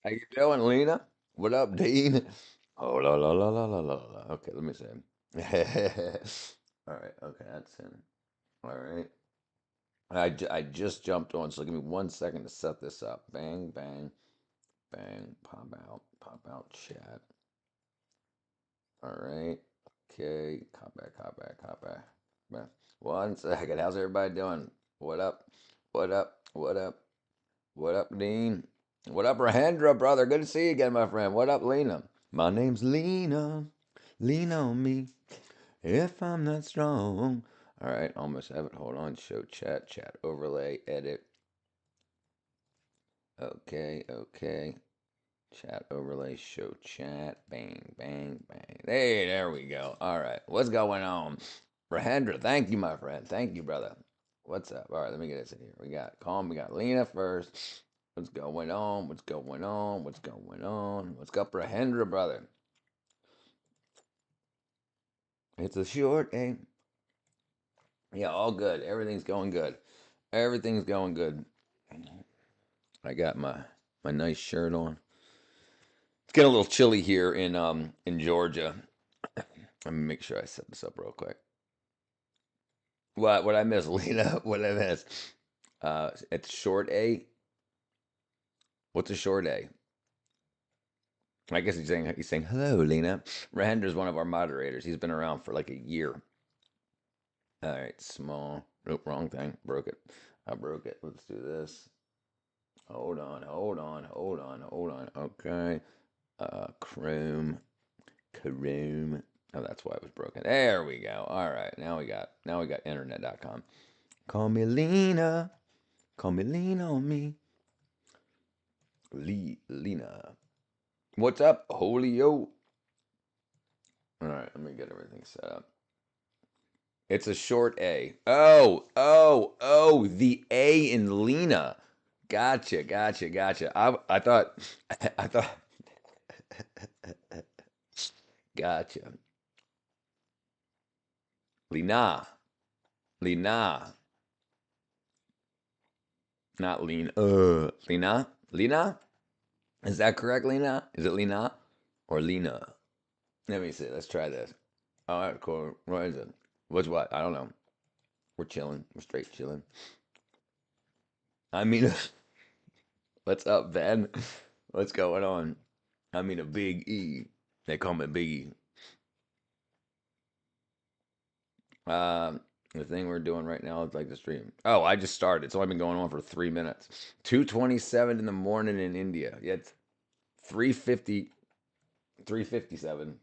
How you doing, Lena? What up, Dean? Oh, la la la la la la la. Okay, let me see. All right, okay, that's in. All right. I just jumped on, so give me 1 second to set this up. Bang, bang, bang. Pop out, chat. All right. Okay, cop back. Back. 1 second. How's everybody doing? What up? What up? What up? What up, Dean? What up, Rahendra, brother? Good to see you again, my friend. What up, Lena? My name's Lena. Lean on me if I'm not strong. All right, almost have it. Hold on. Show chat, chat overlay, edit. Okay, okay. Chat overlay, show chat. Bang, bang, bang. Hey, there we go. All right, what's going on? Rahendra, thank you, my friend. Thank you, brother. What's up? All right, let me get this in here. We got Calm, we got Lena first. What's going on? What's going on? What's going on? What's up, Rahendra, brother? It's a short A. Yeah, all good. Everything's going good. Everything's going good. I got my nice shirt on. It's getting a little chilly here in Georgia. Let me make sure I set this up real quick. What I miss, Lena? What I miss? It's short A. What's a short A? I guess he's saying hello, Lena. Rahendra's one of our moderators. He's been around for like a year. All right, small. Nope, wrong thing. Broke it. I broke it. Let's do this. Hold on. Okay. Chrome. Chrome. Oh, that's why it was broken. There we go. All right. Now we got internet.com. Call me Lena. Call me Lena on me. Lena. What's up, Holio? All right, let me get everything set up. It's a short A. Oh, the A in Lena. Gotcha. I thought, I thought, gotcha. Lena, Lena, not Lena. Lena. Is that correct, Lena? Is it Lena or Lena? Let me see. Let's try this. All right, cool. What is it? What's what? I don't know. We're chilling. We're straight chilling. I mean, what's up, Ben? What's going on? I mean, a big E. They call me Big E. The thing we're doing right now is like the stream. Oh, I just started. It's only been going on for 3 minutes. 2:27 in the morning in India. Yeah, it's 3:50, 3:57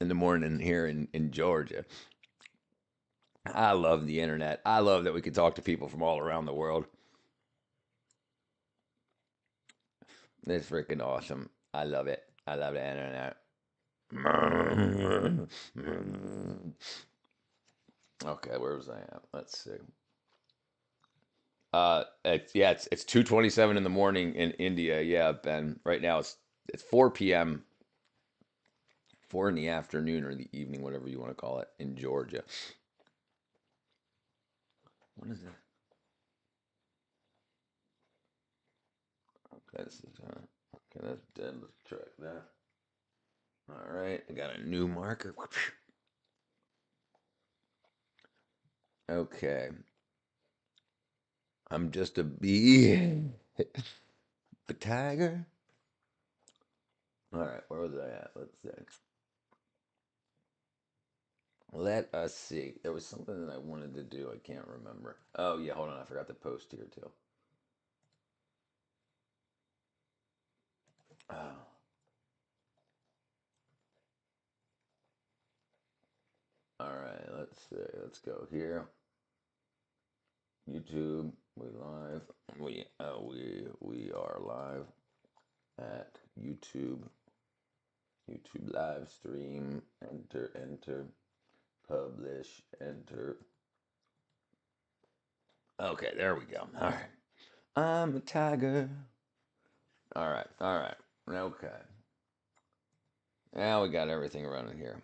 in the morning here in Georgia. I love the internet. I love that we can talk to people from all around the world. It's freaking awesome. I love it. I love the internet. Okay, where was I at? Let's see. It's 2:27 in the morning in India. Yeah, Ben. Right now it's 4 p.m. 4 in the afternoon or the evening, whatever you want to call it, in Georgia. What is that? Okay, okay, that's dead. Let's track that. All right, I got a new marker. Okay, I'm just a bee, a tiger. All right, where was I at? Let's see. Let us see. There was something that I wanted to do. I can't remember. Oh yeah, hold on. I forgot to post here too. Oh, all right. Let's see. Let's go here. YouTube. We live. We are live at YouTube. YouTube live stream. Enter. Publish. Enter. Okay, there we go. All right. I'm a tiger. All right. Okay. Now we got everything running here.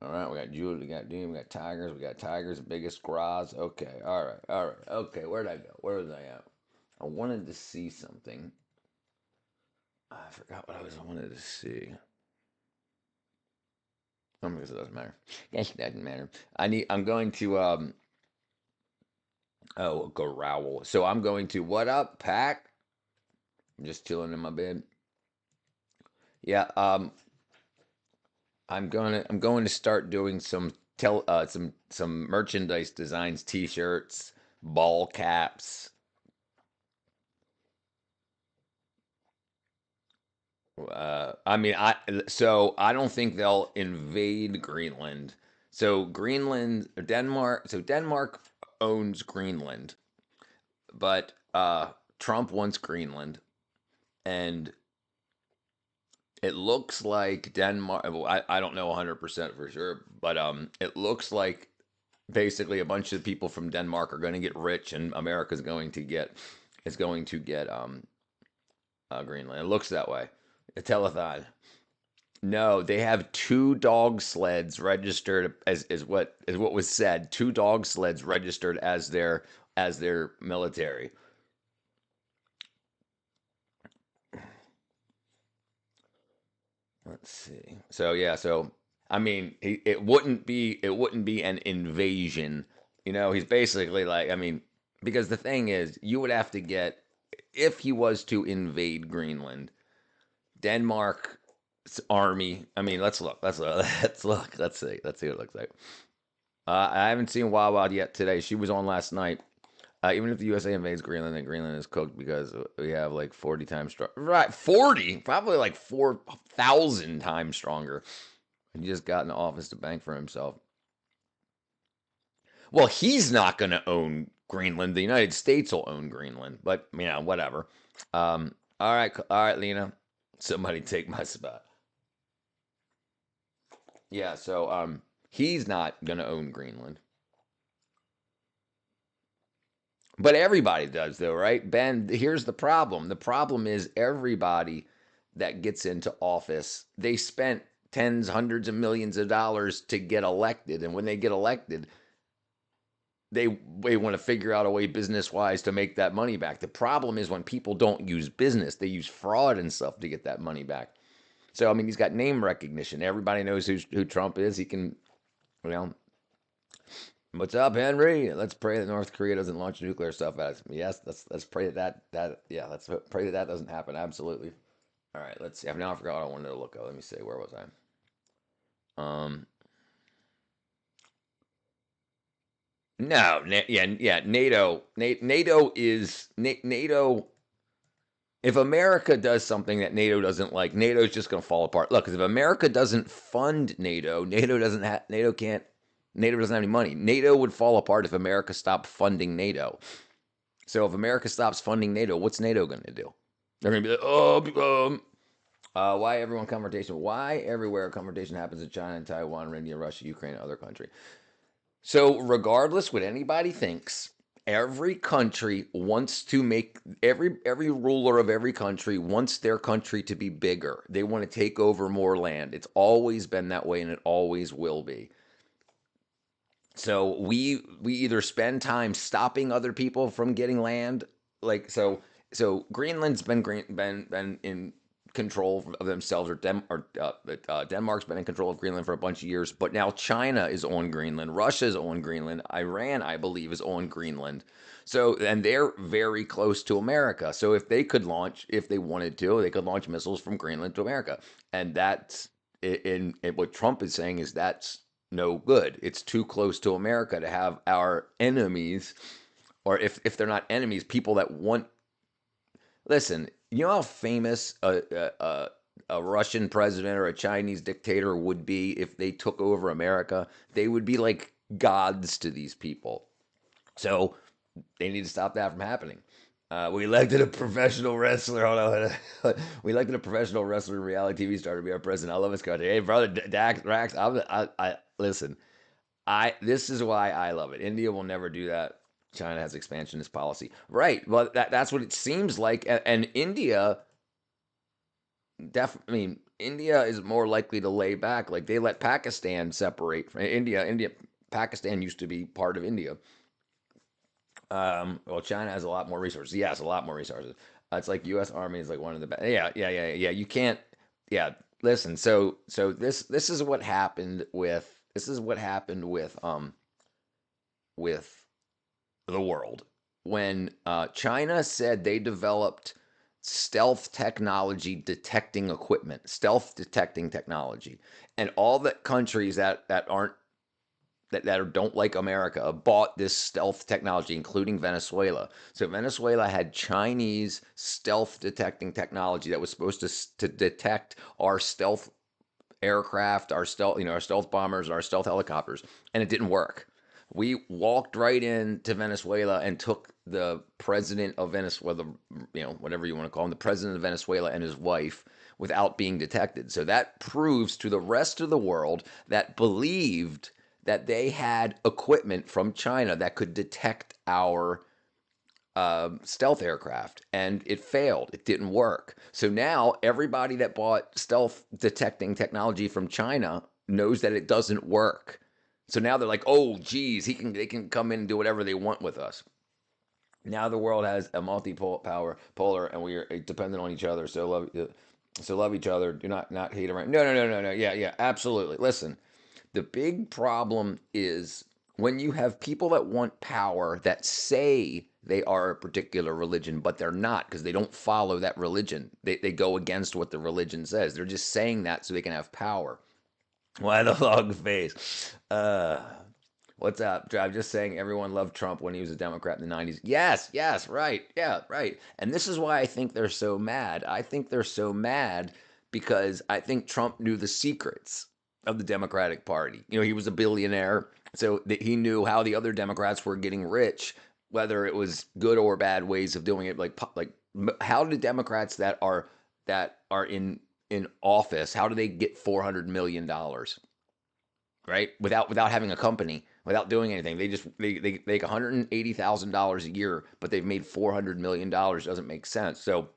All right, we got Julie, we got Dean, we got Tigers, biggest Graz. Okay, all right. Okay, where'd I go? Where was I at? I wanted to see something. I forgot what I wanted to see. I guess it doesn't matter. Yes, it doesn't matter. I'm going to oh, growl. So I'm going to what up, Pack? I'm just chilling in my bed. Yeah, I'm going to start doing some merchandise designs, t-shirts, ball caps. I mean, I don't think they'll invade Greenland. So Greenland, Denmark. So Denmark owns Greenland, but Trump wants Greenland, and it looks like Denmark. Well, I don't know 100% for sure, but it looks like basically a bunch of people from Denmark are going to get rich, and America's going to get Greenland. It looks that way. A telethon. No, they have two dog sleds registered as is what was said. Two dog sleds registered as their military. Let's see. So yeah, so I mean, it wouldn't be an invasion. He's basically like, I mean, because the thing is, you would have to get if he was to invade Greenland, Denmark's army. I mean, let's look. Let's look. Let's look. Let's see. Let's see what it looks like. I haven't seen Wild Wild yet today. She was on last night. Even if the USA invades Greenland, then Greenland is cooked because we have like 40 times stronger. Right, 40, probably like 4,000 times stronger. He just got in the office to bank for himself. Well, he's not going to own Greenland. The United States will own Greenland, but whatever. All right, Lena. Somebody take my spot. Yeah, so he's not going to own Greenland. But everybody does, though, right? Ben, here's the problem. The problem is everybody that gets into office, they spent tens, hundreds of millions of dollars to get elected. And when they get elected, they want to figure out a way business wise to make that money back. The problem is when people don't use business, they use fraud and stuff to get that money back. So, I mean, he's got name recognition. Everybody knows who Trump is. He can, you know, what's up, Henry? Let's pray that North Korea doesn't launch nuclear stuff at us. Yes, let's pray that let's pray that doesn't happen. Absolutely. All right, let's see. I've now forgot what I wanted to look at. Let me see. Where was I? Um, no, yeah. NATO. If America does something that NATO doesn't like, NATO's just going to fall apart. Look, because if America doesn't fund NATO, NATO doesn't have any money. NATO would fall apart if America stopped funding NATO. So if America stops funding NATO, what's NATO going to do? They're going to be like, why everyone confrontation? Why everywhere confrontation happens in China and Taiwan, India, Russia, Ukraine, and other country? So regardless what anybody thinks, every country wants to make every ruler of every country wants their country to be bigger. They want to take over more land. It's always been that way and it always will be. So we either spend time stopping other people from getting land, like so Greenland's been in control of themselves, or Denmark's been in control of Greenland for a bunch of years, but now China is on Greenland, Russia's on Greenland, Iran, I believe, is on Greenland. So and they're very close to America. So if they wanted to, they could launch missiles from Greenland to America, and that's in what Trump is saying is that's no good. It's too close to America to have our enemies, or if they're not enemies, people that want. Listen, you know how famous a Russian president or a Chinese dictator would be if they took over America? They would be like gods to these people. So they need to stop that from happening. We elected a professional wrestler. Hold on. We elected a professional wrestler in reality TV star to be our president. I love his country. Hey, brother, Dax, Rax. Listen. This is why I love it. India will never do that. China has expansionist policy, right? Well, that's what it seems like, and India, I mean, India is more likely to lay back. Like they let Pakistan separate from India. Pakistan used to be part of India. Well, China has a lot more resources. Yes, a lot more resources. It's like U.S. Army is like one of the best. Yeah, yeah, yeah, yeah. You can't. Yeah, listen. So this is what happened with with the world when China said they developed stealth technology detecting equipment, stealth detecting technology, and all the countries that aren't that don't like America bought this stealth technology, including Venezuela. So Venezuela had Chinese stealth detecting technology that was supposed to detect our stealth aircraft, our stealth, our stealth bombers, our stealth helicopters, and it didn't work. We walked right into Venezuela and took the president of Venezuela, whatever you want to call him, the president of Venezuela and his wife without being detected. So that proves to the rest of the world that believed that they had equipment from China that could detect our stealth aircraft, and it failed. It didn't work. So now everybody that bought stealth detecting technology from China knows that it doesn't work. So now they're like, "Oh, geez, they can come in and do whatever they want with us." Now the world has a polar, and we are dependent on each other. So love each other. Do not hate around. No, no, no, no, no. Yeah, yeah, absolutely. Listen, the big problem is when you have people that want power that say they are a particular religion, but they're not because they don't follow that religion. They go against what the religion says. They're just saying that so they can have power. Why the long face? What's up? I'm just saying everyone loved Trump when he was a Democrat in the 90s. Yes, yes, right. Yeah, right. And this is why I think they're so mad. I think they're so mad because I think Trump knew the secrets of the Democratic Party. He was a billionaire, so that he knew how the other Democrats were getting rich, whether it was good or bad ways of doing it. Like how do Democrats that are in office, how do they get $400 million? Right? Without having a company, without doing anything. They make $180,000 a year, but they've made $400 million. Doesn't make sense. So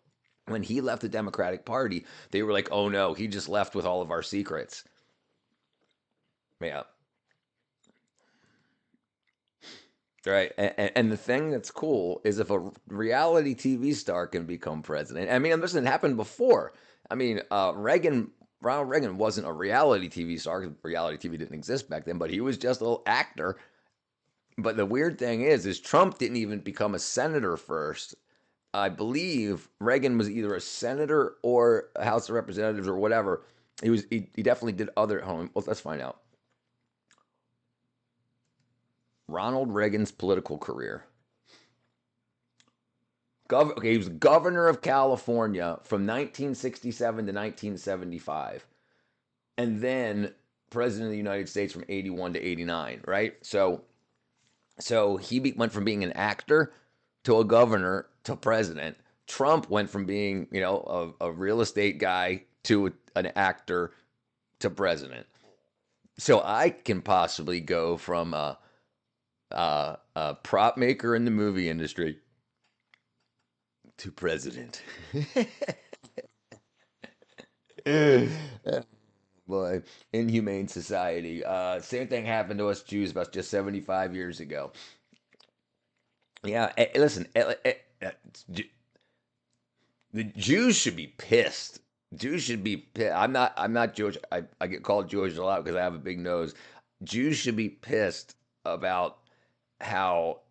when he left the Democratic Party, they were like, "Oh no, he just left with all of our secrets." Yeah, right. And the thing that's cool is if a reality TV star can become president. I mean, listen, it happened before. I mean, Ronald Reagan wasn't a reality TV star because reality TV didn't exist back then, but he was just a little actor. But the weird thing is Trump didn't even become a senator first. I believe Reagan was either a senator or a House of Representatives or whatever. He definitely did other. Hold on, well, let's find out. Ronald Reagan's political career. Okay, he was governor of California from 1967 to 1975, and then president of the United States from 81 to 89. Right. So he went from being an actor to a governor to president. Trump went from being, a real estate guy to an actor to president. So I can possibly go from a prop maker in the movie industry to president. Boy, inhumane society. Same thing happened to us Jews about just 75 years ago. Yeah, listen, the Jews should be pissed. Jews should be pissed. I'm not Jewish. I get called Jewish a lot because I have a big nose. Jews should be pissed about how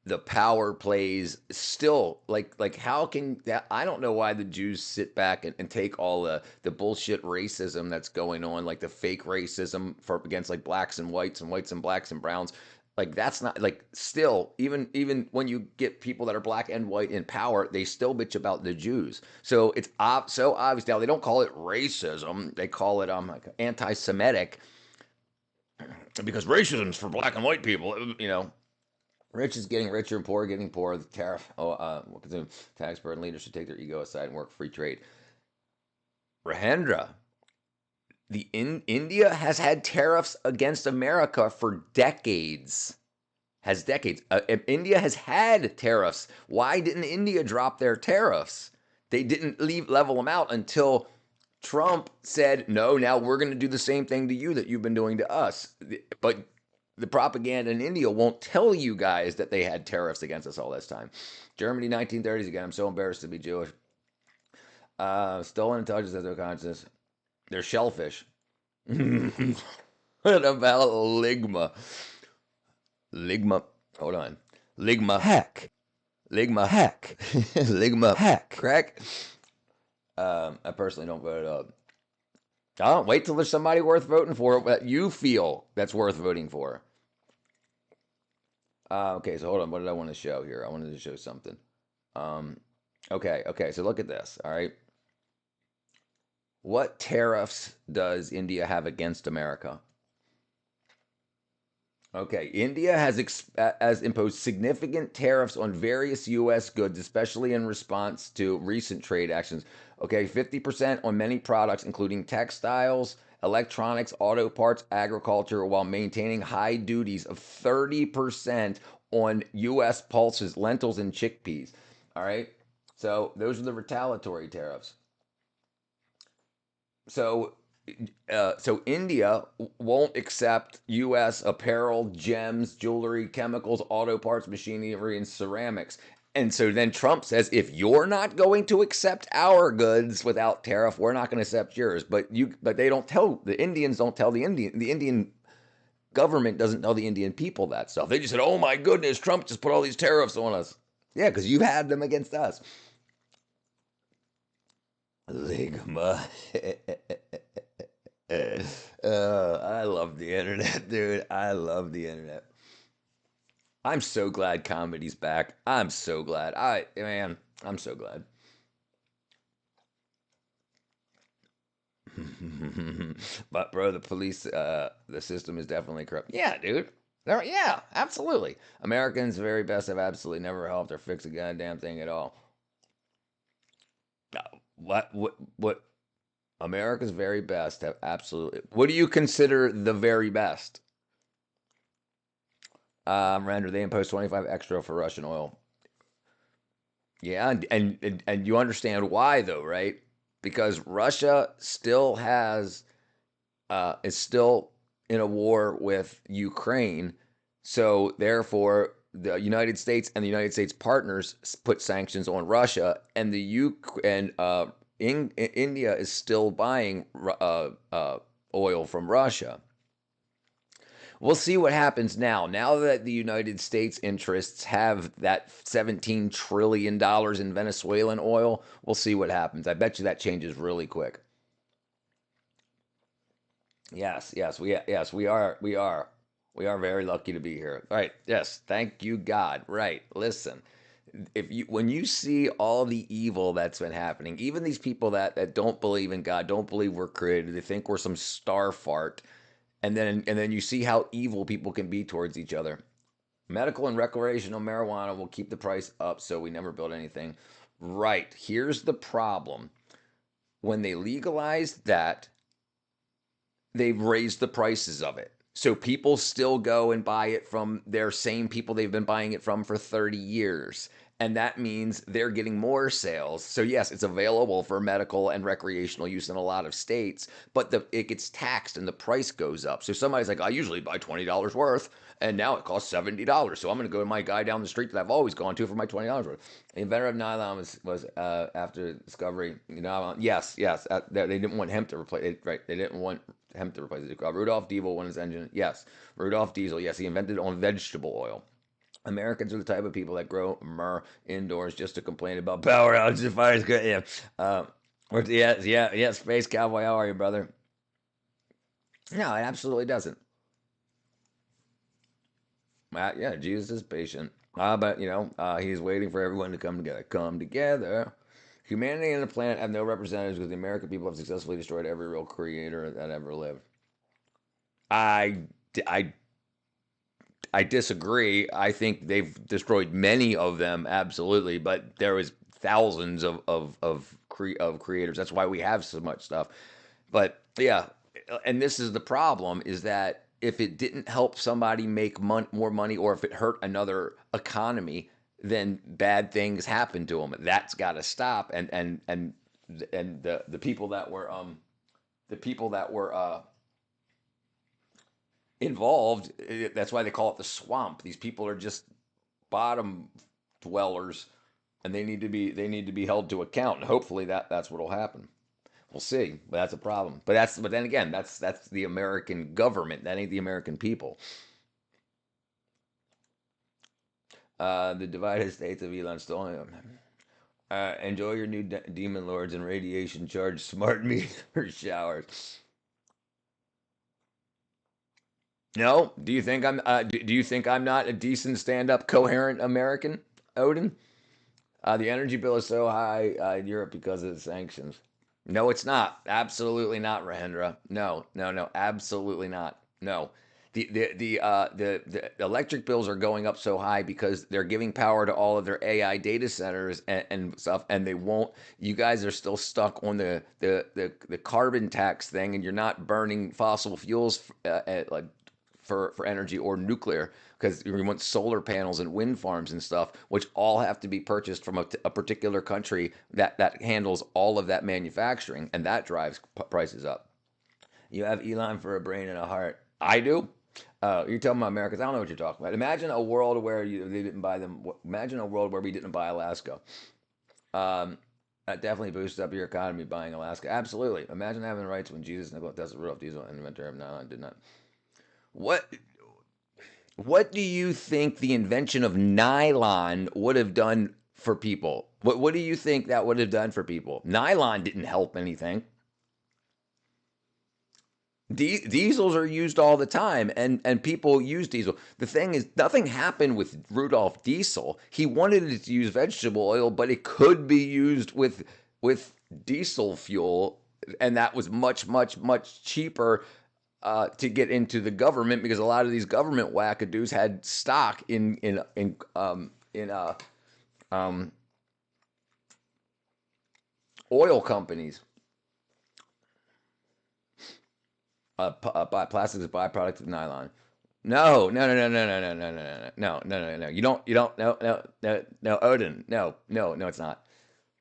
the power plays still like how can that I don't know why the Jews sit back and take all the bullshit racism that's going on, like the fake racism for against like blacks and whites and blacks and browns. Like that's not like still even when you get people that are black and white in power, they still bitch about the Jews. So it's so obvious now they don't call it racism, they call it like anti-Semitic because racism's for black and white people. Rich is getting richer and poor getting poorer. The tariff, tax burden leaders should take their ego aside and work free trade. Rahendra, India has had tariffs against America for decades. Has decades. India has had tariffs. Why didn't India drop their tariffs? They didn't level them out until Trump said, "No, now we're going to do the same thing to you that you've been doing to us." But the propaganda in India won't tell you guys that they had tariffs against us all this time. Germany, 1930s again. I'm so embarrassed to be Jewish. Stolen intelligence as their consciousness. They're shellfish. What about Ligma? Ligma. Hold on. Ligma. Heck, Ligma. heck, Ligma. heck. Crack. I personally don't vote it up. Oh, wait till there's somebody worth voting for that you feel that's worth voting for. Okay, so hold on. What did I want to show here? I wanted to show something. Um, okay. So look at this. All right. What tariffs does India have against America? Okay, India has imposed significant tariffs on various U.S. goods, especially in response to recent trade actions. Okay, 50% on many products, including textiles, electronics, auto parts, agriculture, while maintaining high duties of 30% on U.S. pulses, lentils, and chickpeas. All right, so those are the retaliatory tariffs. So so India won't accept U.S. apparel, gems, jewelry, chemicals, auto parts, machinery, and ceramics. And so then Trump says, if you're not going to accept our goods without tariff, we're not going to accept yours. But they don't tell the Indians. Don't tell the Indian government doesn't tell the Indian people that stuff. They just said, oh my goodness, Trump just put all these tariffs on us. Yeah, because you've had them against us. Ligma. I love the internet, dude. I love the internet. I'm so glad comedy's back. I'm so glad. I'm so glad. But bro, the police, the system is definitely corrupt. Yeah, dude. Yeah, absolutely. Americans, very best, have absolutely never helped or fixed a goddamn thing at all. What? America's very best have absolutely. What do you consider the very best? Render, they imposed 25 extra for Russian oil. Yeah, and you understand why though, right? Because Russia still has is still in a war with Ukraine, so therefore the United States and the United States partners put sanctions on Russia, and the U and India is still buying oil from Russia. We'll see what happens now. Now that the United States interests have that $17 trillion in Venezuelan oil, we'll see what happens. I bet you that changes really quick. We are very lucky to be here. All right, yes, thank you, God. Right, listen, if you when you see all the evil that's been happening, even these people that don't believe in God, don't believe we're created, they think we're some star fart, and then you see how evil people can be towards each other. Medical and recreational marijuana will keep the price up, so we never build anything. Right. Here's the problem. When they legalized that, they've raised the prices of it. So people still go and buy it from their same people they've been buying it from for 30 years. And that means they're getting more sales. So yes, it's available for medical and recreational use in a lot of states, but it gets taxed and the price goes up. So somebody's like, I usually buy $20 worth, and now it costs $70. So I'm going to go to my guy down the street that I've always gone to for my $20 worth. The inventor of nylon was after discovery. Nylon, yes. They didn't want hemp to replace it. Right? They didn't want hemp to replace it. Rudolph Diesel won his engine. Yes, Rudolph Diesel. Yes, he invented it on vegetable oil. Americans are the type of people that grow myrrh indoors just to complain about power outages, fires. Good, yeah. Yeah. Space Cowboy, how are you, brother? No, it absolutely doesn't. Yeah, Jesus is patient. But he's waiting for everyone to come together. Come together. Humanity and the planet have no representatives because the American people have successfully destroyed every real creator that ever lived. I, I I disagree. I think they've destroyed many of them, absolutely, but there was thousands of creators. That's why we have so much stuff. But yeah, and this is the problem: is that if it didn't help somebody make more money, or if it hurt another economy, then bad things happen to them. That's got to stop. And the people that were involved. That's why they call it the swamp. These people are just bottom dwellers, and they need to be held to account. And hopefully that's what'll happen. We'll see, but that's a problem. But then again, that's the American government. That ain't the American people. The divided states of Elon Stolen. Enjoy your new demon lords and radiation charged smart meter showers. No, do you think I'm? Do you think I'm not a decent, stand-up, coherent American, Odin? The energy bill is so high in Europe because of the sanctions. No, it's not. Absolutely not, Rahendra. No, no, no. Absolutely not. No. The electric bills are going up so high because they're giving power to all of their AI data centers and stuff, and they won't. You guys are still stuck on the carbon tax thing, and you're not burning fossil fuels like for energy or nuclear because you want solar panels and wind farms and stuff, which all have to be purchased from a particular country that handles all of that manufacturing, and that drives prices up. You have Elon for a brain and a heart. I do. You're talking about Americans. I don't know what you're talking about. Imagine a world where they didn't buy them. Imagine a world where we didn't buy Alaska. Um, that definitely boosts up your economy buying Alaska. Absolutely. Imagine having rights when Jesus, Nikola Tesla, Rudolph Diesel, and inventor of nylon did not. What What do you think the invention of nylon would have done for people? What do you think that would have done for people? Nylon didn't help anything. Diesels are used all the time, and people use diesel. The thing is, nothing happened with Rudolph Diesel. He wanted it to use vegetable oil, but it could be used with diesel fuel, and that was much, much, much cheaper to get into the government because a lot of these government wackadoos had stock in um, oil companies. Plastic is a byproduct of nylon. No, no, no, no, no, no, no, no, no, no, no, no, no, no. You don't, no, no, no, no, Odin. No, no, no, it's not.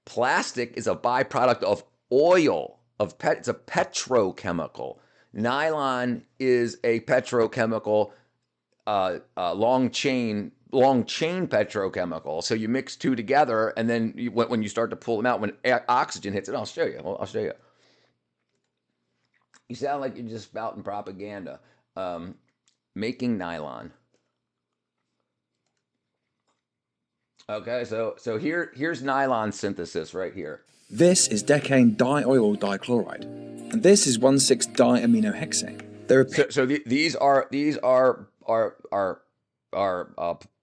Plastic is a byproduct of oil, it's a petrochemical. Nylon is a petrochemical, long chain petrochemical. So you mix two together, and then when you start to pull them out, when oxygen hits it, I'll show you. I'll show you. You sound like you're just spouting propaganda. Um, Making nylon. Okay, so here's nylon synthesis right here. This is decane diol dichloride, and this is 1,6-diaminohexane. There are These are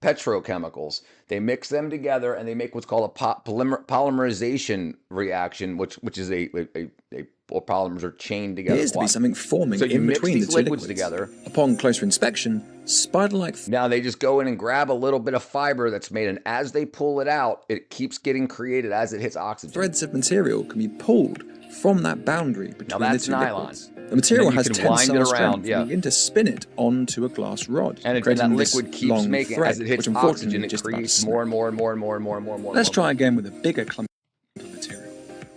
petrochemicals. They mix them together and they make what's called a polymerization reaction, which is or polymers are chained together. appears to be something forming So you in mix between the these two liquids liquids. together. Upon closer inspection, spider-like Now they just go in and grab a little bit of fiber that's made, and as they pull it out, it keeps getting created as it hits oxygen. threads of material can be pulled from that boundary between the that's two nylon. liquids. The material And then you has can wind it tensile around, strength, yeah. and begin to spin it onto a glass rod, And that creating this liquid keeps long making, thread, as it hits which unfortunately oxygen, is it just about to creates snap. more and more and more and more and more and more and more. Let's try again with a bigger clump of material.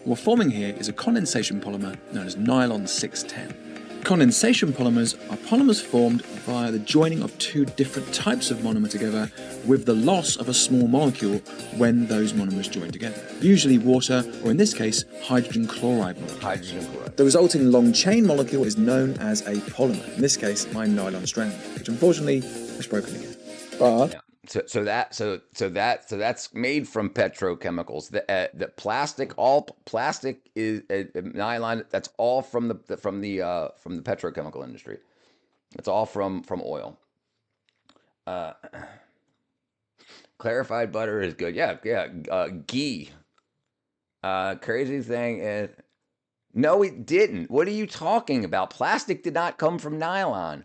What we're forming here is a condensation polymer known as nylon 610. Condensation polymers are polymers formed via the joining of two different types of monomer together with the loss of a small molecule when those monomers join together, usually water, or in this case, hydrogen chloride molecule. Hydrogen chloride. The resulting long chain molecule is known as a polymer, in this case, my nylon strand, which unfortunately is broken again. But Yeah. So that's made from petrochemicals. The all plastic is nylon. That's all from the petrochemical industry. It's all from oil. Uh, Clarified butter is good. Yeah, yeah. Ghee. Crazy thing is, no, it didn't. What are you talking about? Plastic did not come from nylon.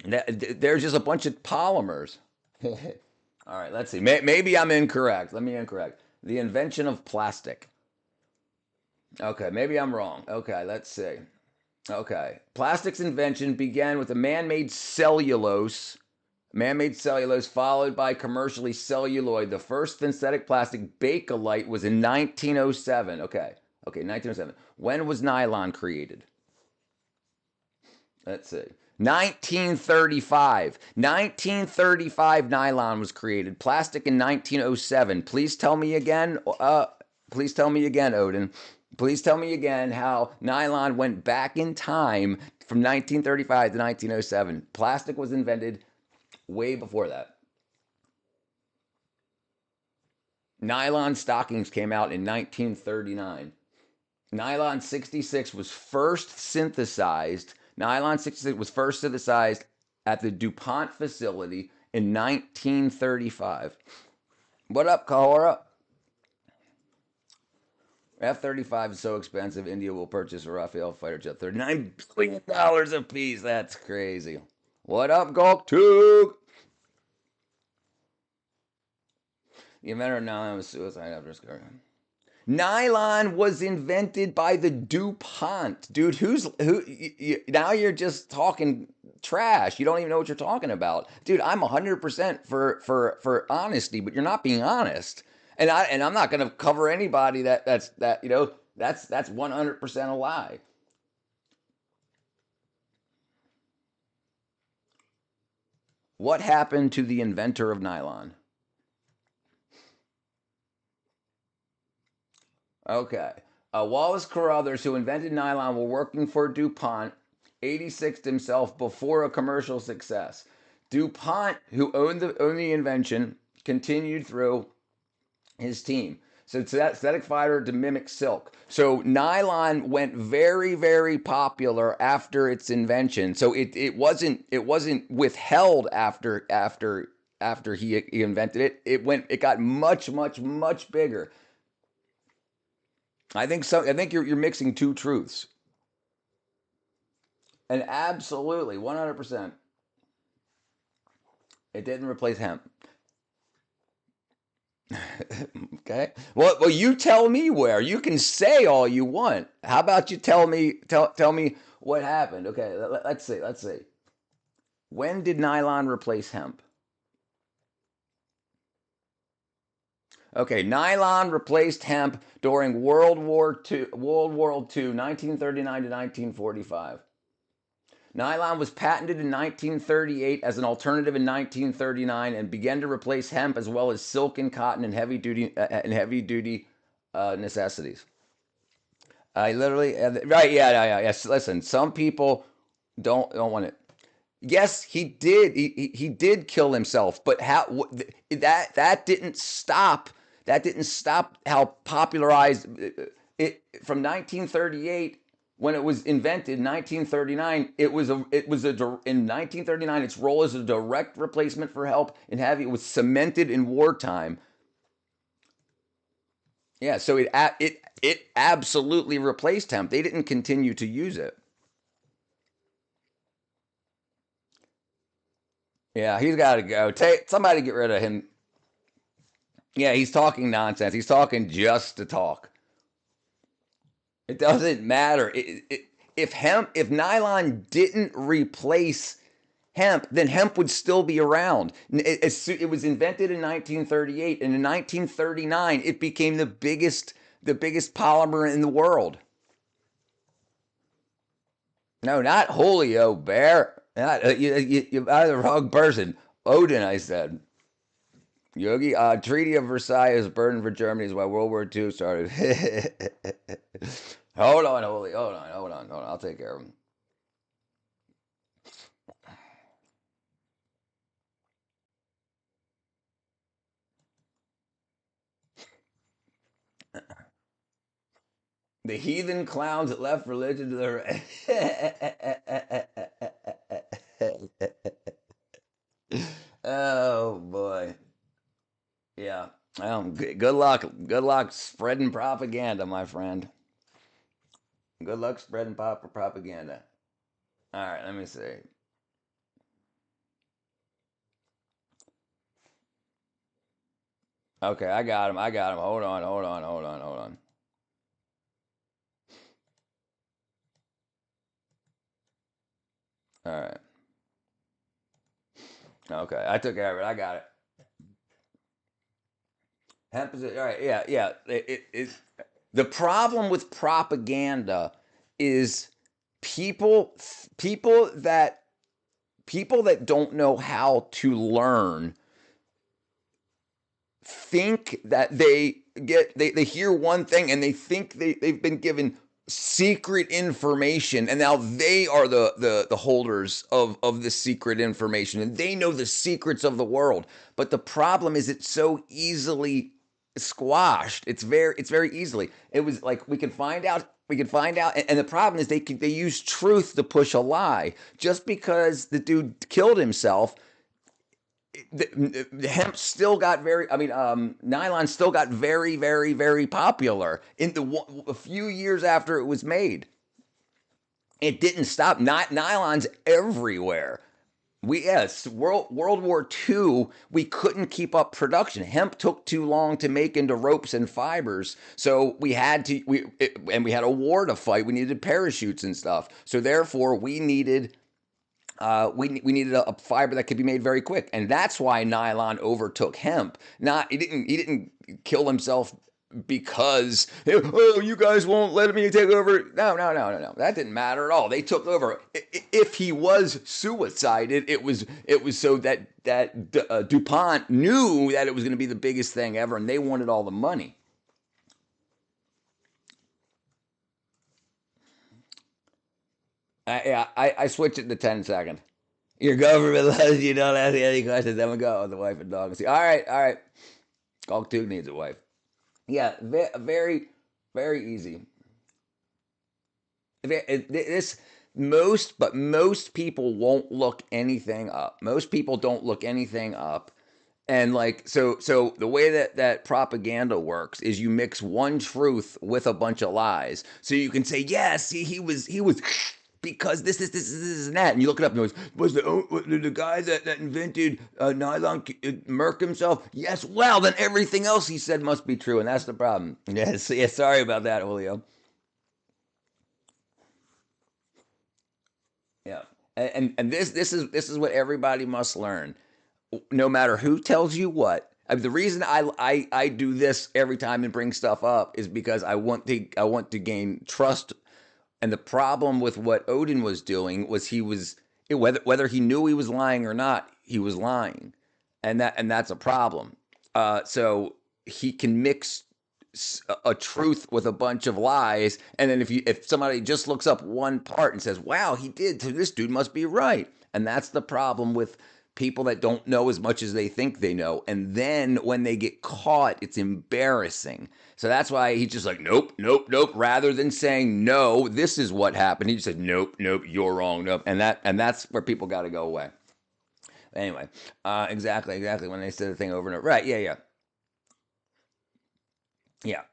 There's just a bunch of polymers. All right, let's see. Maybe I'm incorrect. Let me incorrect. The invention of plastic. Okay, maybe I'm wrong. Okay, let's see. Okay. Plastic's invention began with a man-made cellulose. Man-made cellulose followed by commercially celluloid. The first synthetic plastic Bakelite was in 1907. Okay. Okay, 1907. When was nylon created? Let's see. 1935. 1935 nylon was created. Plastic in 1907. Please tell me again. Please tell me again, Odin. Please tell me again how nylon went back in time from 1935 to 1907. Plastic was invented way before that. Nylon stockings came out in 1939. Nylon 66 was first synthesized. Nylon 66 was first synthesized at the DuPont facility in 1935. What up, Kahora? F-35 is so expensive, India will purchase a Rafale fighter jet $39 billion a piece. That's crazy. What up, Gulk Tug? The inventor of nylon was suicide after his career. Nylon was invented by the DuPont. Dude, now you're just talking trash. You don't even know what you're talking about. Dude, I'm 100% for honesty, but you're not being honest. And I'm not going to cover anybody that's 100% a lie. What happened to the inventor of nylon? Okay. Wallace Carruthers, who invented nylon, were working for DuPont, 86'd himself before a commercial success. DuPont, who owned the invention, continued through his team. So it's that synthetic fiber to mimic silk. So nylon went very, very popular after its invention. So it wasn't withheld after he invented it. It got much, much, much bigger. I think you're mixing two truths. And absolutely, 100%. It didn't replace hemp. Okay. Well, you tell me where. You can say all you want. How about you tell me what happened? Okay, let's see. When did nylon replace hemp? Okay, nylon replaced hemp during World War II, 1939 to 1945. Nylon was patented in 1938 as an alternative in 1939 and began to replace hemp as well as silk and cotton in heavy duty necessities. I literally right, yeah. Yes, listen, some people don't want it. Yes, he did. He did kill himself, but how that didn't stop. That didn't stop how popularized it from 1938 when it was invented. 1939, it was in 1939. Its role as a direct replacement for help in heavy. It was cemented in wartime. Yeah, so it absolutely replaced hemp. They didn't continue to use it. Yeah, he's got to go. Somebody get rid of him. Yeah, he's talking nonsense. He's talking just to talk. It doesn't matter. If nylon didn't replace hemp, then hemp would still be around. It was invented in 1938, and in 1939, it became the biggest polymer in the world. No, not Julio Bear. Not, you're the wrong person. Odin, I said. Yogi, Treaty of Versailles is a burden for Germany is why World War II started. Hold on, Holy. Hold on. I'll take care of him. The heathen clowns that left religion to their. Oh, boy. Yeah. Well, good luck. Good luck spreading propaganda, my friend. Good luck spreading propaganda. All right, let me see. Okay, I got him. Hold on. All right. Okay, I took care of it. I got it. Hemp is all right. Yeah. The problem with propaganda is people people that people that don't know how to learn think that they hear one thing and they think they've been given secret information, and now they are the holders of the secret information, and they know the secrets of the world. But the problem is it's so easily squashed. It's very easily. It was like we can find out, and the problem is they use truth to push a lie. Just because the dude killed himself, the hemp still got nylon still got very, very, very popular in a few years after it was made. It didn't stop. Nylon's everywhere. World War II, we couldn't keep up production. Hemp took too long to make into ropes and fibers, so we had a war to fight. We needed parachutes and stuff. So therefore, we needed a fiber that could be made very quick, and that's why nylon overtook hemp. Not he didn't kill himself because, oh, you guys won't let me take over. No. That didn't matter at all. They took over. If he was suicided, it was so that DuPont knew that it was going to be the biggest thing ever, and they wanted all the money. I switched it to 10 seconds. Your government loves you. Don't ask any questions. Then we go with the wife and dog. See, all right. Gulk 2 needs a wife. Yeah, very, very easy. This most people won't look anything up. Most people don't look anything up. And like so the way that propaganda works is you mix one truth with a bunch of lies. So you can say, yes, he was because this and that, and you look it up and it was the guy that invented nylon murked himself. Yes, well then everything else he said must be true, and that's the problem. Yes, yeah, sorry about that, Julio. Yeah, and this is what everybody must learn. No matter who tells you what. The reason I do this every time and bring stuff up is because I want to gain trust. And the problem with what Odin was doing was whether he knew he was lying or not, he was lying, and that's a problem. So he can mix a truth with a bunch of lies, and then if somebody just looks up one part and says, "Wow, he did," so this dude must be right, and that's the problem with people that don't know as much as they think they know, and then when they get caught, it's embarrassing. So that's why he's just like, nope, nope, nope. Rather than saying no, this is what happened, he just said, nope, nope, you're wrong, nope, and that's where people got to go away. Anyway, exactly. When they said the thing over and over, right? Yeah, yeah.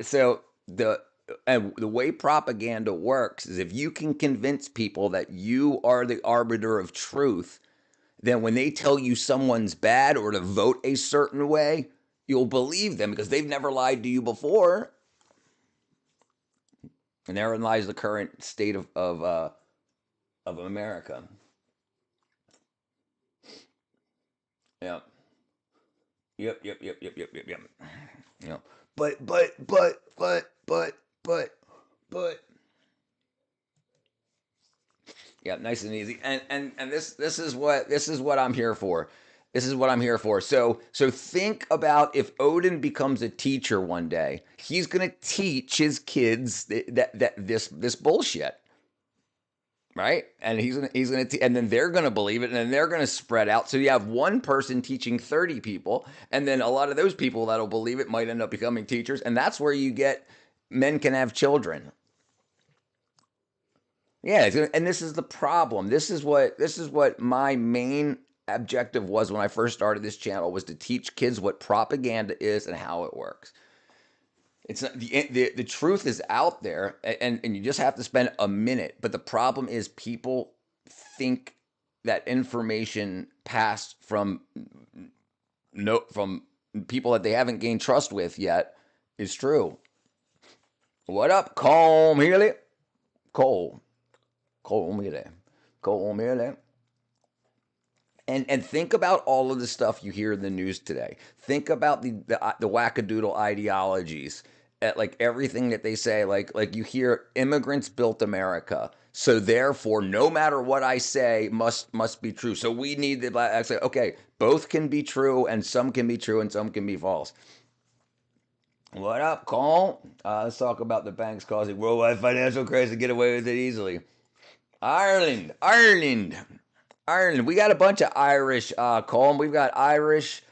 So the way propaganda works is if you can convince people that you are the arbiter of truth, then when they tell you someone's bad or to vote a certain way, you'll believe them because they've never lied to you before. And therein lies the current state of America. Yeah. Yep. You know, but yeah, nice and easy. And this is what I'm here for. This is what I'm here for. So think about if Odin becomes a teacher one day, he's gonna teach his kids this bullshit, right? And and then they're gonna believe it, and then they're gonna spread out. So you have one person teaching 30 people, and then a lot of those people that'll believe it might end up becoming teachers, and that's where you get men can have children. Yeah, and this is the problem. This is what my main objective was when I first started this channel was to teach kids what propaganda is and how it works. It's not, the truth is out there, and you just have to spend a minute. But the problem is people think that information passed from people that they haven't gained trust with yet is true. What up, Cole Mealy? Cole, Cole Mealy, Cole Mealy. And think about all of the stuff you hear in the news today. Think about the wackadoodle ideologies. at like everything that they say. Like you hear immigrants built America, so therefore no matter what I say must be true. So we need the black. I say okay, both can be true, and some can be true, and some can be false. What up, Cole? Let's talk about the banks causing worldwide financial crisis. Get away with it easily. Ireland, Ireland, Ireland. We got a bunch of Irish, Colm. We've got Irish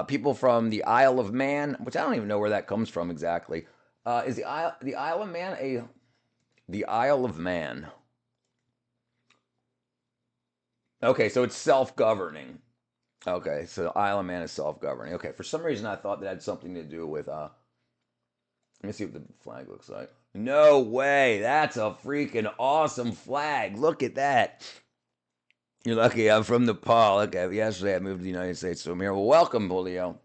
people from the Isle of Man, which I don't even know where that comes from exactly. Is the Isle of Man a the Isle of Man? Okay, so it's self-governing. Okay, so Isle of Man is self-governing. Okay, for some reason I thought that had something to do with. Let me see what the flag looks like. No way, that's a freaking awesome flag. Look at that. You're lucky I'm from Nepal. Okay, yesterday I moved to the United States, so I'm here. Well, welcome, Julio.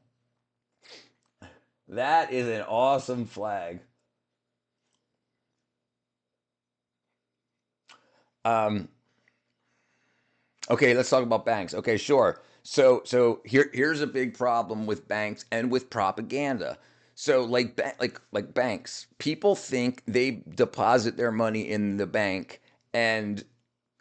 That is an awesome flag. Um, okay, let's talk about banks. Okay, sure. So here's a big problem with banks and with propaganda. So like banks, people think they deposit their money in the bank and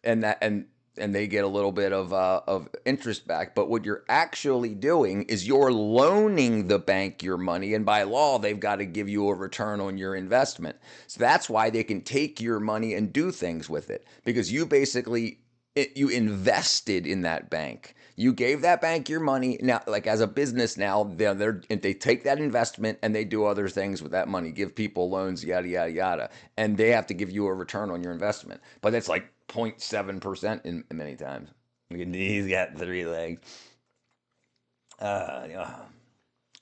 and that and they get a little bit of interest back. But what you're actually doing is you're loaning the bank your money, and by law, they've got to give you a return on your investment. So that's why they can take your money and do things with it because you basically you invested in that bank. You gave that bank your money. Now, like as a business, now they take that investment and they do other things with that money, give people loans, yada yada yada, and they have to give you a return on your investment. But it's like 0.7% in many times. He's got three legs. Yeah,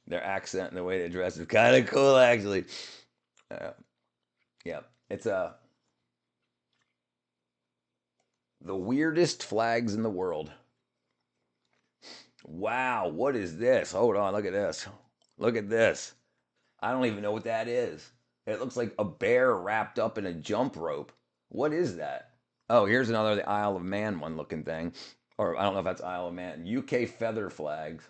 their accent and the way they dress is kind of cool, actually. Uh, yeah, it's the weirdest flags in the world. Wow, what is this? Hold on, look at this. Look at this. I don't even know what that is. It looks like a bear wrapped up in a jump rope. What is that? Oh, here's another the Isle of Man one looking thing. Or I don't know if that's Isle of Man. UK feather flags.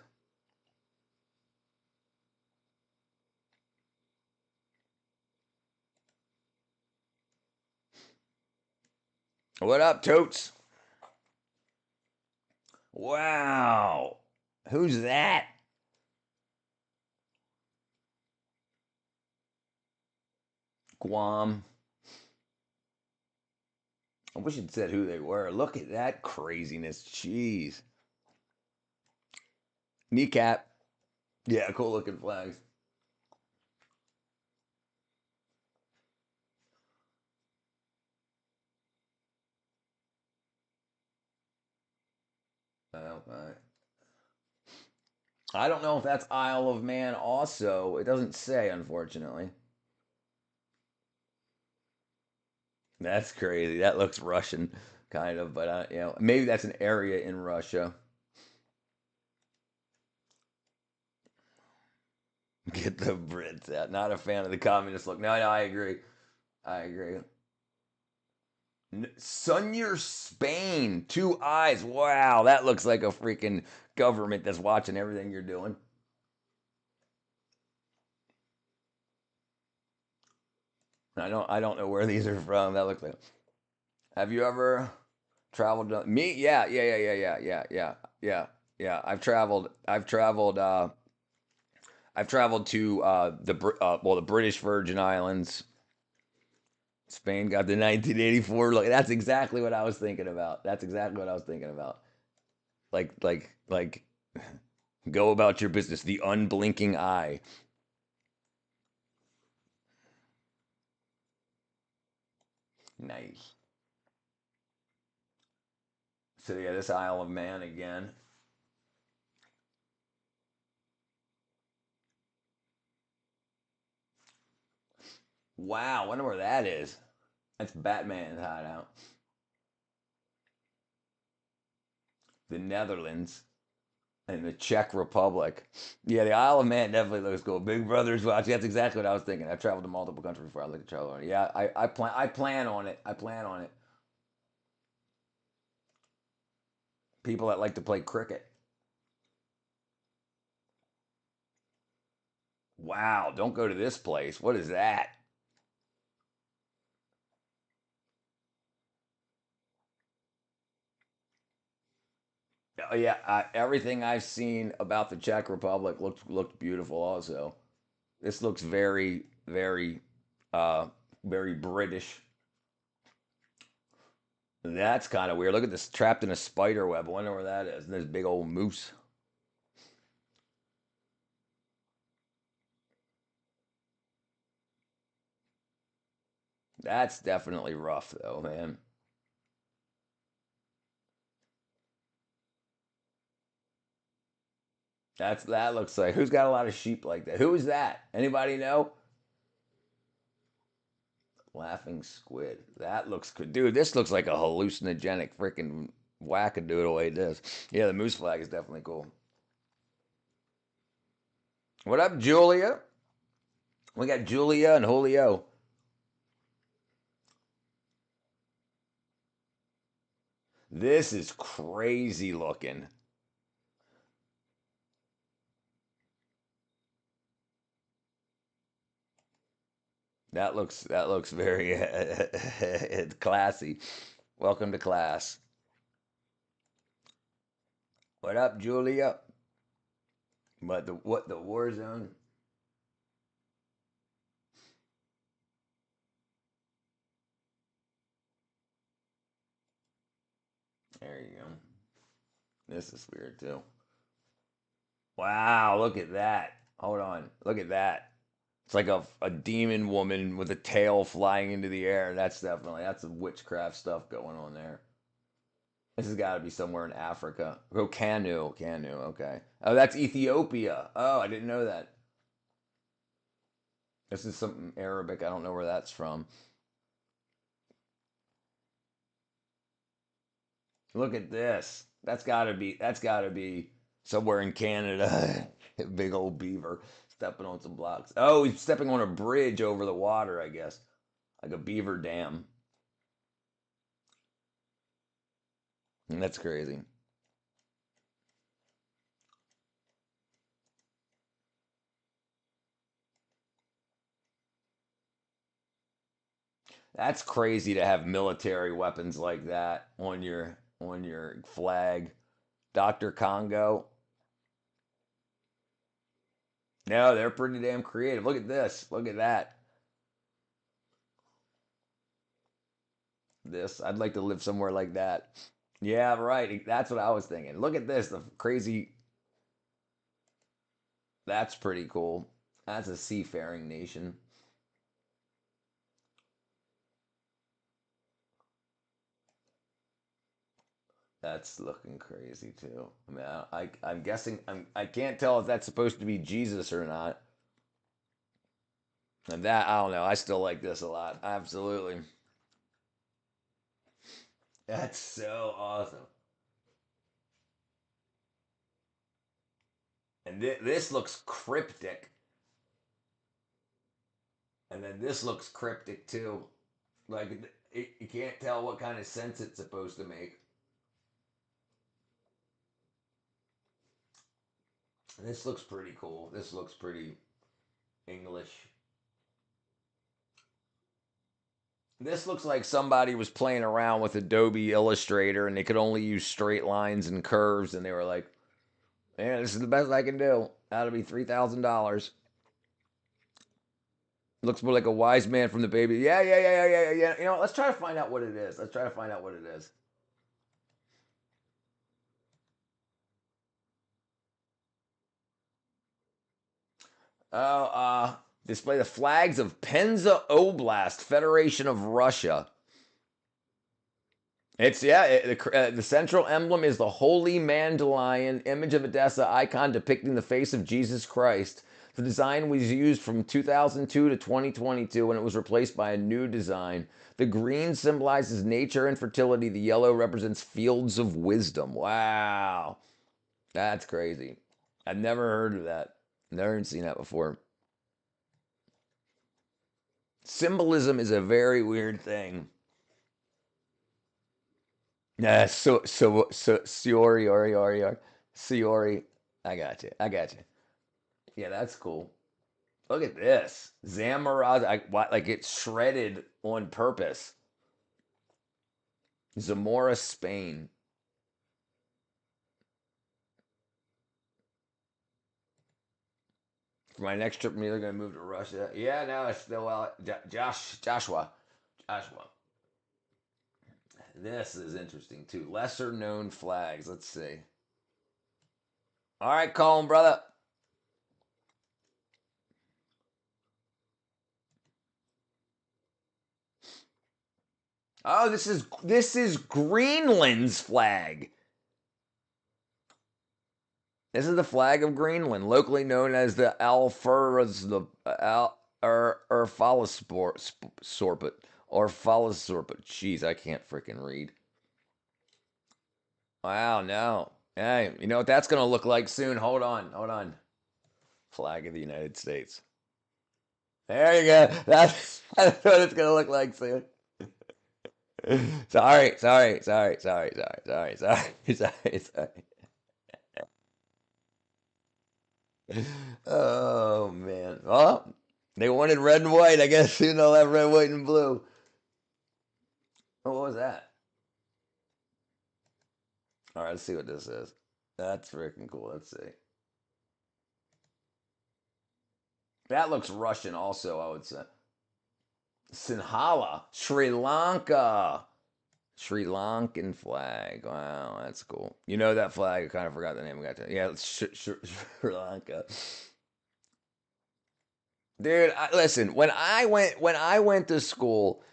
What up, Totes? Wow. Who's that? Guam. I wish it said who they were. Look at that craziness. Jeez. Kneecap. Yeah, cool looking flags. Oh, I don't know if that's Isle of Man also. It doesn't say, unfortunately. That's crazy. That looks Russian, kind of, but maybe that's an area in Russia. Get the Brits out. Not a fan of the communist look. No, no, I agree. I agree. Sunyer, Spain, two eyes. Wow, that looks like a freaking government that's watching everything you're doing. I don't know where these are from. That looks like. Have you ever traveled me? Yeah, yeah, yeah, yeah, yeah, yeah, yeah, yeah, yeah. I've traveled to the British Virgin Islands. Spain got the 1984 look. That's exactly what I was thinking about. That's exactly what I was thinking about. Like go about your business. The unblinking eye. Nice. So yeah, this Isle of Man again. Wow, I wonder where that is. That's Batman's hideout. The Netherlands and the Czech Republic. Yeah, the Isle of Man definitely looks cool. Big Brother's watching. That's exactly what I was thinking. I've traveled to multiple countries before. I like to travel on it. Yeah, I plan on it. I plan on it. People that like to play cricket. Wow, don't go to this place. What is that? Oh yeah, everything I've seen about the Czech Republic looked beautiful. Also, this looks uh, very British. That's kind of weird. Look at this, trapped in a spider web. I wonder where that is. This big old moose. That's definitely rough, though, man. That looks like, who's got a lot of sheep like that? Who is that? Anybody know? Laughing squid. That looks good, dude. This looks like a hallucinogenic freaking wackadoodle way it is. Yeah, the moose flag is definitely cool. What up, Julia? We got Julia and Julio. This is crazy looking. That looks very classy. Welcome to class. What up, Julia? But the war zone? There you go. This is weird too. Wow, look at that. Hold on. Look at that. It's like a demon woman with a tail flying into the air. That's some witchcraft stuff going on there. This has got to be somewhere in Africa. Oh, Kanu. Okay. Oh, that's Ethiopia. Oh, I didn't know that. This is something Arabic. I don't know where that's from. Look at this. That's got to be somewhere in Canada. Big old beaver stepping on some blocks. Oh, he's stepping on a bridge over the water, I guess. Like a beaver dam. That's crazy. That's crazy to have military weapons like that on your flag. Dr. Congo. No, they're pretty damn creative. Look at this. Look at that. This. I'd like to live somewhere like that. Yeah, right. That's what I was thinking. Look at this. The crazy. That's pretty cool. That's a seafaring nation. That's looking crazy too. I mean, I'm guessing I can't tell if that's supposed to be Jesus or not. And that I don't know. I still like this a lot. Absolutely. That's so awesome. And this looks cryptic. And then this looks cryptic too. Like you can't tell what kind of sense it's supposed to make. This looks pretty cool. This looks pretty English. This looks like somebody was playing around with Adobe Illustrator and they could only use straight lines and curves, and they were like, "Man, this is the best I can do. That'll be $3,000." Looks more like a wise man from the baby. Yeah, yeah, yeah, yeah, yeah, yeah. Let's try to find out what it is. Let's try to find out what it is. Oh, display the flags of Penza Oblast, Federation of Russia. It's yeah. The central emblem is the holy Mandalion image of Edessa icon depicting the face of Jesus Christ. The design was used from 2002 to 2022 when it was replaced by a new design. The green symbolizes nature and fertility. The yellow represents fields of wisdom. Wow, that's crazy. I've never heard of that. Never seen that before. Symbolism is a very weird thing. Yeah, Siori, Ori. Siori. I got you. I got you. Yeah, that's cool. Look at this. Zamorano, like it's shredded on purpose. Zamora, Spain. For my next trip, I'm either going to move to Russia. Yeah, no, it's still well. Joshua. This is interesting too. Lesser known flags. Let's see. All right, Colin, brother. Oh, this is Greenland's flag. This is the flag of Greenland, locally known as the Alfuras, the Orphalosorput. Orphalosorput. Jeez, I can't freaking read. Wow, no. Hey, you know what that's going to look like soon? Hold on. Flag of the United States. There you go. That's what it's going to look like soon. Sorry. Oh man. Well, they wanted red and white. I guess soon they'll have red, white, and blue. Oh, what was that? All right, let's see what this is. That's freaking cool. Let's see. That looks Russian, also. I would say. Sinhala, Sri Lanka. Sri Lankan flag. Wow, that's cool. You know that flag? I kind of forgot the name. Yeah, it's Sri Lanka. Dude, listen. When I went to school,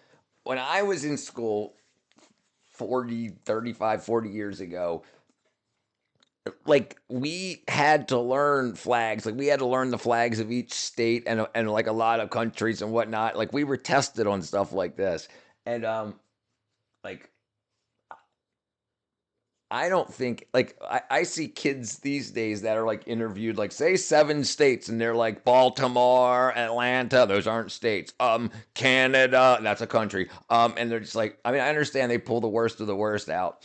when I was in school 40 years ago, like we had to learn flags. Like we had to learn the flags of each state and like a lot of countries and whatnot. Like we were tested on stuff like this. And like I don't think like I see kids these days that are like interviewed, like say 7 states, and they're like Baltimore, Atlanta, those aren't states. Canada, that's a country. And they're just like, I mean, I understand they pull the worst of the worst out.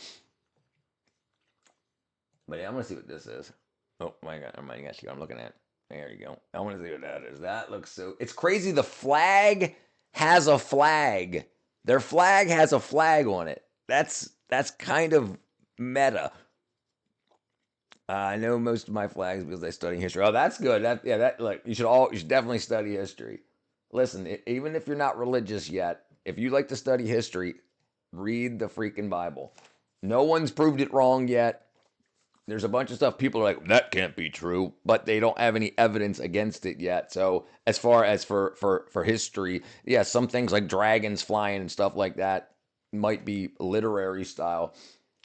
But yeah, I'm gonna see what this is. Oh my god, I'm actually I'm looking at. There you go. I want to see what that is. That looks so. It's crazy. The flag has a flag. Their flag has a flag on it. That's kind of meta. I know most of my flags because I study history. Oh, that's good. That look. You should definitely study history. Listen, even if you're not religious yet, if you like to study history, read the freaking Bible. No one's proved it wrong yet. There's a bunch of stuff people are like, that can't be true, but they don't have any evidence against it yet. So as far as for history, yeah, some things like dragons flying and stuff like that might be literary style.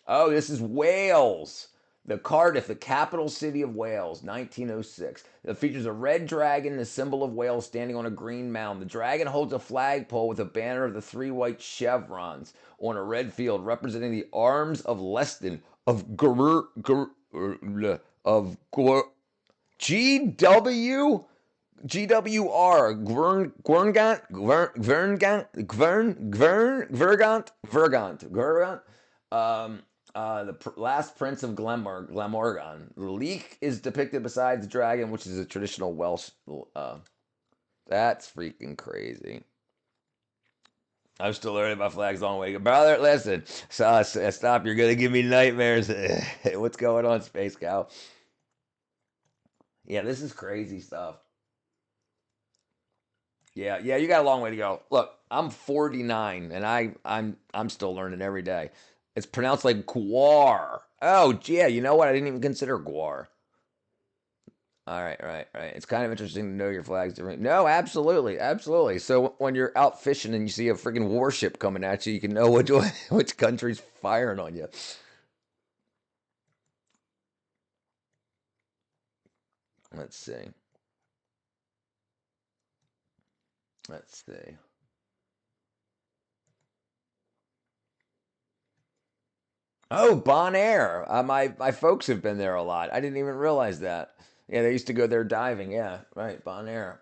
Oh, this is Wales. The Cardiff, the capital city of Wales, 1906. It features a red dragon, the symbol of Wales, standing on a green mound. The dragon holds a flagpole with a banner of the 3 white chevrons on a red field, representing the arms of Leston of of GW GWR Gvergant. The last prince of Glamorgan. The leek is depicted beside the dragon, which is a traditional Welsh. That's freaking crazy. I'm still learning about flags long way. Brother, listen. Stop. You're going to give me nightmares. What's going on, Space Cow? Yeah, this is crazy stuff. Yeah, you got a long way to go. Look, I'm 49 and I'm still learning every day. It's pronounced like guar. Oh, yeah, you know what? I didn't even consider guar. All right, right. It's kind of interesting to know your flag's different. No, absolutely. So when you're out fishing and you see a freaking warship coming at you, you can know which country's firing on you. Let's see. Let's see. Oh, Bonaire. My folks have been there a lot. I didn't even realize that. Yeah, they used to go there diving. Yeah, right, Bonaire.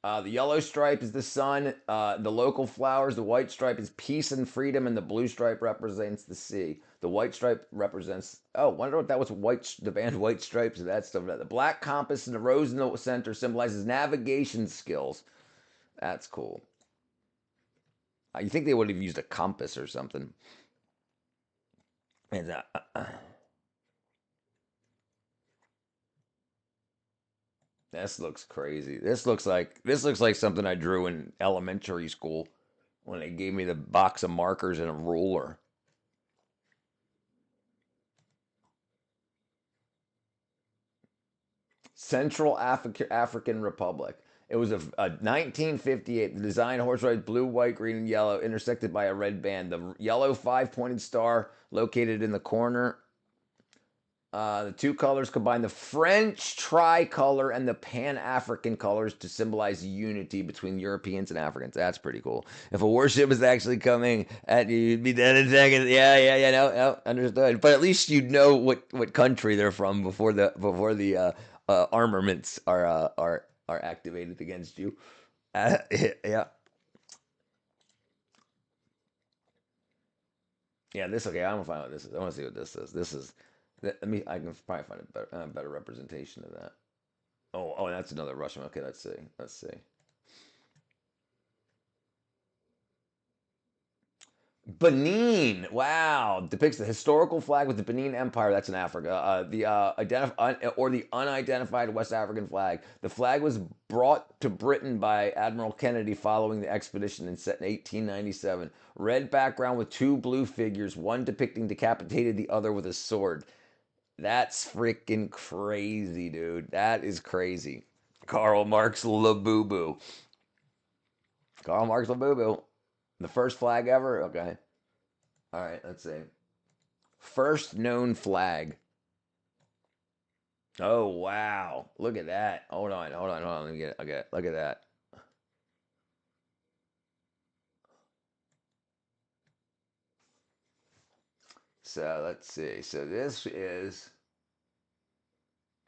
The yellow stripe is the sun. The local flowers. The white stripe is peace and freedom, and the blue stripe represents the sea. The white stripe represents. Oh, wonder what that was. The band White Stripes and that stuff. The black compass and the rose in the center symbolizes navigation skills. That's cool. You think they would have used a compass or something? And this looks crazy. This looks like something I drew in elementary school when they gave me the box of markers and a ruler. Central African Republic. It was a 1958. The design horse rides blue, white, green, and yellow, intersected by a red band. The yellow five-pointed star located in the corner. The two colors combine the French tricolor and the Pan-African colors to symbolize unity between Europeans and Africans. That's pretty cool. If a warship was actually coming at you, you'd be dead in seconds. Yeah, no, understood. But at least you'd know what country they're from before the armaments are activated against you. Yeah, yeah. This okay. I want to find out what this is. I want to see what this is. This is. Let me. I can probably find a better representation of that. Oh, that's another Russian. Okay, let's see. Let's see. Benin. Wow, depicts the historical flag with the Benin Empire. That's in Africa. The unidentified West African flag. The flag was brought to Britain by Admiral Kennedy following the expedition in 1897. Red background with two blue figures, one depicting decapitated, the other with a sword. That's freaking crazy, dude. That is crazy. Karl Marx Labubu. Karl Marx Labubu. The first flag ever? Okay. All right, let's see. First known flag. Oh, wow. Look at that. Hold on. Let me get it. Okay, look at that. So let's see. So this is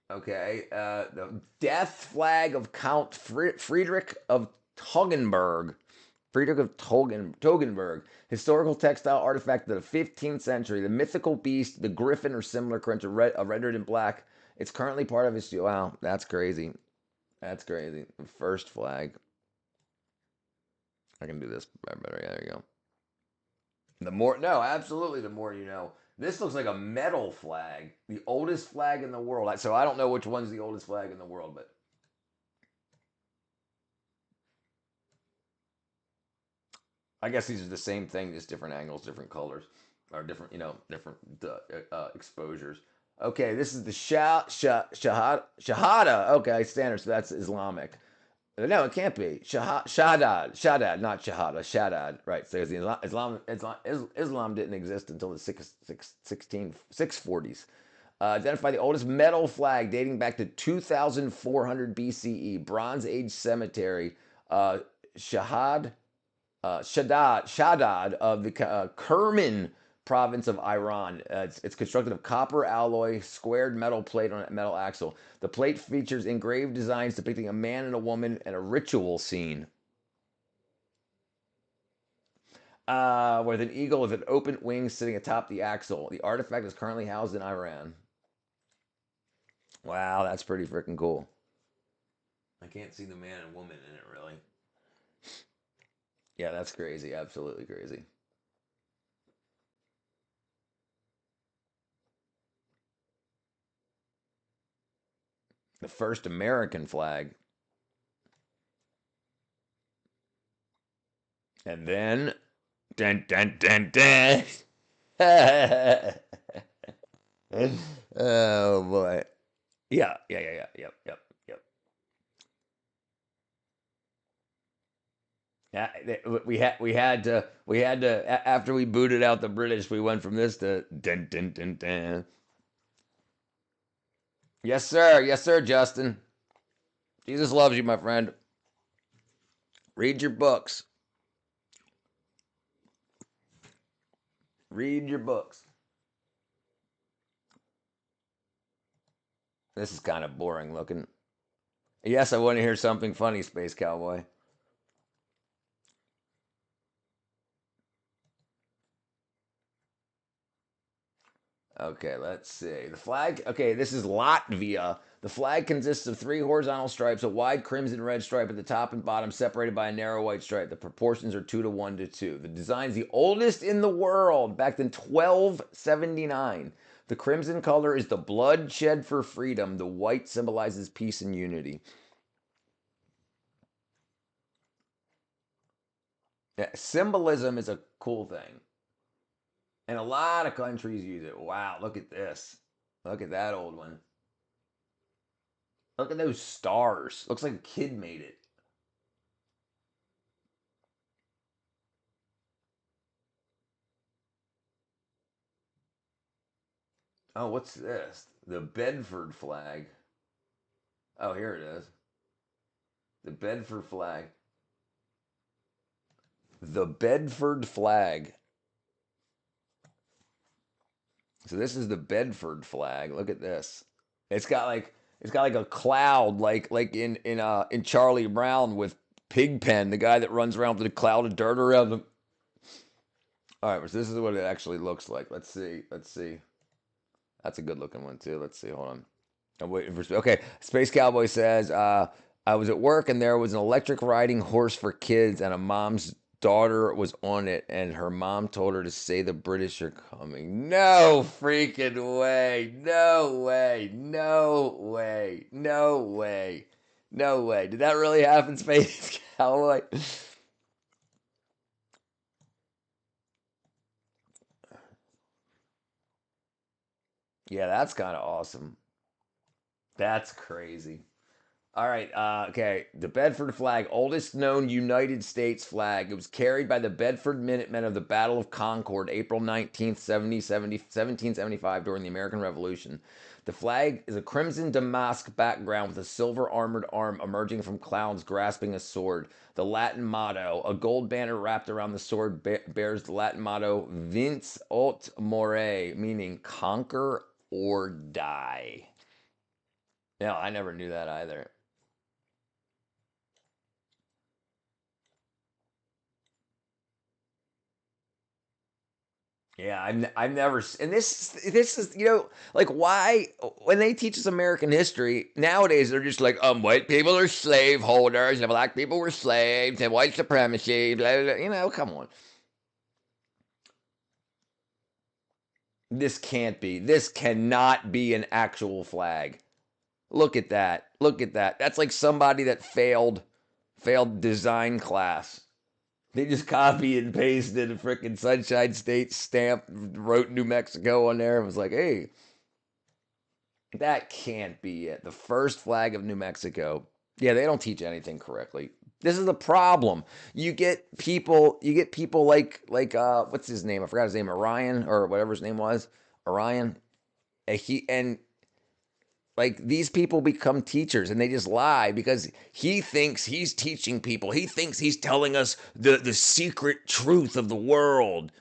okay. The death flag of Count Friedrich of Toggenburg. Friedrich of Toggenburg, historical textile artifact of the 15th century. The mythical beast, the griffin or similar creature, rendered in black. It's currently part of his. Wow, that's crazy. That's crazy. First flag. I can do this better. Yeah, there you go. No, absolutely. The more you know. This looks like a metal flag, the oldest flag in the world. So I don't know which one's the oldest flag in the world, but I guess these are the same thing, just different angles, different colors, or different, different exposures. Okay, this is the Shahada. Okay, standard. So that's Islamic. No, it can't be Shaddad, not Shahada. Shaddad, right? So the Islam didn't exist until the 640s. Identify the oldest metal flag dating back to 2400 BCE. Bronze Age cemetery. Shahad Shaddad of the Kerman province of Iran. It's constructed of copper alloy, squared metal plate on a metal axle. The plate features engraved designs depicting a man and a woman and a ritual scene. With an eagle with an open wing sitting atop the axle. The artifact is currently housed in Iran. Wow, that's pretty freaking cool. I can't see the man and woman in it really. Yeah, that's crazy. Absolutely crazy. The first American flag. And then, dun dun dun dun. Oh boy. Yeah. Yep. Yeah, we had to after we booted out the British, we went from this to dun dun dun dun. Yes, sir, Justin. Jesus loves you, my friend. Read your books. Read your books. This is kind of boring looking. Yes, I want to hear something funny, Space Cowboy. Okay, let's see. The flag, okay, this is Latvia. The flag consists of three horizontal stripes, a wide crimson red stripe at the top and bottom, separated by a narrow white stripe. The proportions are 2 to 1 to 2. The design is the oldest in the world, back in 1279. The crimson color is the blood shed for freedom. The white symbolizes peace and unity. Yeah, symbolism is a cool thing. And a lot of countries use it. Wow, look at this. Look at that old one. Look at those stars. Looks like a kid made it. Oh, what's this? The Bedford flag. Oh, here it is. The Bedford flag. The Bedford flag. So this is the Bedford flag. Look at this. It's got like a cloud like in Charlie Brown with Pigpen, the guy that runs around with a cloud of dirt around him. All right, so this is what it actually looks like. Let's see. Let's see. That's a good looking one too. Let's see. Hold on. I'm waiting for. Okay, Space Cowboy says, I was at work and there was an electric riding horse for kids, and a mom's daughter was on it, and her mom told her to say the British are coming. No freaking way. No way. No way. No way. No way. Did that really happen, Space Cowboy? Yeah, that's kind of awesome. That's crazy. All right. Okay. The Bedford flag, oldest known United States flag. It was carried by the Bedford Minutemen of the Battle of Concord, April 19th, 1775, during the American Revolution. The flag is a crimson damask background with a silver armored arm emerging from clouds grasping a sword. The Latin motto, a gold banner wrapped around the sword, bears the Latin motto Vince aut more, meaning conquer or die. No, I never knew that either. Yeah, I've never and this is like why when they teach us American history nowadays they're just like white people are slave holders and black people were slaves and white supremacy blah, blah, blah. Come on, this cannot be an actual flag. Look at that, that's like somebody that failed design class. They just copied and pasted a freaking Sunshine State stamp, wrote New Mexico on there, and was like, hey, that can't be it. The first flag of New Mexico. Yeah, they don't teach anything correctly. This is the problem. You get people like what's his name? I forgot his name, Orion or whatever his name was. Orion. And like these people become teachers and they just lie because he thinks he's teaching people. He thinks he's telling us the secret truth of the world.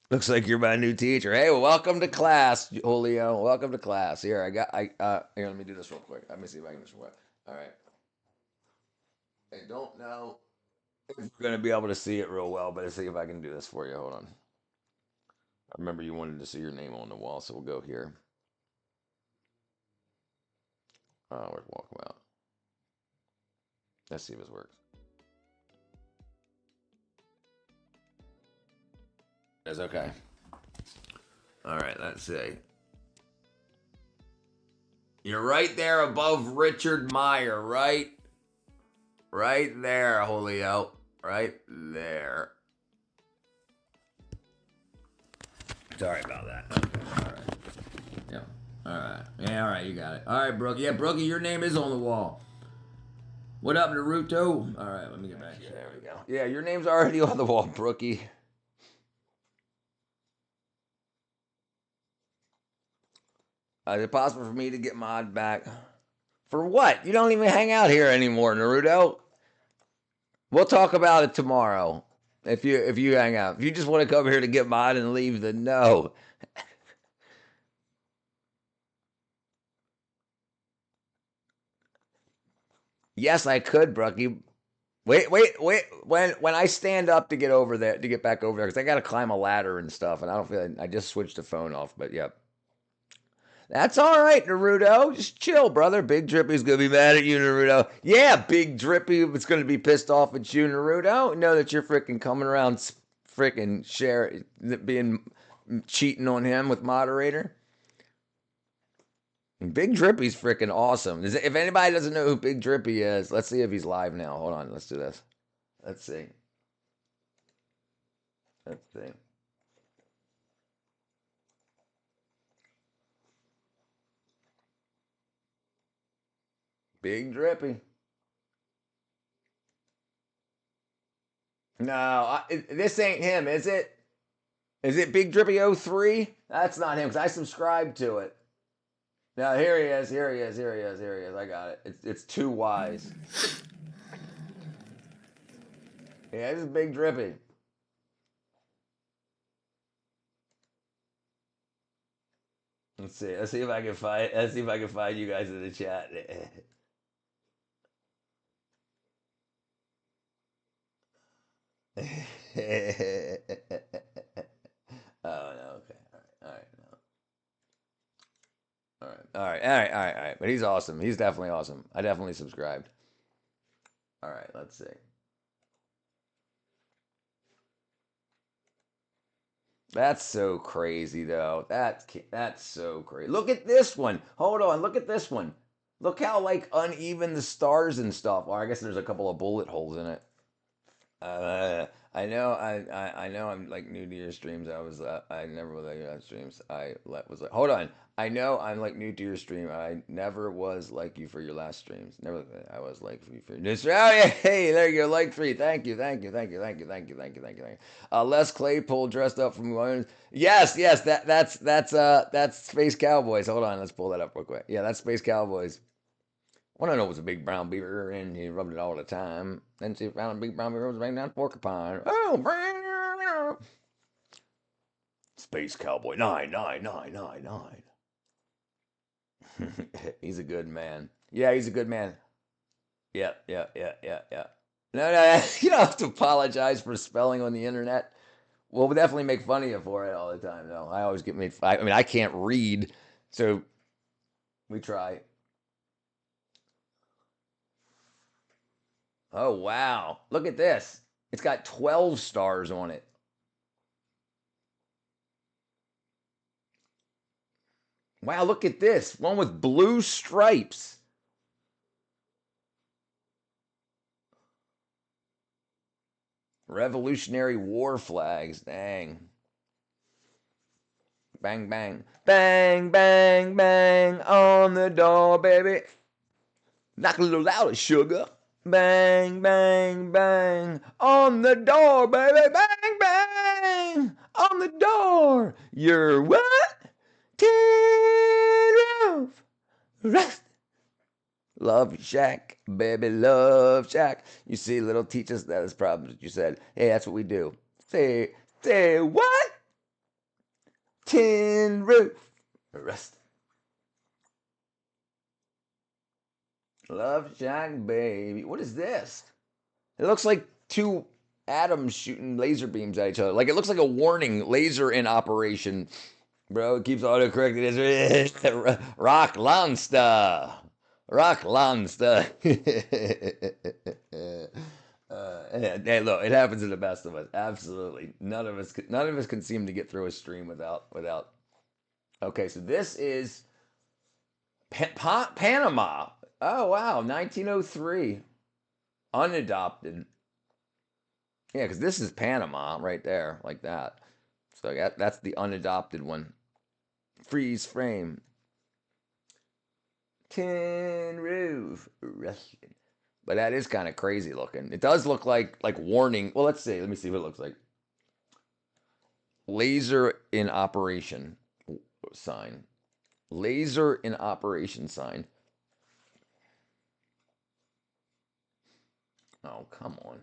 Looks like you're my new teacher. Hey, well, welcome to class, Julio. Welcome to class. Here, here. Let me do this real quick. Let me see if I can do this real quick. All right. I don't know if you're gonna be able to see it real well, but let's see if I can do this for you. Hold on. I remember you wanted to see your name on the wall, so we'll go here. Where's walkabout? Let's see if this works. It's okay. All right. Let's see. You're right there above Richard Meyer, right? Right there, Julio. Right there. Sorry about that. Okay, all right. Yeah. All right. Yeah, all right. You got it. All right, Brookie. Yeah, Brookie, your name is on the wall. What up, Naruto? All right, let me get back here. There we go. Yeah, your name's already on the wall, Brookie. Is it possible for me to get mod back? For what? You don't even hang out here anymore, Naruto. We'll talk about it tomorrow. If you hang out, if you just want to come here to get mod and leave, then no. Yes, I could, Brookie. Wait. When I stand up to get over there, to get back over there, because I got to climb a ladder and stuff, and I don't feel like, I just switched the phone off. But yep. That's all right, Naruto. Just chill, brother. Big Drippy's gonna be mad at you, Naruto. Yeah, Big Drippy is gonna be pissed off at you, Naruto. Know that you're freaking coming around, freaking being cheating on him with moderator. Big Drippy's freaking awesome. If anybody doesn't know who Big Drippy is, let's see if he's live now. Hold on, let's do this. Let's see. Let's see. Big Drippy. No, this ain't him, is it? Is it Big Drippy 03? That's not him because I subscribed to it. No, here he is. Here he is. Here he is. Here he is. I got it. It's too wise. Yeah, this is Big Drippy. Let's see. Let's see if I can find. Let's see if I can find you guys in the chat. Oh no. Okay. All right. All right. No. All right. All right. All right. All right. All right. But he's awesome. He's definitely awesome. I definitely subscribed. All right. Let's see. That's so crazy, though. That's so crazy. Look at this one. Hold on. Look at this one. Look how like uneven the stars and stuff are. I guess there's a couple of bullet holes in it. I know. I know. I'm like new to your streams. I never was like your streams. Was like. Hold on. I know. I'm like new to your stream. I never was like you for your last streams. Never. I was like you for your new stream. Oh yeah. Hey, there you go. Like 3. Thank you. Thank you. Thank you. Thank you. Thank you. Thank you. Thank you. Thank you. Les Claypool dressed up from Williams. Yes. Yes. That's Space Cowboys. Hold on. Let's pull that up real quick. Yeah, that's Space Cowboys. Well, I know it was a big brown beaver, and he rubbed it all the time. Then she found a big brown beaver was banging down porcupine. Oh, Space Cowboy 99999. He's a good man. Yeah, he's a good man. Yeah. No, you don't have to apologize for spelling on the internet. We'll definitely make fun of you for it all the time, though. I always get made. I mean, I can't read, so we try. Oh, wow. Look at this. It's got 12 stars on it. Wow, look at this. One with blue stripes. Revolutionary War flags. Dang. Bang, bang. Bang, bang, bang on the door, baby. Knock a little louder, sugar. Bang, bang, bang on the door, baby. Bang, bang on the door. You're what? Tin Roof. Rest. Love Shack, baby, Love Shack. You see, little teachers, that is probably what you said. Hey, that's what we do. Say what? Tin Roof. Rest. Love Shack, baby. What is this? It looks like two atoms shooting laser beams at each other. Like it looks like a warning laser in operation. Bro, it keeps autocorrecting this. Rock Lansta. Rock Lansta. Hey, look, it happens to the best of us. Absolutely. None of us can seem to get through a stream without. Okay, so this is Panama. Oh wow, 1903. Unadopted. Yeah, because this is Panama right there, like that. So that's the unadopted one. Freeze frame. Tin Roof. But that is kind of crazy looking. It does look like warning. Well, let's see. Let me see what it looks like. Laser in operation sign. Laser in operation sign. Oh, come on.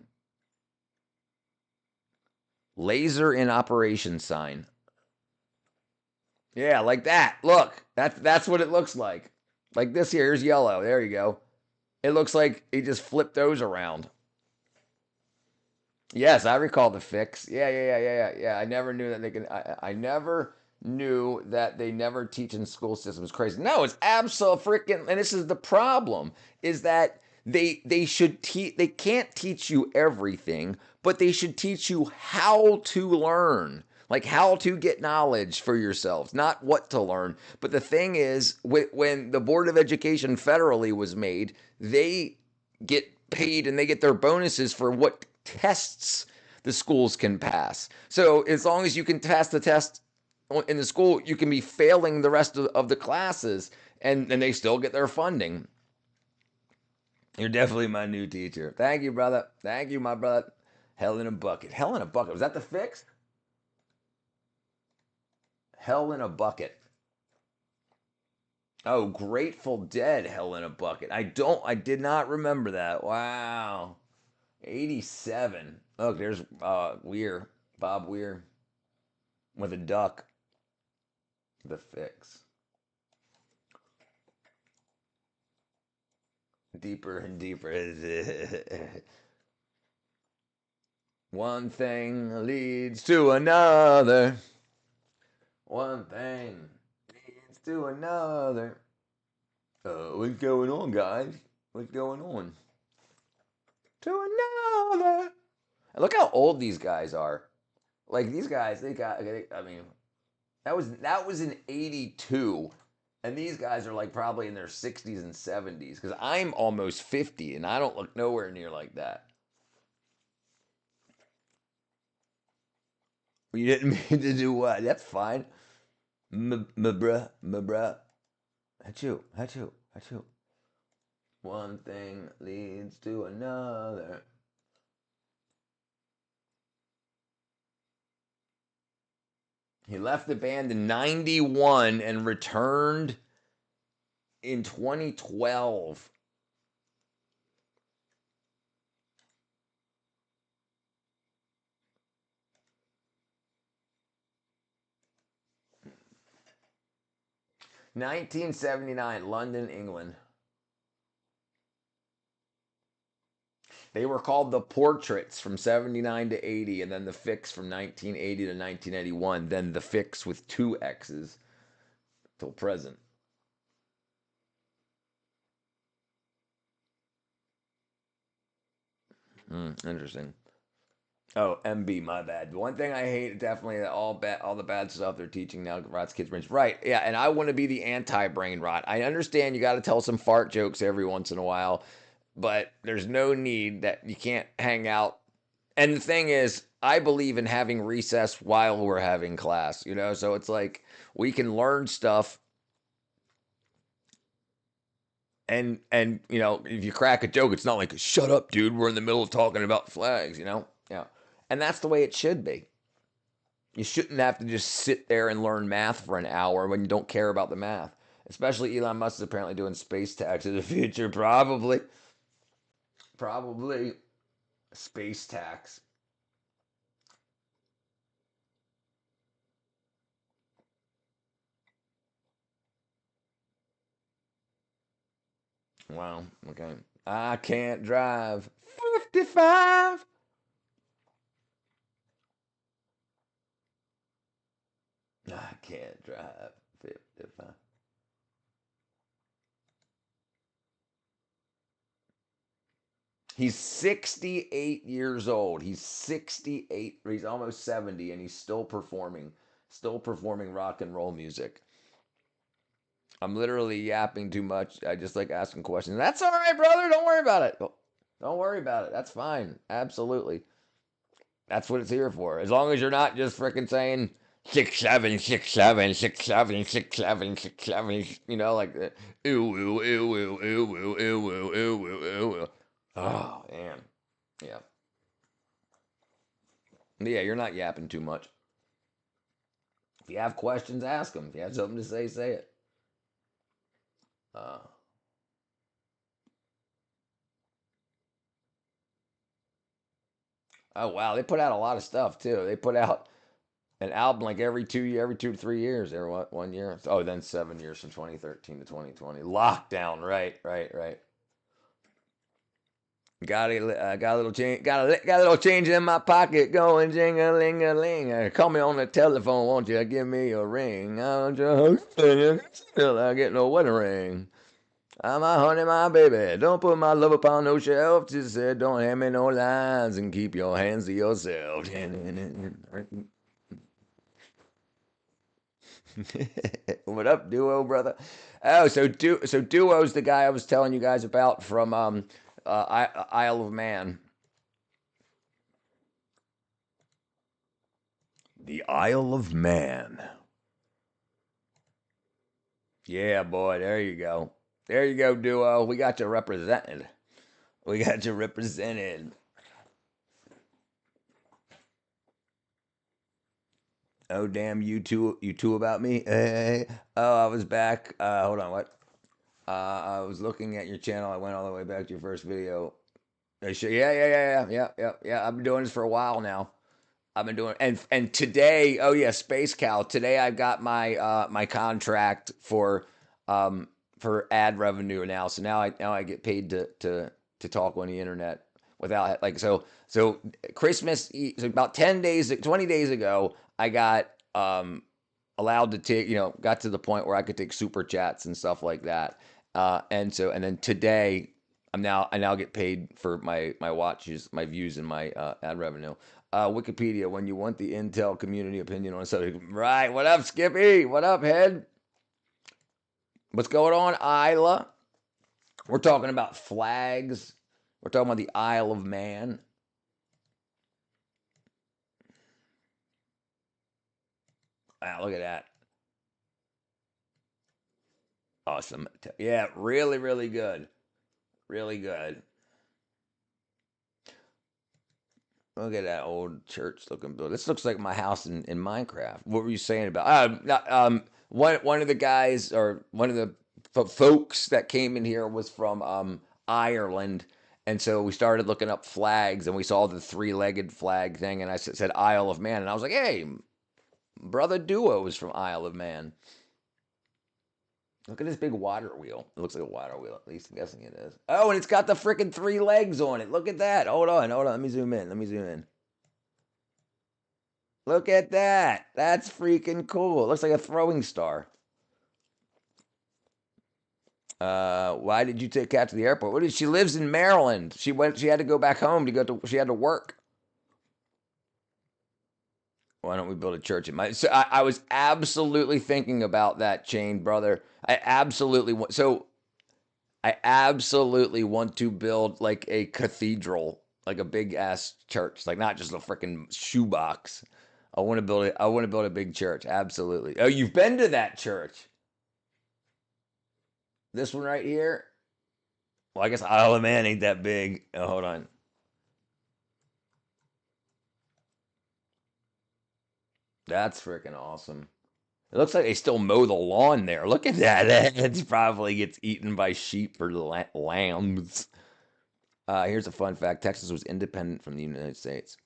Laser in operation sign. Yeah, like that. Look, that's what it looks like. Like this here. Here's yellow. There you go. It looks like he just flipped those around. Yes, I recall the fix. Yeah. I never knew that they can. I never knew that they never teach in school systems. Crazy. No, it's absolute freaking. And this is the problem: is that they should teach. They can't teach you everything, but they should teach you how to learn. Like how to get knowledge for yourselves, not what to learn. But the thing is, when the Board of Education federally was made, they get paid and they get their bonuses for what tests the schools can pass. So as long as you can pass the test in the school, you can be failing the rest of the classes and they still get their funding. You're definitely my new teacher. Thank you, brother. Thank you, my brother. Hell in a bucket. Hell in a bucket. Was that the fix? Hell in a bucket. Oh, Grateful Dead, Hell in a Bucket. I did not remember that. Wow. 87. Look, there's Weir, Bob Weir with a duck. The fix. Deeper and deeper. One thing leads to another. One thing leads to another. What's going on, guys? What's going on? To another. And look how old these guys are. Like these guys, they got. I mean, that was in '82, and these guys are like probably in their 60s and 70s. Because I'm almost 50, and I don't look nowhere near like that. You didn't mean to do what? That's fine. Bruh, bruh. Achoo, achoo, achoo. One thing leads to another. He left the band in '91 and returned in 2012. '79, London, England. They were called the Portraits from '79 to '80, and then the Fix from 1980 to 1981. Then the Fix with two X's till present. Interesting. Oh, MB, my bad. The one thing I hate definitely all the bad stuff they're teaching now rots kids' brains. Right? Yeah, and I want to be the anti-brain rot. I understand you got to tell some fart jokes every once in a while, but there's no need that you can't hang out. And the thing is, I believe in having recess while we're having class. So it's like we can learn stuff and if you crack a joke, it's not like shut up, dude. We're in the middle of talking about flags. Yeah, and that's the way it should be. You shouldn't have to just sit there and learn math for an hour when you don't care about the math. Especially Elon Musk is apparently doing space tax in the future. Probably space tax. Wow. Okay. I can't drive 55. I can't drive 55. He's 68 years old. He's 68. He's almost 70 and he's still performing rock and roll music. I'm literally yapping too much. I just like asking questions. That's all right, brother. Don't worry about it. Don't worry about it. That's fine. Absolutely. That's what it's here for. As long as you're not just freaking saying 6'7", 6'7", 6'7", 6'7", 6'7", like that. Ew, ew, ew, ew, ew, ew, ew, ew, ew, ew, ew, ew. Oh, man. Yeah. Yeah, you're not yapping too much. If you have questions, ask them. If you have something to say it. Uh, oh wow, they put out a lot of stuff too. They put out an album like every 2 to 3 years, every one year. Oh, then 7 years from 2013 to 2020. Lockdown, right. Got a little change. Got a little change in my pocket. Going jing a ling a ling. Call me on the telephone, won't you? Give me a ring. I'm just still I get no wedding ring. I'm my honey, my baby. Don't put my love upon no shelf. Just said, don't hand me no lines and keep your hands to yourself. What up, Duo, brother? Oh, so Duo's the guy I was telling you guys about from Isle of Man. The Isle of Man. Yeah, boy, there you go. There you go, Duo. We got you represented. We got you represented. Oh damn, you two about me. Hey. Oh, I was back. Hold on, what? I was looking at your channel. I went all the way back to your first video. Yeah. I've been doing this for a while now. I've been doing and today, oh yeah, Space Cow. Today I got my my contract for ad revenue now. So now I get paid to talk on the internet without like so Christmas so about 10 days 20 days ago I got allowed to take, got to the point where I could take super chats and stuff like that. And then today I now get paid for my watches, my views, and my ad revenue. Wikipedia, when you want the Intel community opinion on something. Right. What up, Skippy? What up, Head? What's going on, Isla? We're talking about flags. We're talking about the Isle of Man. Wow, look at that. Awesome. Yeah, really, really good. Really good. Look at that old church looking building. This looks like my house in Minecraft. What were you saying about? One of the guys or one of the folks that came in here was from Ireland, and so we started looking up flags, and we saw the three-legged flag thing, and I said Isle of Man, and I was like, hey, brother Duo is from Isle of Man. Look at this big water wheel. It looks like a water wheel. At least I'm guessing it is. Oh, and it's got the freaking three legs on it. Look at that. Hold on. Let me zoom in. Look at that. That's freaking cool. It looks like a throwing star. Why did you take Kat to the airport? What did she lives in Maryland? She had to go back home she had to work. Why don't we build a church in my so I was absolutely thinking about that, Chain brother. I absolutely want to build like a cathedral, like a big ass church, like not just a freaking shoebox. I want to build it. I want to build a big church. Absolutely. Oh, you've been to that church? This one right here? Well, I guess Isle of Man ain't that big. Oh, hold on. That's freaking awesome. It looks like they still mow the lawn there. Look at that. It probably gets eaten by sheep or lambs. Here's a fun fact: Texas was independent from the United States.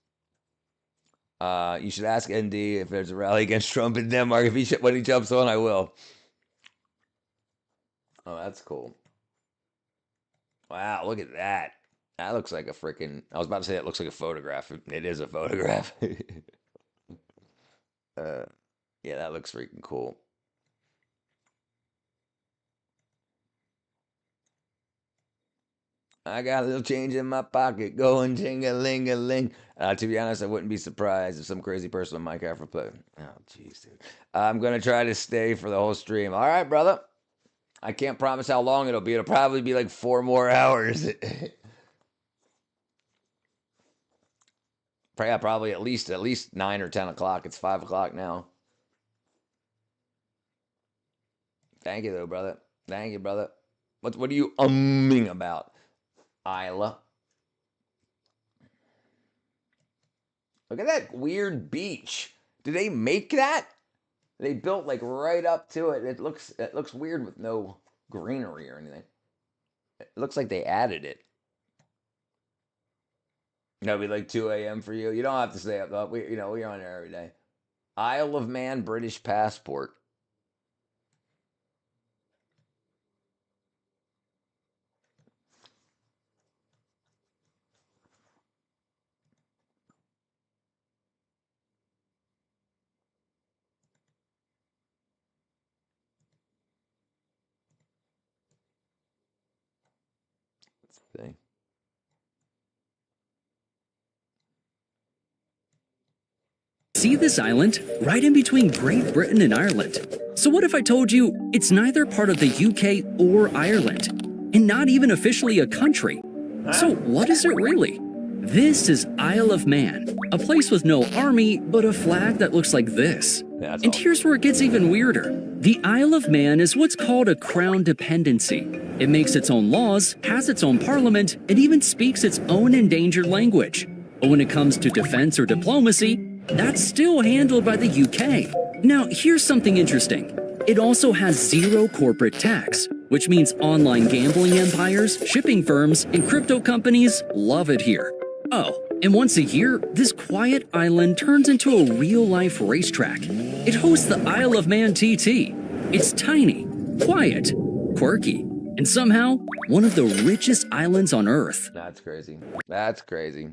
You should ask ND if there's a rally against Trump in Denmark. When he jumps on, I will. Oh, that's cool. Wow, look at that. That looks like a freaking. I was about to say it looks like a photograph. It is a photograph. uh, yeah, that looks freaking cool. I got a little change in my pocket, going ting a ling a ling. To be honest, I wouldn't be surprised if some crazy person on Minecraft would play. Oh, jeez, dude. I'm gonna try to stay for the whole stream. All right, brother. I can't promise how long it'll be. It'll probably be like 4 more hours. Probably at least 9 or 10 o'clock. It's 5 o'clock now. Thank you though, brother. Thank you, brother. What are you umming about, Isla? Look at that weird beach. Did they make that? They built like right up to it. It looks weird with no greenery or anything. It looks like they added it. That'd be like 2 a.m. for you. You don't have to stay up though. We're on there every day. Isle of Man British passport. See? See this island? Right in between Great Britain and Ireland. So what if I told you it's neither part of the UK or Ireland, and not even officially a country? So what is it really? This is Isle of Man, a place with no army, but a flag that looks like this. That's And all. here's where it gets even weirder. The Isle of Man is what's called a crown dependency. It makes its own laws, has its own parliament, and even speaks its own endangered language. But when it comes to defense or diplomacy, that's still handled by the UK. Now, here's something interesting. It also has zero corporate tax, which means online gambling empires, shipping firms, and crypto companies love it here. Oh, and once a year, this quiet island turns into a real-life racetrack. It hosts the Isle of Man TT. It's tiny, quiet, quirky, and somehow one of the richest islands on Earth. That's crazy. That's crazy.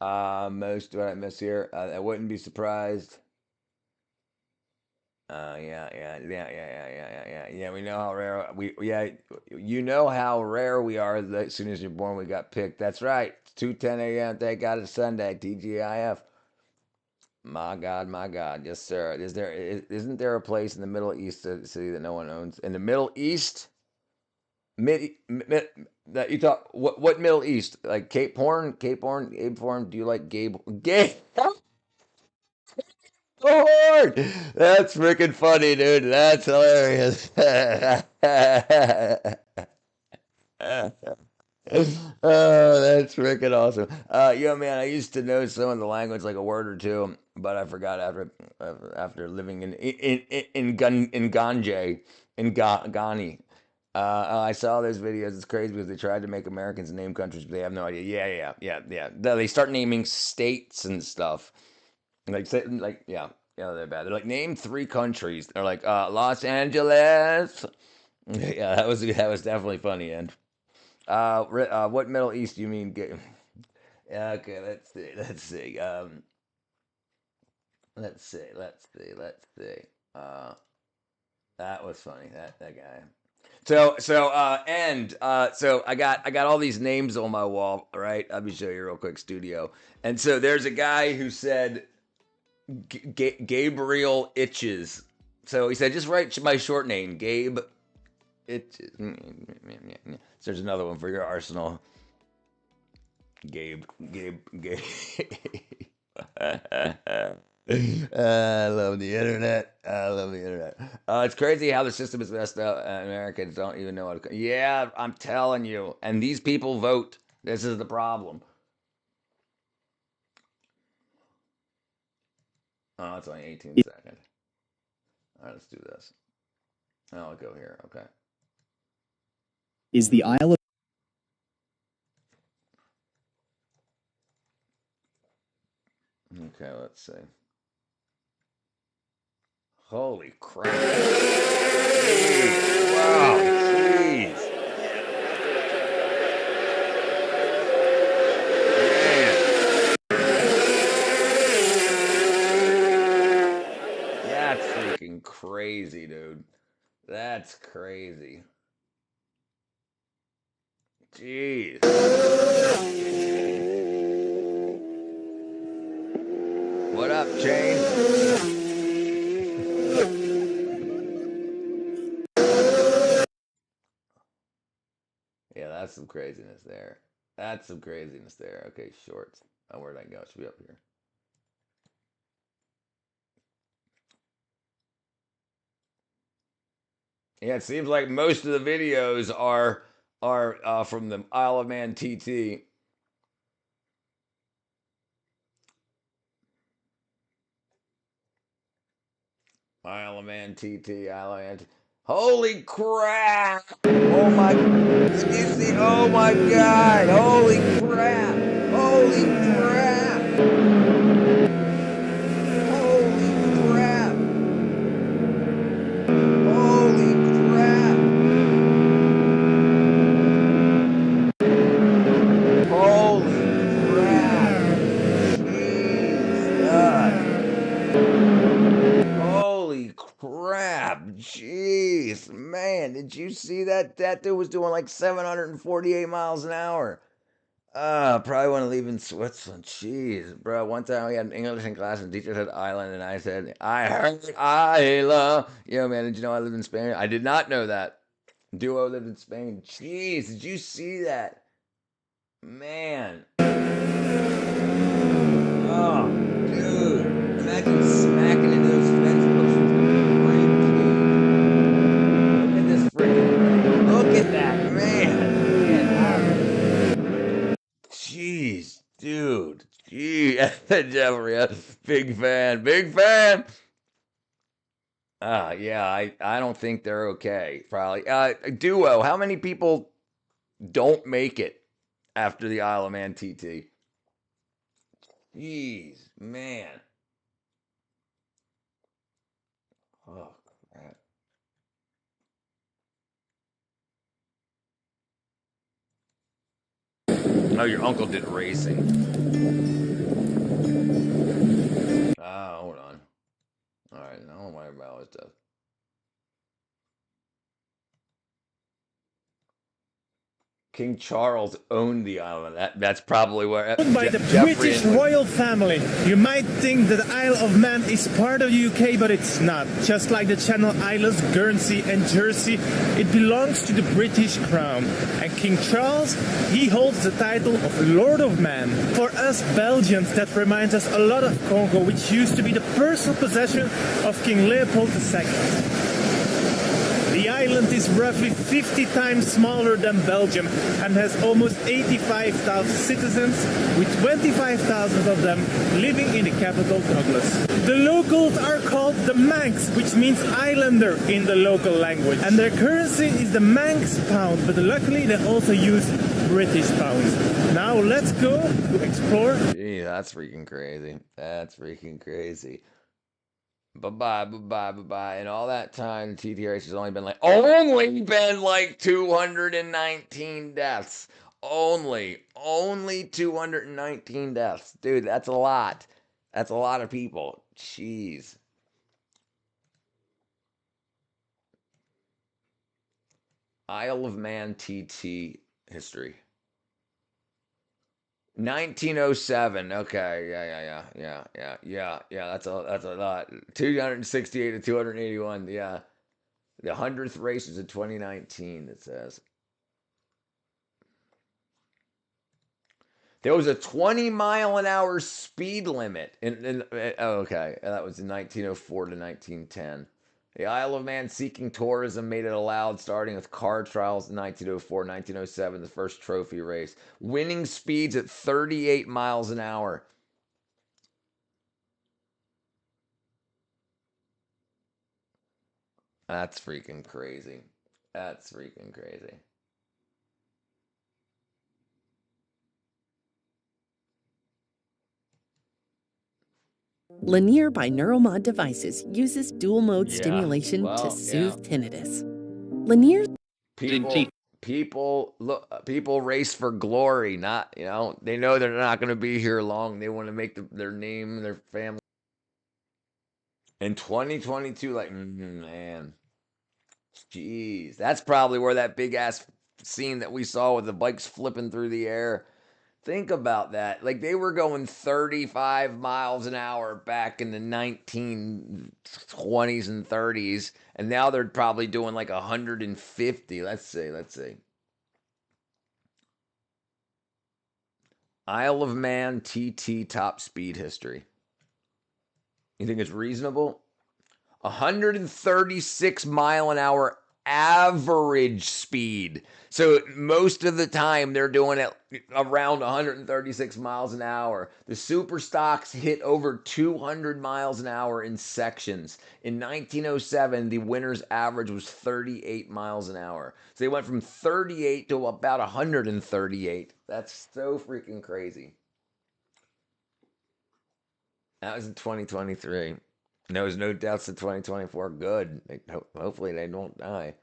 Most what I miss here. I wouldn't be surprised. Yeah. We know how rare you know how rare we are. As soon as you're born, we got picked. That's right. It's 2:10 a.m. Thank God it's Sunday. TGIF. My God, yes sir. Isn't there a place in the Middle East city that no one owns? In the Middle East, that you talk what Middle East? Like Cape Horn, Gabe Horn. Do you like Gabe Horn? That's freaking funny, dude. That's hilarious. Oh, that's freaking awesome. Yeah, man, I used to know some of the language, like a word or two, but I forgot after living in Ganje, Ghani. I saw those videos. It's crazy because they tried to make Americans name countries, but they have no idea. Yeah. They start naming states and stuff. Yeah, they're bad. They're like, name 3 countries. They're like, Los Angeles. Yeah, that was definitely funny. And what Middle East do you mean? Yeah, okay, let's see. Let's see. That was funny. That guy. So I got all these names on my wall, right? Let me show you real quick, studio. And so there's a guy who said Gabriel Itches. So he said, just write my short name, Gabe Itches. So there's another one for your arsenal. Gabe. I love the internet. It's crazy how the system is messed up. Americans don't even know how to. Yeah, I'm telling you. And these people vote. This is the problem. Oh, it's only 18 seconds. All right, let's do this. I'll go here. Okay. Is the Isle of Okay, let's see. Holy crap. Wow, jeez. Man. That's freaking crazy, dude. That's crazy. Jeez. What up, Chain? Yeah, that's some craziness there. Okay, shorts. Oh, where'd I go? It should be up here. Yeah, it seems like most of the videos are from the Isle of Man TT. Isle of Man TT, Isle of Man. Holy crap! Oh my! Did you see? Oh my God! Holy crap! Holy crap! Holy crap! Holy crap! Holy crap! Jesus! Holy crap! Jeez! man, did you see that? That dude was doing like 748 miles an hour. Probably want to leave in Switzerland. Jeez, bro. One time we had an English in class and the teacher said island, and I said, I heard Isla. Yo, man, did you know I lived in Spain? I did not know that. Duo lived in Spain. Jeez, did you see that? Man. Oh, dude. Imagine smacking into those fence posts with your brain. Look at this freaking thing. Look at that, man. Jeez, dude. Gee, Jeffrey, big fan, big fan. Yeah, I don't think they're okay. Probably. Duo. How many people don't make it after the Isle of Man TT? Jeez, man. Oh crap. Oh, your uncle did racing. Hold on. All right, I don't worry about all this stuff. King Charles owned the island. That's probably where Owned by the Jeffrey British royal family. You might think that Isle of Man is part of the UK, but it's not. Just like the Channel Islands, Guernsey and Jersey, it belongs to the British Crown. And King Charles, he holds the title of Lord of Man. For us Belgians, that reminds us a lot of Congo, which used to be the personal possession of King Leopold II. The island is roughly 50 times smaller than Belgium and has almost 85,000 citizens, with 25,000 of them living in the capital, Douglas. The locals are called the Manx, which means islander in the local language. And their currency is the Manx pound, but luckily they also use British pounds. Now let's go to explore. Gee, that's freaking crazy. That's freaking crazy. Bye-bye. And all that time, the TT race has only been like 219 deaths. Only 219 deaths. Dude, that's a lot. That's a lot of people. Jeez. Isle of Man TT history. 1907. Okay, yeah. That's a lot. 268 to 281. Yeah, the 100th race is in 2019. It says there was a 20-mile-an-hour speed limit okay, that was in 1904 to 1910. The Isle of Man seeking tourism made it allowed, starting with car trials in 1904, 1907, the first trophy race. Winning speeds at 38 miles an hour. That's freaking crazy. That's freaking crazy. Lanier by Neuromod Devices uses dual mode stimulation to soothe tinnitus. Lanier People race for glory, not, they know they're not going to be here long. They want to make their name, their family. In 2022, like, man, jeez, that's probably where that big ass scene that we saw with the bikes flipping through the air. Think about that. Like, they were going 35 miles an hour back in the 1920s and 30s, and now they're probably doing like 150. Let's see. Isle of Man TT top speed history. You think it's reasonable? 136 mile an hour average speed. So most of the time they're doing it around 136 miles an hour. The super stocks hit over 200 miles an hour in sections. In 1907, the winner's average was 38 miles an hour. So they went from 38 to about 138. That's so freaking crazy. That was in 2023. There's no deaths in 2024. Good. Hopefully they don't die.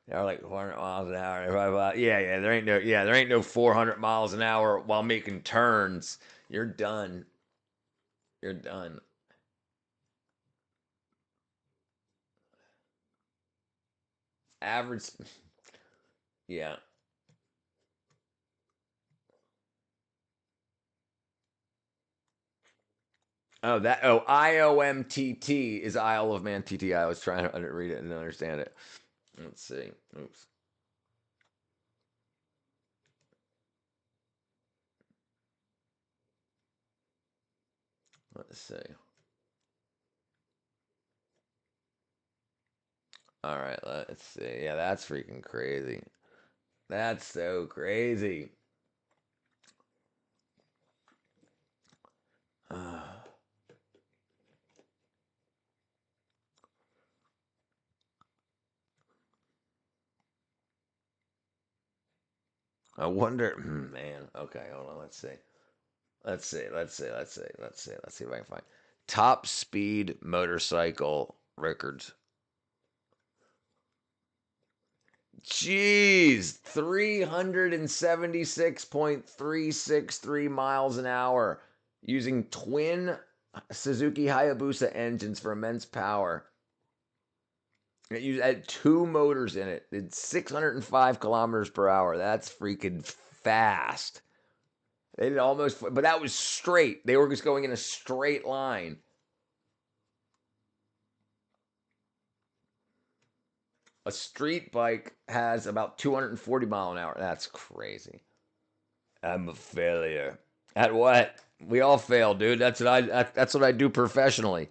They're like 400 miles an hour. Yeah. There ain't no 400 miles an hour while making turns. You're done. You're done. Average. Yeah. Oh, IOMTT is Isle of Man TT. I was trying to read it and understand it. Let's see. Oops. Let's see. All right, let's see. Yeah, that's freaking crazy. That's so crazy. I wonder, man. Okay, hold on. Let's see. Let's see if I can find top speed motorcycle records. Jeez, 376.363 miles an hour using twin Suzuki Hayabusa engines for immense power. It had two motors in it. It's 605 kilometers per hour. That's freaking fast. They did almost, but that was straight. They were just going in a straight line. A street bike has about 240 mile an hour. That's crazy. I'm a failure. At what? We all fail, dude. That's what I do professionally.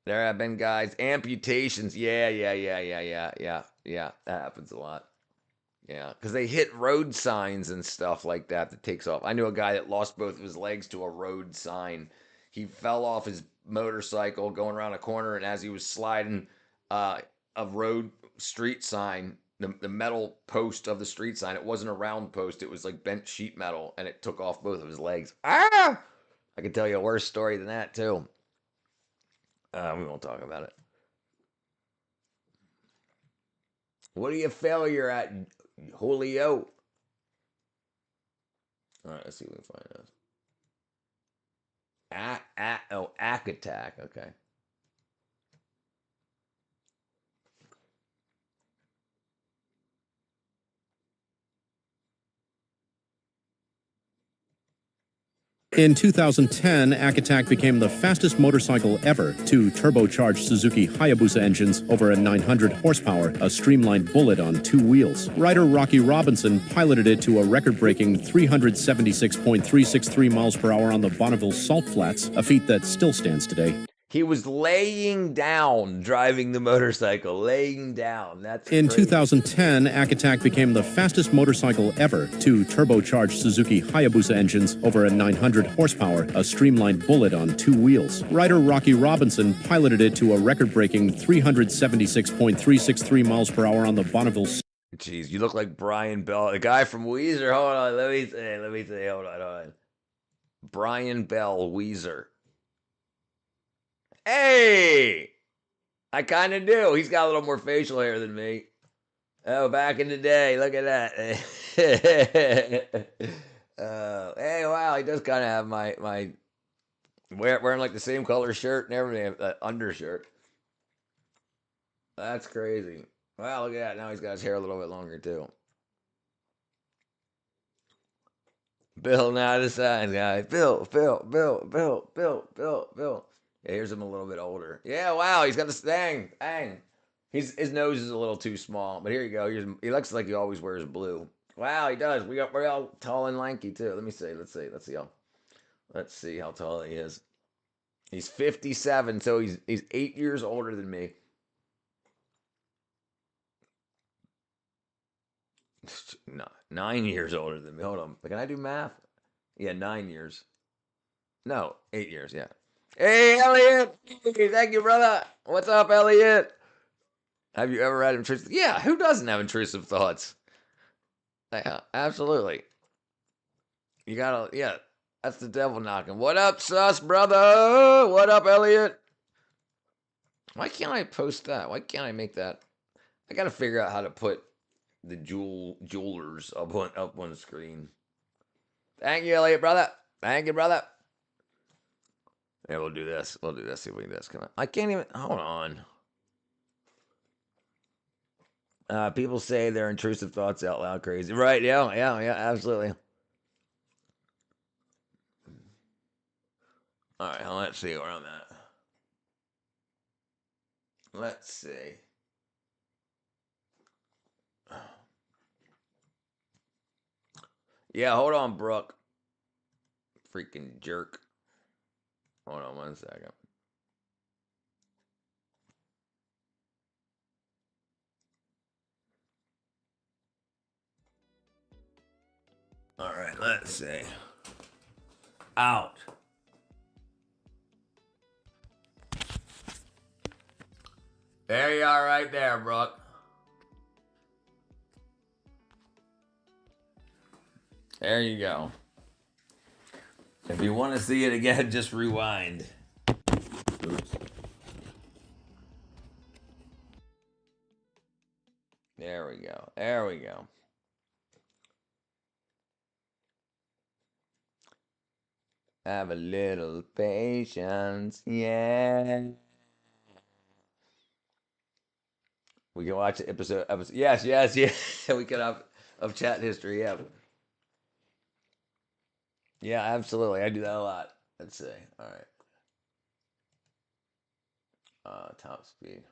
There have been guys amputations. Yeah. That happens a lot. Yeah, because they hit road signs and stuff like that. That takes off. I knew a guy that lost both of his legs to a road sign. He fell off his motorcycle going around a corner, and as he was sliding, a road street sign, the metal post of the street sign, it wasn't a round post. It was like bent sheet metal, and it took off both of his legs. Ah! I can tell you a worse story than that too. We won't talk about it. What are you failure at, Julio? All right, let's see if we can find this. Ack Attack. Okay. In 2010, Ack Attack became the fastest motorcycle ever. Two turbocharged Suzuki Hayabusa engines over a 900 horsepower, a streamlined bullet on two wheels. Rider Rocky Robinson piloted it to a record-breaking 376.363 miles per hour on the Bonneville Salt Flats, a feat that still stands today. He was laying down driving the motorcycle, laying down. That's In crazy. 2010, Ack Attack became the fastest motorcycle ever. Two turbocharged Suzuki Hayabusa engines over a 900 horsepower, a streamlined bullet on two wheels. Rider Rocky Robinson piloted it to a record-breaking 376.363 miles per hour on the Bonneville. Jeez, you look like Brian Bell, the guy from Weezer. Hold on, let me see. Hold on. Brian Bell, Weezer. Hey, I kind of do. He's got a little more facial hair than me. Oh, back in the day, look at that. Hey, wow, he does kind of have my wearing like the same color shirt and everything, undershirt. That's crazy. Wow, look at that. Now he's got his hair a little bit longer too. Bill, now the signs, guys. Bill. Yeah, here's him a little bit older. Yeah, wow, he's got this thing. Dang. His nose is a little too small, but here you go. He looks like he always wears blue. Wow, he does. We're all tall and lanky too. Let me see. Let's see how tall he is. He's 57, so he's 8 years older than me. No, 9 years older than me. Hold on. Can I do math? Yeah, 9 years. No, 8 years, yeah. Hey, Elliot! Hey, thank you, brother. What's up, Elliot? Have you ever had intrusive? Yeah, who doesn't have intrusive thoughts? Yeah, absolutely. You gotta, yeah, that's the devil knocking. What up, sus, brother? What up, Elliot? Why can't I post that? Why can't I make that? I gotta figure out how to put the jewelers up on the screen. Thank you, Elliot, brother. Thank you, brother. Yeah, we'll do this. See if we can do this. Come on. I can't even. Hold on. People say their intrusive thoughts out loud crazy. Right, yeah, absolutely. Alright, let's see where I'm at. Let's see. Yeah, hold on, Brooke. Freaking jerk. Hold on 1 second. Alright, let's see. Out. There you are right there, Brooke. There you go. If you want to see it again, just rewind. Oops. There we go. There we go. Have a little patience, yeah. We can watch the episode. Yes. We can have chat history, yeah. Yeah, absolutely. I do that a lot. Let's see. All right. Top speed.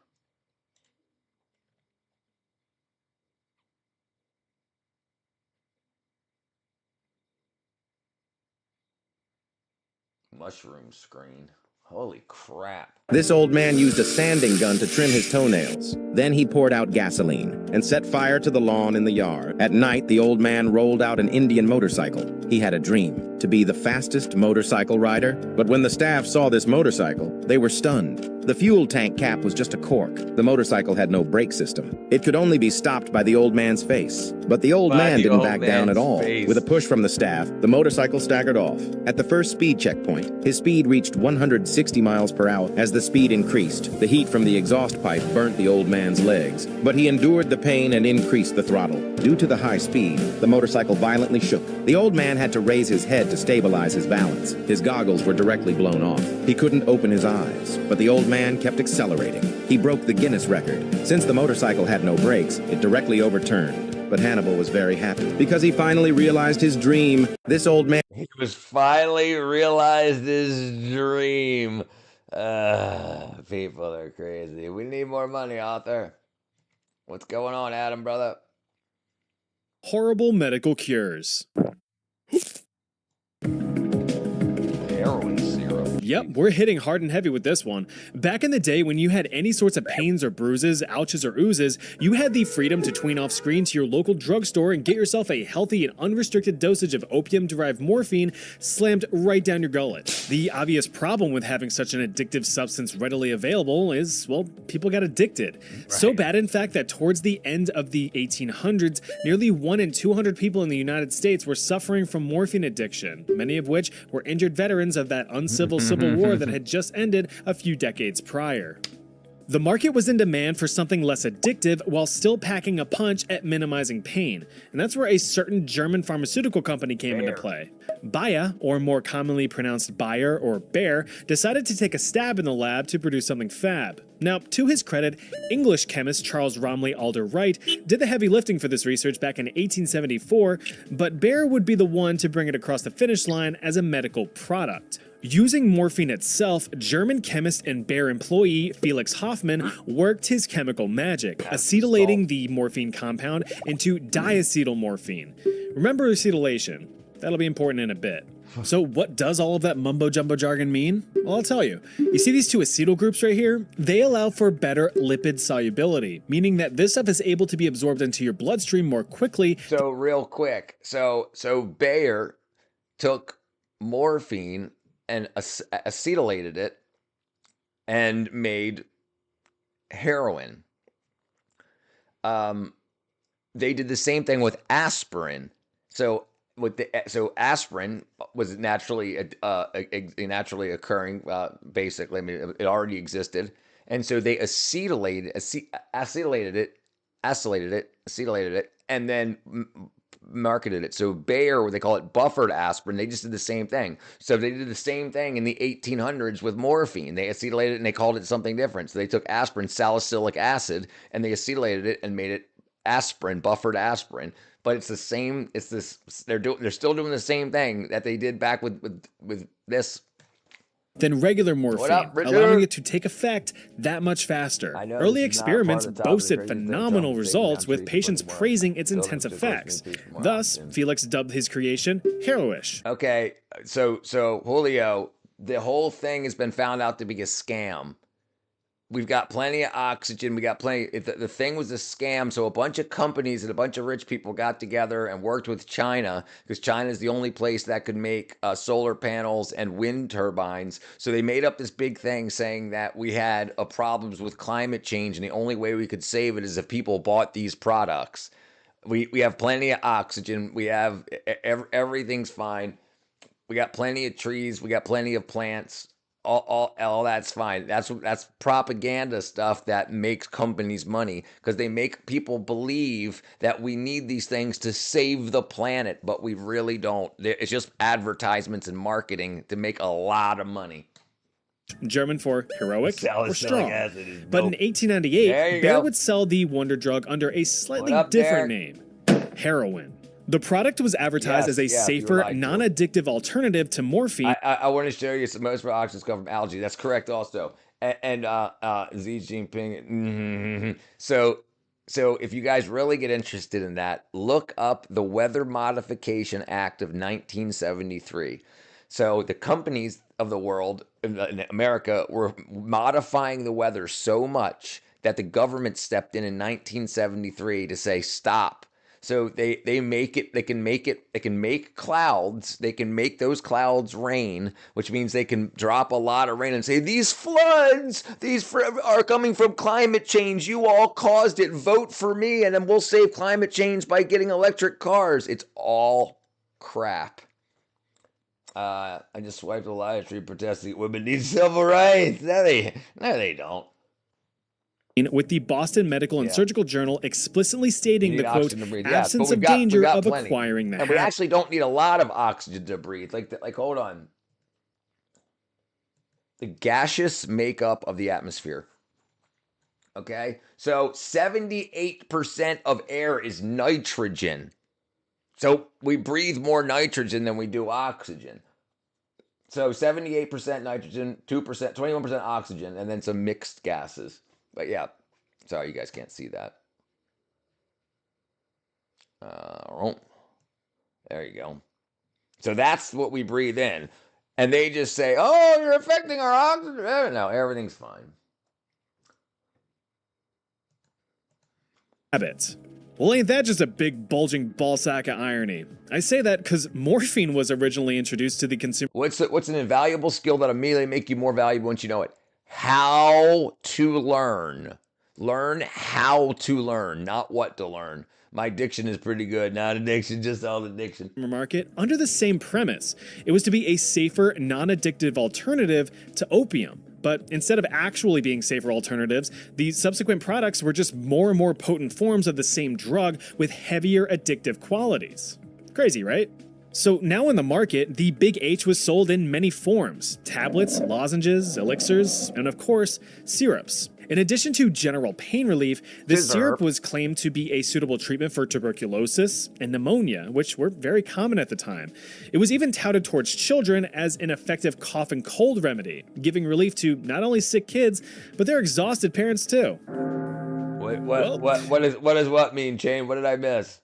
Mushroom screen. Holy crap. This old man used a sanding gun to trim his toenails. Then he poured out gasoline and set fire to the lawn in the yard. At night, the old man rolled out an Indian motorcycle. He had a dream to be the fastest motorcycle rider. But when the staff saw this motorcycle, they were stunned. The fuel tank cap was just a cork. The motorcycle had no brake system. It could only be stopped by the old man's face. But the old man didn't back down at all. With a push from the staff, the motorcycle staggered off. At the first speed checkpoint, his speed reached 160 miles per hour. As the speed increased, the heat from the exhaust pipe burnt the old man's legs. But he endured the pain and increased the throttle. Due to the high speed, the motorcycle violently shook. The old man had to raise his head to stabilize his balance. His goggles were directly blown off. He couldn't open his eyes, but the old man kept accelerating. He broke the Guinness record. Since the motorcycle had no brakes, it directly overturned. But Hannibal was very happy because he finally realized his dream. This old man... He was finally realized his dream. People are crazy. We need more money, Arthur. What's going on, Adam, brother? Horrible medical cures. Heroin syrup. Yep, we're hitting hard and heavy with this one. Back in the day when you had any sorts of pains or bruises, ouches or oozes, you had the freedom to tween off screen to your local drugstore and get yourself a healthy and unrestricted dosage of opium-derived morphine slammed right down your gullet. The obvious problem with having such an addictive substance readily available is, well, people got addicted. Right. So bad, in fact, that towards the end of the 1800s, nearly 1 in 200 people in the United States were suffering from morphine addiction, many of which were injured veterans of that uncivil civil war that had just ended a few decades prior. The market was in demand for something less addictive while still packing a punch at minimizing pain, and that's where a certain German pharmaceutical company came into play. Bayer, or more commonly pronounced Bayer or Bayer, decided to take a stab in the lab to produce something fab. Now, to his credit, English chemist Charles Romley Alder Wright did the heavy lifting for this research back in 1874, but Bayer would be the one to bring it across the finish line as a medical product. Using morphine itself, German chemist and Bayer employee Felix Hoffmann worked his chemical magic, acetylating the morphine compound into diacetylmorphine. Remember acetylation. That'll be important in a bit. So what does all of that mumbo-jumbo jargon mean? Well, I'll tell you. You see these two acetyl groups right here? They allow for better lipid solubility, meaning that this stuff is able to be absorbed into your bloodstream more quickly. So real quick, so Bayer took morphine and acetylated it and made heroin. They did the same thing with aspirin. So aspirin was naturally occurring, basically. I mean, it already existed, and so they acetylated it, and then marketed it. So Bayer, they call it buffered aspirin. They just did the same thing. So they did the same thing in the 1800s with morphine. They acetylated it and they called it something different. So they took aspirin, salicylic acid, and they acetylated it and made it aspirin, buffered aspirin. But it's the same. It's this. They're still doing the same thing that they did back with this. Than regular morphine, up, Richard? allowing it to take effect that much faster. I know Early this is not part experiments of the topic, boasted crazy thing, phenomenal Tom, results, taking with down patients trees, praising its putting intense more effects. oxygen, more Thus, oxygen. Felix dubbed his creation Heroish. Okay, so Julio, the whole thing has been found out to be a scam. We've got plenty of oxygen. We got plenty. The thing was a scam. So a bunch of companies and a bunch of rich people got together and worked with China, because China is the only place that could make solar panels and wind turbines. So they made up this big thing saying that we had problems with climate change, and the only way we could save it is if people bought these products. We have plenty of oxygen. We have everything's fine. We got plenty of trees. We got plenty of plants. All that's fine. That's propaganda stuff that makes companies money, because they make people believe that we need these things to save the planet, but we really don't. It's just advertisements and marketing to make a lot of money. German for heroic or strong. Acid But in There 1898, you Bayer go. would sell the wonder drug under a slightly What up, different Derek? name, heroin. The product was advertised as a Yes, you were safer, right, George. non-addictive alternative to morphine. I want to show you some most of our oxygens come from algae. That's correct also. And Xi Jinping. So if you guys really get interested in that, look up the Weather Modification Act of 1973. So the companies of the world in America were modifying the weather so much that the government stepped in 1973 to say stop. So they can make clouds, they can make those clouds rain, which means they can drop a lot of rain and say, these floods, are coming from climate change. You all caused it. Vote for me, and then we'll save climate change by getting electric cars. It's all crap. I just swiped a live stream protesting women need civil rights. No, they don't. With the Boston Medical and Surgical Journal explicitly stating the quote, absence but of we danger got of plenty. acquiring the And we habit. actually don't need a lot of oxygen to breathe. Like hold on. The gaseous makeup of the atmosphere. Okay? So 78% of air is nitrogen. So we breathe more nitrogen than we do oxygen. So 78% nitrogen, 2%, 21% oxygen, and then some mixed gases. But yeah, sorry, you guys can't see that. There you go. So that's what we breathe in. And they just say, oh, you're affecting our oxygen. No, everything's fine. Habits. Well, ain't that just a big bulging ballsack of irony? I say that because morphine was originally introduced to the consumer. What's an invaluable skill that immediately make you more valuable once you know it? How to learn. Learn how to learn, not what to learn. My diction is pretty good. Not addiction, just all addiction. Market under the same premise. It was to be a safer, non-addictive alternative to opium. But instead of actually being safer alternatives, the subsequent products were just more and more potent forms of the same drug with heavier addictive qualities. Crazy, right? So now in the market, the Big H was sold in many forms: tablets, lozenges, elixirs, and of course, syrups. In addition to general pain relief, the syrup was claimed to be a suitable treatment for tuberculosis and pneumonia, which were very common at the time. It was even touted towards children as an effective cough and cold remedy, giving relief to not only sick kids, but their exhausted parents too. What does what mean, Shane? What did I miss?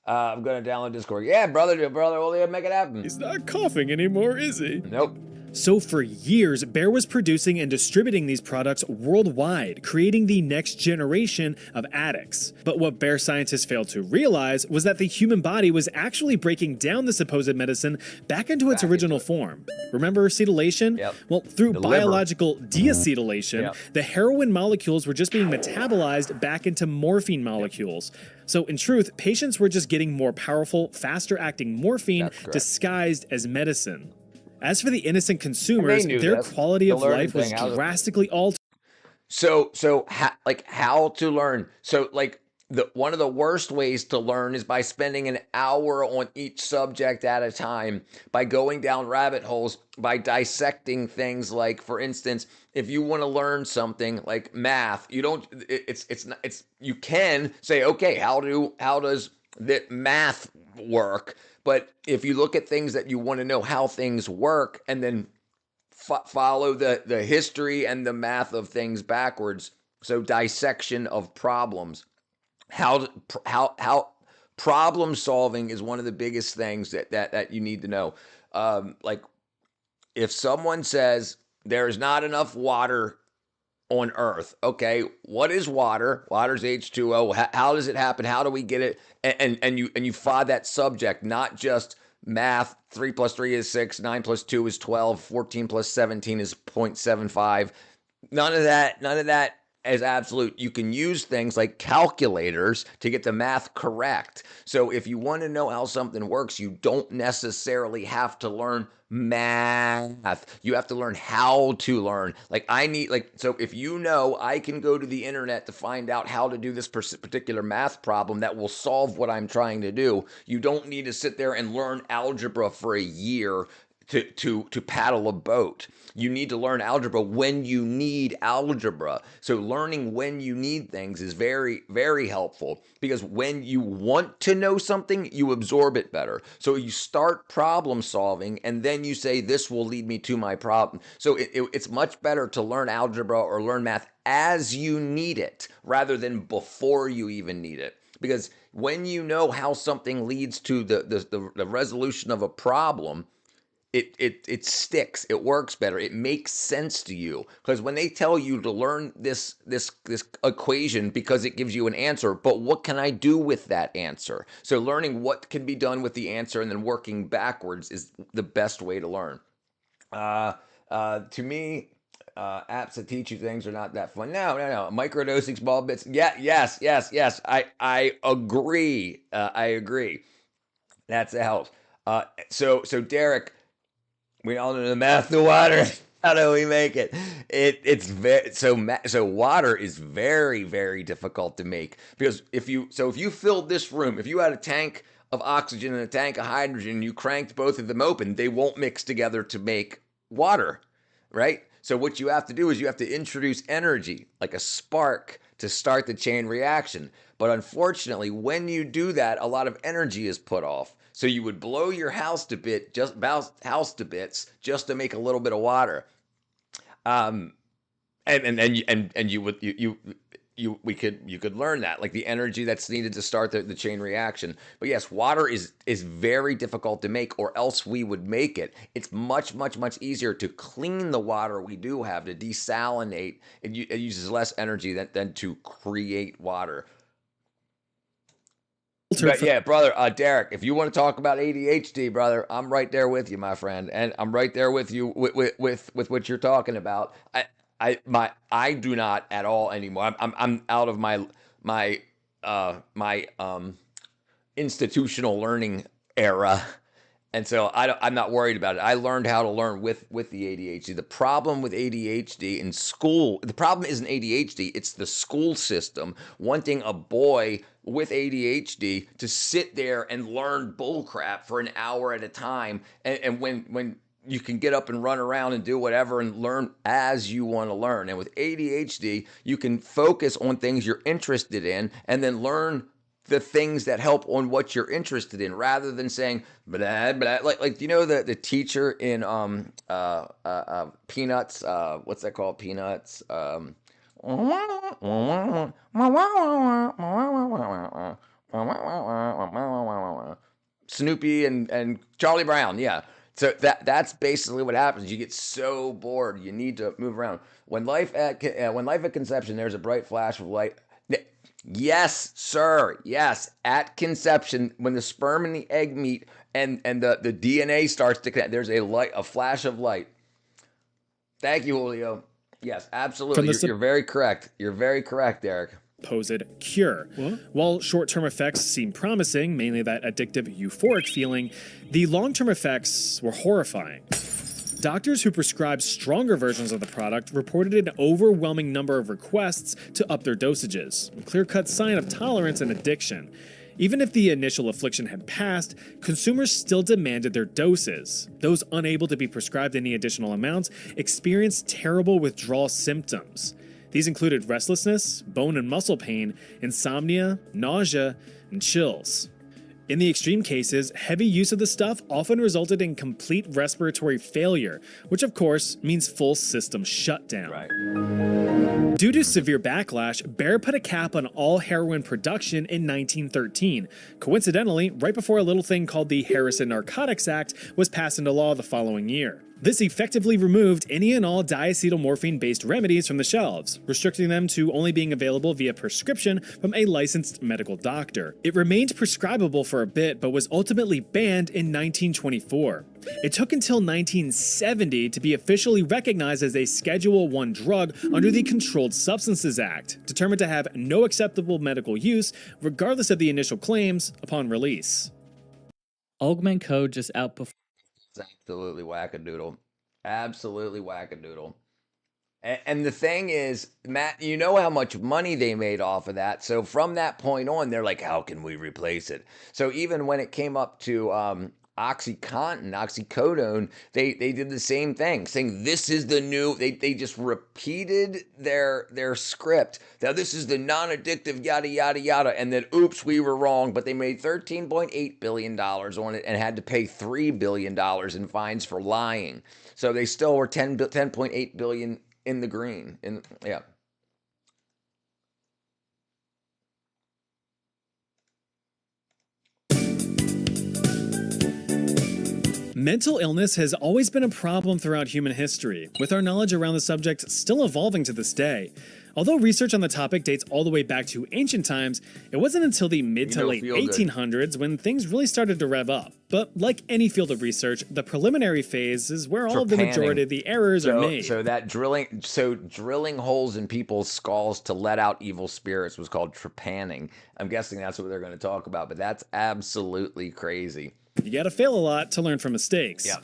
I'm gonna download Discord. Yeah, brother, we'll make it happen. He's not coughing anymore, is he? Nope. So for years, Bayer was producing and distributing these products worldwide, creating the next generation of addicts. But what Bayer scientists failed to realize was that the human body was actually breaking down the supposed medicine back into its original form. Remember acetylation? Yep. Well, through The liver. biological deacetylation, Yep. the heroin molecules were just being metabolized back into morphine molecules. So in truth, patients were just getting more powerful, faster acting morphine That's correct. disguised as medicine. As for the innocent consumers, knew their this. quality The of learning life was thing, how to- drastically altered. So how to learn. So like one of the worst ways to learn is by spending an hour on each subject at a time, by going down rabbit holes, by dissecting things. Like, for instance, if you want to learn something like math, you don't, you can say, okay, how does that math work? But if you look at things that you want to know how things work, and then follow the history and the math of things backwards, so dissection of problems. How problem solving is one of the biggest things that you need to know. Like, if someone says there's not enough water on Earth, okay, what is water? Water's H2O. How does it happen? How do we get it? And you follow that subject, not just math. 3 + 3 is 6. 9 + 2 is 12. 14 + 17 is 0.75. None of that is absolute. You can use things like calculators to get the math correct. So if you want to know how something works, you don't necessarily have to learn math. You have to learn how to learn. So if you know, I can go to the internet to find out how to do this particular math problem that will solve what I'm trying to do. You don't need to sit there and learn algebra for a year to paddle a boat. You need to learn algebra when you need algebra. So learning when you need things is very, very helpful, because when you want to know something, you absorb it better. So you start problem solving, and then you say, this will lead me to my problem. So it's much better to learn algebra or learn math as you need it, rather than before you even need it. Because when you know how something leads to the resolution of a problem, it sticks. It works better. It makes sense to you, because when they tell you to learn this equation because it gives you an answer, but what can I do with that answer? So learning what can be done with the answer and then working backwards is the best way to learn. To me, apps that teach you things are not that fun. No. Microdosing, small bits. Yeah, yes. I agree. I agree. That's a help. So Derek, we all know the math of water. How do we make it? So water is very, very difficult to make, because if you filled this room, if you had a tank of oxygen and a tank of hydrogen, and you cranked both of them open, they won't mix together to make water, right? So what you have to do is you have to introduce energy, like a spark, to start the chain reaction. But unfortunately, when you do that, a lot of energy is put off. So you would blow your house to bits just to make a little bit of water. And you could learn that, like the energy that's needed to start the chain reaction. But yes, water is very difficult to make, or else we would make it. It's much easier to clean the water we do have, to desalinate. It uses less energy than to create water. But yeah, brother, Derek, if you want to talk about ADHD, brother, I'm right there with you, my friend, and I'm right there with you with what you're talking about. I do not at all anymore. I'm out of my institutional learning era, and so I'm not worried about it. I learned how to learn with the ADHD. The problem with ADHD in school, the problem isn't ADHD, it's the school system wanting a boy with ADHD to sit there and learn bullcrap for an hour at a time, and when you can get up and run around and do whatever and learn as you want to learn. And with ADHD, you can focus on things you're interested in and then learn the things that help on what you're interested in, rather than saying blah, blah. Like you know the teacher in Peanuts, what's that called? Peanuts. Snoopy and Charlie Brown, yeah. So that's basically what happens. You get so bored, you need to move around. When life at conception, there's a bright flash of light. Yes, sir. Yes, at conception, when the sperm and the egg meet and the DNA starts to connect, there's a flash of light. Thank you, Julio. Yes, absolutely. You're very correct. You're very correct, Derek. Supposed cure. What? While short-term effects seem promising, mainly that addictive euphoric feeling, the long-term effects were horrifying. Doctors who prescribed stronger versions of the product reported an overwhelming number of requests to up their dosages, a clear-cut sign of tolerance and addiction. Even if the initial affliction had passed, consumers still demanded their doses. Those unable to be prescribed any additional amounts experienced terrible withdrawal symptoms. These included restlessness, bone and muscle pain, insomnia, nausea, and chills. In the extreme cases, heavy use of the stuff often resulted in complete respiratory failure, which of course means full system shutdown. Right. Due to severe backlash, Bayer put a cap on all heroin production in 1913. Coincidentally, right before a little thing called the Harrison Narcotics Act was passed into law the following year. This effectively removed any and all diacetylmorphine-based remedies from the shelves, restricting them to only being available via prescription from a licensed medical doctor. It remained prescribable for a bit, but was ultimately banned in 1924. It took until 1970 to be officially recognized as a Schedule I drug under the Controlled Substances Act, determined to have no acceptable medical use, regardless of the initial claims, upon release. Augment just outperformed. It's absolutely wackadoodle. Absolutely wackadoodle. And the thing is, Matt, you know how much money they made off of that. So from that point on, they're like, how can we replace it? So even when it came up to OxyContin, oxycodone, they did the same thing, saying this is the new, they just repeated their script. Now this is the non-addictive yada yada yada, and then oops, we were wrong, but they made $13.8 billion on it and had to pay $3 billion in fines for lying. So they still were $10.8 billion in the green. Yeah. Mental illness has always been a problem throughout human history, with our knowledge around the subject still evolving to this day. Although research on the topic dates all the way back to ancient times, it wasn't until the mid to late 1800s when things really started to rev up. But like any field of research, the preliminary phase is where all of the majority of the errors are made. So drilling holes in people's skulls to let out evil spirits was called trepanning. I'm guessing that's what they're going to talk about, but that's absolutely crazy. You gotta fail a lot to learn from mistakes. Yeah.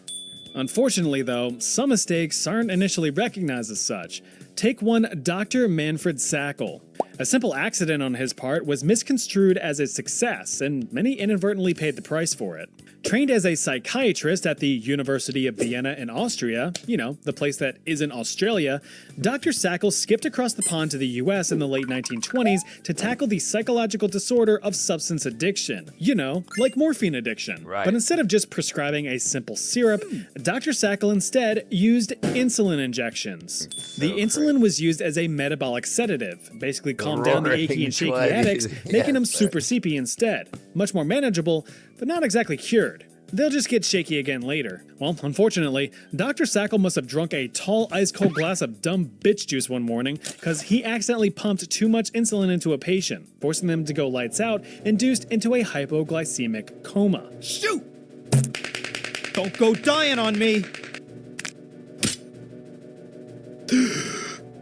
Unfortunately, though, some mistakes aren't initially recognized as such. Take one Dr. Manfred Sackel. A simple accident on his part was misconstrued as a success, and many inadvertently paid the price for it. Trained as a psychiatrist at the University of Vienna in Austria, you know, the place that isn't Australia, Dr. Sackel skipped across the pond to the US in the late 1920s to tackle the psychological disorder of substance addiction. You know, like morphine addiction. Right. But instead of just prescribing a simple syrup, Dr. Sackel instead used insulin injections. The insulin was used as a metabolic sedative, basically calmed down the achy and shaky addicts, making them super seepy instead. Much more manageable, but not exactly cured. They'll just get shaky again later. Well, unfortunately, Dr. Sackel must have drunk a tall, ice-cold glass of dumb bitch juice one morning because he accidentally pumped too much insulin into a patient, forcing them to go lights out, induced into a hypoglycemic coma. Shoot! Don't go dying on me!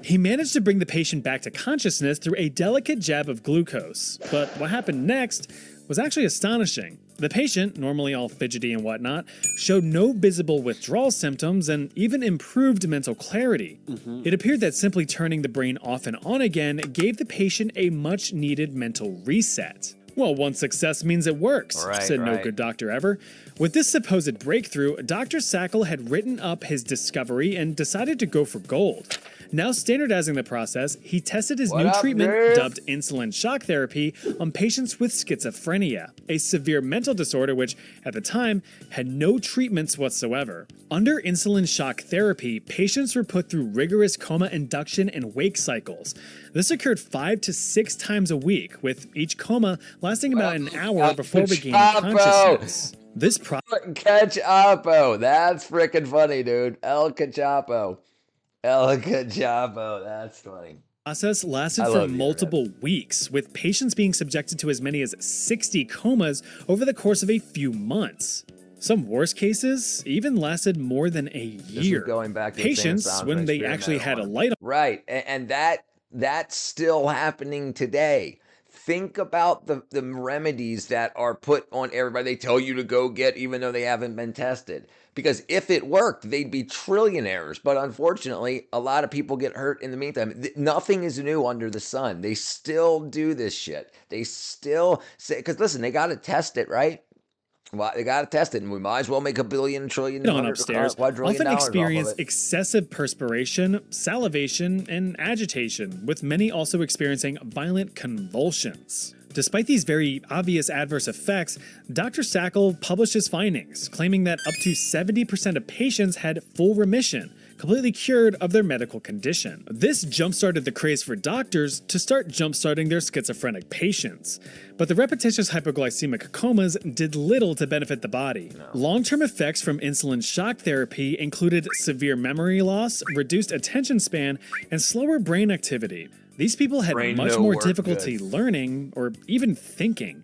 He managed to bring the patient back to consciousness through a delicate jab of glucose, but what happened next was actually astonishing. The patient, normally all fidgety and whatnot, showed no visible withdrawal symptoms and even improved mental clarity. It appeared that simply turning the brain off and on again gave the patient a much-needed mental reset. Well, one success means it works, said no good doctor ever. With this supposed breakthrough, Dr. Sackel had written up his discovery and decided to go for gold. Now standardizing the process, he tested his new treatment, dubbed insulin shock therapy, on patients with schizophrenia, a severe mental disorder which, at the time, had no treatments whatsoever. Under insulin shock therapy, patients were put through rigorous coma induction and wake cycles. This occurred 5 to 6 times a week, with each coma lasting about an hour before regaining consciousness. This Cachapo, that's freaking funny, dude. El Cachapo. El Cachapo, that's funny. Process lasted for multiple weeks, with patients being subjected to as many as 60 comas over the course of a few months. Some worse cases even lasted more than a year. Going back to patients, when they actually had a light on. Right, and that's still happening today. think about the remedies that are put on everybody. They tell you to go get, even though they haven't been tested. Because if it worked, they'd be trillionaires. But unfortunately, a lot of people get hurt in the meantime. Nothing is new under the sun. They still do this shit. They still say, because listen, they got to test it, right? Well, they got to test it, and we might as well make $1 billion, trillion, upstairs quadrillion often experience off of it. excessive perspiration, salivation, and agitation, with many also experiencing violent convulsions. Despite these very obvious adverse effects, Dr. Sackle published his findings, claiming that up to 70% of patients had full remission, completely cured of their medical condition. This jump-started the craze for doctors to start jump-starting their schizophrenic patients. But the repetitious hypoglycemic comas did little to benefit the body. Long-term effects from insulin shock therapy included severe memory loss, reduced attention span, and slower brain activity. These people had much more difficulty learning or even thinking.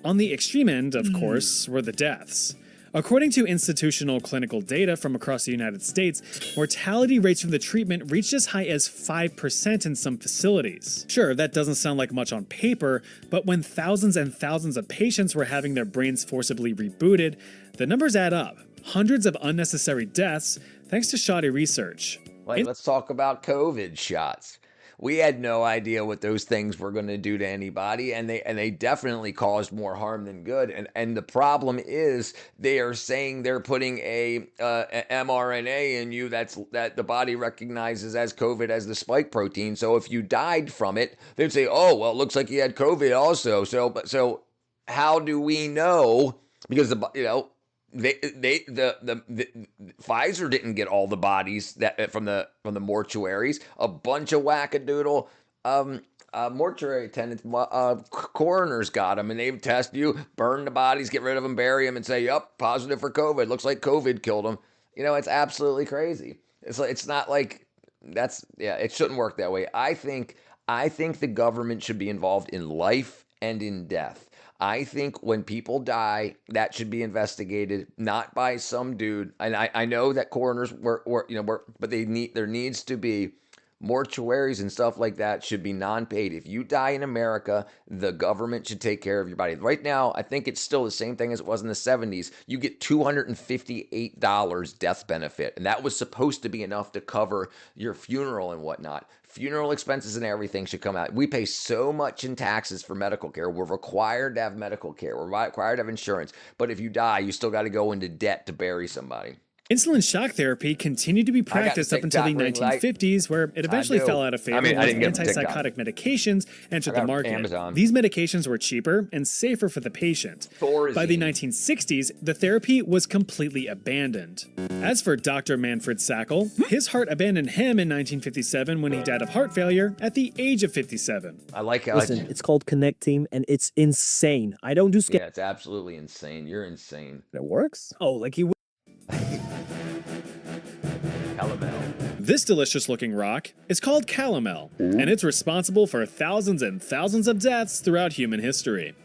On the extreme end, of course, were the deaths. According to institutional clinical data from across the United States, mortality rates from the treatment reached as high as 5% in some facilities. Sure, that doesn't sound like much on paper, but when thousands and thousands of patients were having their brains forcibly rebooted, the numbers add up. Hundreds of unnecessary deaths thanks to shoddy research. Let's talk about COVID shots. We had no idea what those things were going to do to anybody, and they definitely caused more harm than good. And the problem is they are saying they're putting a mRNA in you that the body recognizes as COVID, as the spike protein. So if you died from it, they'd say, oh, well, it looks like you had COVID also. So how do we know? Because Pfizer didn't get all the bodies that from the mortuaries. A bunch of wackadoodle mortuary attendants, coroners got them, and they test you, burn the bodies, get rid of them, bury them, and say, "Yep, positive for COVID. Looks like COVID killed them." It's absolutely crazy. It's not like it shouldn't work that way. I think the government should be involved in life and in death. I think when people die, that should be investigated, not by some dude. And I know that coroners but there needs to be mortuaries and stuff like that should be non-paid. If you die in America, the government should take care of your body. Right now, I think it's still the same thing as it was in the 70s. You get $258 death benefit, and that was supposed to be enough to cover your funeral and whatnot. Funeral expenses and everything should come out. We pay so much in taxes for medical care. We're required to have medical care. We're required to have insurance. But if you die, you still got to go into debt to bury somebody. Insulin shock therapy continued to be practiced up until the 1950s, where it eventually fell out of favor when antipsychotic medications entered the market. Amazon. These medications were cheaper and safer for the patient. By the 1960s, the therapy was completely abandoned. As for Dr. Manfred Sackle, his heart abandoned him in 1957 when he died of heart failure at the age of 57. I like how Listen, it's called Connect Team, and it's insane. I don't do Yeah, it's absolutely insane. You're insane. It works? Oh, like he Calomel. This delicious-looking rock is called calomel, and it's responsible for thousands and thousands of deaths throughout human history.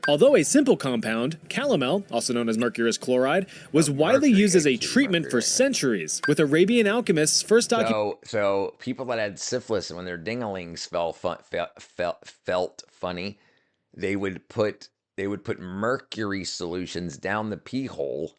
Although a simple compound, calomel, also known as mercurous chloride, was widely used as a treatment for centuries, with Arabian alchemists first documenting. So people that had syphilis and when their dinglings felt funny, they would put mercury solutions down the pee hole.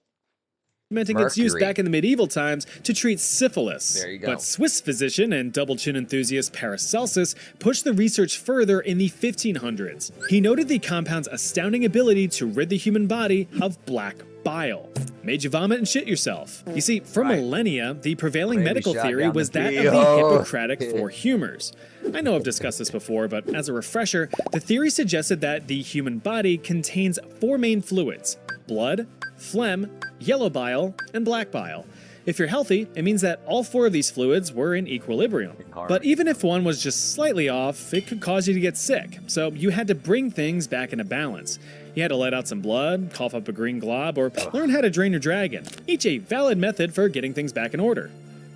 Its use back in the medieval times to treat syphilis. There you go. But Swiss physician and double chin enthusiast Paracelsus pushed the research further in the 1500s. He noted the compound's astounding ability to rid the human body of black bile. Made you vomit and shit yourself. You see, for millennia, the prevailing medical theory was that of the Hippocratic Four Humors. I know I've discussed this before, but as a refresher, the theory suggested that the human body contains four main fluids: blood, phlegm, yellow bile, and black bile. If you're healthy, it means that all four of these fluids were in equilibrium. But even if one was just slightly off, it could cause you to get sick, so you had to bring things back into balance. You had to let out some blood, cough up a green glob, or learn how to drain your dragon, each a valid method for getting things back in order.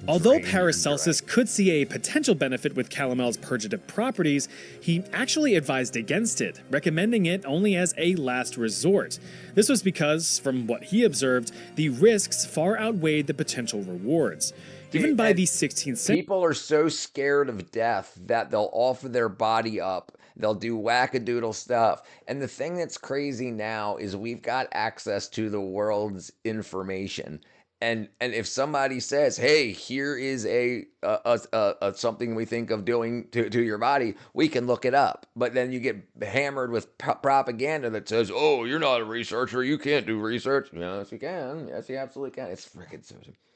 Although Paracelsus could see a potential benefit with calomel's purgative properties, he actually advised against it, recommending it only as a last resort. This was because, from what he observed, the risks far outweighed the potential rewards. Even by the 16th century, people are so scared of death that they'll offer their body up They'll do wackadoodle stuff. And the thing that's crazy now is we've got access to the world's information. And if somebody says, "Hey, here is a something we think of doing to your body," we can look it up. But then you get hammered with propaganda that says, "Oh, you're not a researcher. You can't do research." Yes, you can. Yes, you absolutely can. It's freaking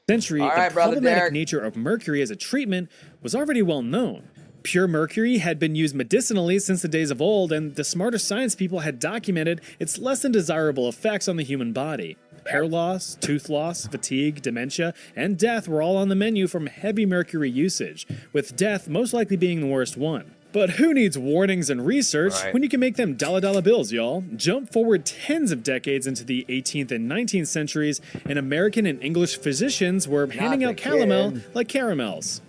century, All the right, brother problematic Derek. nature of mercury as a treatment was already well known. Pure mercury had been used medicinally since the days of old, and the smarter science people had documented its less than desirable effects on the human body. Hair loss, tooth loss, fatigue, dementia, and death were all on the menu from heavy mercury usage, with death most likely being the worst one. But who needs warnings and research when you can make them dollar bills, y'all? Jump forward tens of decades into the 18th and 19th centuries, and American and English physicians were handing out calomel like caramels.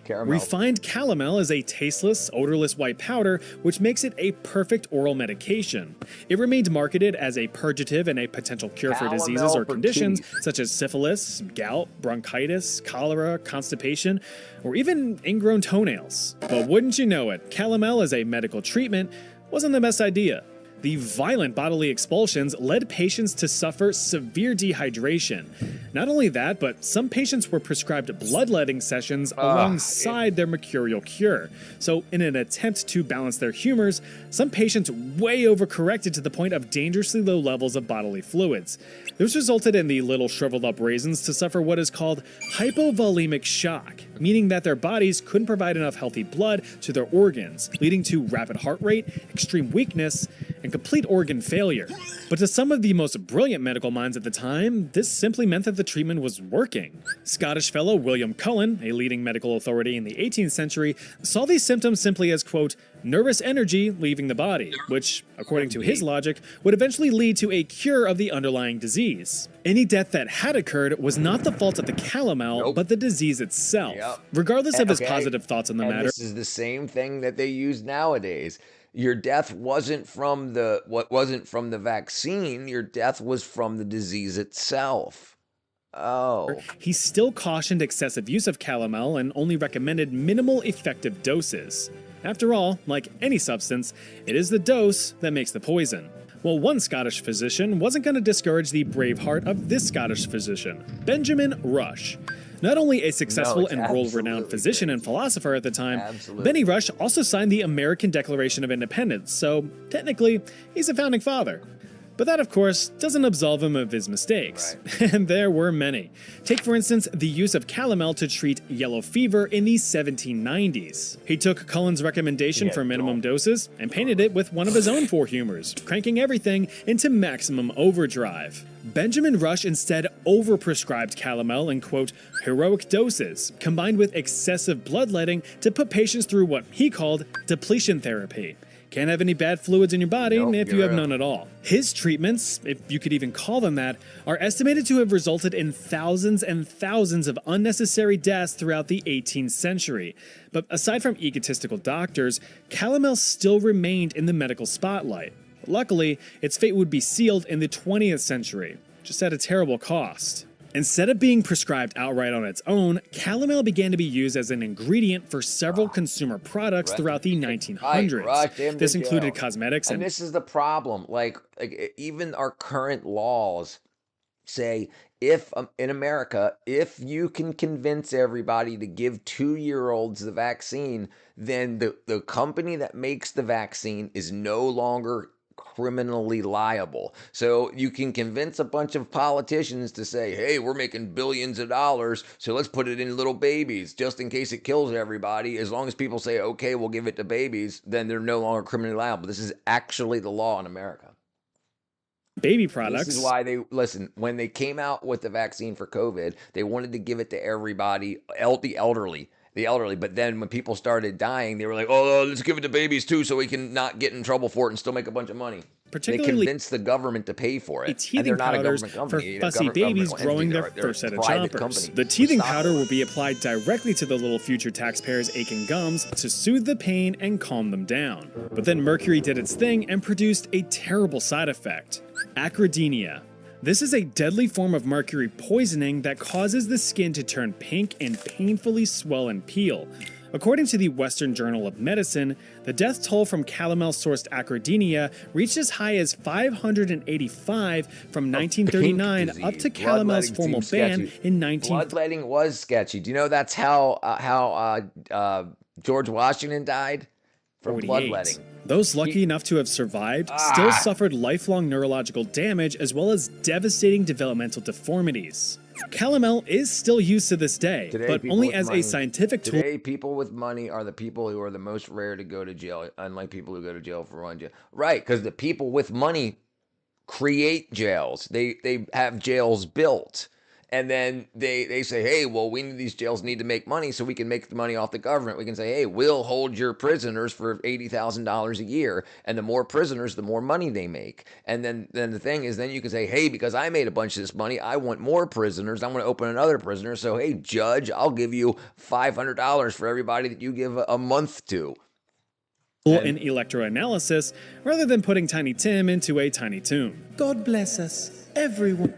Refined calomel is a tasteless, odorless white powder, which makes it a perfect oral medication. It remained marketed as a purgative and a potential cure for diseases or conditions such as syphilis, gout, bronchitis, cholera, constipation, or even ingrown toenails. But wouldn't you know it, calomel as a medical treatment wasn't the best idea. The violent bodily expulsions led patients to suffer severe dehydration. Not only that, but some patients were prescribed bloodletting sessions alongside their mercurial cure. So in an attempt to balance their humors, some patients way overcorrected to the point of dangerously low levels of bodily fluids. This resulted in the little shriveled up raisins to suffer what is called hypovolemic shock, meaning that their bodies couldn't provide enough healthy blood to their organs, leading to rapid heart rate, extreme weakness, and complete organ failure. But to some of the most brilliant medical minds at the time, this simply meant that the treatment was working. Scottish fellow William Cullen, a leading medical authority in the 18th century, saw these symptoms simply as, quote, nervous energy leaving the body, which, according to his logic, would eventually lead to a cure of the underlying disease. Any death that had occurred was not the fault of the calomel, but the disease itself. Regardless of his positive thoughts on the matter. This is the same thing that they use nowadays. Your death wasn't from the vaccine, your death was from the disease itself. He still cautioned excessive use of calomel and only recommended minimal effective doses. After all, like any substance, it is the dose that makes the poison. Well, one Scottish physician wasn't going to discourage the brave heart of this Scottish physician, Benjamin Rush. Not only a successful and world-renowned physician and philosopher at the time, Benny Rush also signed the American Declaration of Independence, so technically, he's a founding father. But that, of course, doesn't absolve him of his mistakes. And there were many. Take, for instance, the use of calomel to treat yellow fever in the 1790s. He took Cullen's recommendation for minimum doses and painted it with one of his own four humors, cranking everything into maximum overdrive. Benjamin Rush instead overprescribed calomel in, quote, heroic doses, combined with excessive bloodletting to put patients through what he called depletion therapy. Can't have any bad fluids in your body if you have none at all. His treatments, if you could even call them that, are estimated to have resulted in thousands and thousands of unnecessary deaths throughout the 18th century. But aside from egotistical doctors, calomel still remained in the medical spotlight. Luckily, its fate would be sealed in the 20th century, just at a terrible cost. Instead of being prescribed outright on its own, calomel began to be used as an ingredient for several consumer products throughout the 1900s. This included cosmetics and this is the problem. Like even our current laws say, if in America, if you can convince everybody to give 2-year-olds the vaccine, then the company that makes the vaccine is no longer criminally liable. So you can convince a bunch of politicians to say, hey, we're making billions of dollars, so let's put it in little babies just in case it kills everybody. As long as people say, okay, we'll give it to babies, then they're no longer criminally liable. This is actually the law in America. Baby products. This is why when they came out with the vaccine for COVID, they wanted to give it to everybody, the elderly. But then when people started dying, they were like, oh, let's give it to babies too so we can not get in trouble for it and still make a bunch of money. They convinced the government to pay for it. And they're not a government company. For fussy babies growing their first set of chompers. The teething powder will be applied directly to the little future taxpayers' aching gums to soothe the pain and calm them down. But then mercury did its thing and produced a terrible side effect: acridemia. This is a deadly form of mercury poisoning that causes the skin to turn pink and painfully swell and peel. According to the Western Journal of Medicine, the death toll from calomel-sourced acrodynia reached as high as 585 from 1939 up to calomel's formal ban in 19... Bloodletting was sketchy. Do you know that's how George Washington died? From bloodletting. Those lucky enough to have survived still suffered lifelong neurological damage as well as devastating developmental deformities. Calomel is still used to this day, but only as a scientific tool. Today, people with money are the people who are the most rare to go to jail, unlike people who go to jail for one jail. Right, because the people with money create jails. They have jails built. And then they say, hey, well, these jails need to make money so we can make the money off the government. We can say, hey, we'll hold your prisoners for $80,000 a year. And the more prisoners, the more money they make. And then the thing is, then you can say, hey, because I made a bunch of this money, I want more prisoners. I want to open another prisoner. So, hey, judge, I'll give you $500 for everybody that you give a month to. In electroanalysis, rather than putting Tiny Tim into a Tiny Toon. God bless us, everyone.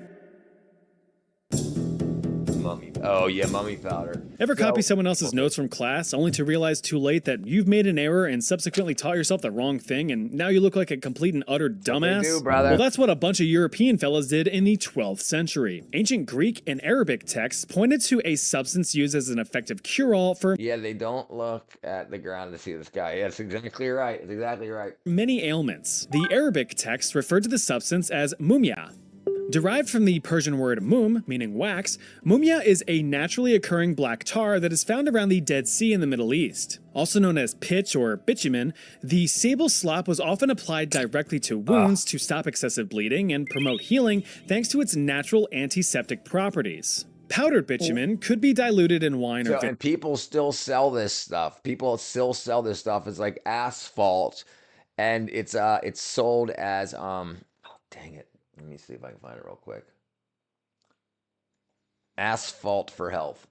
Mummy powder. Ever copy someone else's notes from class only to realize too late that you've made an error and subsequently taught yourself the wrong thing and now you look like a complete and utter dumbass? Do, brother. Well, that's what a bunch of European fellas did in the 12th century. Ancient Greek and Arabic texts pointed to a substance used as an effective cure-all for... Yeah, they don't look at the ground to see the sky. Yeah, that's exactly right. It's exactly right. Many ailments. The Arabic text referred to the substance as mumia. Derived from the Persian word mum, meaning wax, mumia is a naturally occurring black tar that is found around the Dead Sea in the Middle East. Also known as pitch or bitumen, the sable slop was often applied directly to wounds to stop excessive bleeding and promote healing thanks to its natural antiseptic properties. Powdered bitumen could be diluted in wine or... And people still sell this stuff. People still sell this stuff as like asphalt, and it's sold as dang it. Let me see if I can find it real quick. Asphalt for health.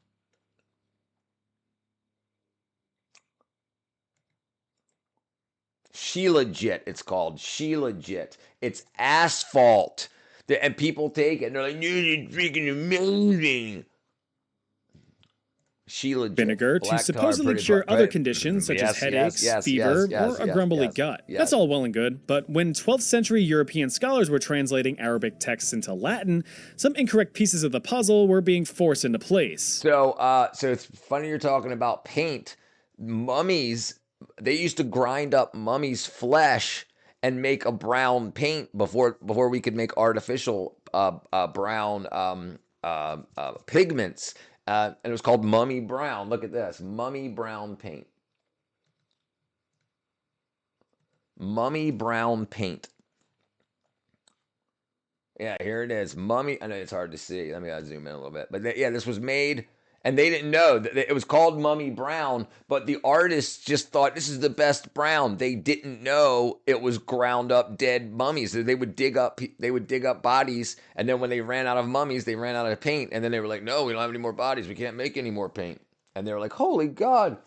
Shilajit, it's called. Shilajit. It's asphalt. And people take it and they're like, no, it's freaking amazing. Shilajit. Vinegar to supposedly cure other conditions such as headaches, fever, or a grumbly gut. That's all well and good, but when 12th century European scholars were translating Arabic texts into Latin, some incorrect pieces of the puzzle were being forced into place. So it's funny you're talking about paint. Mummies, they used to grind up mummies' flesh and make a brown paint before we could make artificial brown pigments. And it was called Mummy Brown. Look at this. Mummy Brown paint. Mummy Brown paint. Yeah, here it is. Mummy. I know it's hard to see. Let me zoom in a little bit. But this was made, and they didn't know that it was called Mummy Brown, but the artists just thought this is the best brown. They didn't know it was ground up dead mummies. So they would dig up bodies, and then when they ran out of mummies, they ran out of paint, and then they were like, no, we don't have any more bodies. We can't make any more paint. And they were like, holy God.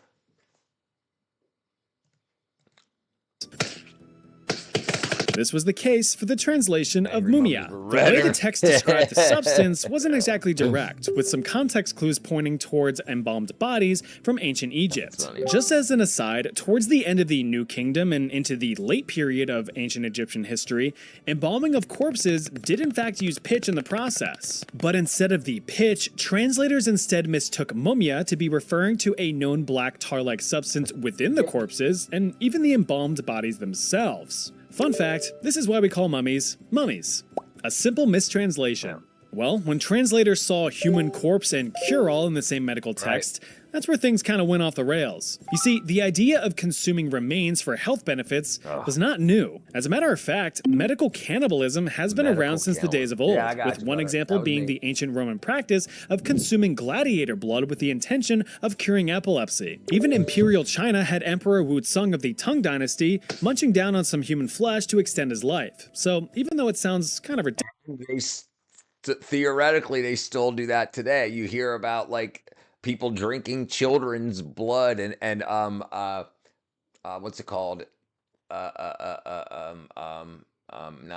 This was the case for the translation of mumia. The way the text described the substance wasn't exactly direct, with some context clues pointing towards embalmed bodies from ancient Egypt. Just as an aside, towards the end of the New Kingdom and into the late period of ancient Egyptian history, embalming of corpses did in fact use pitch in the process. But instead of the pitch, translators instead mistook mumia to be referring to a known black tar-like substance within the corpses and even the embalmed bodies themselves. Fun fact, this is why we call mummies, mummies. A simple mistranslation. Well, when translators saw human corpse and cure-all in the same medical text, that's where things kind of went off the rails. You see, the idea of consuming remains for health benefits was not new. As a matter of fact, medical cannibalism has been around since the days of old, with one example being the ancient Roman practice of consuming gladiator blood with the intention of curing epilepsy. Even Imperial China had Emperor Wu Tsung of the Tang Dynasty munching down on some human flesh to extend his life. So even though it sounds kind of ridiculous, theoretically they still do that today. You hear about like people drinking children's blood and what's it called? Not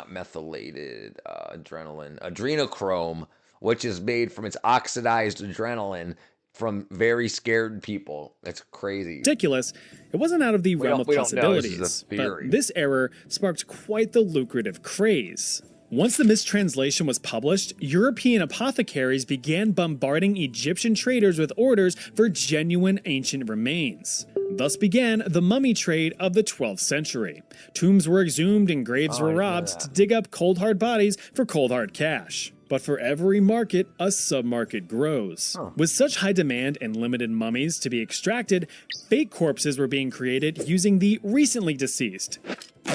methylated adrenaline, adrenochrome, which is made from its oxidized adrenaline, from very scared people. That's crazy. Ridiculous, it wasn't out of the realm of we don't know. This is a possibilities. theory. But this error sparked quite the lucrative craze. Once the mistranslation was published, European apothecaries began bombarding Egyptian traders with orders for genuine ancient remains. Thus began the mummy trade of the 12th century. Tombs were exhumed and graves were robbed to dig up cold hard bodies for cold hard cash. But for every market, a submarket grows. With such high demand and limited mummies to be extracted, fake corpses were being created using the recently deceased,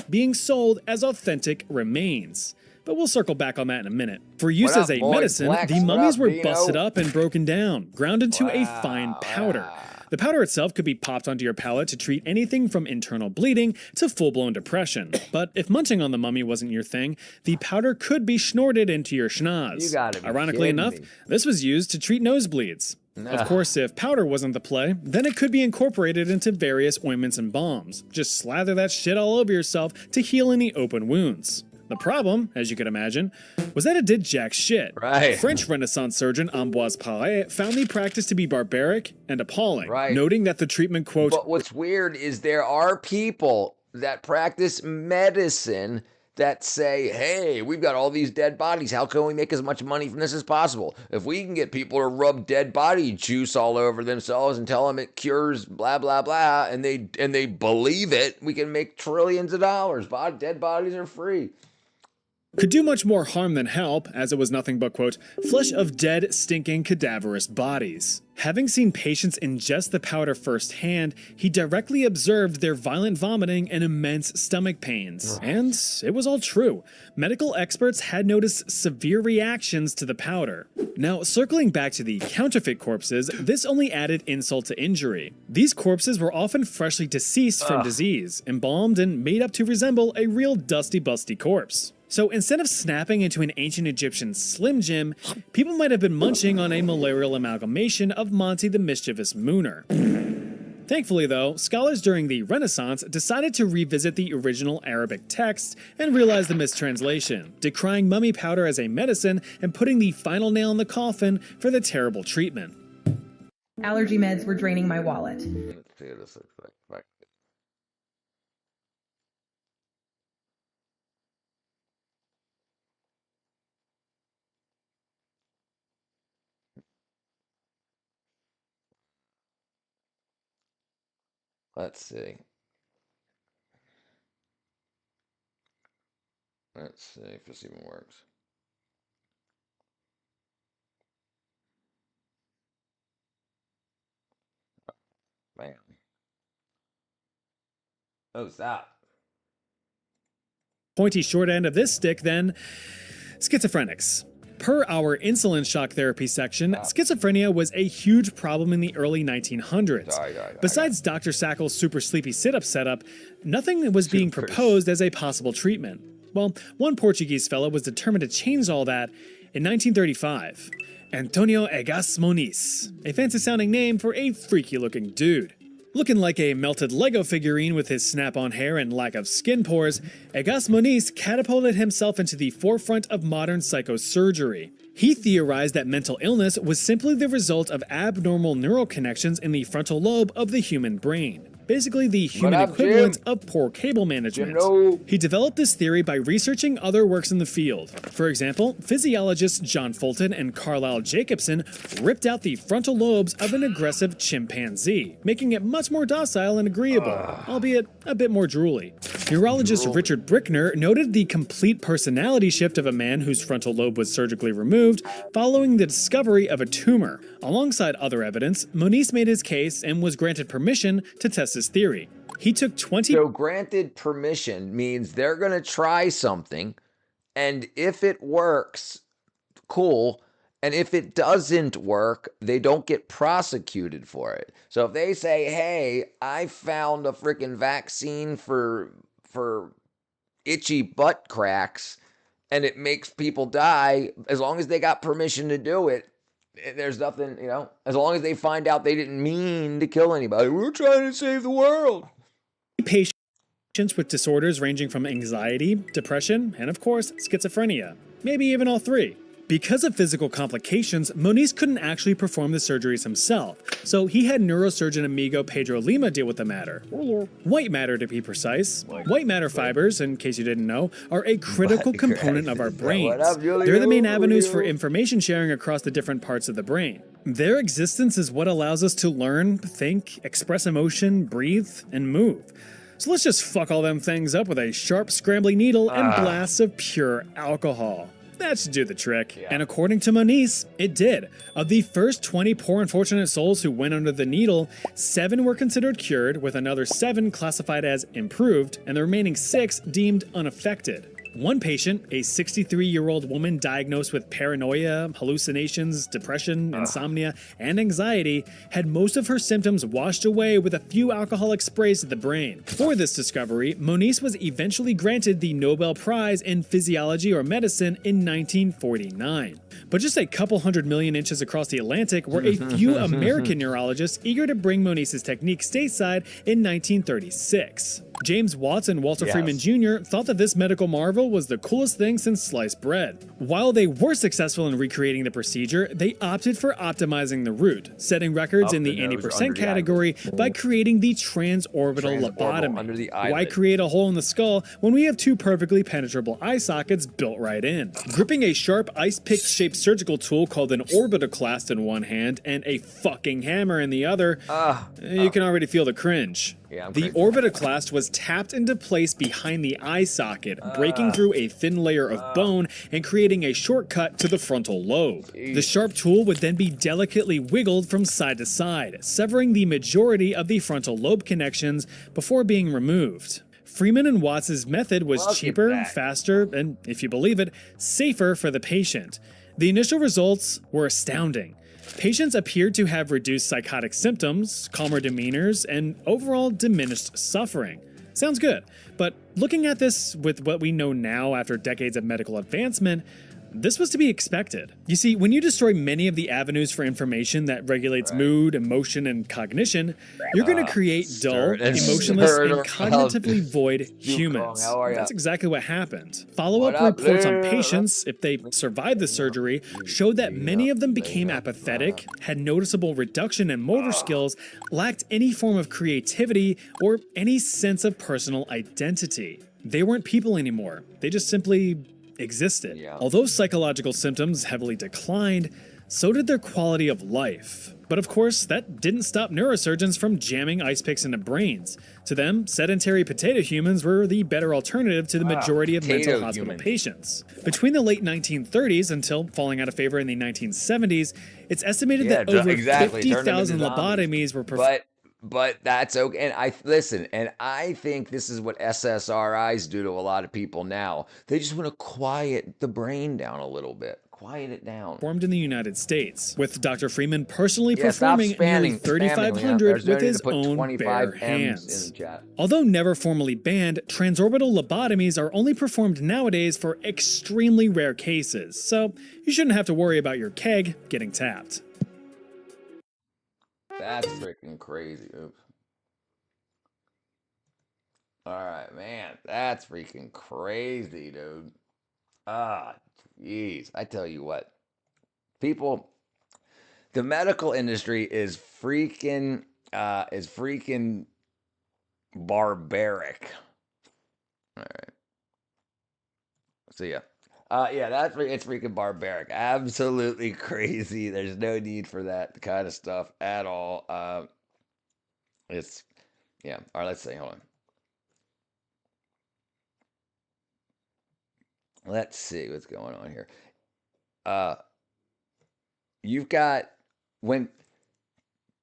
being sold as authentic remains. But we'll circle back on that in a minute. For use What as up, a boy? medicine, Flex, the what mummies up, were Dino? busted up and broken down, ground into a fine powder. The powder itself could be popped onto your palate to treat anything from internal bleeding to full-blown depression. But if munching on the mummy wasn't your thing, the powder could be snorted into your schnoz. You gotta be Ironically kidding enough, me. this was used to treat nosebleeds. Of course, if powder wasn't the play, then it could be incorporated into various ointments and balms. Just slather that shit all over yourself to heal any open wounds. The problem, as you could imagine, was that it did jack shit. Right. French Renaissance surgeon Ambroise Paré found the practice to be barbaric and appalling, Right. noting that the treatment, quote, But what's weird is there are people that practice medicine that say, hey, we've got all these dead bodies. How can we make as much money from this as possible? If we can get people to rub dead body juice all over themselves and tell them it cures blah, blah, blah, and they believe it, we can make trillions of dollars. Dead bodies are free. could do much more harm than help, as it was nothing but, quote, flesh of dead, stinking, cadaverous bodies. Having seen patients ingest the powder firsthand, he directly observed their violent vomiting and immense stomach pains. And it was all true. Medical experts had noticed severe reactions to the powder. Now, circling back to the counterfeit corpses, this only added insult to injury. These corpses were often freshly deceased from disease, embalmed and made up to resemble a real dusty-busty corpse. So instead of snapping into an ancient Egyptian Slim Jim, people might have been munching on a malarial amalgamation of Monty the Mischievous Mooner. Thankfully though, scholars during the Renaissance decided to revisit the original Arabic text and realize the mistranslation, decrying mummy powder as a medicine and putting the final nail in the coffin for the terrible treatment. Allergy meds were draining my wallet. Let's see what this looks like. Let's see. Let's see if this even works. Bam. Oh, stop. Pointy short end of this stick then, schizophrenics. Per our insulin shock therapy section, schizophrenia was a huge problem in the early 1900s. Besides Dr. Sackel's super sleepy sit-up setup, nothing was being proposed as a possible treatment. Well, one Portuguese fellow was determined to change all that in 1935. Antonio Egas Moniz, a fancy-sounding name for a freaky-looking dude. Looking like a melted Lego figurine with his snap-on hair and lack of skin pores, Egas Moniz catapulted himself into the forefront of modern psychosurgery. He theorized that mental illness was simply the result of abnormal neural connections in the frontal lobe of the human brain. Basically the human up, equivalent Jim? of poor cable management. Jim, He developed this theory by researching other works in the field. For example, physiologists John Fulton and Carlisle Jacobson ripped out the frontal lobes of an aggressive chimpanzee, making it much more docile and agreeable, albeit a bit more drooly. Neurologist Richard Brickner noted the complete personality shift of a man whose frontal lobe was surgically removed following the discovery of a tumor. Alongside other evidence, Moniz made his case and was granted permission to test his theory. He took 20... So granted permission means they're going to try something, and if it works, cool, and if it doesn't work, they don't get prosecuted for it. So if they say, hey, I found a freaking vaccine for itchy butt cracks, and it makes people die, as long as they got permission to do it, there's nothing, as long as they find out they didn't mean to kill anybody. We're trying to save the world. Patients with disorders ranging from anxiety, depression, and of course, schizophrenia. Maybe even all three. Because of physical complications, Moniz couldn't actually perform the surgeries himself, so he had neurosurgeon amigo Pedro Lima deal with the matter. White matter, to be precise. White matter fibers, in case you didn't know, are a critical component of our brains. They're the main avenues for information sharing across the different parts of the brain. Their existence is what allows us to learn, think, express emotion, breathe, and move. So let's just fuck all them things up with a sharp scrambling needle and blasts of pure alcohol. That should do the trick. Yeah. And according to Moniz, it did. Of the first 20 poor unfortunate souls who went under the needle, 7 were considered cured, with another 7 classified as improved, and the remaining 6 deemed unaffected. One patient, a 63-year-old woman diagnosed with paranoia, hallucinations, depression, insomnia, and anxiety, had most of her symptoms washed away with a few alcoholic sprays to the brain. For this discovery, Moniz was eventually granted the Nobel Prize in Physiology or Medicine in 1949. But just a couple 100 million inches across the Atlantic were a few American neurologists eager to bring Moniz's technique stateside in 1936. James Watts and Walter Freeman Jr. thought that this medical marvel was the coolest thing since sliced bread. While they were successful in recreating the procedure, they opted for optimizing the route, setting records in the 80% category by creating the transorbital lobotomy. Why create a hole in the skull when we have 2 perfectly penetrable eye sockets built right in? Gripping a sharp ice-pick-shaped surgical tool called an orbitoclast in one hand and a fucking hammer in the other, you can already feel the cringe. The orbitoclast was tapped into place behind the eye socket, breaking through a thin layer of bone and creating a shortcut to the frontal lobe. The sharp tool would then be delicately wiggled from side to side, severing the majority of the frontal lobe connections before being removed. Freeman and Watts' method was cheaper, faster, and, if you believe it, safer for the patient. The initial results were astounding. Patients appeared to have reduced psychotic symptoms, calmer demeanors, and overall diminished suffering. Sounds good, but looking at this with what we know now after decades of medical advancement, this was to be expected. You see, when you destroy many of the avenues for information that regulates mood, emotion, and cognition, you're going to create dull, emotionless, and cognitively void humans. That's exactly what happened. Follow-up reports on patients, if they survived the surgery, showed that many of them became apathetic, had noticeable reduction in motor skills, lacked any form of creativity, or any sense of personal identity. They weren't people anymore. They just simply existed. Although psychological symptoms heavily declined, so did their quality of life. But of course, that didn't stop neurosurgeons from jamming ice picks into brains. To them, sedentary potato humans were the better alternative to the majority of mental hospital patients. Between the late 1930s until falling out of favor in the 1970s, it's estimated that over 50,000 lobotomies were performed. But that's okay. And I think this is what SSRIs do to a lot of people now. They just want to quiet the brain down a little bit. Quiet it down. Formed in the United States, with Dr. Freeman personally performing nearly 3,500 with his own bare hands. Although never formally banned, transorbital lobotomies are only performed nowadays for extremely rare cases, so you shouldn't have to worry about your keg getting tapped. That's freaking crazy. Oops. Alright, man. That's freaking crazy, dude. Jeez. I tell you what. People, the medical industry is freaking barbaric. Alright. See ya. It's freaking barbaric. Absolutely crazy. There's no need for that kind of stuff at all. All right, let's see. Hold on. Let's see what's going on here. You've got when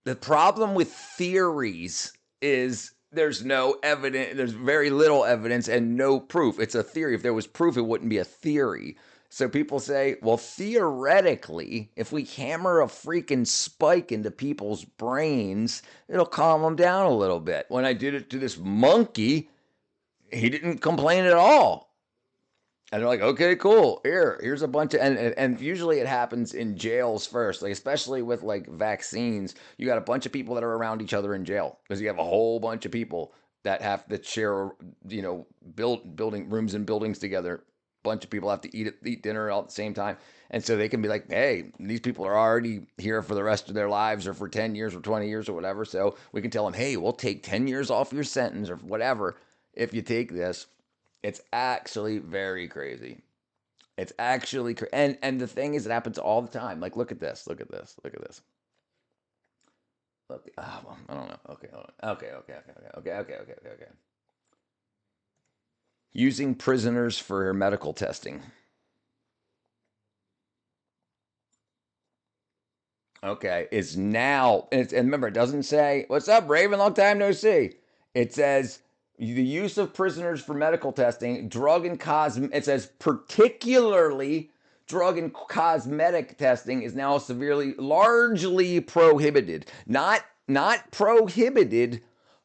the problem with theories is there's no evidence, there's very little evidence and no proof. It's a theory. If there was proof, it wouldn't be a theory. So people say, well, theoretically, if we hammer a freaking spike into people's brains, it'll calm them down a little bit. When I did it to this monkey, he didn't complain at all. And they're like, okay, cool. Here's a bunch of, and usually it happens in jails first, like especially with like vaccines. You got a bunch of people that are around each other in jail because you have a whole bunch of people that have to share, building rooms and buildings together. bunch of people have to eat dinner all at the same time. And so they can be like, hey, these people are already here for the rest of their lives or for 10 years or 20 years or whatever. So we can tell them, hey, we'll take 10 years off your sentence or whatever if you take this. It's actually very crazy. It's actually and the thing is, it happens all the time. Like, look at this. Look, well, I don't know. Okay, hold on. Okay. Using prisoners for medical testing. Okay, is now, and remember, it doesn't say, what's up, Raven? Long time no see. It says, the use of prisoners for medical testing, it says particularly drug and cosmetic testing is now largely prohibited. Not prohibited,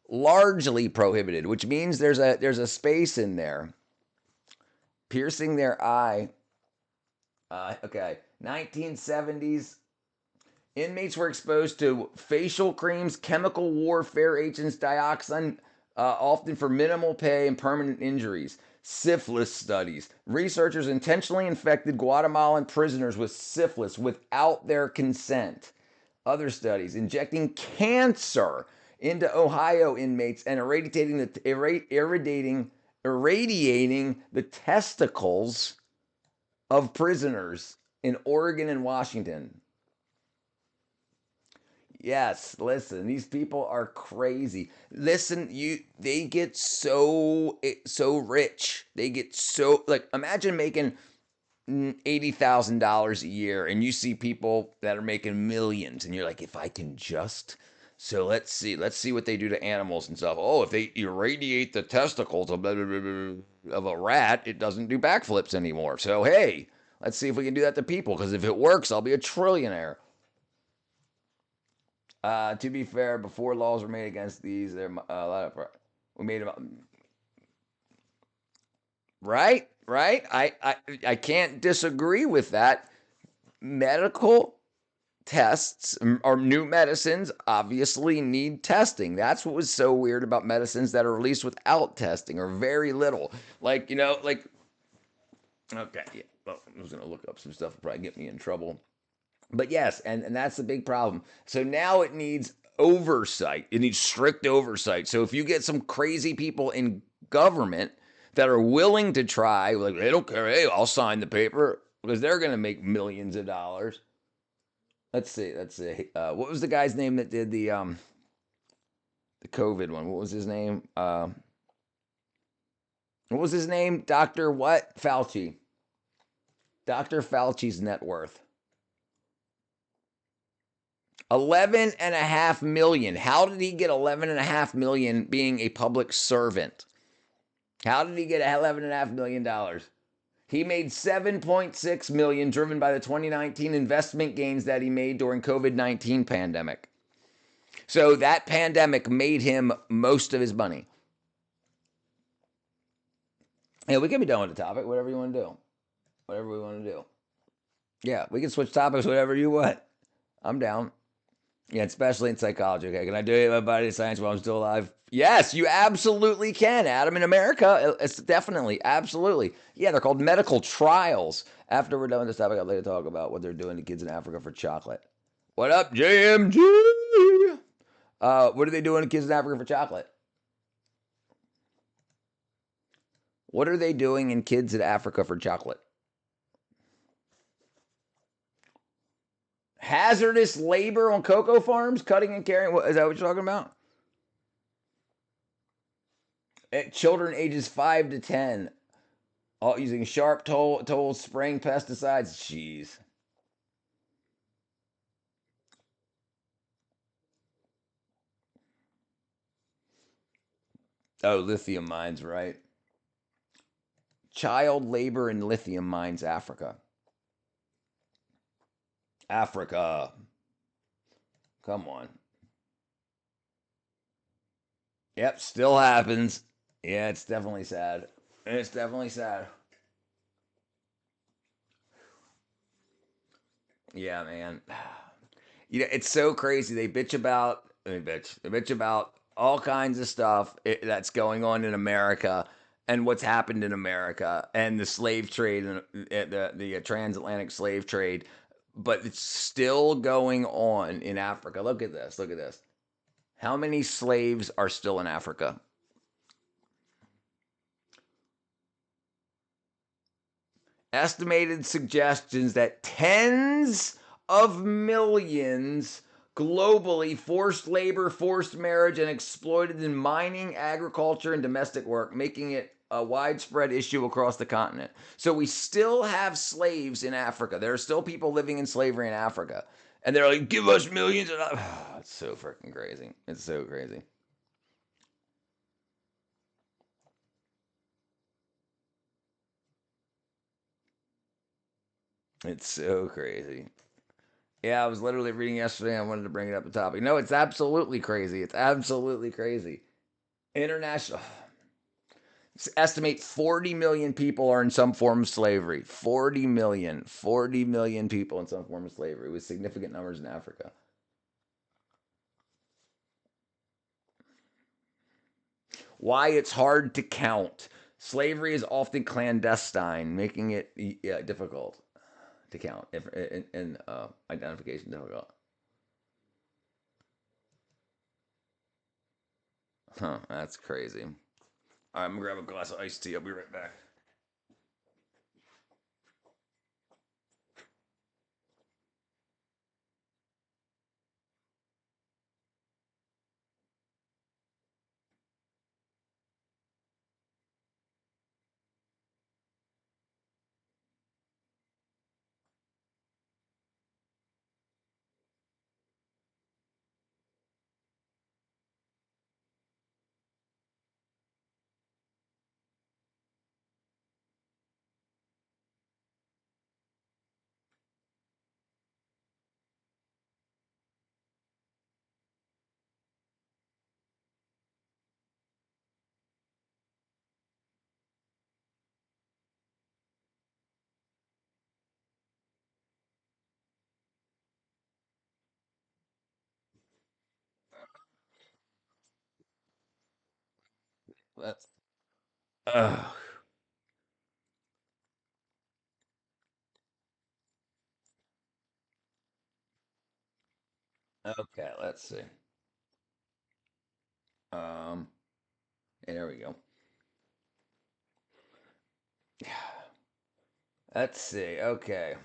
largely prohibited, which means there's a space in there. Piercing their eye. Okay, 1970s. Inmates were exposed to facial creams, chemical warfare agents, dioxin, often for minimal pay and permanent injuries. Syphilis studies. Researchers intentionally infected Guatemalan prisoners with syphilis without their consent. Other studies. Injecting cancer into Ohio inmates and irradiating the testicles of prisoners in Oregon and Washington. Yes, listen, these people are crazy. Listen, they get so rich. They get so, like, imagine making $80,000 a year and you see people that are making millions and you're like, if I can just, so let's see what they do to animals and stuff. Oh, if they irradiate the testicles of a rat, it doesn't do backflips anymore. So, hey, let's see if we can do that to people, because if it works, I'll be a trillionaire. To be fair, before laws were made against these, there a lot of we made them. Right. I can't disagree with that. Medical tests or new medicines obviously need testing. That's what was so weird about medicines that are released without testing or very little. Like, okay, yeah. Well, I was gonna look up some stuff, probably get me in trouble. But yes, and that's the big problem. So now it needs oversight. It needs strict oversight. So if you get some crazy people in government that are willing to try, like, they don't care, hey, I'll sign the paper, because they're going to make millions of dollars. Let's see. What was the guy's name that did the COVID one? What was his name? Dr. what? Fauci. Dr. Fauci's net worth. 11.5 million. How did he get 11.5 million being a public servant? How did he get $11.5 million? He made 7.6 million driven by the 2019 investment gains that he made during COVID-19 pandemic. So that pandemic made him most of his money. Yeah, we can be done with the topic, whatever you want to do. Whatever we want to do. Yeah, we can switch topics, whatever you want. I'm down. Yeah, especially in psychology. Okay, can I do my body science while I'm still alive? Yes, you absolutely can, Adam. In America, it's definitely, absolutely. Yeah, they're called medical trials. After we're done with this topic, I'd like to talk about what they're doing to kids in Africa for chocolate. What up, JMG? What are they doing to kids in Africa for chocolate? What are they doing in kids in Africa for chocolate? Hazardous labor on cocoa farms, cutting and carrying. Is that what you're talking about? Children ages 5 to 10, all using sharp tools, spraying pesticides. Jeez. Oh, lithium mines, right? Child labor in lithium mines, Africa. Africa. Come on. Yep, still happens. Yeah, it's definitely sad. It's definitely sad. Yeah, man. You know, it's so crazy. They bitch about all kinds of stuff that's going on in America. and what's happened in America and the slave trade and the transatlantic slave trade, but it's still going on in Africa. Look at this. Look at this. How many slaves are still in Africa? Estimated suggestions that tens of millions globally forced labor, forced marriage, and exploited in mining, agriculture, and domestic work, making it a widespread issue across the continent. So we still have slaves in Africa. There are still people living in slavery in Africa. And they're like, give us millions of dollars. It's so freaking crazy. It's so crazy. It's so crazy. Yeah, I was literally reading yesterday. I wanted to bring it up the topic. No, it's absolutely crazy. It's absolutely crazy. International. Estimate 40 million people are in some form of slavery. 40 million. 40 million people in some form of slavery, with significant numbers in Africa. Why it's hard to count. Slavery is often clandestine, making it difficult to count in identification difficult. Huh, that's crazy. All right, I'm gonna grab a glass of iced tea. I'll be right back. That's. Ugh. Okay, let's see. There we go. Let's see. Okay.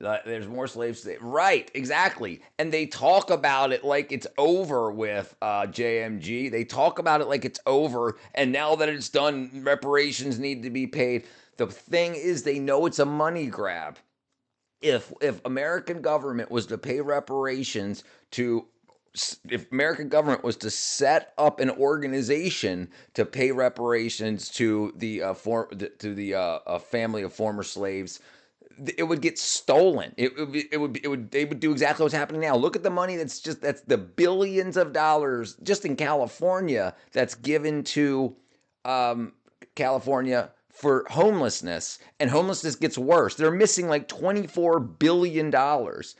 There's more slaves today. Right, exactly. And they talk about it like it's over with JMG. They talk about it like it's over. And now that it's done, reparations need to be paid. The thing is, they know it's a money grab. If American government was to pay reparations to, if American government was to set up an organization to pay reparations to the family of former slaves, it would get stolen. They would do exactly what's happening now. Look at the money that's the billions of dollars just in California that's given to California for homelessness, and homelessness gets worse. They're missing like $24 billion. YouTube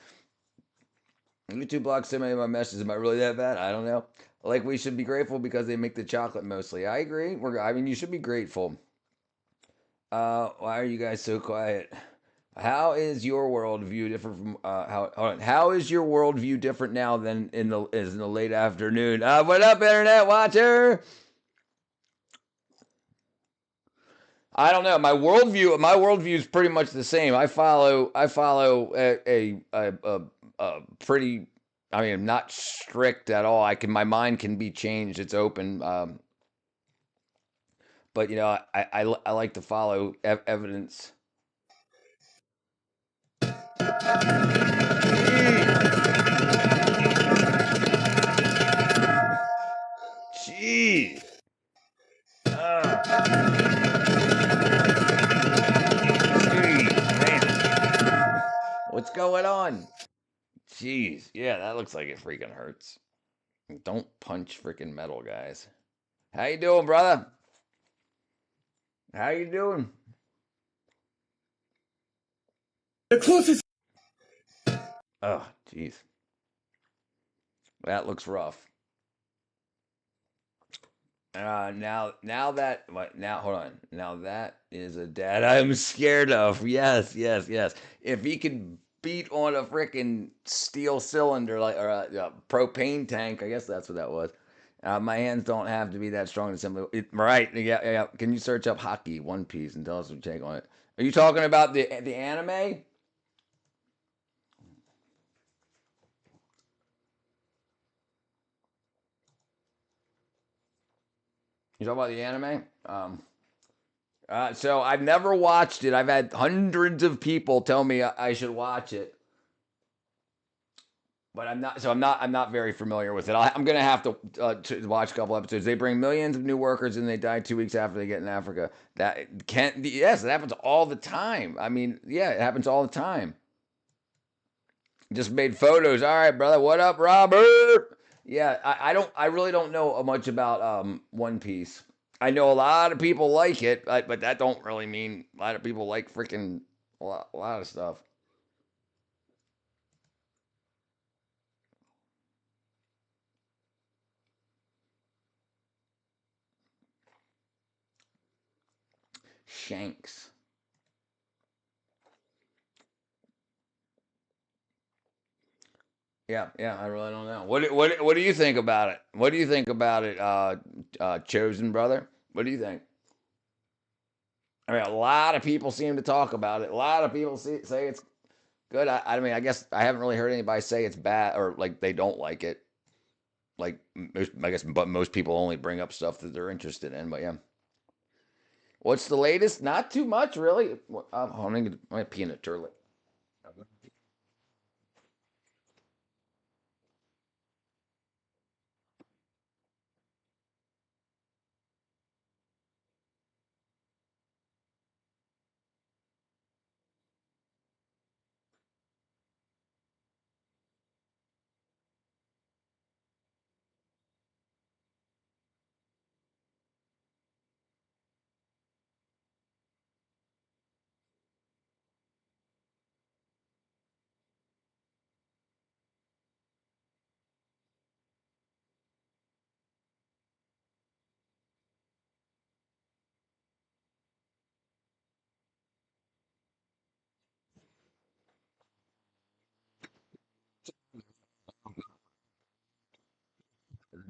blocks so many of my messages. Am I really that bad? I don't know. Like, we should be grateful because they make the chocolate mostly. I agree. You should be grateful. Why are you guys so quiet? How is your worldview different from how is your worldview different now than in the late afternoon? What up, internet watcher? I don't know. My worldview is pretty much the same. I follow a pretty. I mean, not strict at all. My mind can be changed. It's open. But I like to follow evidence. Jeez. What's going on? Jeez. Yeah, that looks like it freaking hurts. Don't punch freaking metal, guys. How you doing, brother? How you doing? The closest. Oh, jeez. That looks rough. Now hold on. Now that is a dad I'm scared of. Yes, yes, yes. If he could beat on a freaking steel cylinder like or a propane tank, I guess that's what that was. My hands don't have to be that strong to simply. Right? Yeah, yeah, yeah. Can you search up hockey One Piece and tell us what you take on it? Are you talking about the anime? You talking about the anime? So I've never watched it. I've had hundreds of people tell me I should watch it, but I'm not. So I'm not very familiar with it. I'm gonna have to watch a couple episodes. They bring millions of new workers and they die 2 weeks after they get in Africa. That can't. Yes, it happens all the time. I mean, yeah, it happens all the time. Just made photos. All right, brother. What up, Robert? Yeah, I don't. I really don't know much about One Piece. I know a lot of people like it, but that don't really mean a lot of people like freaking a lot of stuff. Shanks. Yeah, yeah. I really don't know. What do you think about it? What do you think about it, Chosen brother? What do you think? I mean, a lot of people seem to talk about it. A lot of people say it's good. I mean, I guess I haven't really heard anybody say it's bad or like they don't like it. Like I guess, but most people only bring up stuff that they're interested in. But yeah, what's the latest? Not too much, really. I'm gonna pee in a toilet.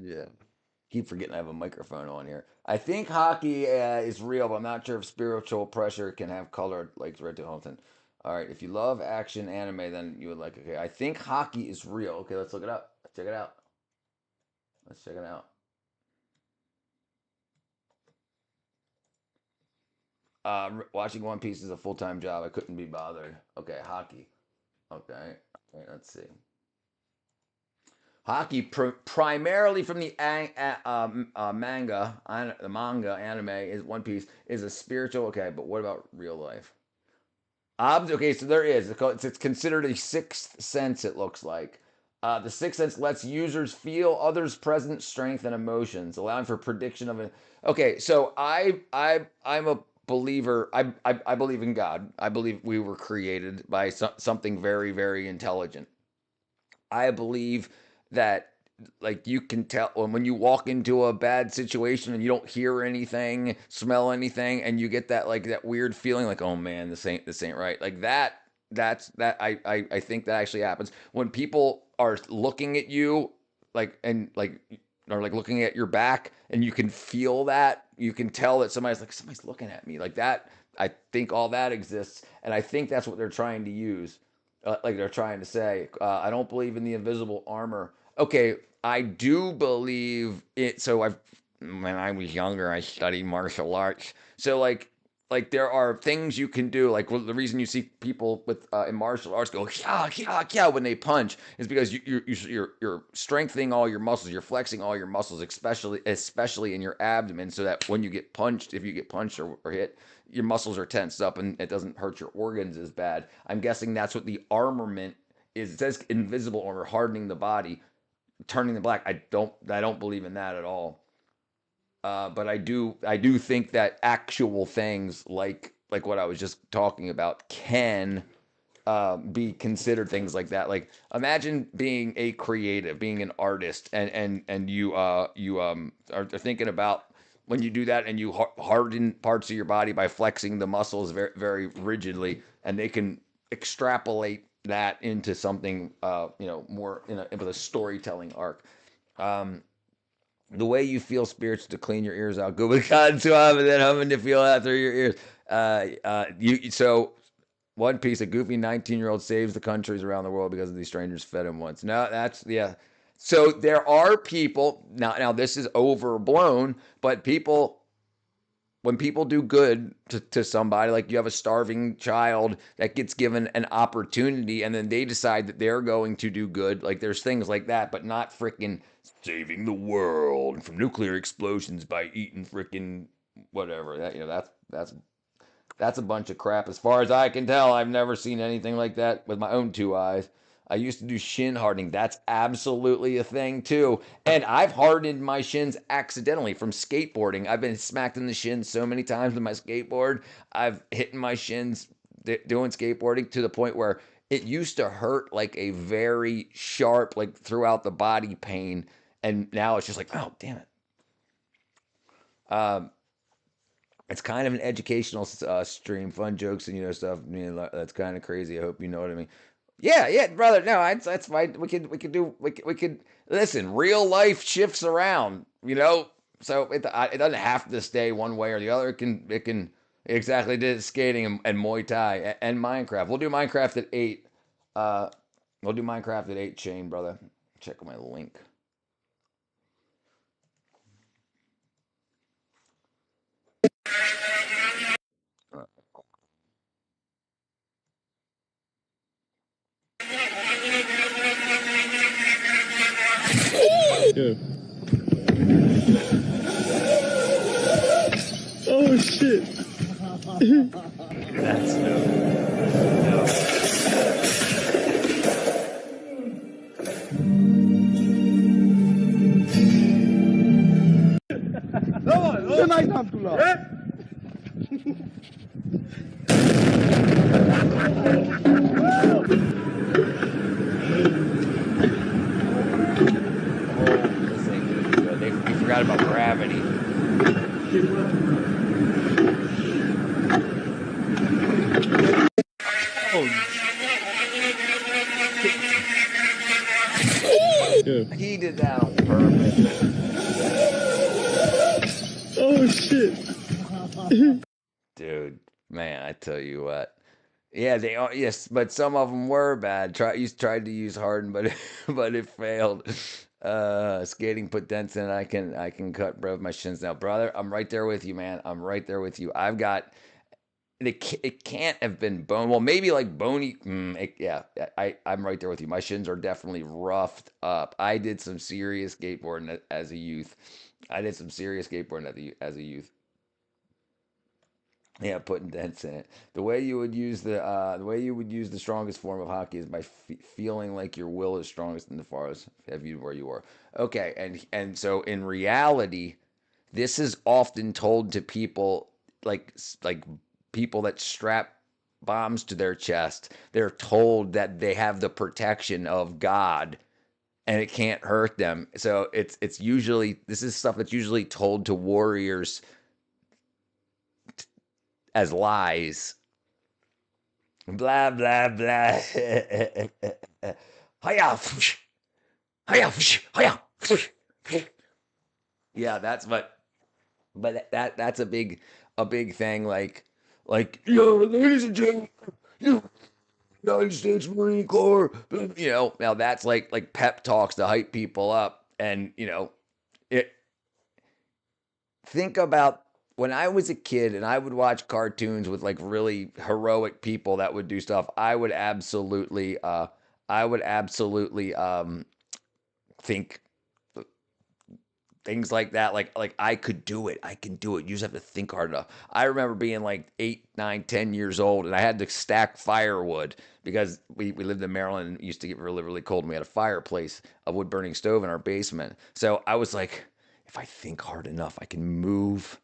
Yeah. Keep forgetting I have a microphone on here. I think hockey is real, but I'm not sure if spiritual pressure can have color like Red Dead Hamilton. All right, if you love action anime, then you would like. Okay, I think hockey is real. Okay, let's look it up. Check it out. Let's check it out. Watching One Piece is a full time job. I couldn't be bothered. Okay, hockey. Okay, let's see. Hockey primarily from the manga anime is One Piece is a spiritual. Okay, but what about real life? Okay, so there is. It's considered a sixth sense. It looks like the sixth sense lets users feel others' present strength and emotions, allowing for prediction of an. Okay, so I'm a believer. I believe in God. I believe we were created by something very very intelligent. I believe that like you can tell when you walk into a bad situation and you don't hear anything, smell anything, and you get that like that weird feeling like, oh man, this ain't right. Like that I think that actually happens. When people are looking at you like and like or like looking at your back and you can feel that, you can tell that somebody's looking at me. Like that, I think all that exists. And I think that's what they're trying to use like they're trying to say. I don't believe in the invisible armor. Okay, I do believe it. So when I was younger, I studied martial arts. So like there are things you can do. Like the reason you see people with in martial arts go yeah yeah yeah when they punch is because you're strengthening all your muscles. You're flexing all your muscles, especially in your abdomen, so that when you get punched, if you get punched or hit, your muscles are tensed up and it doesn't hurt your organs as bad. I'm guessing that's what the armament is. It says invisible armor, hardening the body, turning the black. I don't believe in that at all. But I do think that actual things like what I was just talking about can be considered things like that. Like imagine being a creative, being an artist, and you are thinking about when you do that and you harden parts of your body by flexing the muscles very very rigidly, and they can extrapolate that into something more with a storytelling arc. The way you feel spirits to clean your ears out, good with cotton swab, and then humming to feel out through your ears. So One Piece, a goofy 19-year-old saves the countries around the world because these strangers fed him once. No, that's, yeah. So there are people, now this is overblown, but when people do good to somebody, like you have a starving child that gets given an opportunity and then they decide that they're going to do good, like there's things like that, but not freaking saving the world from nuclear explosions by eating freaking whatever. That's a bunch of crap. As far as I can tell, I've never seen anything like that with my own two eyes. I used to do shin hardening. That's absolutely a thing too. And I've hardened my shins accidentally from skateboarding. I've been smacked in the shins so many times with my skateboard. I've hit my shins doing skateboarding to the point where it used to hurt like a very sharp, like throughout the body pain. And now it's just like, oh, damn it. It's kind of an educational stream, fun jokes and stuff. That's kind of crazy. I hope you know what I mean. Yeah, brother. No, that's fine. We could listen. Real life shifts around, so it doesn't have to stay one way or the other. It can exactly did skating and Muay Thai and Minecraft. We'll do Minecraft at 8. We'll do Minecraft at 8, Shane, brother. Check my link. Yeah. Oh shit. That's we forgot about gravity. Yeah. He did that on purpose. Oh shit. Dude, man, I tell you what. Yeah, they are. Yes, but some of them were bad. Tried to use harden, but it failed. Skating put dents in. I can cut both my shins now, brother. I'm right there with you, man. I'm right there with you. I've got. It can't have been bone. Well, maybe like bony. Yeah, I'm right there with you. My shins are definitely roughed up. I did some serious skateboarding as a youth. As a youth. Yeah, putting dents in it. The way you would use the strongest form of hockey is by feeling like your will is strongest in the farthest of you where you are. Okay, and so in reality, this is often told to people like people that strap bombs to their chest. They're told that they have the protection of God and it can't hurt them. So it's usually, this is stuff that's usually told to warriors as lies. Blah blah blah. Hiya. Hiya. Hiya. Yeah, that's but that's a big thing, like ladies and gentlemen, United States Marine Corps. Now that's like pep talks to hype people up, and it. Think about when I was a kid and I would watch cartoons with like really heroic people that would do stuff. I would absolutely think things like that, like I could do it. I can do it. You just have to think hard enough. I remember being like 8, 9, 10 years old, and I had to stack firewood because we lived in Maryland and it used to get really, really cold, and we had a fireplace, a wood burning stove in our basement. So I was like, if I think hard enough, I can move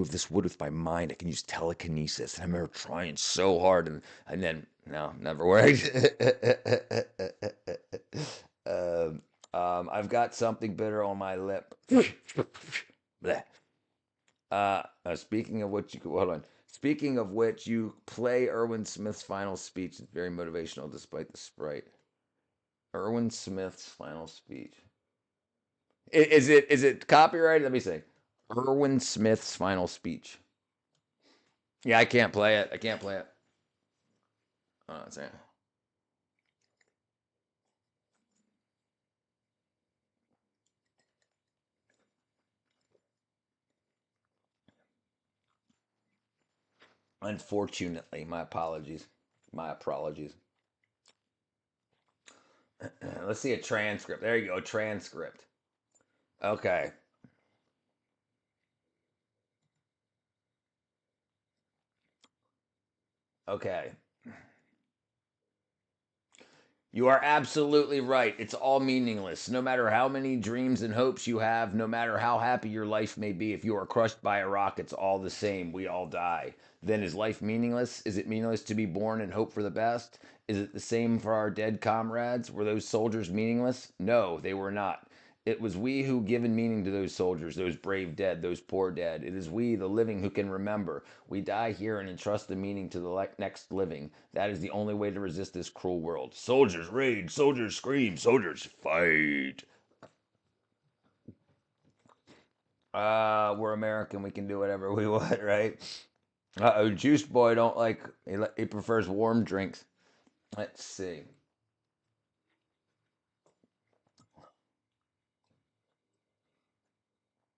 this wood with my mind. I can use telekinesis. And I remember trying so hard, and then No, never worked. I've got something bitter on my lip. Bleh. Speaking of which, hold on. Speaking of which, you play Erwin Smith's final speech. It's very motivational, despite the sprite. Erwin Smith's final speech. Is it copyrighted? Let me see. Erwin Smith's final speech. Yeah, I can't play it. I can't play it. Oh, that's it. Unfortunately, my apologies. My apologies. Let's see a transcript. There you go, transcript. Okay. Okay. You are absolutely right. It's all meaningless. No matter how many dreams and hopes you have, no matter how happy your life may be, if you are crushed by a rock, it's all the same. We all die. Then is life meaningless? Is it meaningless to be born and hope for the best? Is it the same for our dead comrades? Were those soldiers meaningless? No, they were not. It was we who given meaning to those soldiers, those brave dead, those poor dead. It is we, the living, who can remember. We die here and entrust the meaning to the next living. That is the only way to resist this cruel world. Soldiers rage, soldiers scream, soldiers fight. We're American. We can do whatever we want, right? Uh-oh, Juice Boy don't like, he prefers warm drinks. Let's see.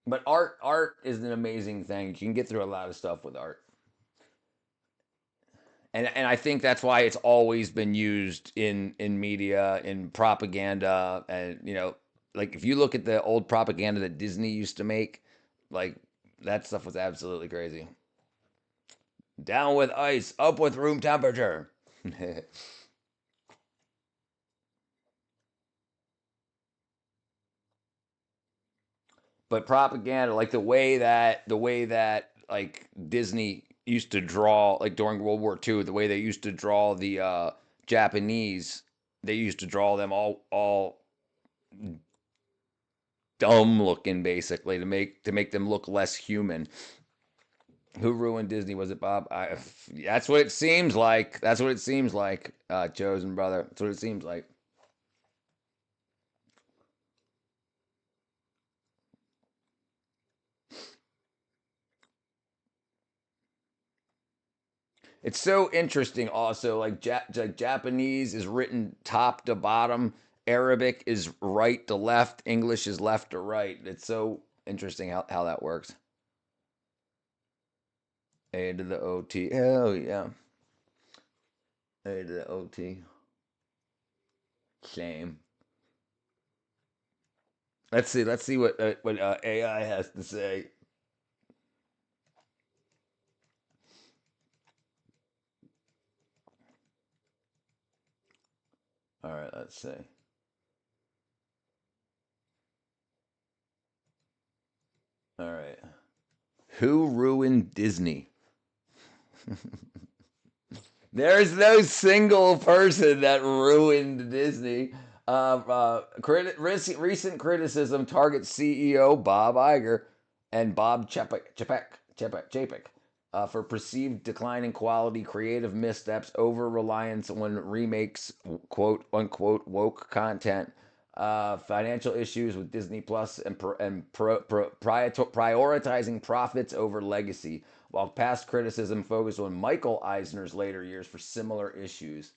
But art is an amazing thing. You can get through a lot of stuff with art. And I think that's why it's always been used in media, in propaganda, and like if you look at the old propaganda that Disney used to make, like that stuff was absolutely crazy. Down with ice, up with room temperature. But propaganda, like the way that like Disney used to draw, like during World War II, the way they used to draw the Japanese, they used to draw them all dumb looking, basically, to make them look less human. Who ruined Disney? Was it Bob? That's what it seems like. That's what it seems like, Chosen Brother. That's what it seems like. It's so interesting also, like Japanese is written top to bottom, Arabic is right to left, English is left to right. It's so interesting how that works. A to the OT. Hell yeah. A to the OT. Shame. Let's see what AI has to say. All right, let's see. All right. Who ruined Disney? There's no single person that ruined Disney. Recent criticism targets CEO Bob Iger and Bob Chapek for perceived decline in quality, creative missteps, over reliance on remakes, quote unquote woke content, financial issues with Disney Plus, and prioritizing profits over legacy. While past criticism focused on Michael Eisner's later years for similar issues.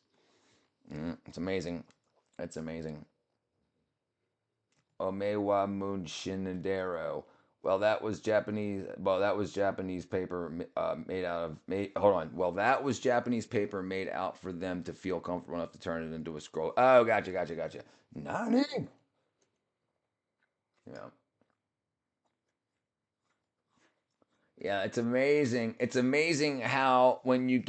It's amazing. It's amazing. Omewa Munshinadero. Well, that was Japanese. Well, that was Japanese paper made out of. Hold on. Well, that was Japanese paper made out for them to feel comfortable enough to turn it into a scroll. Oh, gotcha. Nani? Yeah. Yeah, it's amazing. It's amazing how when you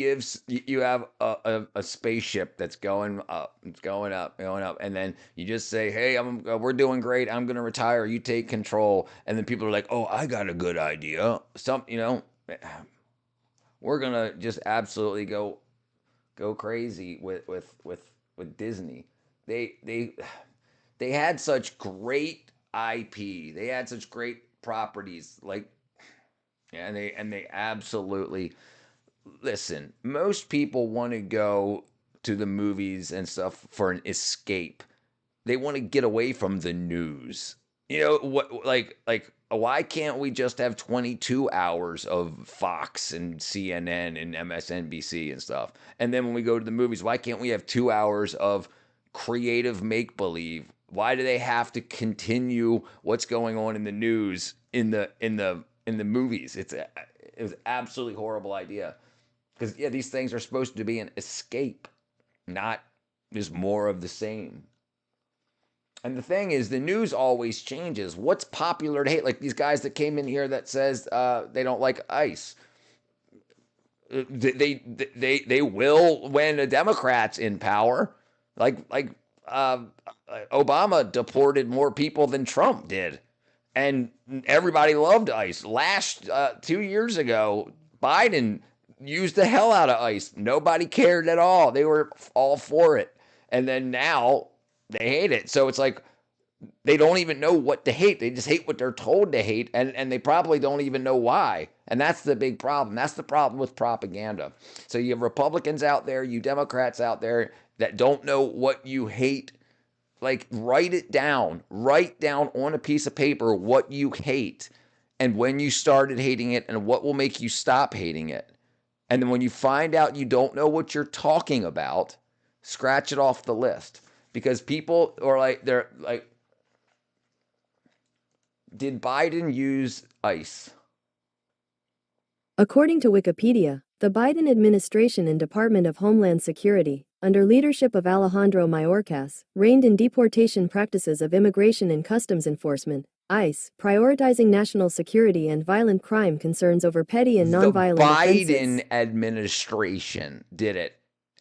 you have a spaceship that's going up, it's going up, and then you just say, "Hey, we're doing great. I'm gonna retire. You take control." And then people are like, "Oh, I got a good idea. We're gonna just absolutely go go crazy with Disney. They they had such great IP. They had such great properties. Like, and they absolutely listen. Most people want to go to the movies and stuff for an escape. They want to get away from the news. You know what? Like why can't we just have 22 hours of Fox and CNN and MSNBC and stuff? And then when we go to the movies, why can't we have 2 hours of creative make believe? Why do they have to continue what's going on in the news in the movies? It was an absolutely horrible idea because yeah, these things are supposed to be an escape, not just more of the same. And the thing is, the news always changes. What's popular to hate? Like these guys that came in here that says they don't like ICE. They will when a Democrat's in power. Like Obama deported more people than Trump did, and everybody loved ICE. Last 2 years ago, Biden used the hell out of ICE. Nobody cared at all. They were all for it, and then now they hate it. So it's like they don't even know what to hate. They just hate what they're told to hate, and they probably don't even know why. And that's the big problem. That's the problem with propaganda. So you have Republicans out there, you Democrats out there that don't know what you hate. Like, write it down. Write down on a piece of paper what you hate and when you started hating it and what will make you stop hating it. And then when you find out you don't know what you're talking about, scratch it off the list. Because people are like, they're like, did Biden use ICE? According to Wikipedia, the Biden administration and Department of Homeland Security, under leadership of Alejandro Mayorkas, reined in deportation practices of Immigration and Customs Enforcement, ICE, prioritizing national security and violent crime concerns over petty and nonviolent offenses. The Biden administration did it.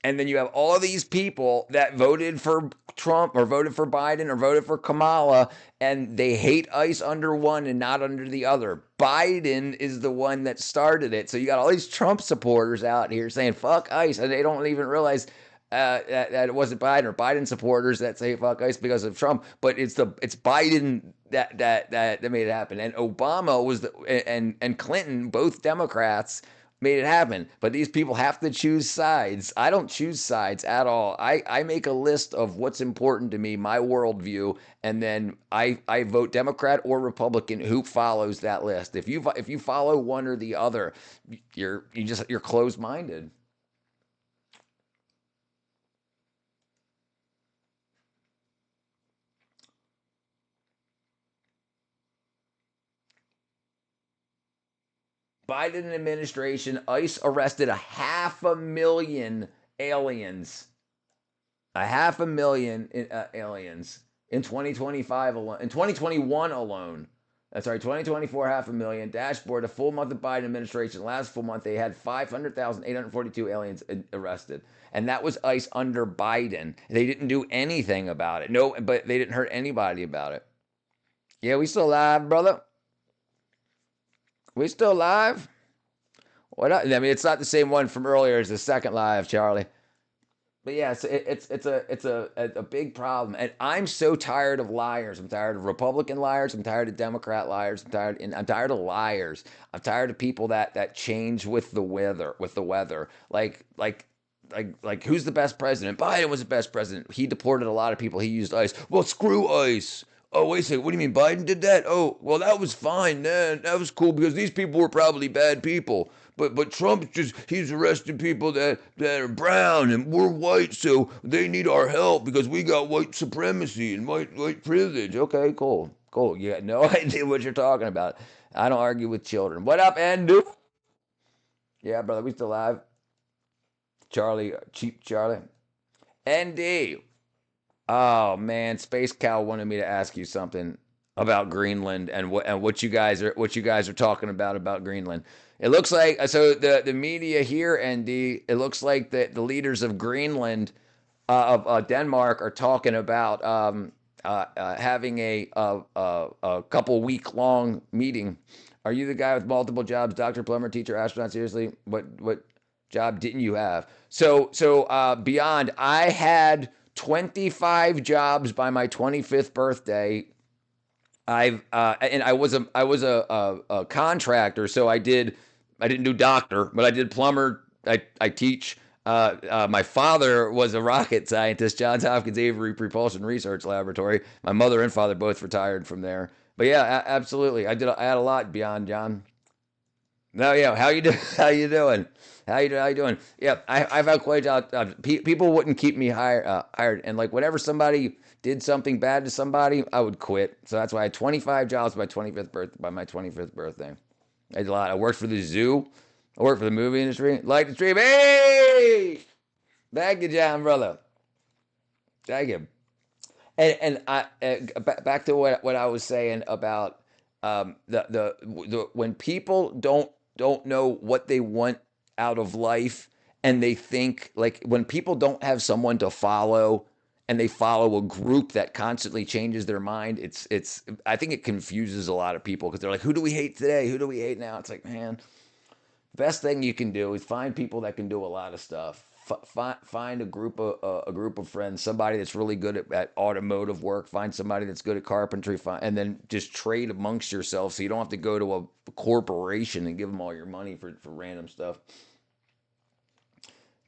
And then you have all these people that voted for Trump or voted for Biden or voted for Kamala, and they hate ICE under one and not under the other. Biden is the one that started it. So you got all these Trump supporters out here saying, fuck ICE, and they don't even realize that it wasn't Biden or Biden supporters that say fuck ICE because of Trump, but it's Biden that made it happen. And Obama was and Clinton, both Democrats, made it happen. But these people have to choose sides. I don't choose sides at all. I make a list of what's important to me, my worldview, and then I vote Democrat or Republican who follows that list. If you follow one or the other, you're closed-minded. Biden administration, ICE arrested 500,000 aliens. 500,000 aliens in 2025 alone. In 2021 alone. That's right, 2024, 500,000. Dashboard, a full month of Biden administration. Last full month, they had 500,842 aliens arrested. And that was ICE under Biden. They didn't do anything about it. No, but they didn't hurt anybody about it. Yeah, we still alive, brother. We still live? What? I mean, it's not the same one from earlier as the second live, Charlie. But yeah, it's a big problem, and I'm so tired of liars. I'm tired of Republican liars. I'm tired of Democrat liars. I'm tired of liars. I'm tired of people that change with the weather. Like who's the best president? Biden was the best president. He deported a lot of people. He used ICE. Well, screw ICE. Oh, wait a second. What do you mean Biden did that? Oh, well, that was fine, man. That was cool because these people were probably bad people. But Trump he's arresting people that are brown and we're white, so they need our help because we got white supremacy and white privilege. Okay, cool. You got no idea what you're talking about. I don't argue with children. What up, Andu? Yeah, brother, we still alive. Charlie, cheap Charlie. ND. Oh man, Space Cow wanted me to ask you something about Greenland and what you guys are talking about Greenland. It looks like the media here, ND, it looks like the leaders of Greenland of Denmark are talking about having a couple week long meeting. Are you the guy with multiple jobs, doctor, plumber, teacher, astronaut? Seriously, what job didn't you have? So beyond, I had 25 jobs by my 25th birthday. And I was a contractor, so I didn't do doctor, but I did plumber. I teach. My father was a rocket scientist, Johns Hopkins Avery Propulsion Research Laboratory. My mother and father both retired from there. But yeah, absolutely, I had a lot beyond, John. No, yeah, how you do? How you doing? How you doing? Yeah, I've had quite people wouldn't keep me hired, and like whenever somebody did something bad to somebody, I would quit. So that's why I had 25 jobs by my 25th birthday. I did a lot. I worked for the zoo. I worked for the movie industry. Like the stream. Hey, thank you, John, brother. Thank you. And I back to what I was saying about the when people don't know what they want out of life, and they think, like, when people don't have someone to follow and they follow a group that constantly changes their mind, it's I think it confuses a lot of people, because they're like, who do we hate today? Who do we hate now? It's like, man, best thing you can do is find people that can do a lot of stuff. Find a group of friends, somebody that's really good at automotive work. Find somebody that's good at carpentry. And then just trade amongst yourselves, so you don't have to go to a corporation and give them all your money for random stuff.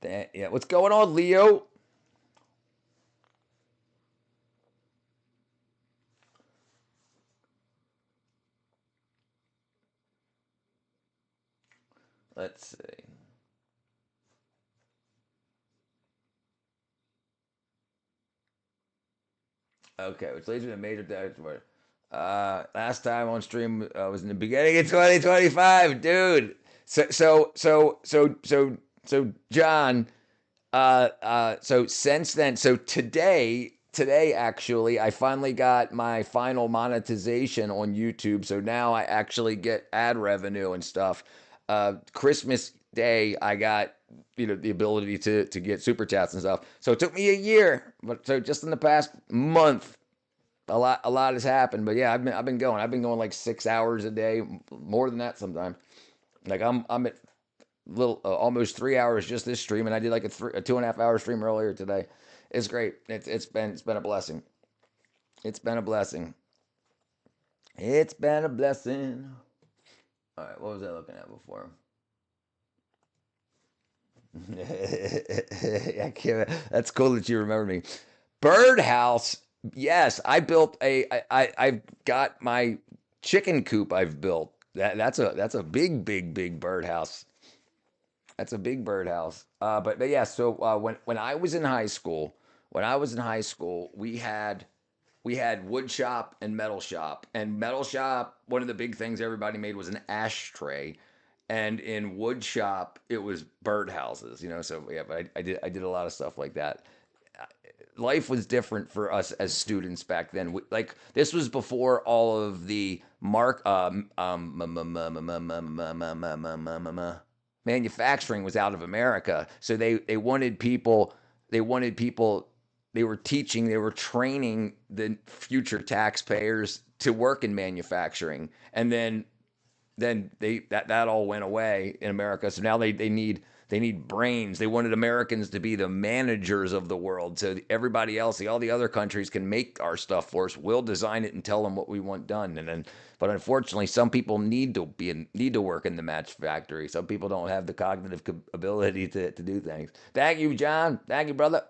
Yeah, what's going on, Leo? Let's see. Okay, which leads me to major dashboard. Last time on stream was in the beginning of 2025, dude. So John. So since then, so today actually, I finally got my final monetization on YouTube. So now I actually get ad revenue and stuff. Christmas Day, I got the ability to get super chats and stuff. So it took me a year, but so just in the past month, a lot has happened. But yeah, I've been going like 6 hours a day, more than that sometimes. Like I'm at little almost 3 hours just this stream, and I did like a 2.5 hour stream earlier today. It's great. It's been a blessing. It's been a blessing. It's been a blessing. All right, what was I looking at before? That's cool that you remember me. Birdhouse. Yes, I built I've got my chicken coop. I've built that's a big birdhouse. That's a big birdhouse. But yeah. So when I was in high school, we had wood shop and metal shop. And metal shop, one of the big things everybody made was an ashtray. And in wood shop, it was birdhouses, So yeah, but I did a lot of stuff like that. Life was different for us as students back then. Like, this was before all of the manufacturing was out of America. So they wanted people. They were training the future taxpayers to work in manufacturing, and then that all went away in America. So now they need brains. They wanted Americans to be the managers of the world. So everybody else, all the other countries, can make our stuff for us. We'll design it and tell them what we want done. But unfortunately, some people need to work in the match factory. Some people don't have the cognitive ability to do things. Thank you, John. Thank you, brother.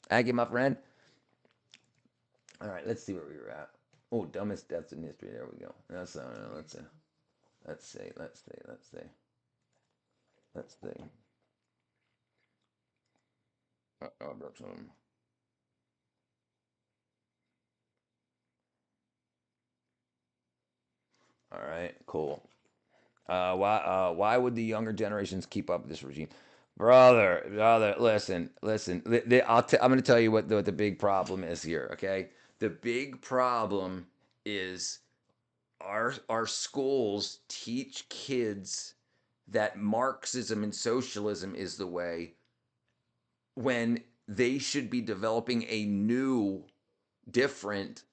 Thank you, my friend. All right, let's see where we were at. Oh, dumbest deaths in history. There we go. Let's see. All right, cool. Why would the younger generations keep up with this regime? Brother, listen. I'm going to tell you what the big problem is here, okay? The big problem is our schools teach kids that Marxism and socialism is the way, when they should be developing a new, different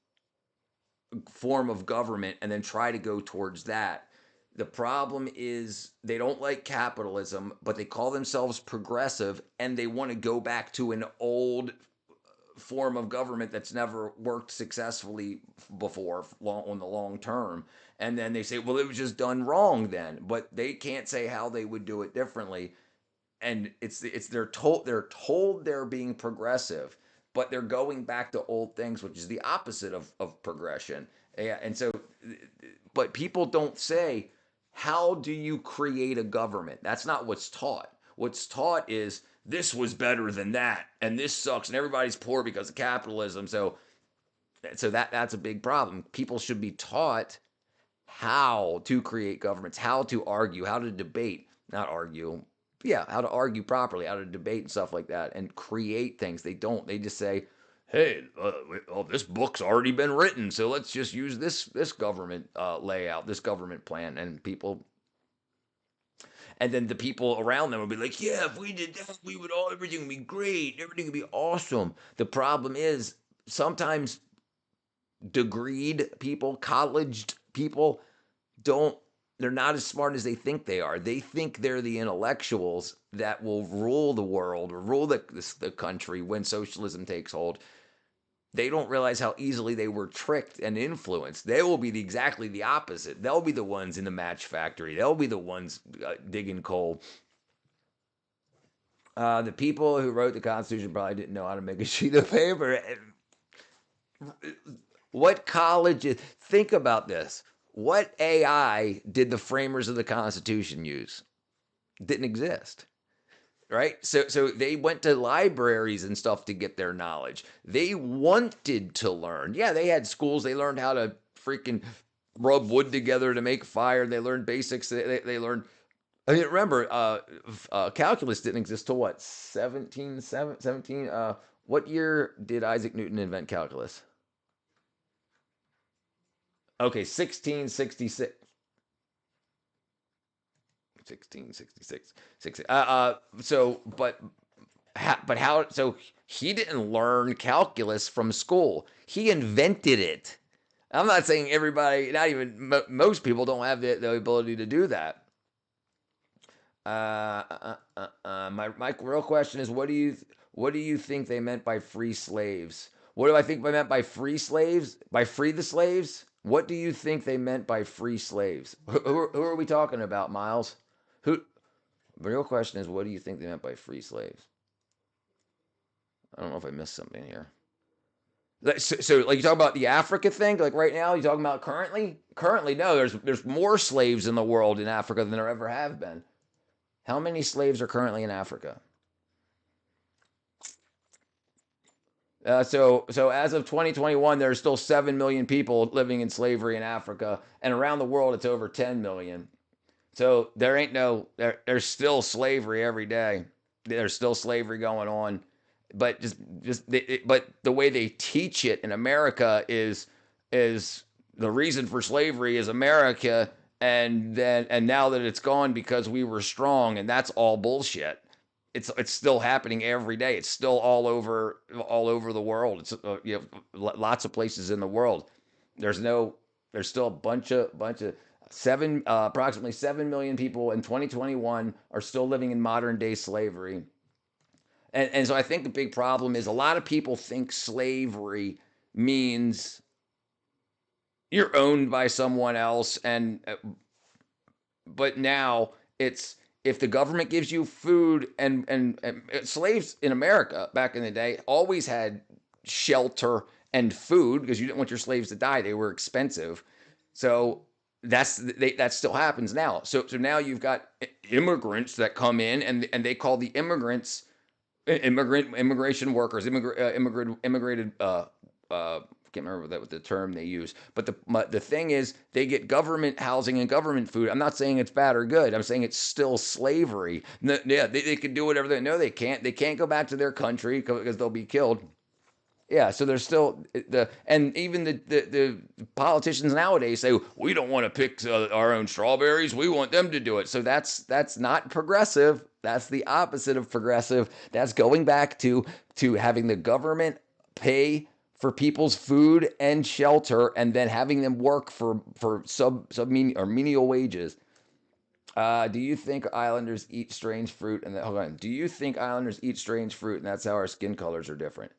form of government and then try to go towards that. The problem is they don't like capitalism, but they call themselves progressive, and they want to go back to an old form of government that's never worked successfully before on the long term. And then they say, well, it was just done wrong then, but they can't say how they would do it differently. And they're told they're being progressive, but they're going back to old things, which is the opposite of progression. Yeah, and so, but people don't say, how do you create a government? That's not what's taught. What's taught is this was better than that, and this sucks, and everybody's poor because of capitalism. So that's a big problem. People should be taught how to create governments, how to argue, how to debate, not argue. Yeah, how to argue properly, how to debate and stuff like that, and create things. They don't. They just say, hey, this book's already been written, so let's just use this government layout, this government plan, and people. And then the people around them will be like, yeah, if we did that, everything would be great, everything would be awesome. The problem is sometimes degreed people, colleged people, they're not as smart as they think they are. They think they're the intellectuals that will rule the world, or rule the country when socialism takes hold. They don't realize how easily they were tricked and influenced. They will be exactly the opposite. They'll be the ones in the match factory. They'll be the ones digging coal. The people who wrote the Constitution probably didn't know how to make a sheet of paper. What colleges? Think about this. What AI did the framers of the Constitution use? Didn't exist. Right? So they went to libraries and stuff to get their knowledge. They wanted to learn. Yeah, they had schools. They learned how to freaking rub wood together to make fire. They learned basics. They learned. I mean, remember, calculus didn't exist till what? 17? What year did Isaac Newton invent calculus? Okay, 1666. 1666. So he didn't learn calculus from school. He invented it. I'm not saying everybody, not even most people, don't have the ability to do that. My real question is, what do you think they meant by free slaves? What do I think they meant by free slaves? By free the slaves? What do you think they meant by free slaves? Who are we talking about, Miles? The real question is, what do you think they meant by free slaves? I don't know if I missed something here. So like you talk about the Africa thing, like right now, you talking about currently? Currently, no, there's more slaves in the world in Africa than there ever have been. How many slaves are currently in Africa? So as of 2021, there's still 7 million people living in slavery in Africa, and around the world, it's over 10 million. So there's still slavery every day. There's still slavery going on, but but the way they teach it in America is the reason for slavery is America, and now that it's gone because we were strong, and that's all bullshit. It's still happening every day. It's still all over the world. It's lots of places in the world. There's still a bunch of approximately 7 million people in 2021 are still living in modern day slavery. And so I think the big problem is a lot of people think slavery means you're owned by someone else, but now it's, if the government gives you food, and slaves in America back in the day always had shelter and food because you didn't want your slaves to die. They were expensive. So that still happens now. So now you've got immigrants that come in, and they call the immigrants immigration workers, immigrated. I can't remember what the term they use, but the thing is, they get government housing and government food. I'm not saying it's bad or good. I'm saying it's still slavery. Yeah, they can do whatever they. No, they can't. They can't go back to their country because they'll be killed. Yeah, so there's still and even the politicians nowadays say, we don't want to pick our own strawberries. We want them to do it. So that's not progressive. That's the opposite of progressive. That's going back to having the government pay for people's food and shelter, and then having them work for menial wages. Do you think islanders eat strange fruit? And hold on. Do you think islanders eat strange fruit, and that's how our skin colors are different?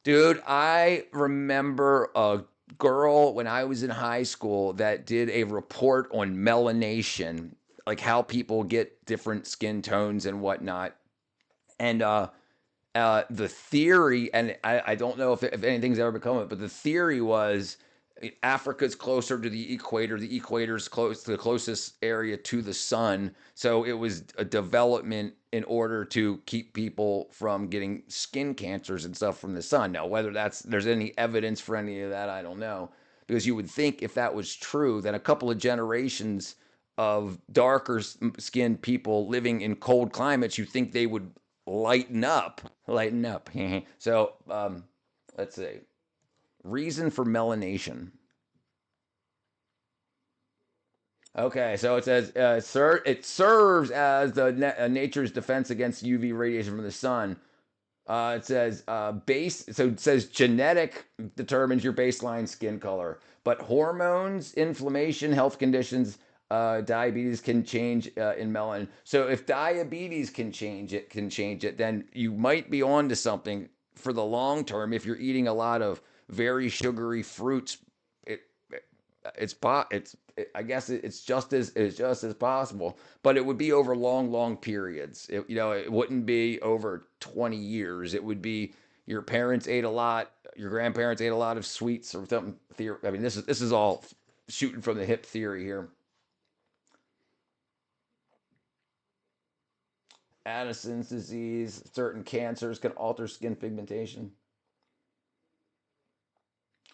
Dude, I remember a girl when I was in high school that did a report on melanation, like how people get different skin tones and whatnot. And the theory, and I don't know if anything's ever become it, but the theory was Africa's closer to the equator. The equator's close to the closest area to the sun. So it was a development in order to keep people from getting skin cancers and stuff from the sun. Now, whether there's any evidence for any of that, I don't know. Because you would think if that was true, then a couple of generations of darker skinned people living in cold climates, you think they would lighten up. So let's see. Reason for melanation. Okay, so it says it serves as nature's defense against UV radiation from the sun. It says it says genetic determines your baseline skin color, but hormones, inflammation, health conditions, diabetes can change in melanin. So if diabetes can change it, then you might be on to something for the long term. If you're eating a lot of very sugary fruits, I guess it's just as possible, but it would be over long periods. It wouldn't be over 20 years. It would be your parents ate a lot, your grandparents ate a lot of sweets or something. I mean, this is all shooting from the hip theory here. Addison's disease, certain cancers can alter skin pigmentation.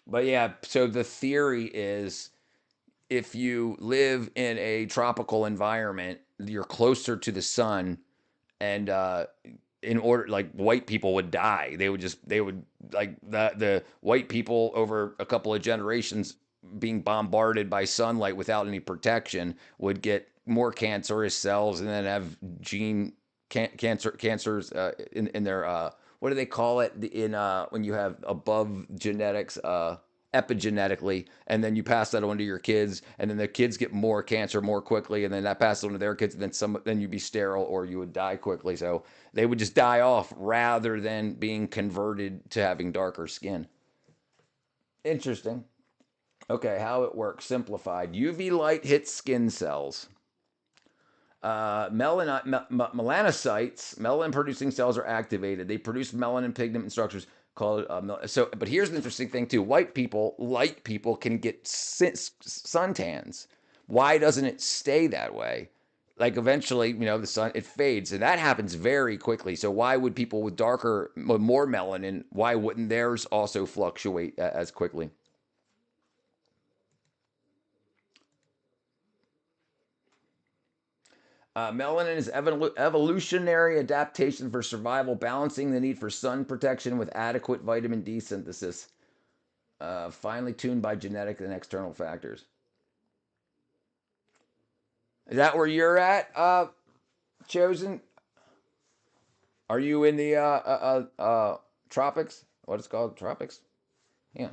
But yeah, so the theory is if you live in a tropical environment, you're closer to the sun, and in order, like, white people would die. They would like the white people over a couple of generations being bombarded by sunlight without any protection would get more cancerous cells and then have cancers in their what do they call it in when you have above genetics epigenetically, and then you pass that on to your kids, and then the kids get more cancer more quickly, and then that passes on to their kids, and then you'd be sterile or you would die quickly. So they would just die off rather than being converted to having darker skin. Interesting. Okay, how it works, simplified. UV light hits skin cells. Melanocytes, melanin-producing cells are activated. They produce melanin pigment and structures called but here's the interesting thing too. Light people can get suntans. Why doesn't it stay that way? Like eventually, the sun, it fades, and that happens very quickly. So why would people with more melanin, why wouldn't theirs also fluctuate as quickly? Melanin is evolutionary adaptation for survival, balancing the need for sun protection with adequate vitamin D synthesis, finely tuned by genetic and external factors. Is that where you're at, Chosen? Are you in the tropics? What it's called, tropics? Yeah.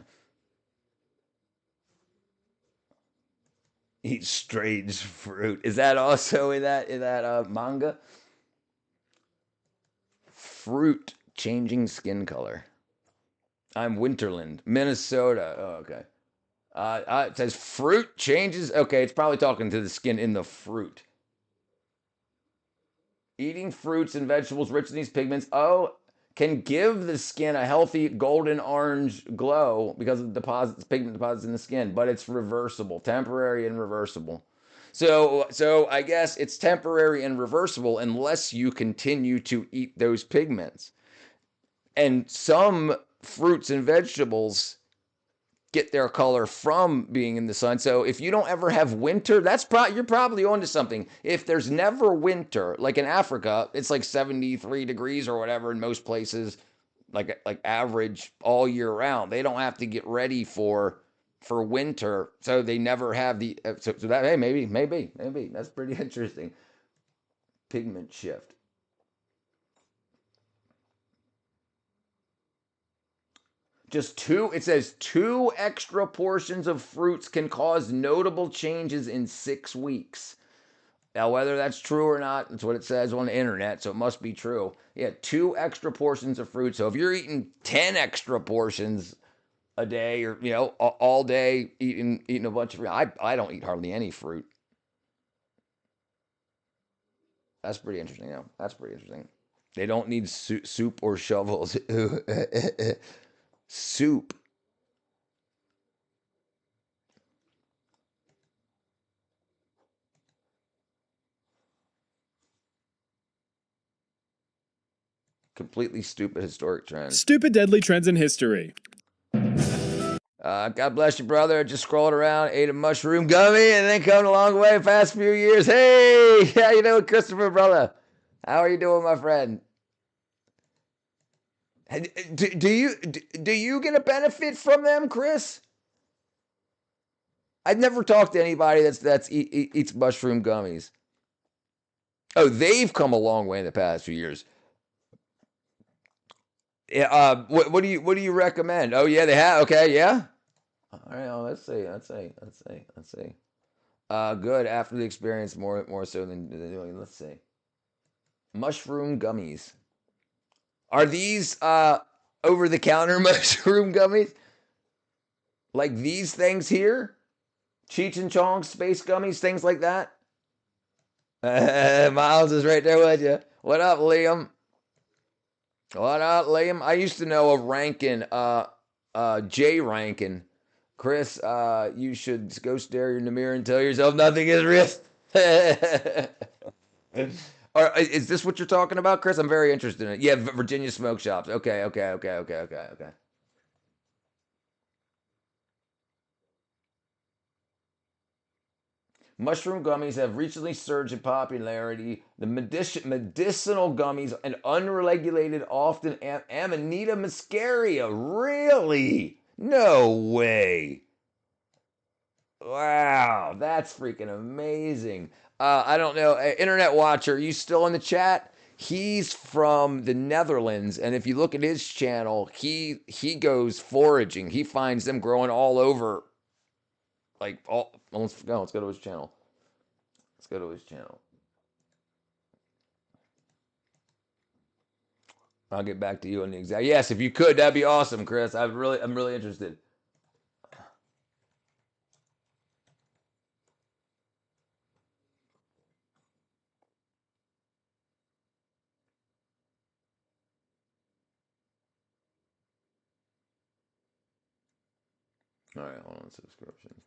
Eat strange fruit. Is that also in that manga? Fruit changing skin color. I'm Winterland, Minnesota. Oh, okay. It says fruit changes. Okay, it's probably talking to the skin in the fruit. Eating fruits and vegetables rich in these pigments can give the skin a healthy golden orange glow because of pigment deposits in the skin, but it's reversible, temporary and reversible. So I guess it's temporary and reversible unless you continue to eat those pigments. And some fruits and vegetables get their color from being in the sun. So if you don't ever have winter, you're probably onto something. If there's never winter, like in Africa, it's like 73 degrees or whatever in most places, like average all year round. They don't have to get ready for winter, so they never have the so that hey maybe that's pretty interesting. Pigment shift. It says 2 extra portions of fruits can cause notable changes in 6 weeks. Now, whether that's true or not, that's what it says on the internet, so it must be true. Yeah, 2 extra portions of fruit. So if you're eating 10 extra portions a day, or all day eating a bunch of fruit, I don't eat hardly any fruit. That's pretty interesting. Yeah, that's pretty interesting. They don't need soup or shovels. Soup. Completely stupid historic trends. Stupid deadly trends in history. God bless you, brother. Just scrolled around, ate a mushroom gummy, and then come a long way the past few years. Hey, how you doing, Christopher, brother? How are you doing, my friend? Do you get a benefit from them, Chris? I've never talked to anybody that's eats mushroom gummies. Oh, they've come a long way in the past few years. Yeah. What do you recommend? Oh yeah, they have. Okay, yeah. All right. Oh, let's see. Good after the experience, more so than doing. Let's see. Mushroom gummies. Are these over the counter mushroom gummies? Like these things here? Cheech and Chong space gummies, things like that? Miles is right there with you. What up, Liam? What up, Liam? I used to know a Rankin, Jay Rankin. Chris, you should go stare in the mirror and tell yourself nothing is real. Is this what you're talking about, Chris? I'm very interested in it. Yeah, Virginia smoke shops. Okay. Mushroom gummies have recently surged in popularity. The medicinal gummies and unregulated, often Amanita muscaria. Really? No way. Wow, that's freaking amazing. I don't know. Internet Watcher, are you still in the chat? He's from the Netherlands, and if you look at his channel, he goes foraging. He finds them growing all over. Let's go to his channel. I'll get back to you on the exact. Yes, if you could, that'd be awesome, Chris. I'm really interested. All right, hold on, subscriptions.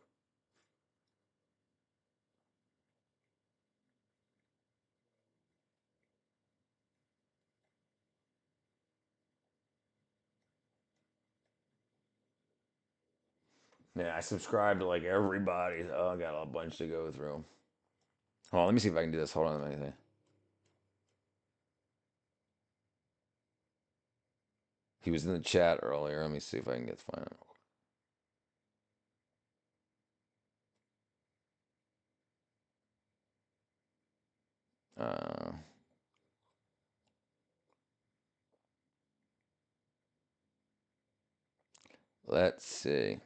Yeah, I subscribe to like everybody. Oh, I got a bunch to go through. Hold on, let me see if I can do this. Hold on, let me see. He was in the chat earlier. Let me see if I can find him. Let's see.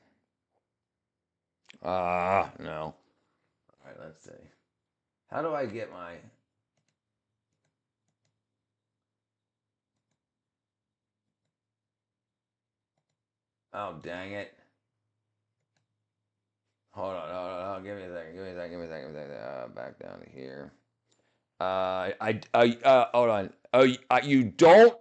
No. All right, let's see. How do I get my... Oh, dang it. Hold on. Give me a second. Back down to here. Hold on. You don't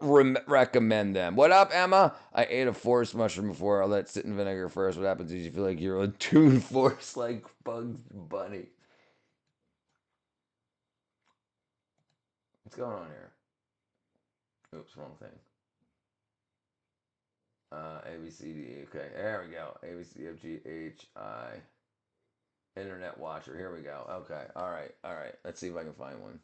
recommend them. What up, Emma? I ate a forest mushroom before. I'll let it sit in vinegar first. What happens is you feel like you're a Toon Force like Bugs Bunny. What's going on here? Oops, wrong thing. A, B, C, D. Okay, there we go. A, B, C, D, F, G, H, I. Internet Watcher. Here we go. Okay, all right. Let's see if I can find one.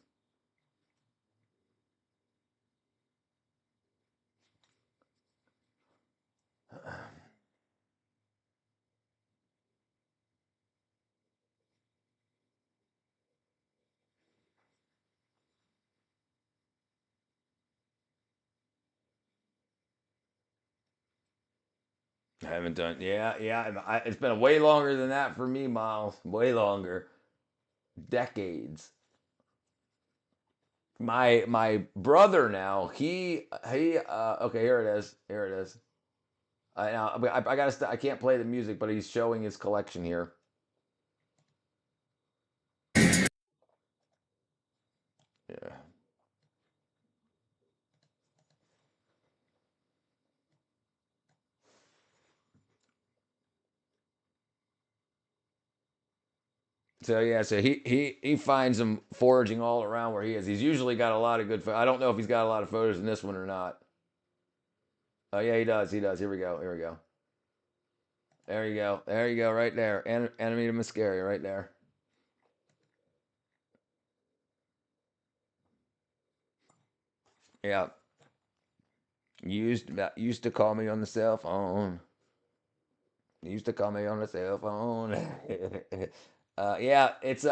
I haven't done. Yeah. It's been way longer than that for me, Miles. Way longer. Decades. my brother now, okay, here it is. Here it is. Now I gotta I can't play the music, but he's showing his collection here. Yeah. So yeah, so he finds them foraging all around where he is. He's usually got a lot of good. I don't know if he's got a lot of photos in this one or not. Oh yeah, he does. He does. Here we go. Here we go. There you go. There you go. Right there. Amanita muscaria. Right there. Yeah. Used to call me on the cell phone. Used to call me on the cell phone. Yeah, it's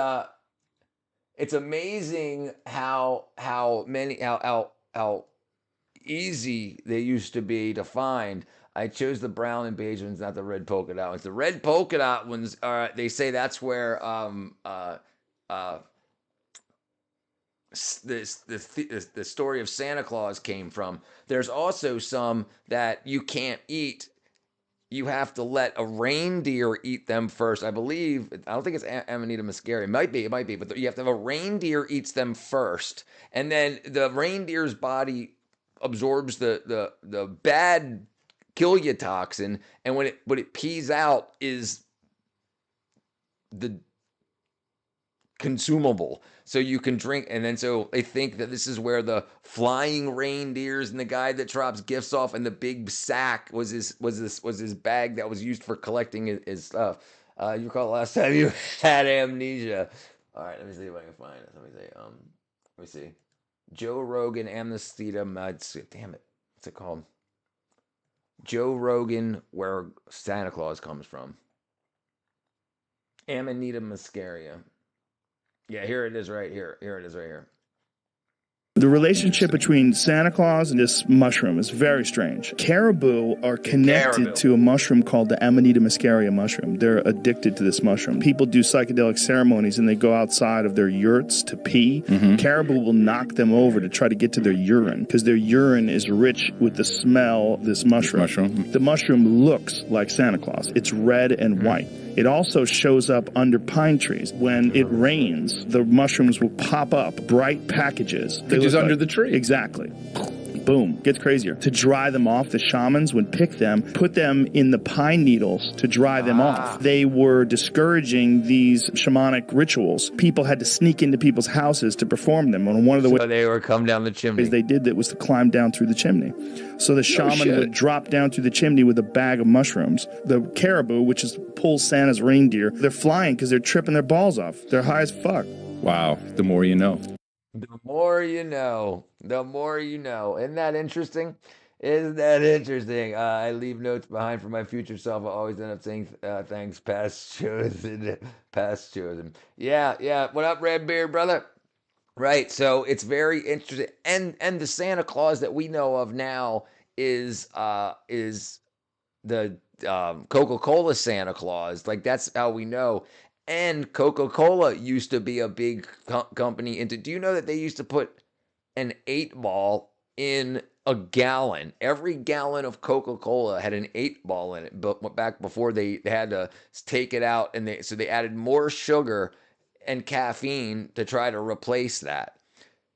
amazing how easy they used to be to find. I chose the brown and beige ones, not the red polka dot ones. The red polka dot ones are, they say that's where the story of Santa Claus came from. There's also some that you can't eat. You have to let a reindeer eat them first. I believe, I don't think it's Amanita muscaria. It might be, but you have to have a reindeer eats them first. And then the reindeer's body absorbs the bad kill you toxin. And when it pees out is the consumable, so you can drink. And then so they think that this is where the flying reindeers and the guy that drops gifts off and the big sack was his bag that was used for collecting his stuff. You recall last time you had amnesia. All right, let me see if I can find it. Let me see. Joe Rogan Amnestida. Damn it, what's it called? Joe Rogan, where Santa Claus comes from. Amanita muscaria. Yeah, here it is right here. Here it is right here. The relationship between Santa Claus and this mushroom is very strange. Caribou are connected to a mushroom called the Amanita muscaria mushroom. They're addicted to this mushroom. People do psychedelic ceremonies and they go outside of their yurts to pee. Caribou will knock them over to try to get to their urine because their urine is rich with the smell of this mushroom. The mushroom looks like Santa Claus. It's red and white. It also shows up under pine trees. When it rains, the mushrooms will pop up, bright packages. Just under the tree. Exactly. Boom. Gets crazier. To dry them off, the shamans would pick them, put them in the pine needles to dry them off. They were discouraging these shamanic rituals. People had to sneak into people's houses to perform them. And one of the ways they would come down the chimney. They did that was to climb down through the chimney. So the shaman would drop down through the chimney with a bag of mushrooms. The caribou, which is pulls Santa's reindeer, they're flying because they're tripping their balls off. They're high as fuck. Wow. The more you know. The more you know. The more you know. Isn't that interesting? Isn't that interesting? I leave notes behind for my future self. I always end up saying thanks, past chosen. Past chosen. Yeah. What up, Redbeard, brother? Right. So it's very interesting. And the Santa Claus that we know of now is the Coca-Cola Santa Claus. Like, that's how we know. And Coca-Cola used to be a big company. Do you know that they used to put an 8-ball in a gallon? Every gallon of Coca-Cola had an 8-ball in it, but back before they had to take it out, and they added more sugar and caffeine to try to replace that.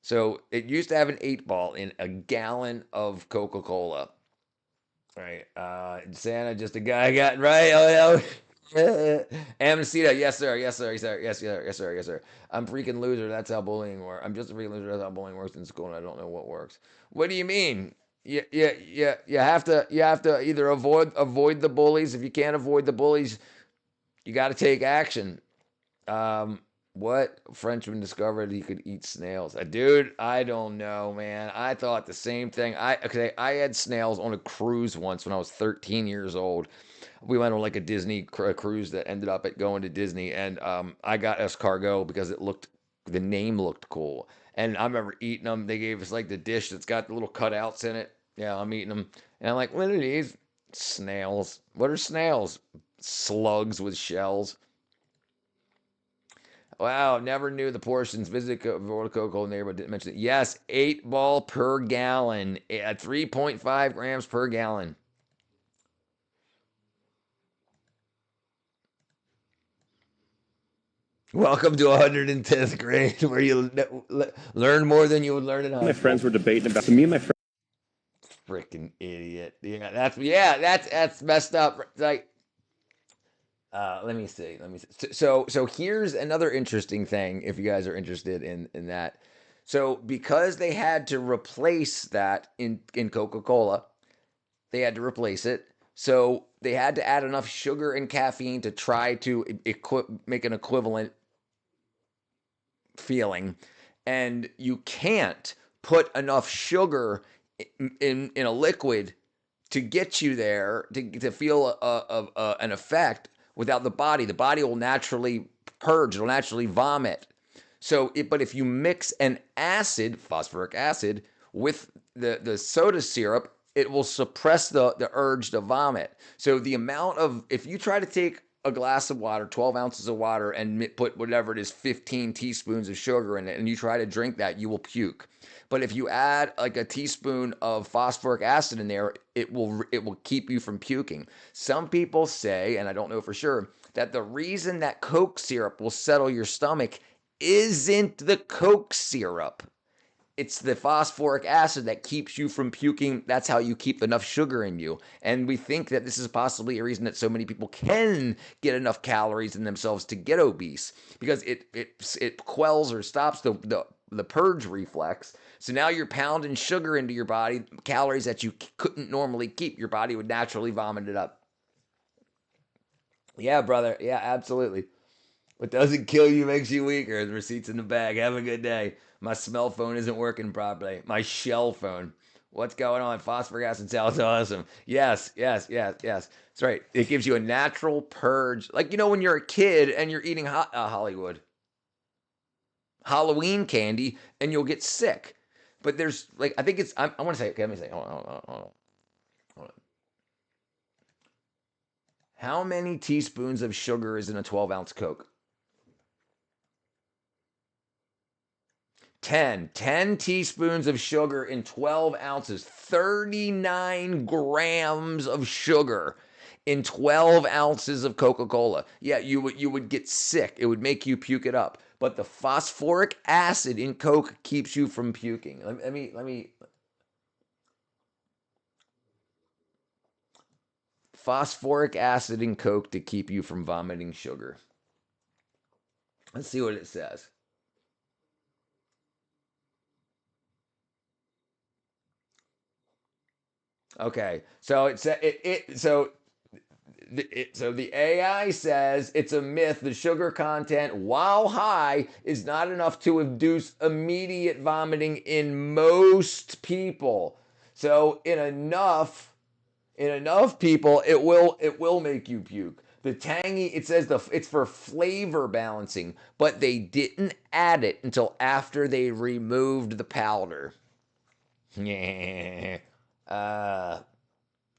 So it used to have an 8-ball in a gallon of Coca-Cola. Right. Santa, just a guy got right. Oh, Amnestia, yes sir. I'm freaking loser. That's how bullying works. I'm just a freaking loser. That's how bullying works in school, and I don't know what works. What do you mean? You have to either avoid the bullies. If you can't avoid the bullies, you got to take action. What Frenchman discovered he could eat snails? Dude, I don't know, man. I thought the same thing. I had snails on a cruise once when I was 13 years old. We went on like a Disney cruise that ended up at going to Disney, and I got escargot because the name looked cool. And I remember eating them. They gave us like the dish that's got the little cutouts in it. Yeah, I'm eating them. And I'm like, what are these? Snails. What are snails? Slugs with shells. Wow, never knew the portions. Visit World Coca-Cola neighborhood, didn't mention it. Yes, 8 ball per gallon, 3.5 grams per gallon. Welcome to 110th grade, where you learn more than you would learn in high school. My friends were debating about. So me and my friend. Freaking idiot. Yeah, that's messed up. Like, let me see. So here's another interesting thing. If you guys are interested in that, so because they had to replace that in Coca-Cola, they had to replace it. So they had to add enough sugar and caffeine to try to make an equivalent feeling, and you can't put enough sugar in a liquid to get you there to feel an effect without the body. The body will naturally purge, it'll naturally vomit. So, but if you mix an acid, phosphoric acid, with the soda syrup, it will suppress the urge to vomit. So the amount of, if you try to take a glass of water, 12 ounces of water, and put whatever it is, 15 teaspoons of sugar in it, and you try to drink that, you will puke. But if you add like a teaspoon of phosphoric acid in there, it will keep you from puking. Some people say, and I don't know for sure, that the reason that Coke syrup will settle your stomach isn't the Coke syrup. It's the phosphoric acid that keeps you from puking. That's how you keep enough sugar in you. And we think that this is possibly a reason that so many people can get enough calories in themselves to get obese, because it quells or stops the purge reflex. So now you're pounding sugar into your body, calories that you couldn't normally keep. Your body would naturally vomit it up. Yeah, brother. Yeah, absolutely. What doesn't kill you makes you weaker. The receipt's in the bag. Have a good day. My smell phone isn't working properly. My shell phone. What's going on? Phosphoric acid sounds awesome. Yes. That's right. It gives you a natural purge. Like, when you're a kid and you're eating Hollywood Halloween candy and you'll get sick. But there's, like, I think it's, I want to say, okay, let me say, hold on. How many teaspoons of sugar is in a 12-ounce Coke? 10 teaspoons of sugar in 12 ounces, 39 grams of sugar in 12 ounces of Coca-Cola. Yeah, you would get sick. It would make you puke it up. But the phosphoric acid in Coke keeps you from puking. Let me. Phosphoric acid in Coke to keep you from vomiting sugar. Let's see what it says. Okay, so so the AI says it's a myth. The sugar content, while high, is not enough to induce immediate vomiting in most people. So in enough people, it will make you puke. The tangy, it says it's for flavor balancing, but they didn't add it until after they removed the powder. Yeah.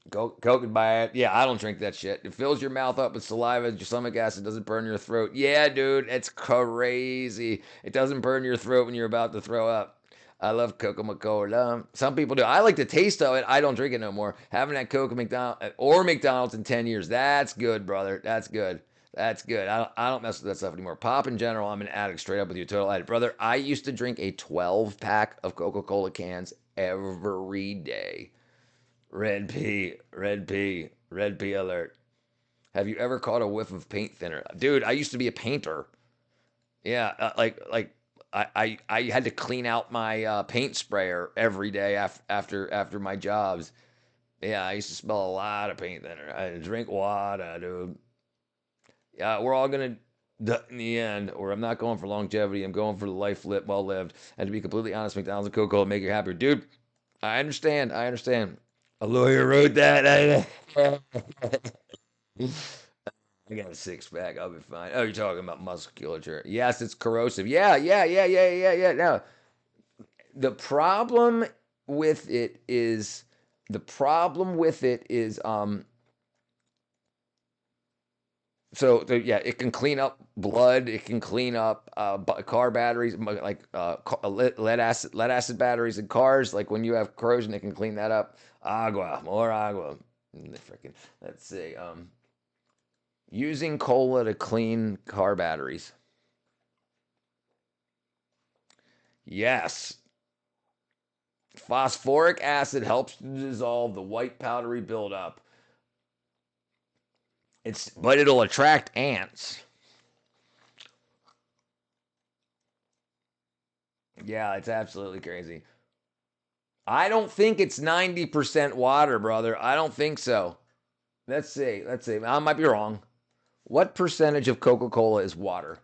Coke and buy it. Yeah, I don't drink that shit. It fills your mouth up with saliva, your stomach acid, doesn't burn your throat. Yeah, dude, it's crazy. It doesn't burn your throat when you're about to throw up. I love Coca-Cola. Some people do. I like the taste of it. I don't drink it no more. Haven't had Coke or McDonald's in 10 years. That's good, brother. That's good. That's good. I don't mess with that stuff anymore. Pop in general, I'm an addict, straight up with you, total addict. Brother, I used to drink a 12-pack of Coca-Cola cans every day. Red P alert. Have you ever caught a whiff of paint thinner? Dude, I used to be a painter. Yeah, I had to clean out my paint sprayer every day after my jobs. Yeah, I used to smell a lot of paint thinner. I drink water, dude. Yeah, we're all gonna die in the end, or I'm not going for longevity. I'm going for the life well lived. And to be completely honest, McDonald's and Coca-Cola make you happier, dude. I understand. A lawyer wrote that. I got a 6-pack. I'll be fine. Oh, you're talking about musculature. Yes, it's corrosive. Yeah. No, the problem with it is yeah, it can clean up blood. It can clean up car batteries, like lead acid batteries in cars. Like when you have corrosion, it can clean that up. Agua, more agua. Freaking. Let's see. Using cola to clean car batteries. Yes. Phosphoric acid helps to dissolve the white powdery buildup. But it'll attract ants. Yeah, it's absolutely crazy. I don't think it's 90% water, brother. I don't think so. Let's see. I might be wrong. What percentage of Coca-Cola is water?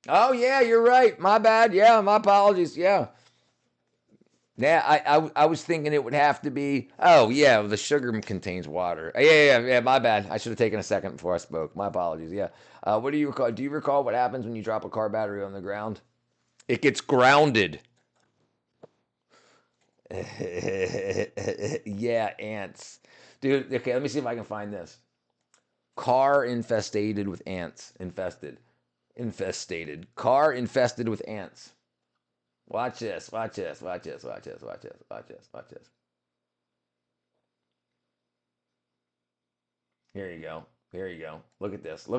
Oh, yeah, you're right. My bad. Yeah, my apologies. Yeah. Yeah, I was thinking it would have to be. Oh, yeah, the sugar contains water. Yeah, my bad. I should have taken a second before I spoke. My apologies. Yeah. What do you recall? Do you recall what happens when you drop a car battery on the ground? It gets grounded. Yeah, ants. Dude, okay, let me see if I can find this. Car infested with ants. Infested. Car infested with ants. Watch this. Here you go. Look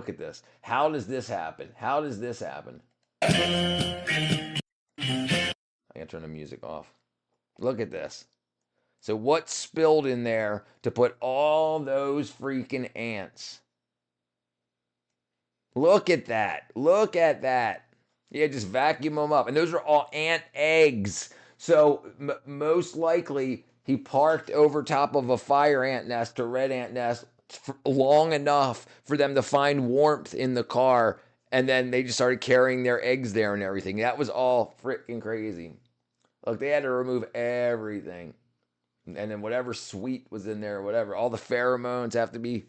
at this. How does this happen? I gotta turn the music off. Look at this. So what spilled in there to put all those freaking ants? Look at that. Yeah, just vacuum them up. And those are all ant eggs. So most likely he parked over top of a fire ant nest or red ant nest long enough for them to find warmth in the car. And then they just started carrying their eggs there and everything. That was all freaking crazy. Look, they had to remove everything. And then whatever sweet was in there, whatever. All the pheromones have to be...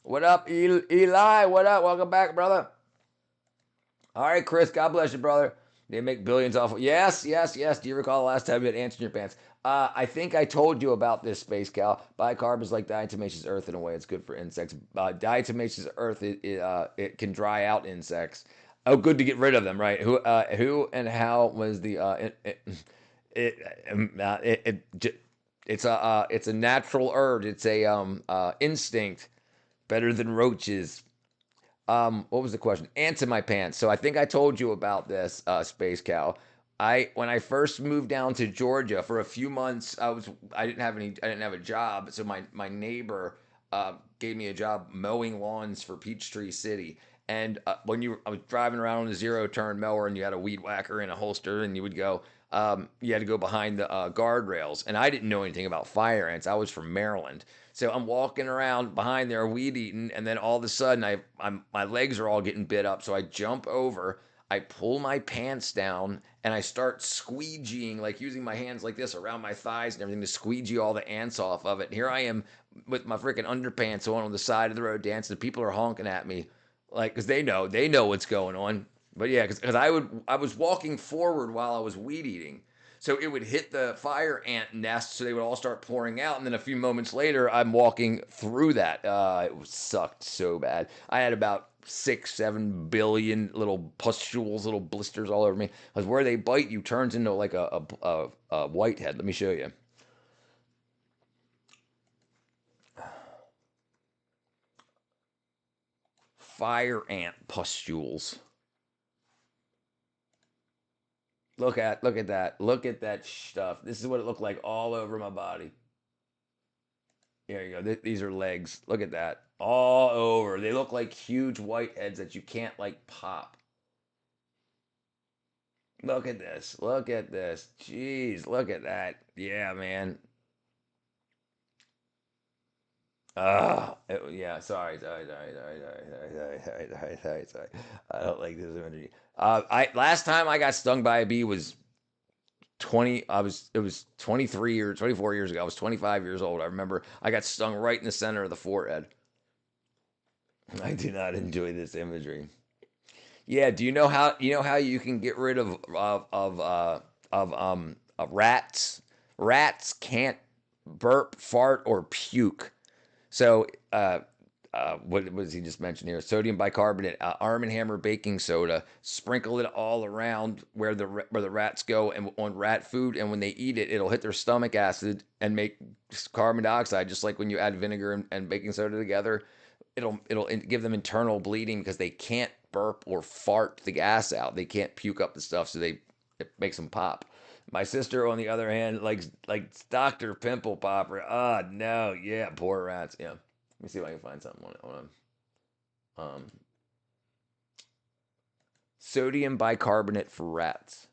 What up, Eli? What up? Welcome back, brother. All right, Chris. God bless you, brother. They make billions off of... Yes. Do you recall the last time you had ants in your pants? I think I told you about this, Space Cow. Bicarb is like diatomaceous earth in a way. It's good for insects. Diatomaceous earth, it can dry out insects. Oh, good to get rid of them, right? Who and how was the... It's a natural urge. It's a instinct. Better than roaches. What was the question? Ants in my pants. So I think I told you about this, Space Cow. When I first moved down to Georgia for a few months, I didn't have a job. So my neighbor gave me a job mowing lawns for Peachtree City. And I was driving around on a zero turn mower, and you had a weed whacker in a holster, and you would go. You had to go behind the guardrails, and I didn't know anything about fire ants. I was from Maryland, so I'm walking around behind there, weed eating, and then all of a sudden, my legs are all getting bit up. So I jump over, I pull my pants down, and I start squeegeeing, like using my hands like this around my thighs and everything to squeegee all the ants off of it. And here I am with my freaking underpants on the side of the road dancing. People are honking at me, like, because they know what's going on. But yeah, because I was walking forward while I was weed eating, so it would hit the fire ant nest, so they would all start pouring out, and then a few moments later, I'm walking through that. It sucked so bad. I had about 6-7 billion little pustules, little blisters all over me. Because where they bite you turns into like a whitehead. Let me show you. Fire ant pustules. Look at that. Look at that stuff. This is what it looked like all over my body. There you go. These are legs. Look at that. All over. They look like huge whiteheads that you can't like pop. Look at this. Jeez, look at that. Yeah, man. Yeah, sorry. I don't like this imagery. Last time I got stung by a bee was 23 or 24 years ago. I was 25 years old. I remember I got stung right in the center of the forehead. I do not enjoy this imagery. Yeah, do you know how you can get rid of rats? Rats can't burp, fart, or puke. So what was he just mentioned here? Sodium bicarbonate, Arm & Hammer baking soda. Sprinkle it all around where the rats go and on rat food, and when they eat it, it'll hit their stomach acid and make carbon dioxide. Just like when you add vinegar and baking soda together, it'll give them internal bleeding because they can't burp or fart the gas out. They can't puke up the stuff, so it makes them pop. My sister, on the other hand, likes Dr. Pimple Popper. Oh, no. Yeah, poor rats. Yeah. Let me see if I can find something on sodium bicarbonate for rats.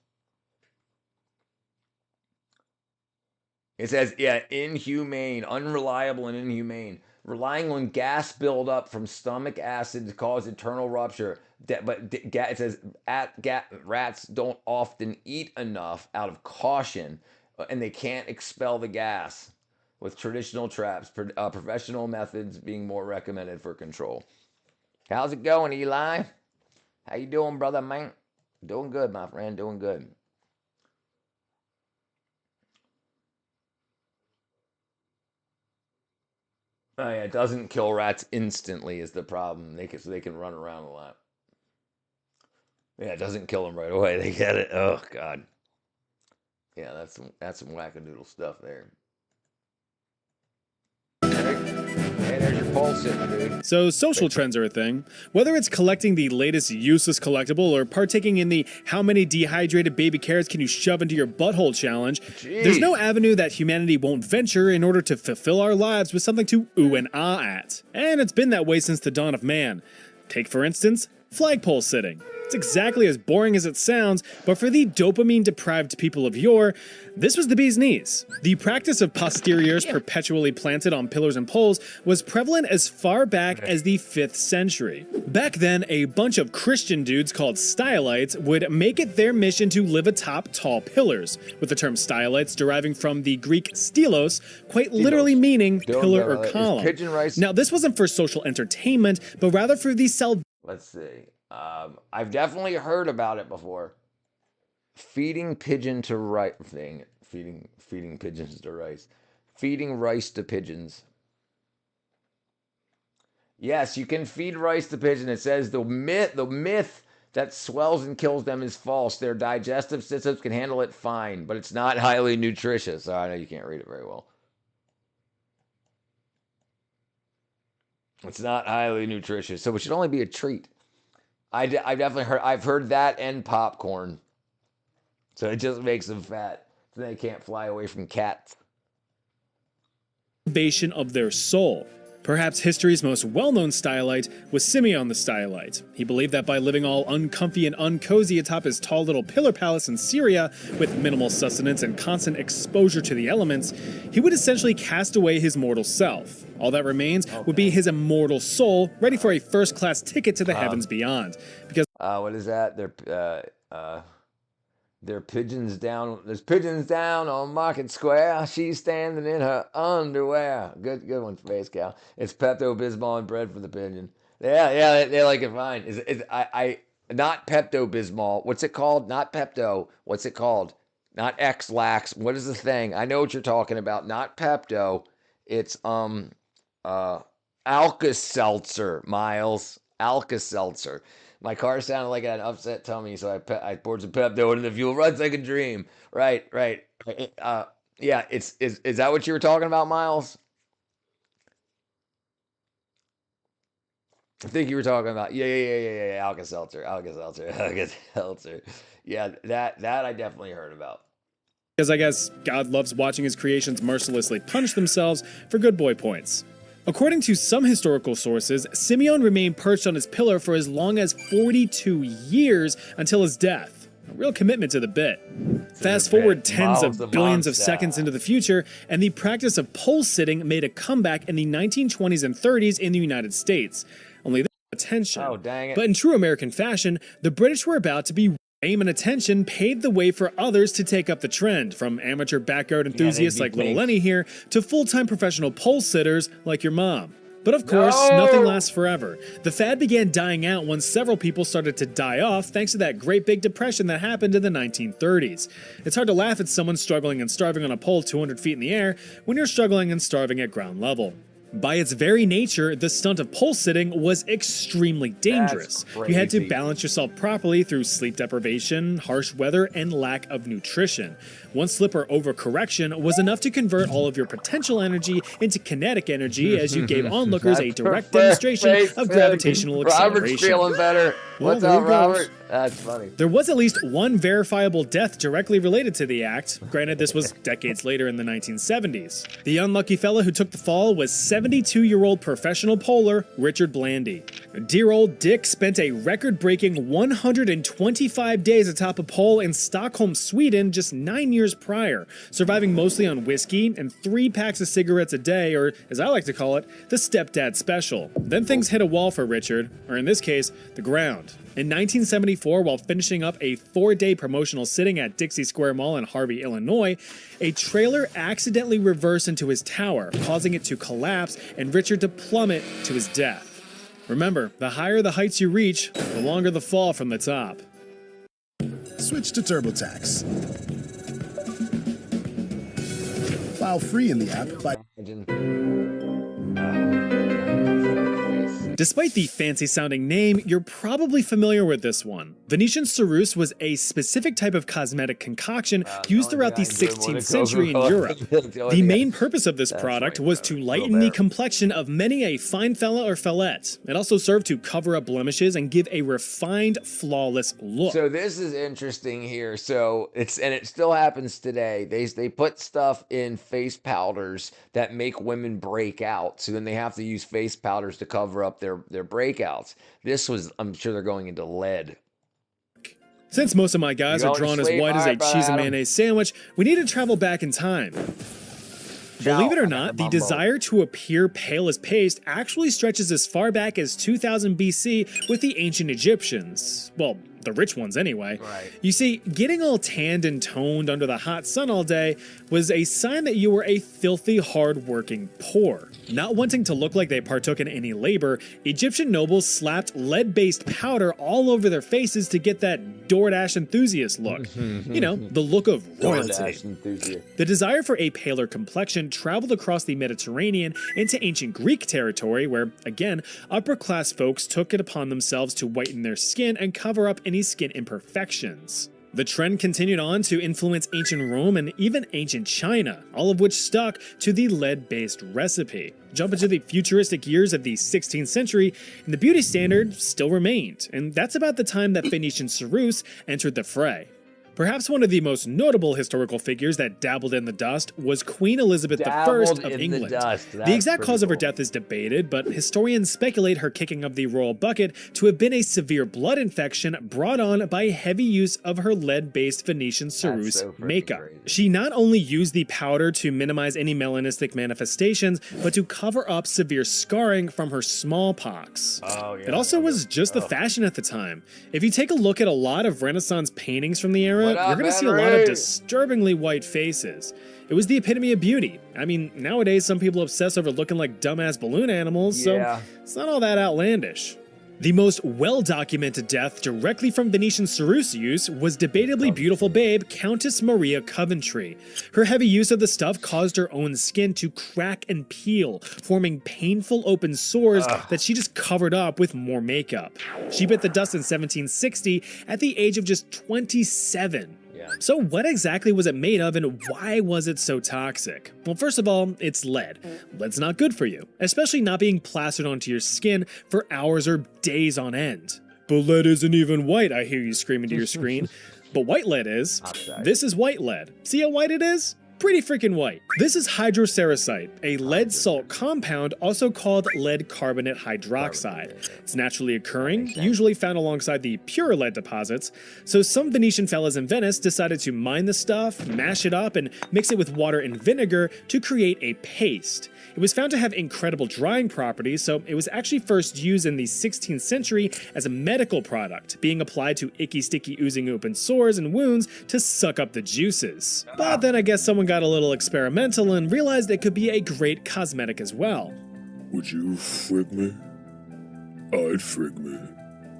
It says, yeah, inhumane, unreliable and inhumane. Relying on gas buildup from stomach acid to cause internal rupture. But it says rats don't often eat enough out of caution, and they can't expel the gas with traditional traps. Professional methods being more recommended for control. How's it going, Eli? How you doing, brother, man? Doing good, my friend. Doing good. Oh yeah, it doesn't kill rats instantly is the problem. So they can run around a lot. Yeah, it doesn't kill them right away. They get it. Oh God. Yeah, that's some wackadoodle stuff there. Hey, there's your pulse sitting, dude. So social trends are a thing. Whether it's collecting the latest useless collectible or partaking in the how many dehydrated baby carrots can you shove into your butthole challenge, there's no avenue that humanity won't venture in order to fulfill our lives with something to ooh and ah at. And it's been that way since the dawn of man. Take, for instance, flagpole sitting. It's exactly as boring as it sounds, but for the dopamine-deprived people of yore, this was the bee's knees. The practice of posteriors perpetually planted on pillars and poles was prevalent as far back as the 5th century. Back then, a bunch of Christian dudes called stylites would make it their mission to live atop tall pillars, with the term stylites deriving from the Greek stylos, quite literally meaning pillar or column. Now, this wasn't for social entertainment, but rather for the Let's see. I've definitely heard about it before. Feeding pigeon to rice. Feeding pigeons to rice. Feeding rice to pigeons. Yes, you can feed rice to pigeons. It says the myth that swells and kills them is false. Their digestive systems can handle it fine, but it's not highly nutritious. I know you can't read it very well. It's not highly nutritious, so it should only be a treat. I've definitely heard that and popcorn. So it just makes them fat. So they can't fly away from cats. Salvation of their soul. Perhaps history's most well-known stylite was Simeon the Stylite. He believed that by living all uncomfy and uncozy atop his tall little pillar palace in Syria, with minimal sustenance and constant exposure to the elements, he would essentially cast away his mortal self. All that remains would be his immortal soul, ready for a first-class ticket to the heavens beyond. Because what is that? They're pigeons down. There's pigeons down on Market Square. She's standing in her underwear. Good one, Space Cow. It's Pepto-Bismol and bread for the pigeon. Yeah, they like it fine. Not Pepto-Bismol. What's it called? Not Pepto. What's it called? Not X-Lax. What is the thing? I know what you're talking about. Not Pepto. It's Alka-Seltzer, Miles. Alka-Seltzer. My car sounded like an upset tummy, so I poured some Pepto into the fuel. Runs like a dream. Right. Yeah, is that what you were talking about, Miles? I think you were talking about yeah. Alka-Seltzer. Yeah, that I definitely heard about. Because I guess God loves watching his creations mercilessly punish themselves for good boy points. According to some historical sources, Simeon remained perched on his pillar for as long as 42 years until his death. A real commitment to the bit. Fast forward tens of billions of seconds into the future, and the practice of pole sitting made a comeback in the 1920s and 30s in the United States. Only this attention. Oh, dang it. But in true American fashion, the British were about to be fame and attention paved the way for others to take up the trend, from amateur backyard enthusiasts like Little Lenny here to full-time professional pole sitters like your mom. But of course, nothing lasts forever. The fad began dying out when several people started to die off thanks to that great big depression that happened in the 1930s. It's hard to laugh at someone struggling and starving on a pole 200 feet in the air when you're struggling and starving at ground level. By its very nature, the stunt of pole sitting was extremely dangerous. You had to balance yourself properly through sleep deprivation, harsh weather, and lack of nutrition. One slip or overcorrection was enough to convert all of your potential energy into kinetic energy as you gave onlookers a direct demonstration of gravitational acceleration. Robert's feeling better. What's up, Robert? That's funny. There was at least one verifiable death directly related to the act. Granted, this was decades later in the 1970s. The unlucky fellow who took the fall was 72-year-old professional polar Richard Blandy. Dear old Dick spent a record-breaking 125 days atop a pole in Stockholm, Sweden just 9 years prior, surviving mostly on whiskey and 3 packs of cigarettes a day, or as I like to call it, the stepdad special. Then things hit a wall for Richard, or in this case, the ground. In 1974, while finishing up a 4-day promotional sitting at Dixie Square Mall in Harvey, Illinois, a trailer accidentally reversed into his tower, causing it to collapse and Richard to plummet to his death. Remember, the higher the heights you reach, the longer the fall from the top. Switch to TurboTax. File free in the app by... Despite the fancy-sounding name, you're probably familiar with this one. Venetian ceruse was a specific type of cosmetic concoction used throughout the 16th century in Europe. The main purpose of this product was to lighten the complexion of many a fine fella or fellette. It also served to cover up blemishes and give a refined, flawless look. So this is interesting here. So it still happens today. They put stuff in face powders that make women break out. So then they have to use face powders to cover up their breakouts. This was, I'm sure they're going into lead. Since most of my guys are drawn as white as a cheese and mayonnaise sandwich, we need to travel back in time. Believe it or not, the desire to appear pale as paste actually stretches as far back as 2000 BC with the ancient Egyptians. Well, the rich ones anyway. Right. You see, getting all tanned and toned under the hot sun all day was a sign that you were a filthy, hard-working poor. Not wanting to look like they partook in any labor, Egyptian nobles slapped lead-based powder all over their faces to get that DoorDash enthusiast look. You know, the look of royalty. The desire for a paler complexion traveled across the Mediterranean into ancient Greek territory where, again, upper-class folks took it upon themselves to whiten their skin and cover up any skin imperfections. The trend continued on to influence ancient Rome and even ancient China, all of which stuck to the lead-based recipe. Jump into the futuristic years of the 16th century, and the beauty standard still remained, and that's about the time that Venetian ceruse entered the fray. Perhaps one of the most notable historical figures that dabbled in the dust was Queen Elizabeth I of England. The exact cause of her death is debated, but historians speculate her kicking of the royal bucket to have been a severe blood infection brought on by heavy use of her lead-based Venetian ceruse makeup. She not only used the powder to minimize any melanistic manifestations, but to cover up severe scarring from her smallpox. It also was just the fashion at the time. If you take a look at a lot of Renaissance paintings from the era, you're going to see a lot of disturbingly white faces. It was the epitome of beauty. I mean, nowadays some people obsess over looking like dumbass balloon animals, so it's not all that outlandish. The most well-documented death directly from Venetian ceruse use was debatably beautiful babe Countess Maria Coventry. Her heavy use of the stuff caused her own skin to crack and peel, forming painful open sores that she just covered up with more makeup. She bit the dust in 1760 at the age of just 27. So what exactly was it made of and why was it so toxic? Well, first of all, it's lead. Lead's not good for you, especially not being plastered onto your skin for hours or days on end. But lead isn't even white, I hear you scream into your screen. But white lead is. This is white lead. See how white it is? Pretty freaking white. This is hydroceracite, a lead salt compound also called lead carbonate hydroxide. It's naturally occurring, usually found alongside the pure lead deposits, so some Venetian fellas in Venice decided to mine the stuff, mash it up, and mix it with water and vinegar to create a paste. It was found to have incredible drying properties, so it was actually first used in the 16th century as a medical product, being applied to icky, sticky, oozing open sores and wounds to suck up the juices. But then I guess someone got a little experimental and realized it could be a great cosmetic as well. Would you frig me? I'd frig me.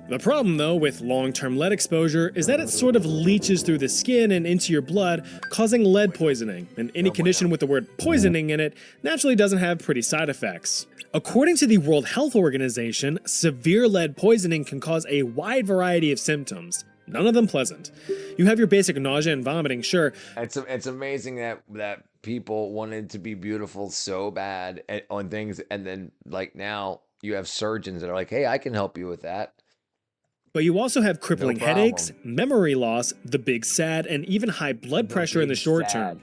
The problem, though, with long-term lead exposure is that it sort of leaches through the skin and into your blood, causing lead poisoning, and any condition with the word poisoning in it naturally doesn't have pretty side effects. According to the World Health Organization, severe lead poisoning can cause a wide variety of symptoms, none of them pleasant. You have your basic nausea and vomiting, sure. It's amazing that people wanted to be beautiful so bad on things, and then like now you have surgeons that are like, hey, I can help you with that. But you also have crippling headaches, memory loss, the big sad, and even high blood pressure in the short term.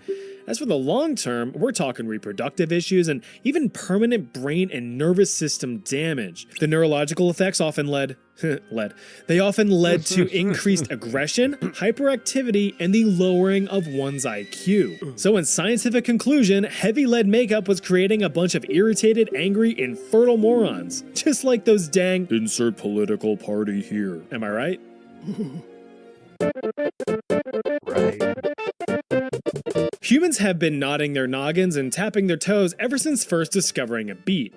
As for the long term, we're talking reproductive issues and even permanent brain and nervous system damage. The neurological effects often led to increased aggression, hyperactivity, and the lowering of one's IQ. So in scientific conclusion, heavy lead makeup was creating a bunch of irritated, angry, infertile morons. Just like those dang insert political party here. Am I right? Right. Humans have been nodding their noggins and tapping their toes ever since first discovering a beat.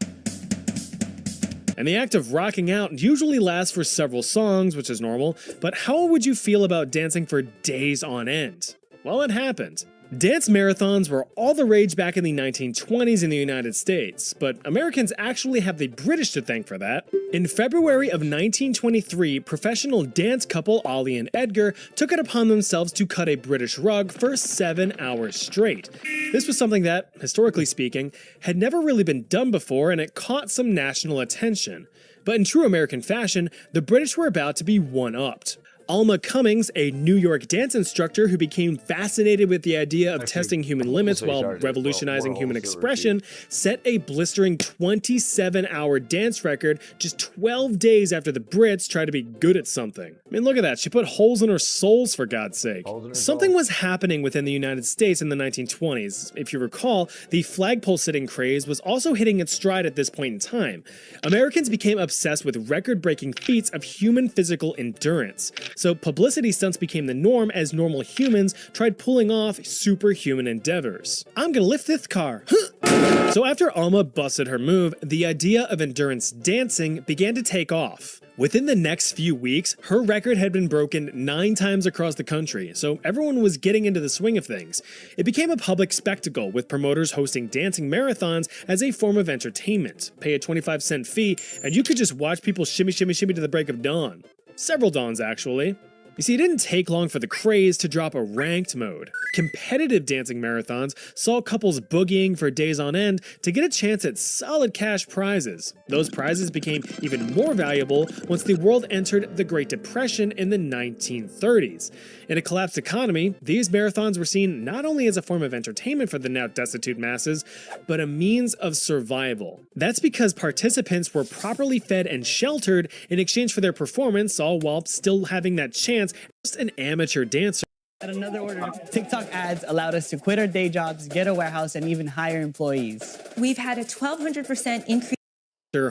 And the act of rocking out usually lasts for several songs, which is normal, but how would you feel about dancing for days on end? Well, it happened. Dance marathons were all the rage back in the 1920s in the United States, but Americans actually have the British to thank for that. In February of 1923, professional dance couple Ollie and Edgar took it upon themselves to cut a British rug for 7 hours straight. This was something that, historically speaking, had never really been done before, and it caught some national attention. But in true American fashion, the British were about to be one-upped. Alma Cummings, a New York dance instructor who became fascinated with the idea of testing human limits while revolutionizing human expression, set a blistering 27-hour dance record just 12 days after the Brits tried to be good at something. I mean, look at that. She put holes in her soles, for God's sake. Something was happening within the United States in the 1920s. If you recall, the flagpole sitting craze was also hitting its stride at this point in time. Americans became obsessed with record-breaking feats of human physical endurance. So publicity stunts became the norm as normal humans tried pulling off superhuman endeavors. I'm gonna lift this car. So after Alma busted her move, the idea of endurance dancing began to take off. Within the next few weeks, her record had been broken 9 times across the country, so everyone was getting into the swing of things. It became a public spectacle, with promoters hosting dancing marathons as a form of entertainment. Pay a 25-cent fee, and you could just watch people shimmy shimmy shimmy to the break of dawn. Several dawns, actually. You see, it didn't take long for the craze to drop a ranked mode. Competitive dancing marathons saw couples boogieing for days on end to get a chance at solid cash prizes. Those prizes became even more valuable once the world entered the Great Depression in the 1930s. In a collapsed economy, these marathons were seen not only as a form of entertainment for the now destitute masses, but a means of survival. That's because participants were properly fed and sheltered in exchange for their performance, all while still having that chance as an amateur dancer. At another order, TikTok ads allowed us to quit our day jobs, get a warehouse, and even hire employees. We've had a 1,200% increase.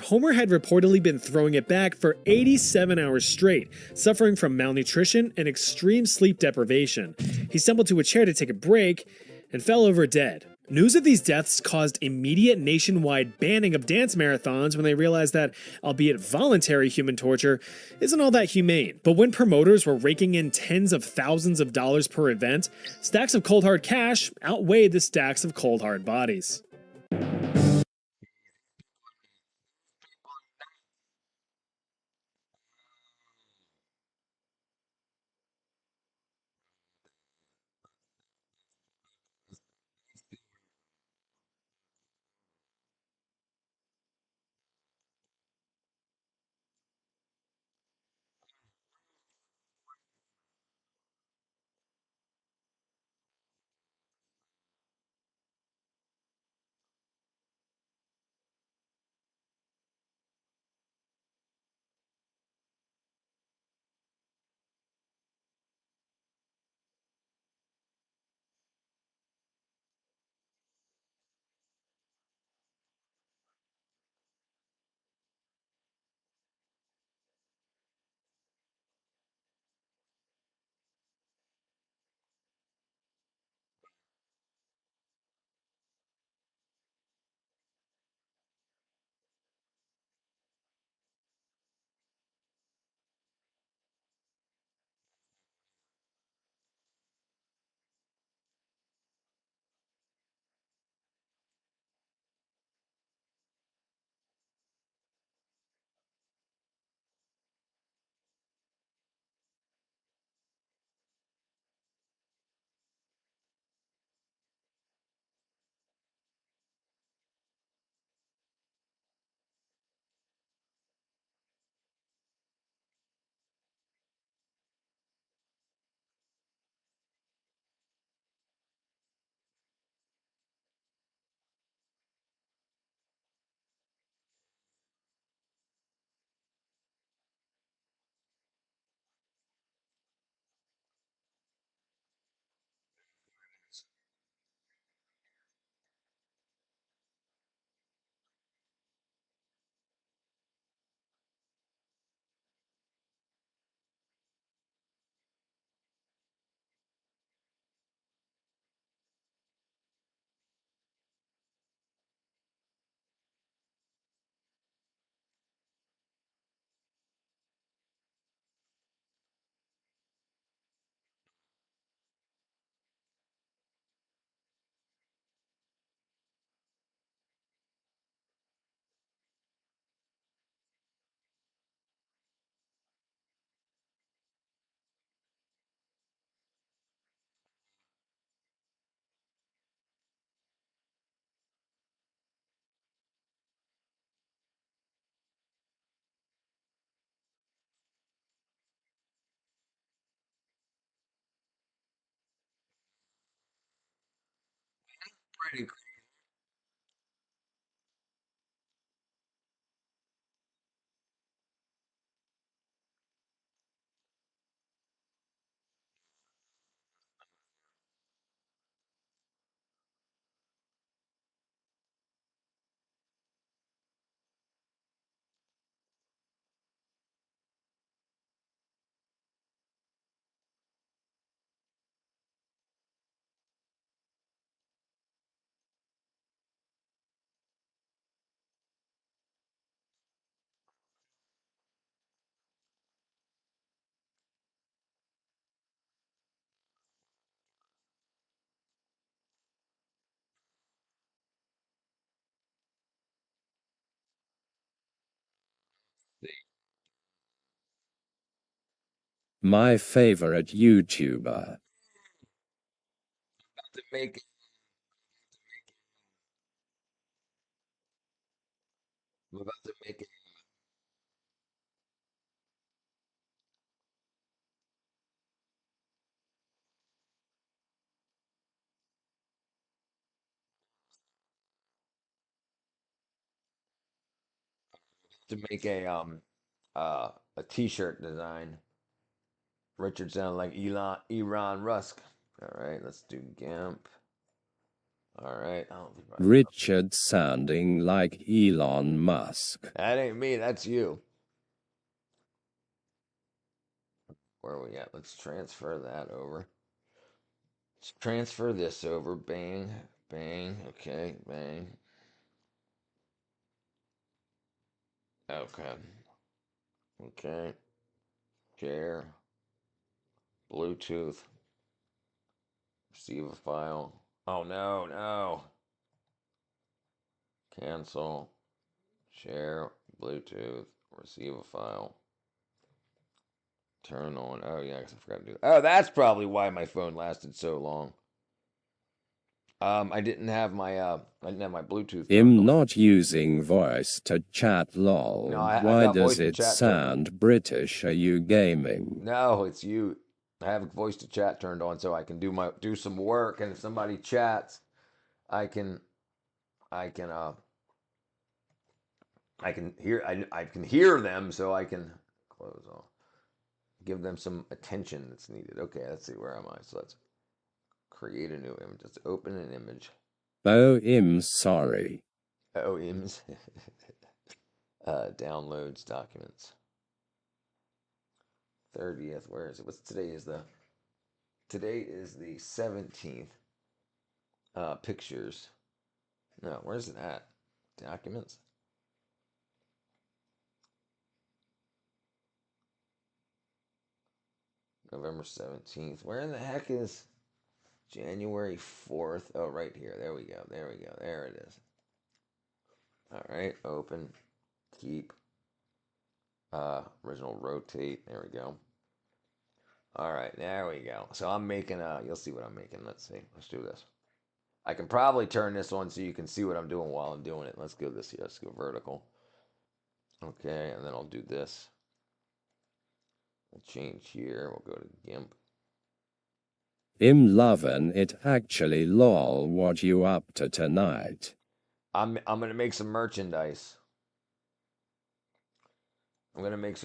Homer had reportedly been throwing it back for 87 hours straight, suffering from malnutrition and extreme sleep deprivation. He stumbled to a chair to take a break and fell over dead. News of these deaths caused immediate nationwide banning of dance marathons when they realized that, albeit voluntary human torture, isn't all that humane. But when promoters were raking in tens of thousands of dollars per event, stacks of cold hard cash outweighed the stacks of cold hard bodies. pretty cool. My favorite YouTuber. To make I'm about to make it a t-shirt design. Richard sounded like Elon Musk. All right, let's do GIMP. All right, I don't think Richard sounding like Elon Musk. that ain't me. That's you. Where are we at? Let's transfer that over. Let's transfer this over. Bang, bang. Okay, bang. Okay. Okay. Share. Bluetooth. Receive a file. Oh no, no. Cancel. Share. Bluetooth. Receive a file. Turn on. Oh yeah, 'cause I forgot to do that. Oh, that's probably why my phone lasted so long. I didn't have my Bluetooth. I'm not using voice to chat lol. No, I Why got voice does to it chat sound British? Are you gaming? No, it's you. I have voice to chat turned on so I can do some work, and if somebody chats, I can hear them, so I can close off. Give them some attention that's needed. Okay, let's see, where am I? So let's create a new image. Let's open an image. Oh, I'm sorry. Oh, IMS. Downloads documents. 30th. Where is it? Today is the 17th. Pictures. No, where's it at? Documents. November 17th. Where in the heck is January 4th? Oh, right here. There we go. There we go. There it is. All right. Open. Keep. Original rotate. There we go. All right. There we go. So I'm making you'll see what I'm making. Let's see. Let's do this. I can probably turn this on so you can see what I'm doing while I'm doing it. Let's go this here. Let's go vertical. Okay. And then I'll do this. We'll change here. We'll go to GIMP. I'm loving it actually lol. What you up to tonight? I'm gonna make some merchandise. I'm gonna make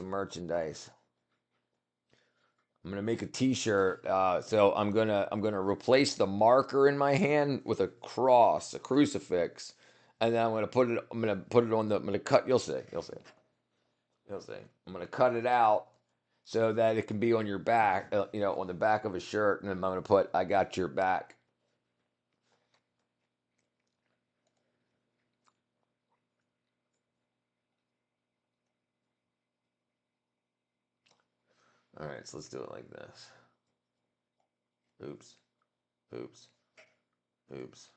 a T-shirt. So I'm gonna replace the marker in my hand with a cross, a crucifix, and then I'm gonna put it on the. I'm gonna cut. You'll see. I'm gonna cut it out so that it can be on your back. On the back of a shirt, and then I'm gonna put "I got your back." All right, so let's do it like this. Oops. Oops. Oops.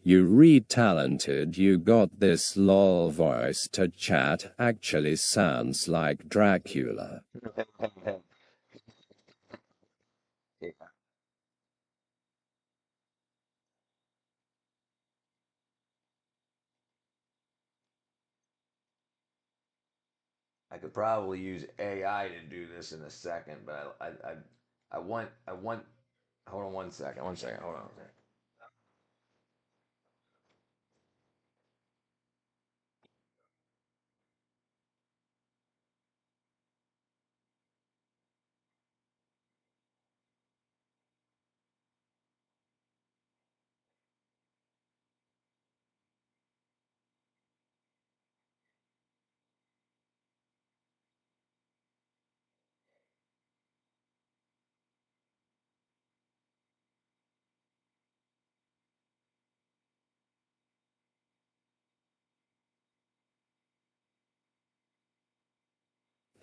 You re-talented. You got this lol voice to chat. Actually sounds like Dracula. Yeah. I could probably use AI to do this in a second, but I want. Hold on one second. One second. Hold on. One second.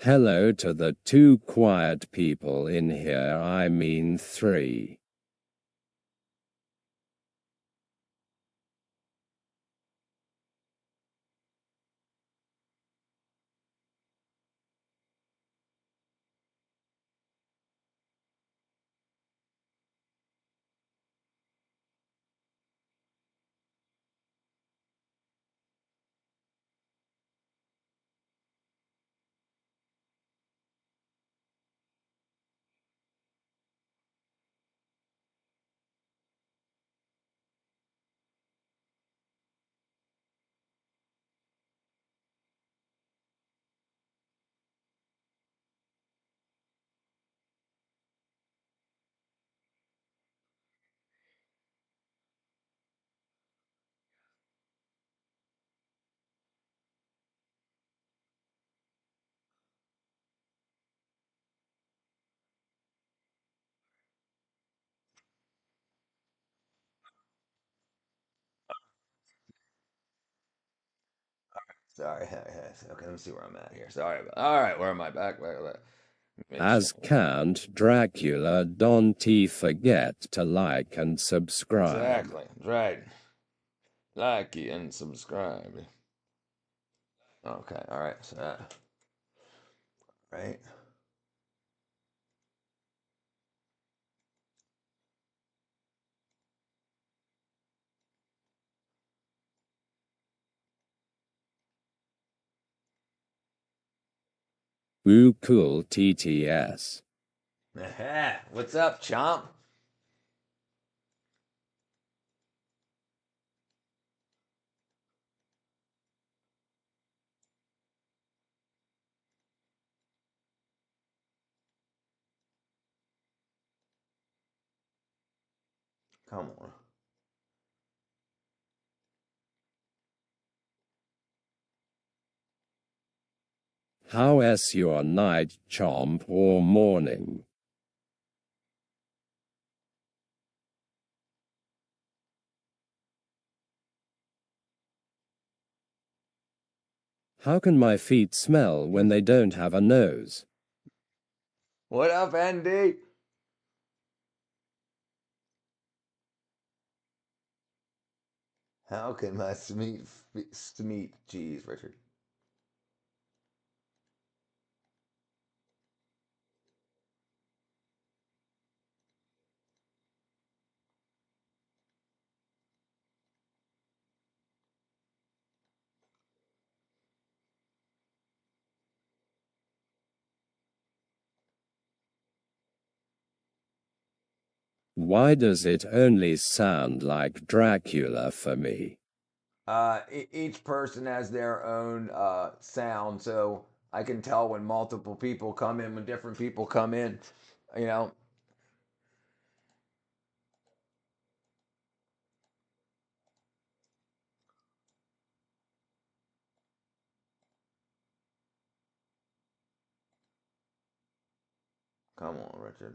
Hello to the two quiet people in here, I mean 3. Sorry. Okay, let me see where I'm at here. Sorry about. All right, where am I? Back. Make sure. As Count Dracula, don't forget to like and subscribe. Exactly. Right. Like and subscribe. Okay. All right. So that. Right. Woo cool TTS. What's up, chomp? Come on. How's your night, chomp, or morning? How can my feet smell when they don't have a nose? What up, Andy? How can my smeet cheese, Richard? Why does it only sound like Dracula for me? Each person has their own sound, so I can tell when multiple people come in, when different people come in, you know. Come on, Richard.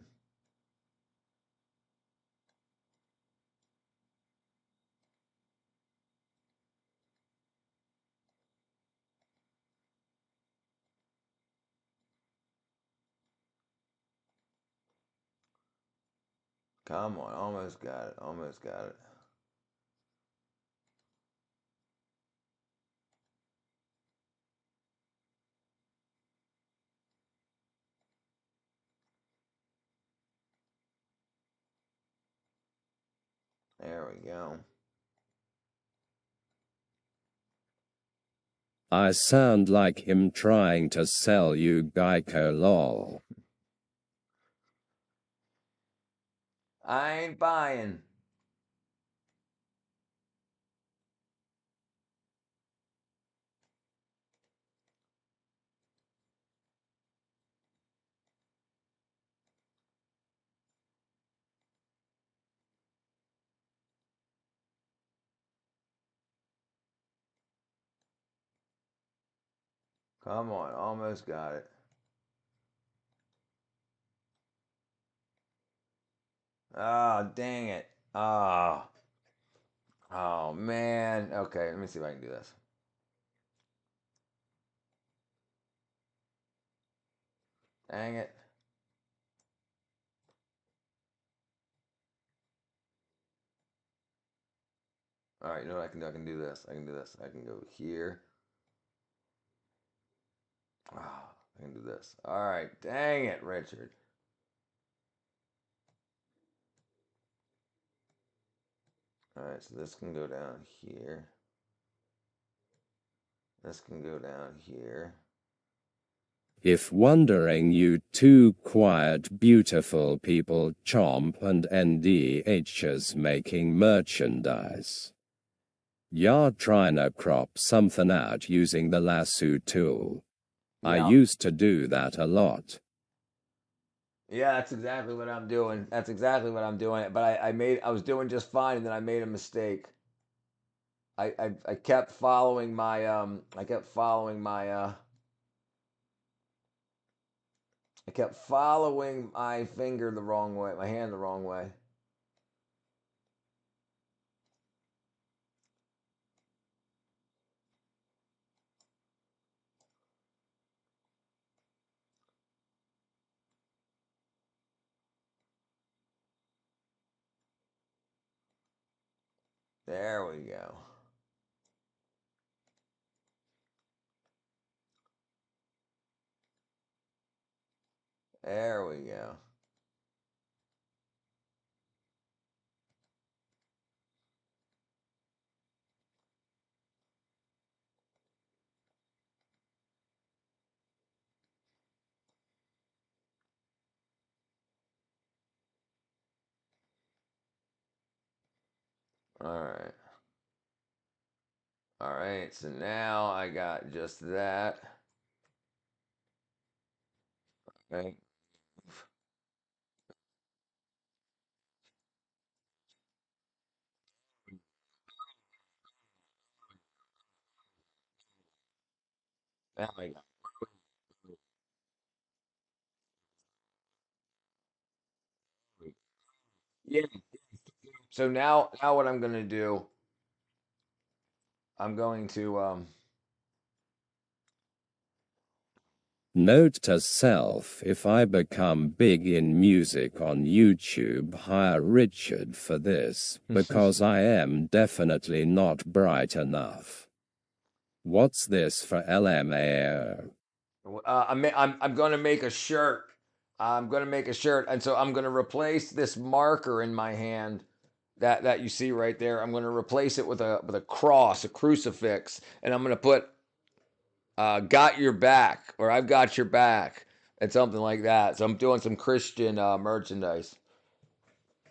Come on, almost got it. Almost got it. There we go. I sound like him trying to sell you Geico lol. I ain't buying. Come on, almost got it. Ah, oh, dang it. Ah. Oh. Oh, man. Okay, let me see if I can do this. Dang it. All right, you know what I can do? I can do this. I can do this. I can go here. Ah, oh, I can do this. All right, dang it, Richard. All right, so this can go down here. This can go down here. If wondering, you two quiet, beautiful people, Chomp and NDH's making merchandise. You're trying to crop something out using the lasso tool. Yeah. I used to do that a lot. Yeah, that's exactly what I'm doing. That's exactly what I'm doing. But I was doing just fine, and then I made a mistake. I kept following my I kept following my finger the wrong way, my hand the wrong way. There we go. There we go. All right. All right, so now I got just that. Okay. Now I got. Yeah. So now what I'm gonna do, I'm going to Note to self, if I become big in music on YouTube, hire Richard for this, because I am definitely not bright enough. What's this for LMAO? I'm gonna make a shirt. I'm gonna make a shirt, and so I'm gonna replace this marker in my hand that you see right there. I'm gonna replace it with a cross, a crucifix, and I'm gonna put "Got Your Back" or "I've Got Your Back" and something like that. So I'm doing some Christian merchandise.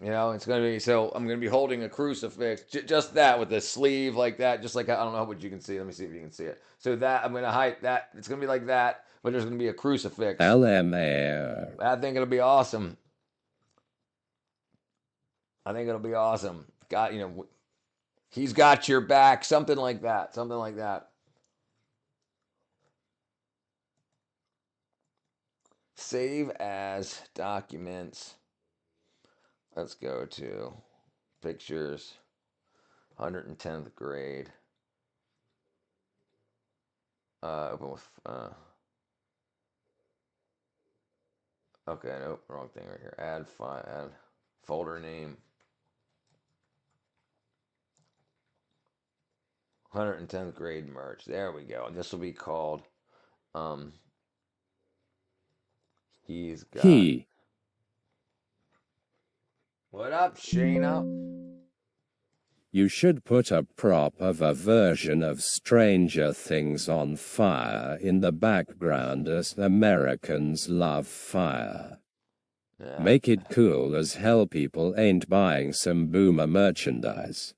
You know, it's gonna be so. I'm gonna be holding a crucifix, just that with a sleeve like that, just like I don't know what you can see. Let me see if you can see it. So that I'm gonna hide that. It's gonna be like that, but there's gonna be a crucifix. LMAO. I think it'll be awesome. I think it'll be awesome. He's got your back. Something like that. Something like that. Save as documents. Let's go to pictures. 110th grade. Open with. Okay, nope, wrong thing right here. Add file. Add folder name. 110th grade merch. There we go. And this will be called. He's got. He. What up, Shayna? You should put a prop of a version of Stranger Things on fire in the background as Americans love fire. Make it cool as hell. People ain't buying some boomer merchandise.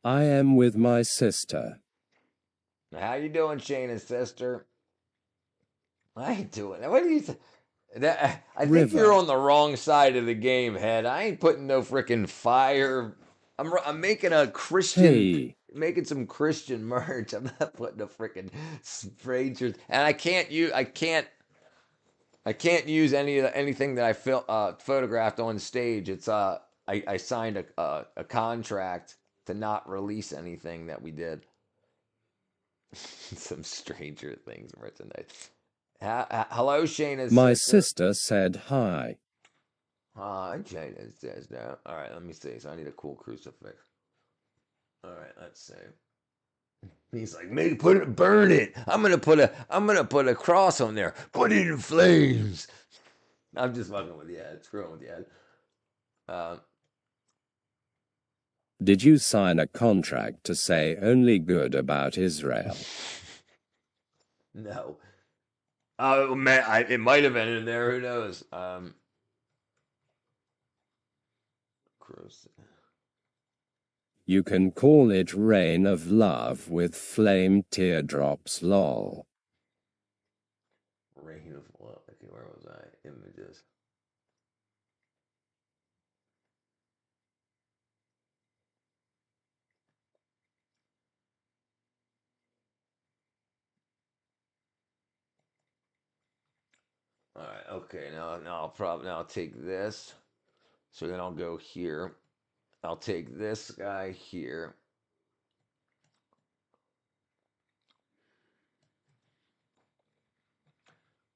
I am with my sister. How you doing, Shayna's sister? I ain't doing that. What do you think? I think you're on the wrong side of the game, Head. I ain't putting no freaking fire. I'm making a Christian, making some Christian merch. I'm not putting a freaking strangers, and I can't use anything that I photographed on stage. It's I signed a contract to not release anything that we did. Some Stranger Things merchandise. Hello, Shayna's My sister said hi. Hi, Shayna says now. All right, let me see. So I need a cool crucifix. All right, let's see. He's like, burn it. I'm gonna put a cross on there. Put it in flames. I'm just fucking with the ad, screwing with the ad. Did you sign a contract to say only good about Israel? No. Oh man, it might have been in there. Who knows? You can call it Rain of Love with flame teardrops, lol. Rain of Love. Okay, where was I? Images. All right. Okay. Now I'll take this. So then I'll go here. I'll take this guy here.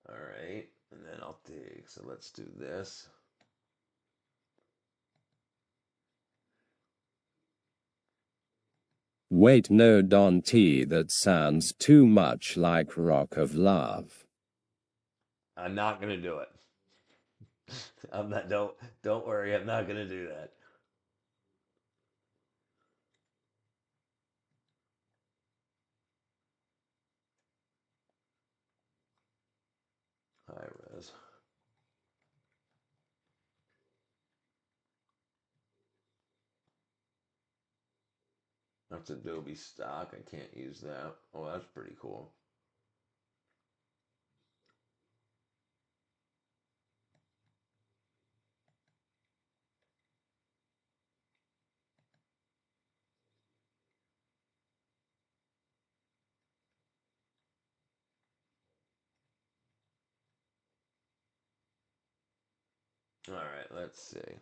All right. And then I'll take, so let's do this. Wait, no, Don T, that sounds too much like Rock of Love. I'm not gonna do it. I'm not. Don't worry. I'm not gonna do that. High res. That's Adobe stock. I can't use that. Oh, that's pretty cool. All right, let's see.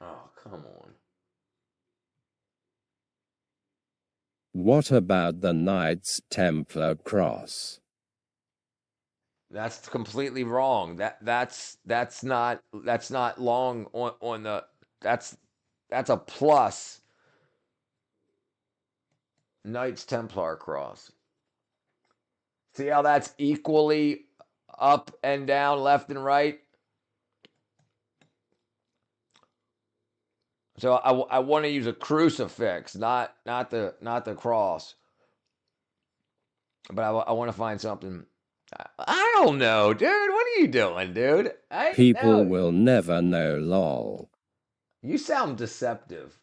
Oh, come on. What about the Knights Templar cross? That's completely wrong. That's not long on the that's a plus. Knights Templar cross. See how that's equally up and down, left and right? So I want to use a crucifix, not the cross. But I want to find something. I don't know, dude. What are you doing, dude? People will never know, lol. You sound deceptive.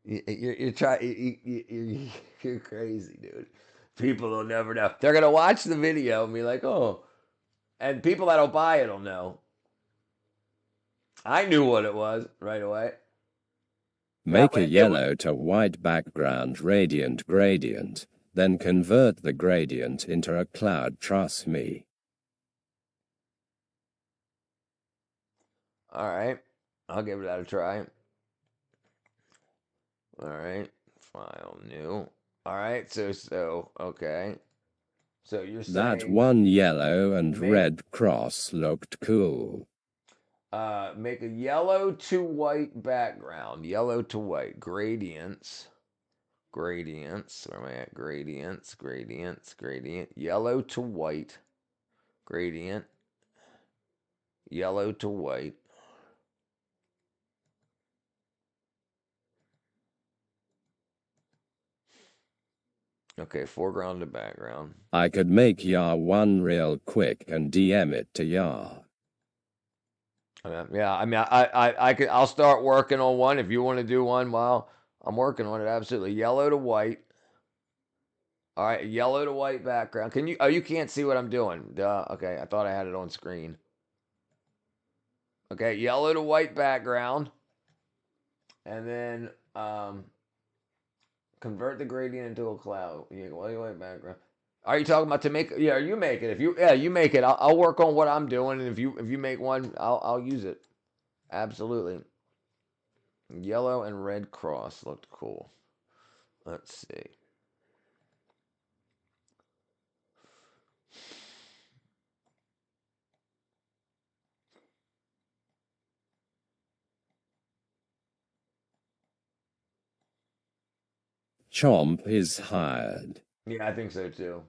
You're crazy, dude. People will never know. They're gonna watch the video and be like, oh, and people that'll buy it'll know. I knew what it was right away. Make a yellow to white background radiant gradient, then convert the gradient into a cloud, trust me. All right, I'll give that a try. All right, file new. All right, so okay. So you're saying that one yellow and red cross looked cool. Make a yellow to white background. Yellow to white. Gradients. Where am I at? Gradients. Gradient. Yellow to white. gradient, yellow to white. Okay, foreground to background. I could make ya one real quick and DM it to ya. Yeah, I mean, I'll start working on one if you want to do one while I'm working on it. Absolutely, yellow to white. All right, yellow to white background. Can you? Oh, you can't see what I'm doing. Duh. Okay, I thought I had it on screen. Okay, yellow to white background, and then convert the gradient into a cloud. Yeah, white background. Are you talking about to make? Yeah, you make it. If you you make it. I'll work on what I'm doing, and if you make one, I'll use it. Absolutely. Yellow and red cross looked cool. Let's see. Chomp is hired. Yeah, I think so too.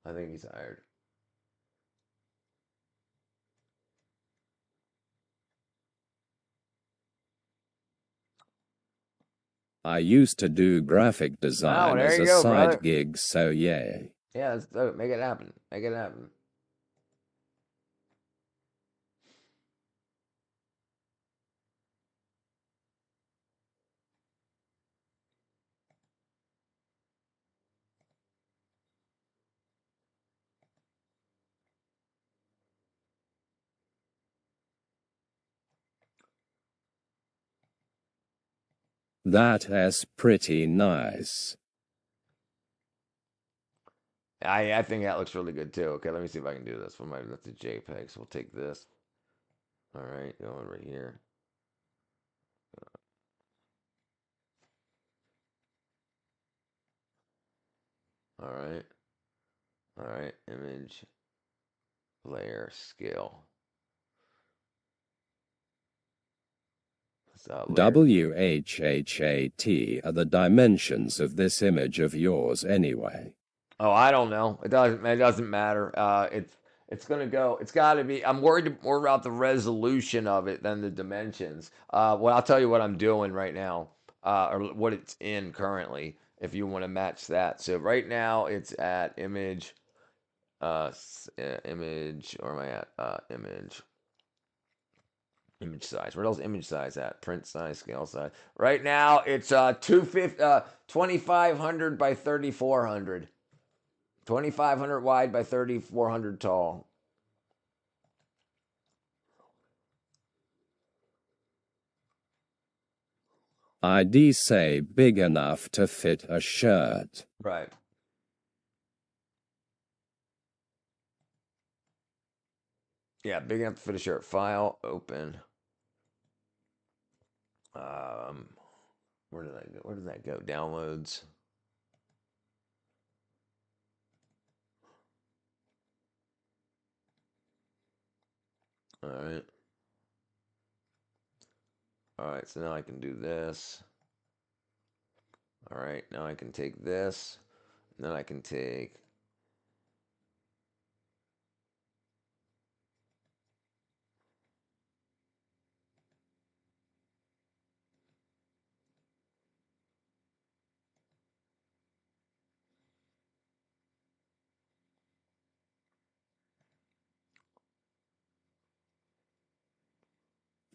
I think he's hired. I used to do graphic design there as you a go, side brother. gig, so yeah. Yeah, let's do it. Make it happen. Make it happen. That's pretty nice. I think that looks really good too. Okay, let me see if I can do this. That's a JPEG, so we'll take this. All right, go over here. All right. All right, image, layer, scale. WHHAT are the dimensions of this image of yours anyway. Oh, I don't know. It doesn't matter. It's gonna go. It's got to be. I'm worried more about the resolution of it than the dimensions. Well, I'll tell you what I'm doing right now, or what it's in currently. If you want to match that, so right now it's at image, image. Where am I at? Image size. Where else image size at? Print size, scale size. Right now it's 2500 by 3400. 2500 wide by 3400 tall. I'd say big enough to fit a shirt. Right. Yeah, big enough to fit a shirt. File, open. Where did that go? Where did that go? Downloads. All right. All right, so now I can do this. All right, now I can take this. And then I can take...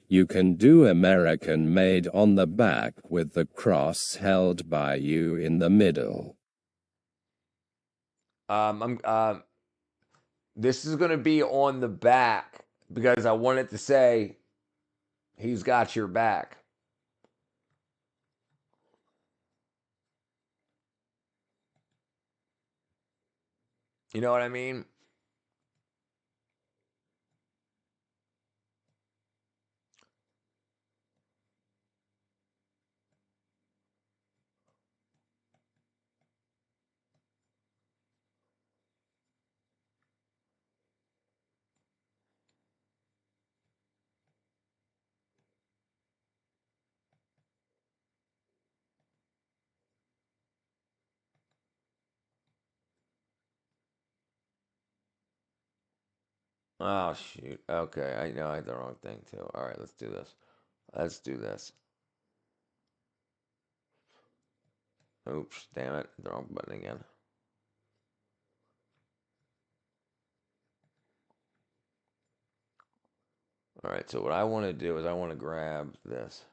You can do American made on the back with the cross held by you in the middle. This is going to be on the back because I want it to say, he's got your back. You know what I mean? Oh, shoot. Okay, I know I had the wrong thing, too. All right, let's do this. Let's do this. Oops, damn it. The wrong button again. All right, so what I want to do is I want to grab this.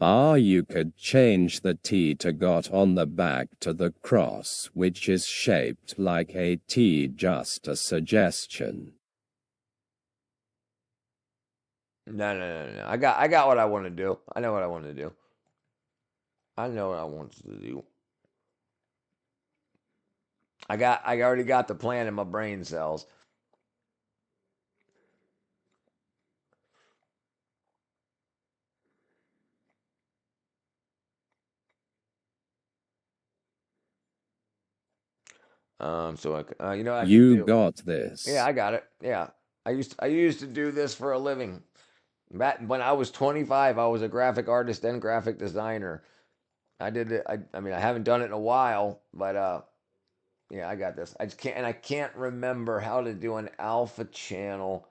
You could change the T to got on the back to the cross, which is shaped like a T, just a suggestion. No. I got what I want to do. I know what I want to do. I know what I want to do. I already got the plan in my brain cells. So you know what I can do? Got this. Yeah, I got it. Yeah, I used to do this for a living. Back when I was 25, I was a graphic artist and graphic designer. I did it. I mean, I haven't done it in a while, but yeah, I got this. I can't remember how to do an alpha channel.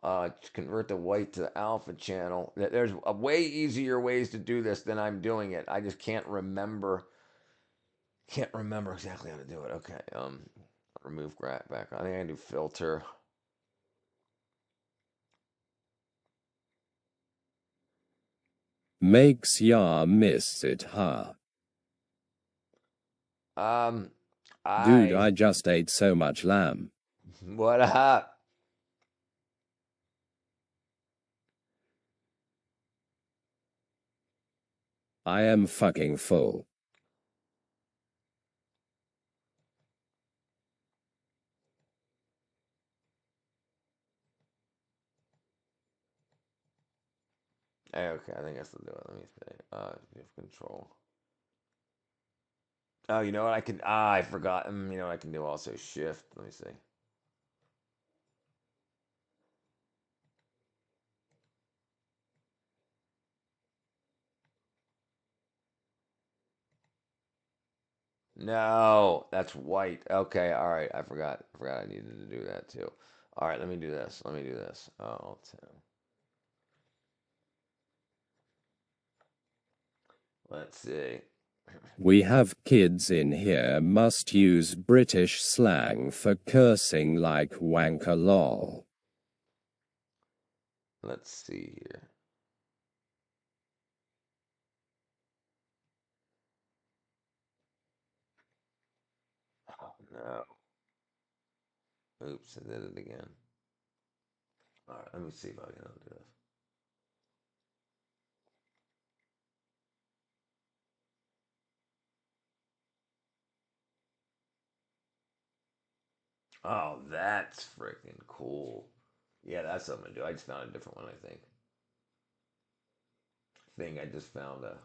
To convert the white to alpha channel. There's a way easier ways to do this than I'm doing it. I just can't remember. Can't remember exactly how to do it. Okay. Remove background. I think I do filter. Makes ya miss it, huh? Dude, I just ate so much lamb. What up? I am fucking full. Okay, I think I still do it. Let me see. Control. Oh, you know what I can? I forgot. You know what I can do also? Shift. Let me see. No, that's white. Okay, all right. I forgot. I forgot I needed to do that too. All right, let me do this. Let me do this. Oh, let's see. We have kids in here must use British slang for cursing like wanker lol. Let's see here. Oh, no. Oops, I did it again. All right, let me see if I can do this. Oh, that's freaking cool. Yeah, that's something to do. I just found a different one, I think. I just found a.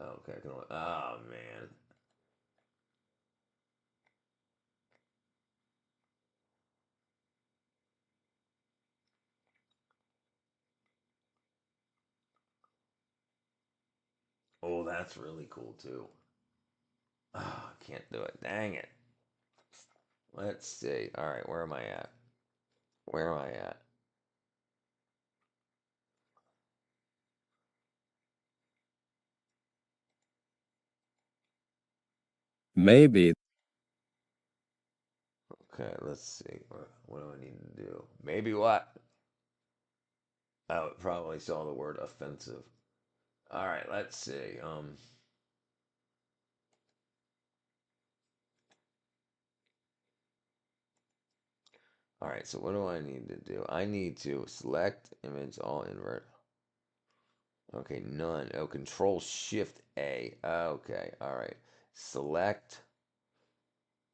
Okay, I can only. Oh, man. Oh, that's really cool, too. Oh, I can't do it. Dang it. Let's see. All right, where am I at? Where am I at? Maybe. Okay, let's see. What do I need to do? Maybe what? I probably saw the word offensive. All right, let's see. All right, so what do I need to do? I need to select image all invert. Okay, none. Oh, Control Shift A. Okay, all right. Select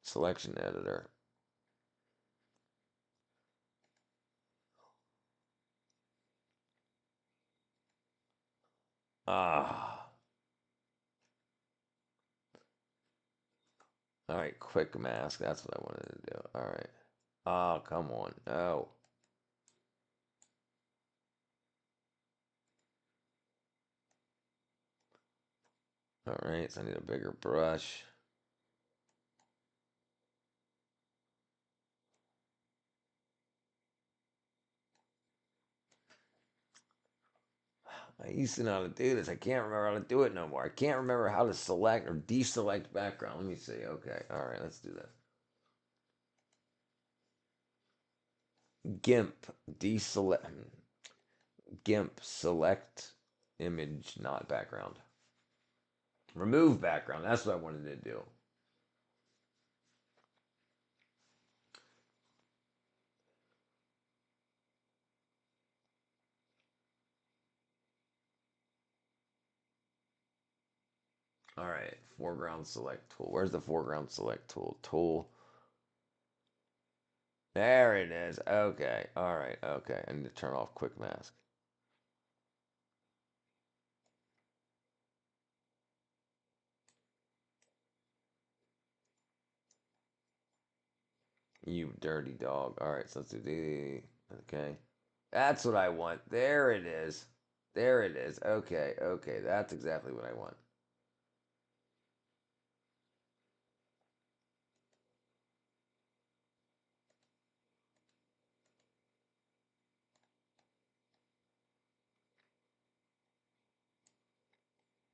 selection editor. Ah. All right, quick mask. That's what I wanted to do. All right. Oh, come on. No. All right, so I need a bigger brush. I used to know how to do this. I can't remember how to do it no more. I can't remember how to select or deselect background. Let me see. Okay. All right. Let's do this. GIMP. Deselect. GIMP. Select image, not background. Remove background. That's what I wanted to do. All right, foreground select tool. Where's the foreground select tool? Tool. There it is. Okay. All right. Okay. I need to turn off quick mask. You dirty dog. All right. So let's do the. Okay. That's what I want. There it is. There it is. Okay. Okay. That's exactly what I want.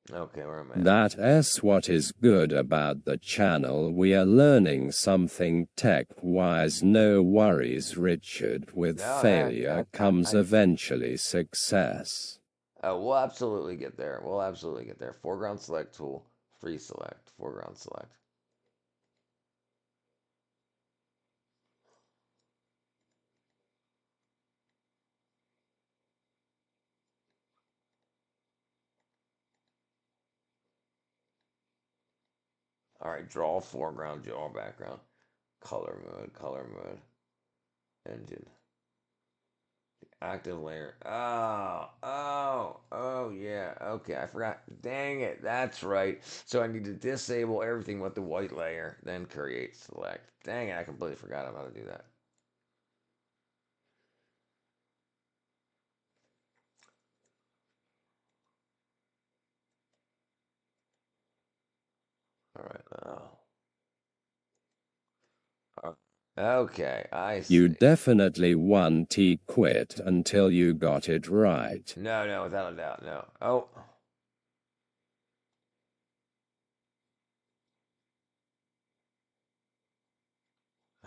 Okay, where am I? That's what is good about the channel. We are learning something tech-wise. No worries, Richard. With failure comes eventually success. Oh, we'll absolutely get there. We'll absolutely get there. Foreground select tool. Free select. Foreground select. All right, draw foreground, draw background, color mode, engine, active layer. Oh, yeah. Okay, I forgot. Dang it, that's right. So I need to disable everything with the white layer, then create select. Dang it, I completely forgot how to do that. All right, okay, I see. You definitely want to quit until you got it right. No, without a doubt, no. Oh.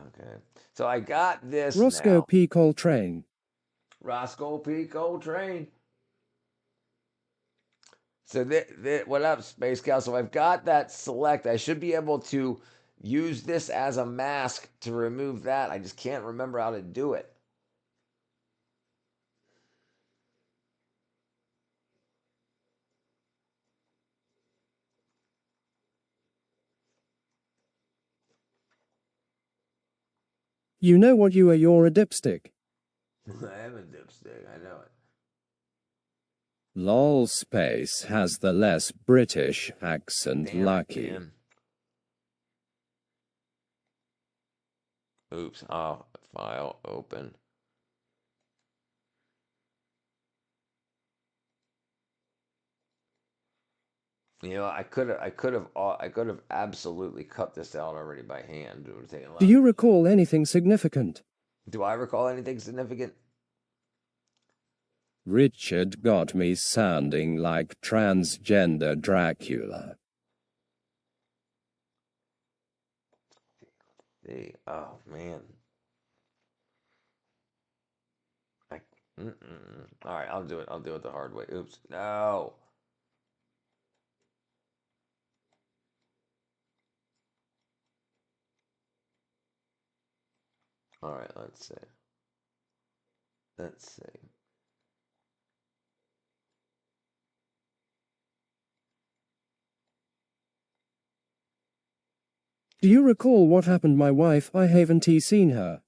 Okay, so I got this Roscoe now. P. Coltrane. Roscoe P. Coltrane. So what up, Space Cow? So I've got that select. I should be able to use this as a mask to remove that. I just can't remember how to do it. You know what you are, you're a dipstick. I am a dipstick, I know it. Lol Space has the less British accent. Damn lucky. it, man. Oops. Oh, file open. You know, I could have absolutely cut this out already by hand. It would have taken a lot. Do you recall anything significant? Do I recall anything significant? Richard got me sounding like transgender Dracula. See, oh man. All right, I'll do it. I'll do it the hard way. Oops. No. All right, let's see. Let's see. Do you recall what happened my wife? I haven't seen her.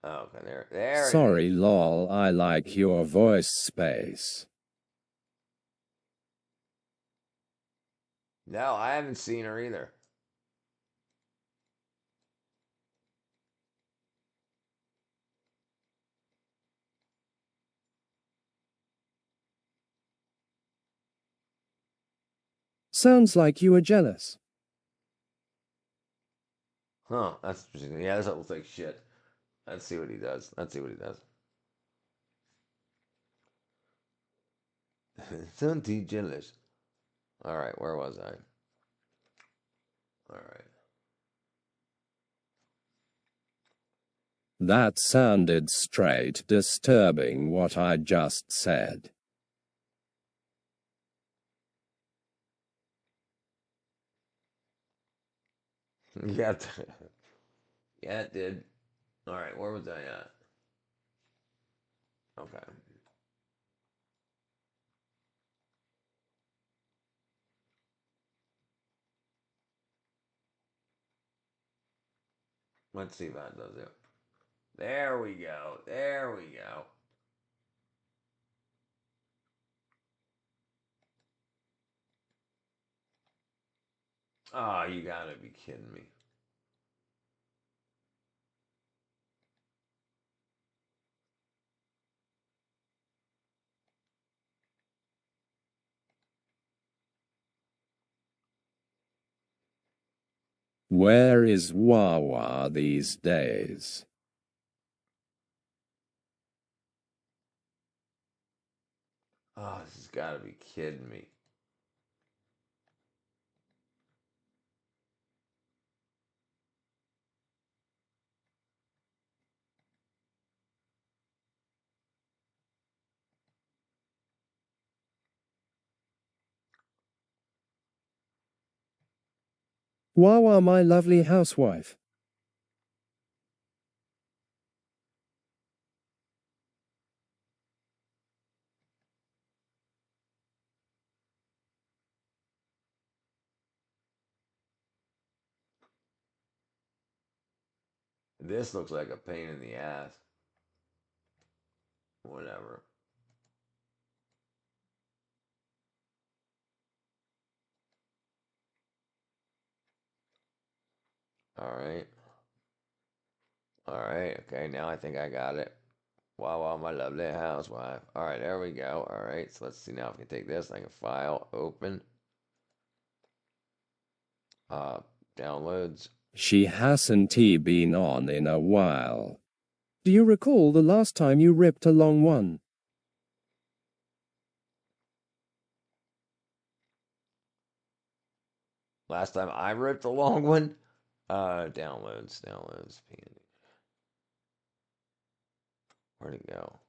Oh, okay, there. Sorry, lol, I like your voice, Space. No, I haven't seen her either. Sounds like you are jealous. Huh, that's interesting. Yeah, this looks like shit. Let's see what he does. Let's see what he does. Something jealous. All right, where was I? All right. That sounded straight disturbing what I just said. Yeah, yeah, it did. All right, where was I at? Okay. Let's see if that does it. There we go. There we go. Oh, you gotta be kidding me. Where is Wawa these days? Oh, this has gotta be kidding me. Wawa, my lovely housewife. This looks like a pain in the ass. Whatever. Alright. Alright, okay, now I think I got it. Wow, my lovely housewife. Alright, there we go. Alright, so let's see now if I can take this. I can file, open. Downloads. She hasn't been on in a while. Do you recall the last time you ripped a long one? Last time I ripped a long one. Downloads. Where'd it go?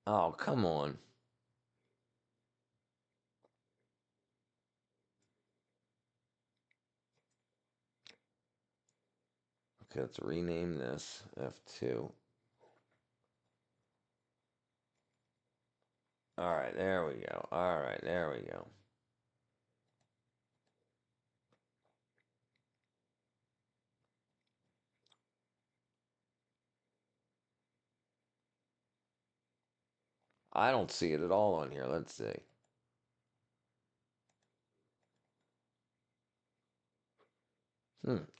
Oh, come on. Okay, let's rename this F2. Alright, there we go. Alright, there we go. I don't see it at all on here. Let's see.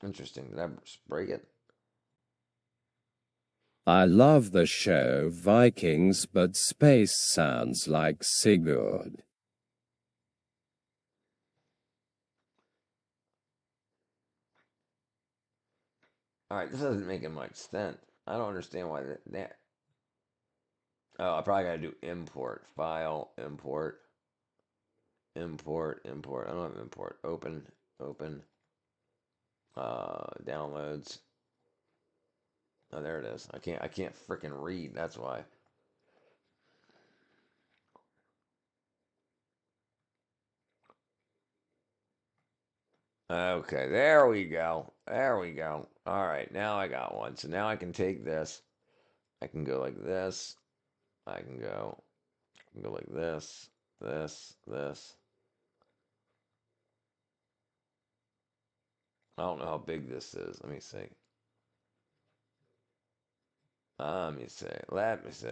Interesting. Did I just break it? I love the show Vikings, but space sounds like Sigurd. Alright, this doesn't make much sense. I don't understand why that. Oh, I probably gotta do import. File, import. Import. I don't have import. Open. Downloads. Oh, there it is. I can't freaking read. That's why. Okay, there we go. There we go. All right, now I got one. So now I can take this. I can go like this. I can go like this, this. I don't know how big this is. Let me see. Let me see.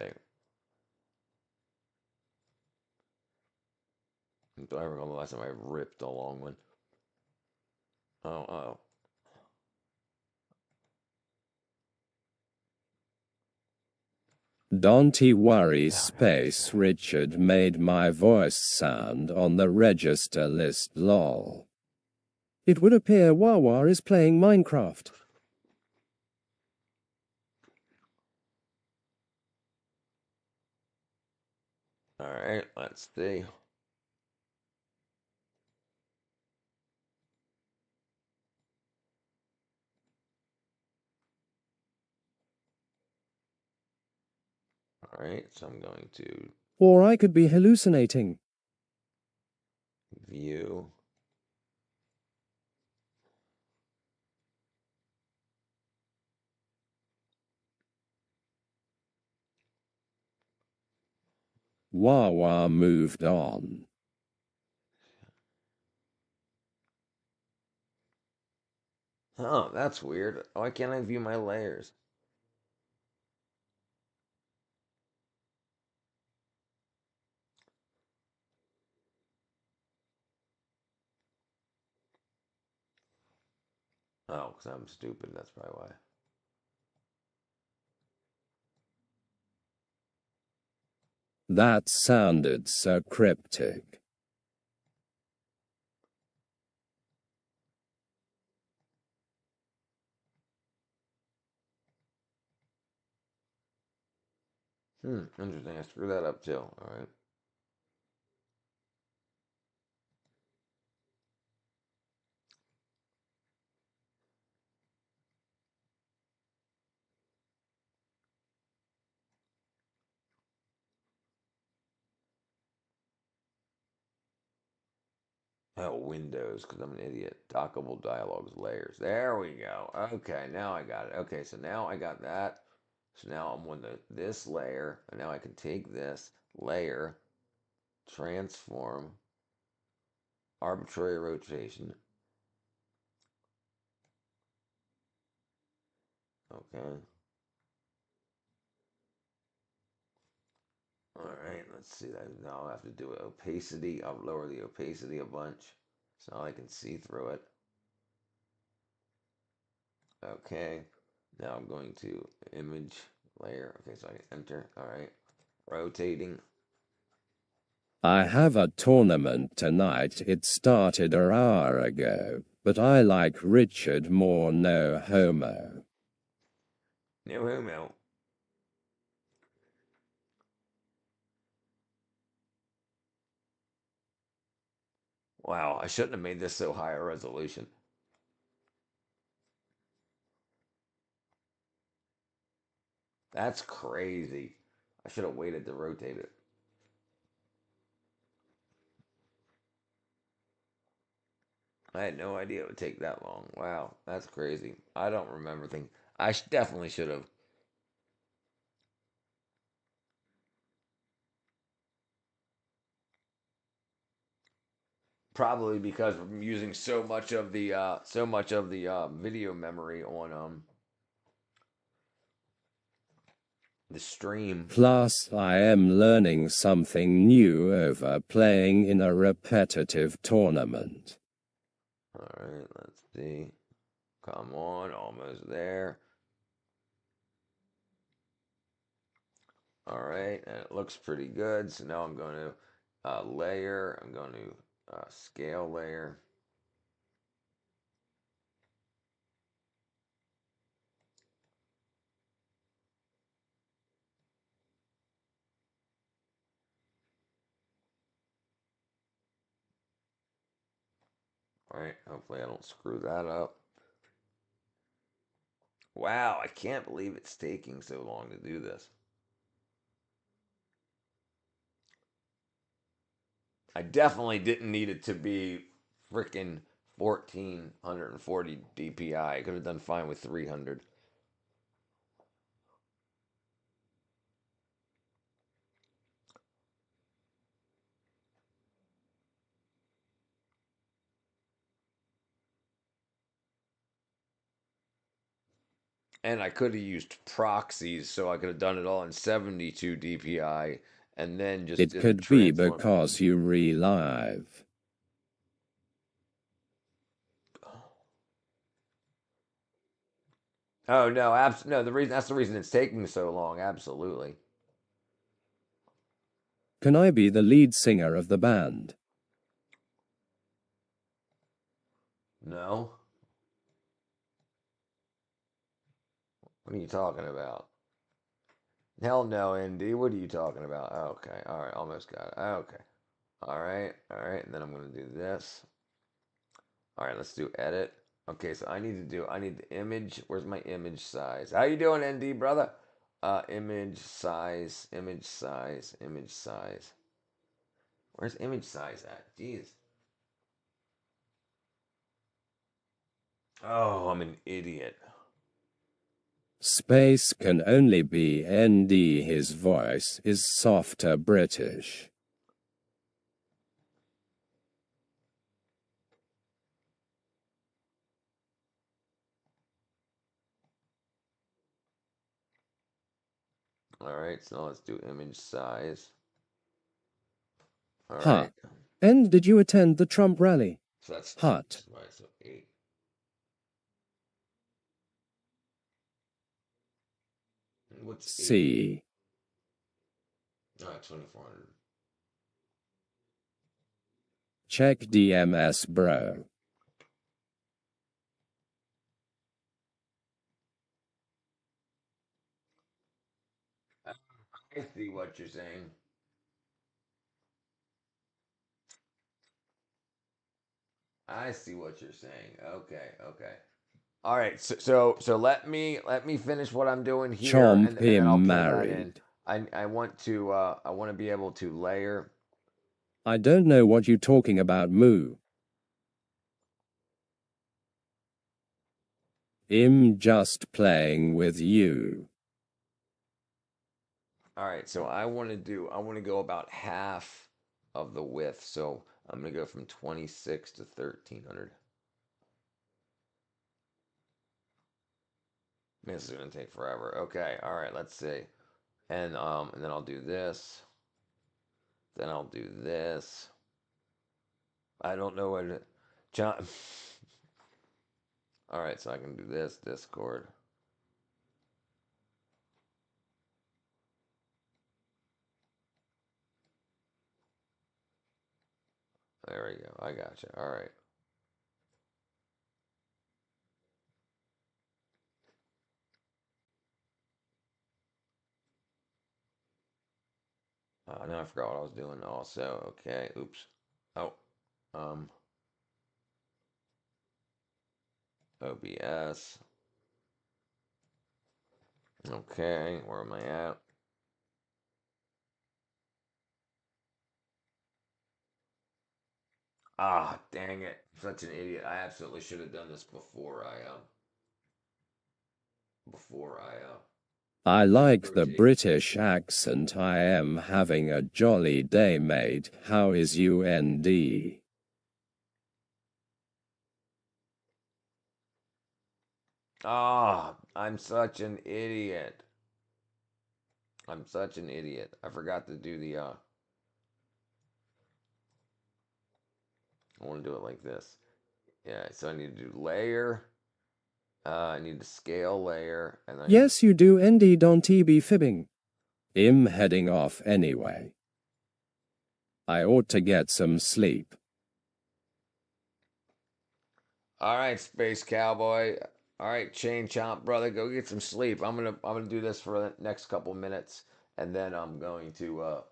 Do I recall the last time I ripped a long one? Oh. Don't worry, Space Richard made my voice sound on the register list lol. It would appear Wawa is playing Minecraft. All right, let's see. All right, so I'm going to Or I could be hallucinating. view. Wawa moved on. Oh, that's weird. Why can't I view my layers? Oh, because I'm stupid. That's probably why. That sounded so cryptic. Interesting. I screwed that up too. All right. Oh, Windows, because I'm an idiot. Dockable dialogues, layers. There we go. Okay, now I got it. Okay, so now I got that. So now I'm on this layer, and now I can take this layer, transform, arbitrary rotation. Okay. All right, let's see that. Now I'll have to do opacity. I'll lower the opacity a bunch so now I can see through it. Okay, now I'm going to image layer. Okay, so I can enter. All right, rotating. I have a tournament tonight. It started an hour ago, but I like Richard more no homo. No homo. Wow, I shouldn't have made this so high a resolution. That's crazy. I should have waited to rotate it. I had no idea it would take that long. Wow, that's crazy. I don't remember things. I definitely should have. Probably because I'm using so much of the video memory on the stream. Plus, I am learning something new over playing in a repetitive tournament. All right, let's see. Come on, almost there. All right, and it looks pretty good. So now I'm going to layer. I'm going to scale layer. All right, hopefully I don't screw that up. Wow, I can't believe it's taking so long to do this. I definitely didn't need it to be freaking 1440 DPI. I could have done fine with 300. And I could have used proxies, so I could have done it all in 72 DPI and then just It did the could be transform. because you relive. Oh no, no. That's the reason it's taking so long. Absolutely. Can I be the lead singer of the band? No. What are you talking about? Hell no, ND. What are you talking about? Okay. All right. Almost got it. Okay. All right. All right. And then I'm going to do this. All right. Let's do edit. Okay. So I need the image. Where's my image size? How you doing, ND, brother? Image size, image size, image size. Where's image size at? Jeez. Oh, I'm an idiot. Space can only be ND. His voice is softer British. All right, so let's do image size. All Huh. right. And did you attend the Trump rally? So that's Hot. right, so 8. What's 8? C. All right, 2400. Check DMS, bro. I see what you're saying. I see what you're saying. Okay, okay. All right, so let me finish what I'm doing here, Chomp and then him I'll pull that in. married. I want to be able to layer. I don't know what you're talking about, Moo. I'm just playing with you. All right, so I want to go about half of the width. So I'm going to go from 26 to 1300. This is going to take forever. Okay, all right, let's see. And then I'll do this. Then I'll do this. I don't know what it, John. All right, so I can do this Discord. There we go. I got you. All right. Now I forgot what I was doing also. Okay. Oops. Oh. OBS. Okay. Where am I at? Ah, dang it. I'm such an idiot. I absolutely should have done this before I like the British accent. I am having a jolly day, mate. How is UND? Ah, I'm such an idiot. I'm such an idiot. I forgot to do the I want to do it like this. Yeah, so I need to do layer. I need to scale layer, and then Yes, you do. ND don't be fibbing. I'm heading off anyway. I ought to get some sleep. All right, Space Cowboy. All right, Chain Chomp brother, go get some sleep. I'm gonna do this for the next couple minutes, and then I'm going to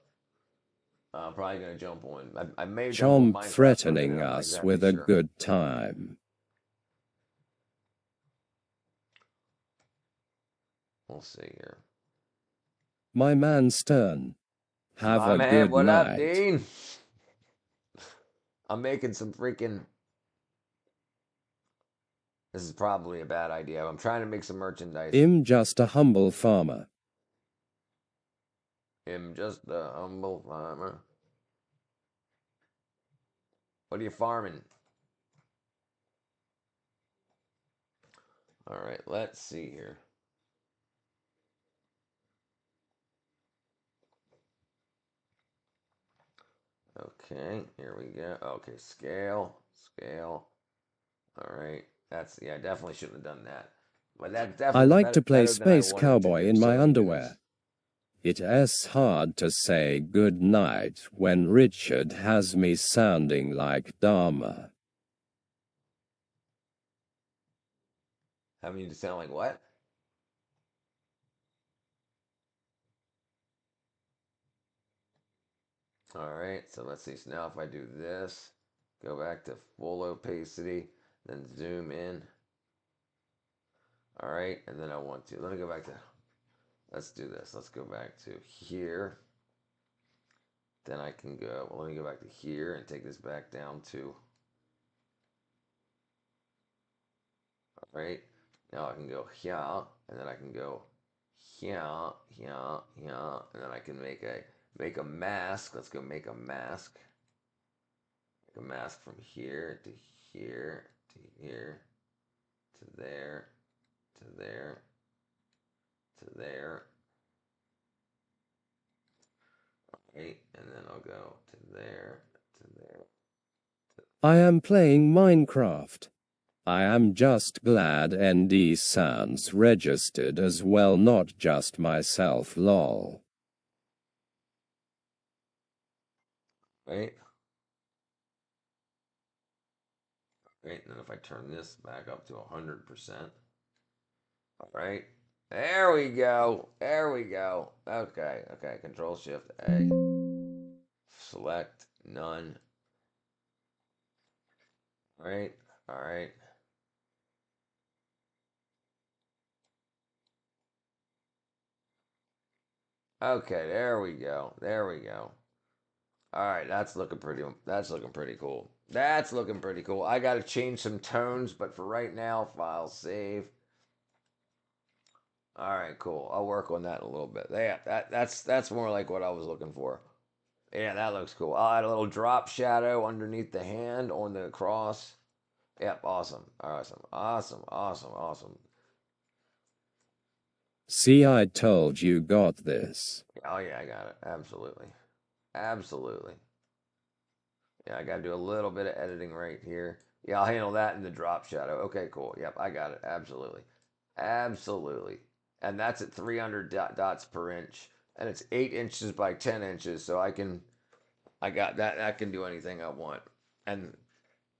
I'm probably gonna jump on. I may jump on Chomp Minecraft threatening I'm not us exactly with a sure. good time. We'll see here. My man Stern. Have My a man, good what night. up, Dean? I'm making some freaking. This is probably a bad idea. I'm trying to make some merchandise. I'm just a humble farmer. I'm just a humble farmer. What are you farming? All right, let's see here. Okay, here we go. Okay, scale. All right, yeah, I definitely shouldn't have done that. But that's definitely I like to play better than I Space wanted to Cowboy do. in So my let me do underwear. this. It is hard to say good night when Richard has me sounding like Dharma. Having you to sound like what? All right, so let's see. So now if I do this, go back to full opacity, then zoom in. All right, and then I want to, let me go back to, let's do this. Let's go back to here. Then I can go, well, let me go back to here and take this back down to, all right, now I can go here, and then I can go here, here, here, and then I can make a mask. Let's go make a mask. Make a mask from here to here to here to there to there to there. Okay, and then I'll go to there to there. I am playing Minecraft. I am just glad ND sounds registered as well, not just myself, lol. Right. Right, and then if I turn this back up to 100%. All right. There we go. There we go. Okay, okay. Control Shift A. Select none. All right. All right. Okay, there we go. There we go. All right, that's looking pretty cool. That's looking pretty cool. I got to change some tones, but for right now, file save. All right, cool. I'll work on that in a little bit. Yeah, that's more like what I was looking for. Yeah, that looks cool. I'll add a little drop shadow underneath the hand on the cross. Yep, awesome. Awesome. Awesome. Awesome. Awesome. See, I told you got this. Oh yeah, I got it. Absolutely. Absolutely. Yeah, I got to do a little bit of editing right here. Yeah, I'll handle that in the drop shadow. Okay, cool. Yep, I got it. Absolutely. Absolutely. And that's at 300 dots per inch. And it's 8 inches by 10 inches. So I got that. I can do anything I want. And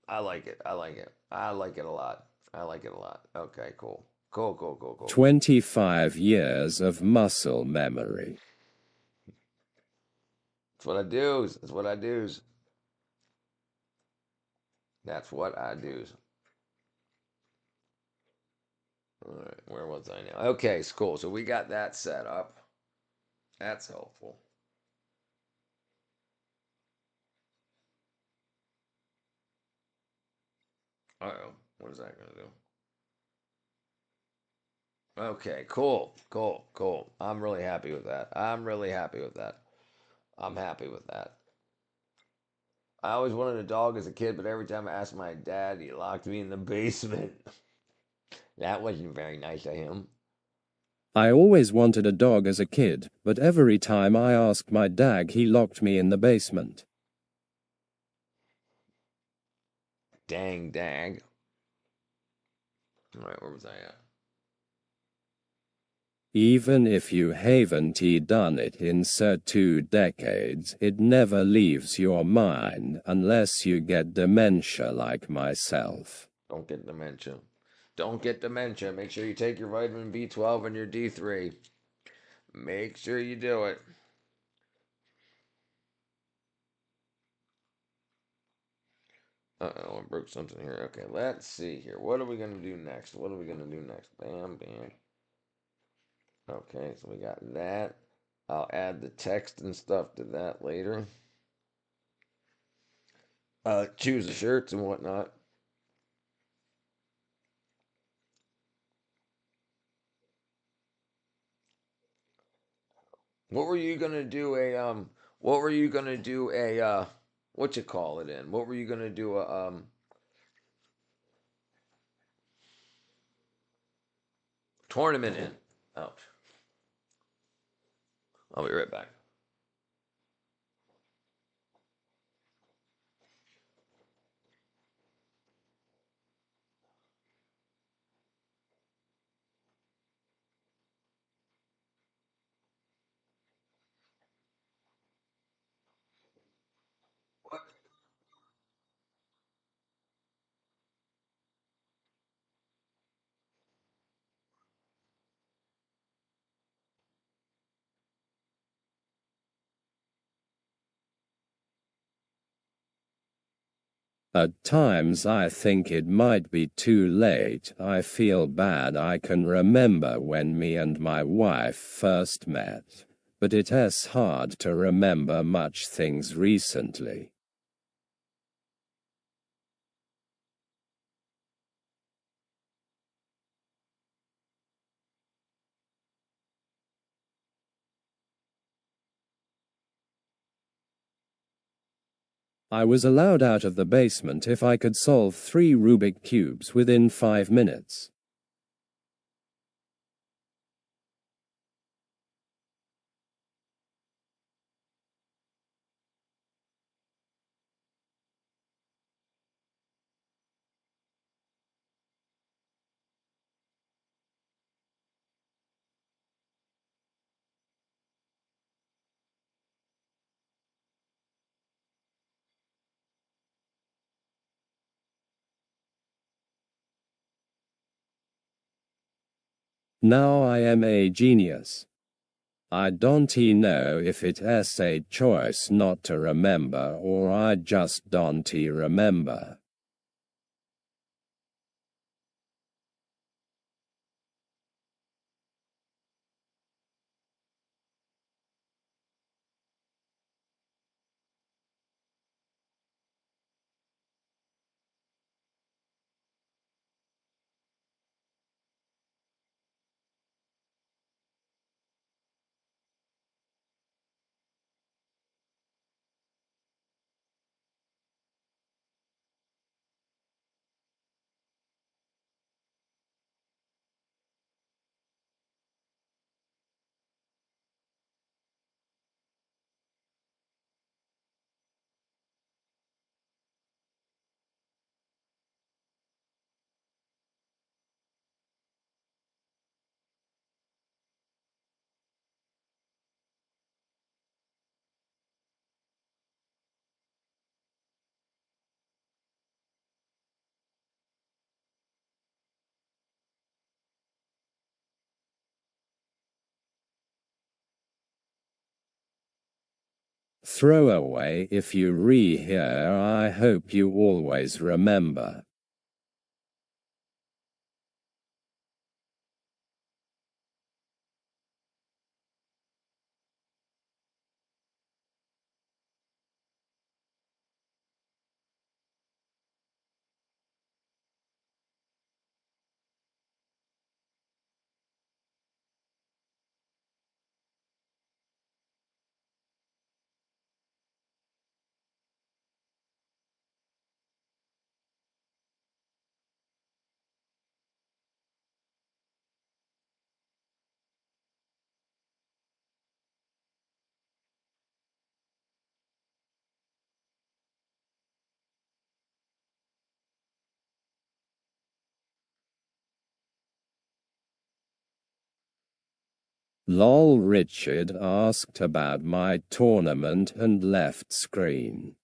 I like it. I like it. I like it a lot. I like it a lot. Okay, cool. Cool, cool, cool, cool. 25 years of muscle memory. That's what I do. That's what I do. That's what I do. All right, where was I now? Okay, it's cool. So we got that set up. That's helpful. Uh-oh. What is that going to do? Okay, cool. Cool, cool. I'm really happy with that. I'm really happy with that. I'm happy with that. I always wanted a dog as a kid, but every time I asked my dad, he locked me in the basement. That wasn't very nice of him. I always wanted a dog as a kid, but every time I asked my dad, he locked me in the basement. Dang dag. All right, where was I at? Even if you haven't done it in 2 decades, it never leaves your mind unless you get dementia like myself. Don't get dementia. Don't get dementia. Make sure you take your vitamin B12 and your D3. Make sure you do it. Uh-oh, I broke something here. Okay, let's see here. What are we going to do next? What are we going to do next? Bam, bam. Okay, so we got that. I'll add the text and stuff to that later. Choose the shirts and whatnot. What were you gonna do what were you gonna do what you call it in? What were you gonna do tournament in? Ouch. I'll be right back. At times I think it might be too late. I feel bad. I can remember when me and my wife first met, but it is hard to remember much things recently. I was allowed out of the basement if I could solve 3 Rubik cubes within 5 minutes. Now I am a genius. I don't know if it is a choice not to remember or I just don't remember. Throw away if you rehear. I hope you always remember. Lol. Richard asked about my tournament and left screen.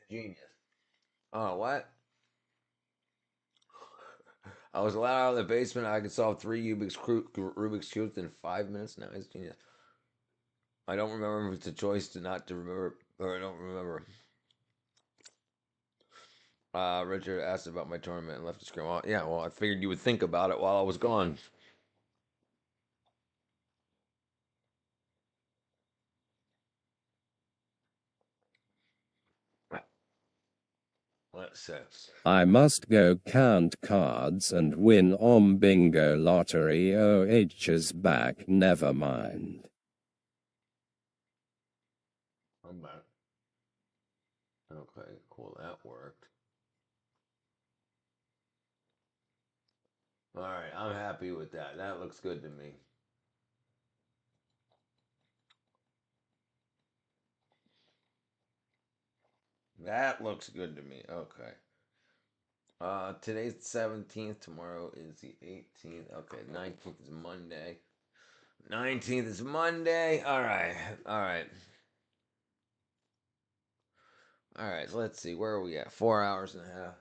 Genius. Oh, what? I was allowed out of the basement. I could solve 3 Rubik's cubes in 5 minutes. Now he's genius. I don't remember if it's a choice to not to remember, or I don't remember. Richard asked about my tournament and left the screen. Well, yeah, well, I figured you would think about it while I was gone. Let's see. I must go count cards and win bingo lottery. OH's back. Never mind. I'm back. Okay, cool. That worked. All right, I'm happy with that. That looks good to me. That looks good to me. Okay. Today's the 17th. Tomorrow is the 18th. Okay, 19th is Monday. 19th is Monday. All right. All right. All right. So let's see. Where are we at? 4 hours and a half.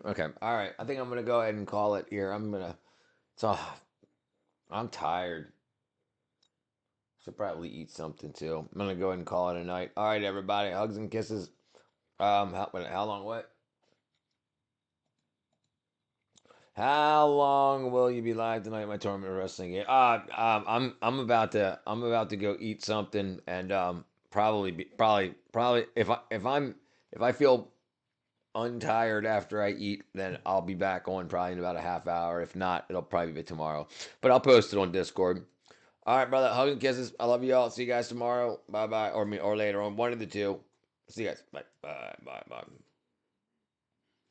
Okay. All right. I think I'm gonna go ahead and call it here. I'm tired. Should probably eat something too. I'm gonna go ahead and call it a night. All right, everybody. Hugs and kisses. How long? What? How long will you be live tonight at my tournament wrestling game? I'm about to go eat something and probably if I feel untired after I eat, then I'll be back on probably in about a half hour. If not, it'll probably be tomorrow. But I'll post it on Discord. All right, brother. Hugs and kisses. I love you all. See you guys tomorrow. Bye bye. Or later on. One of the two. See you guys. Bye. Bye. Bye. Bye.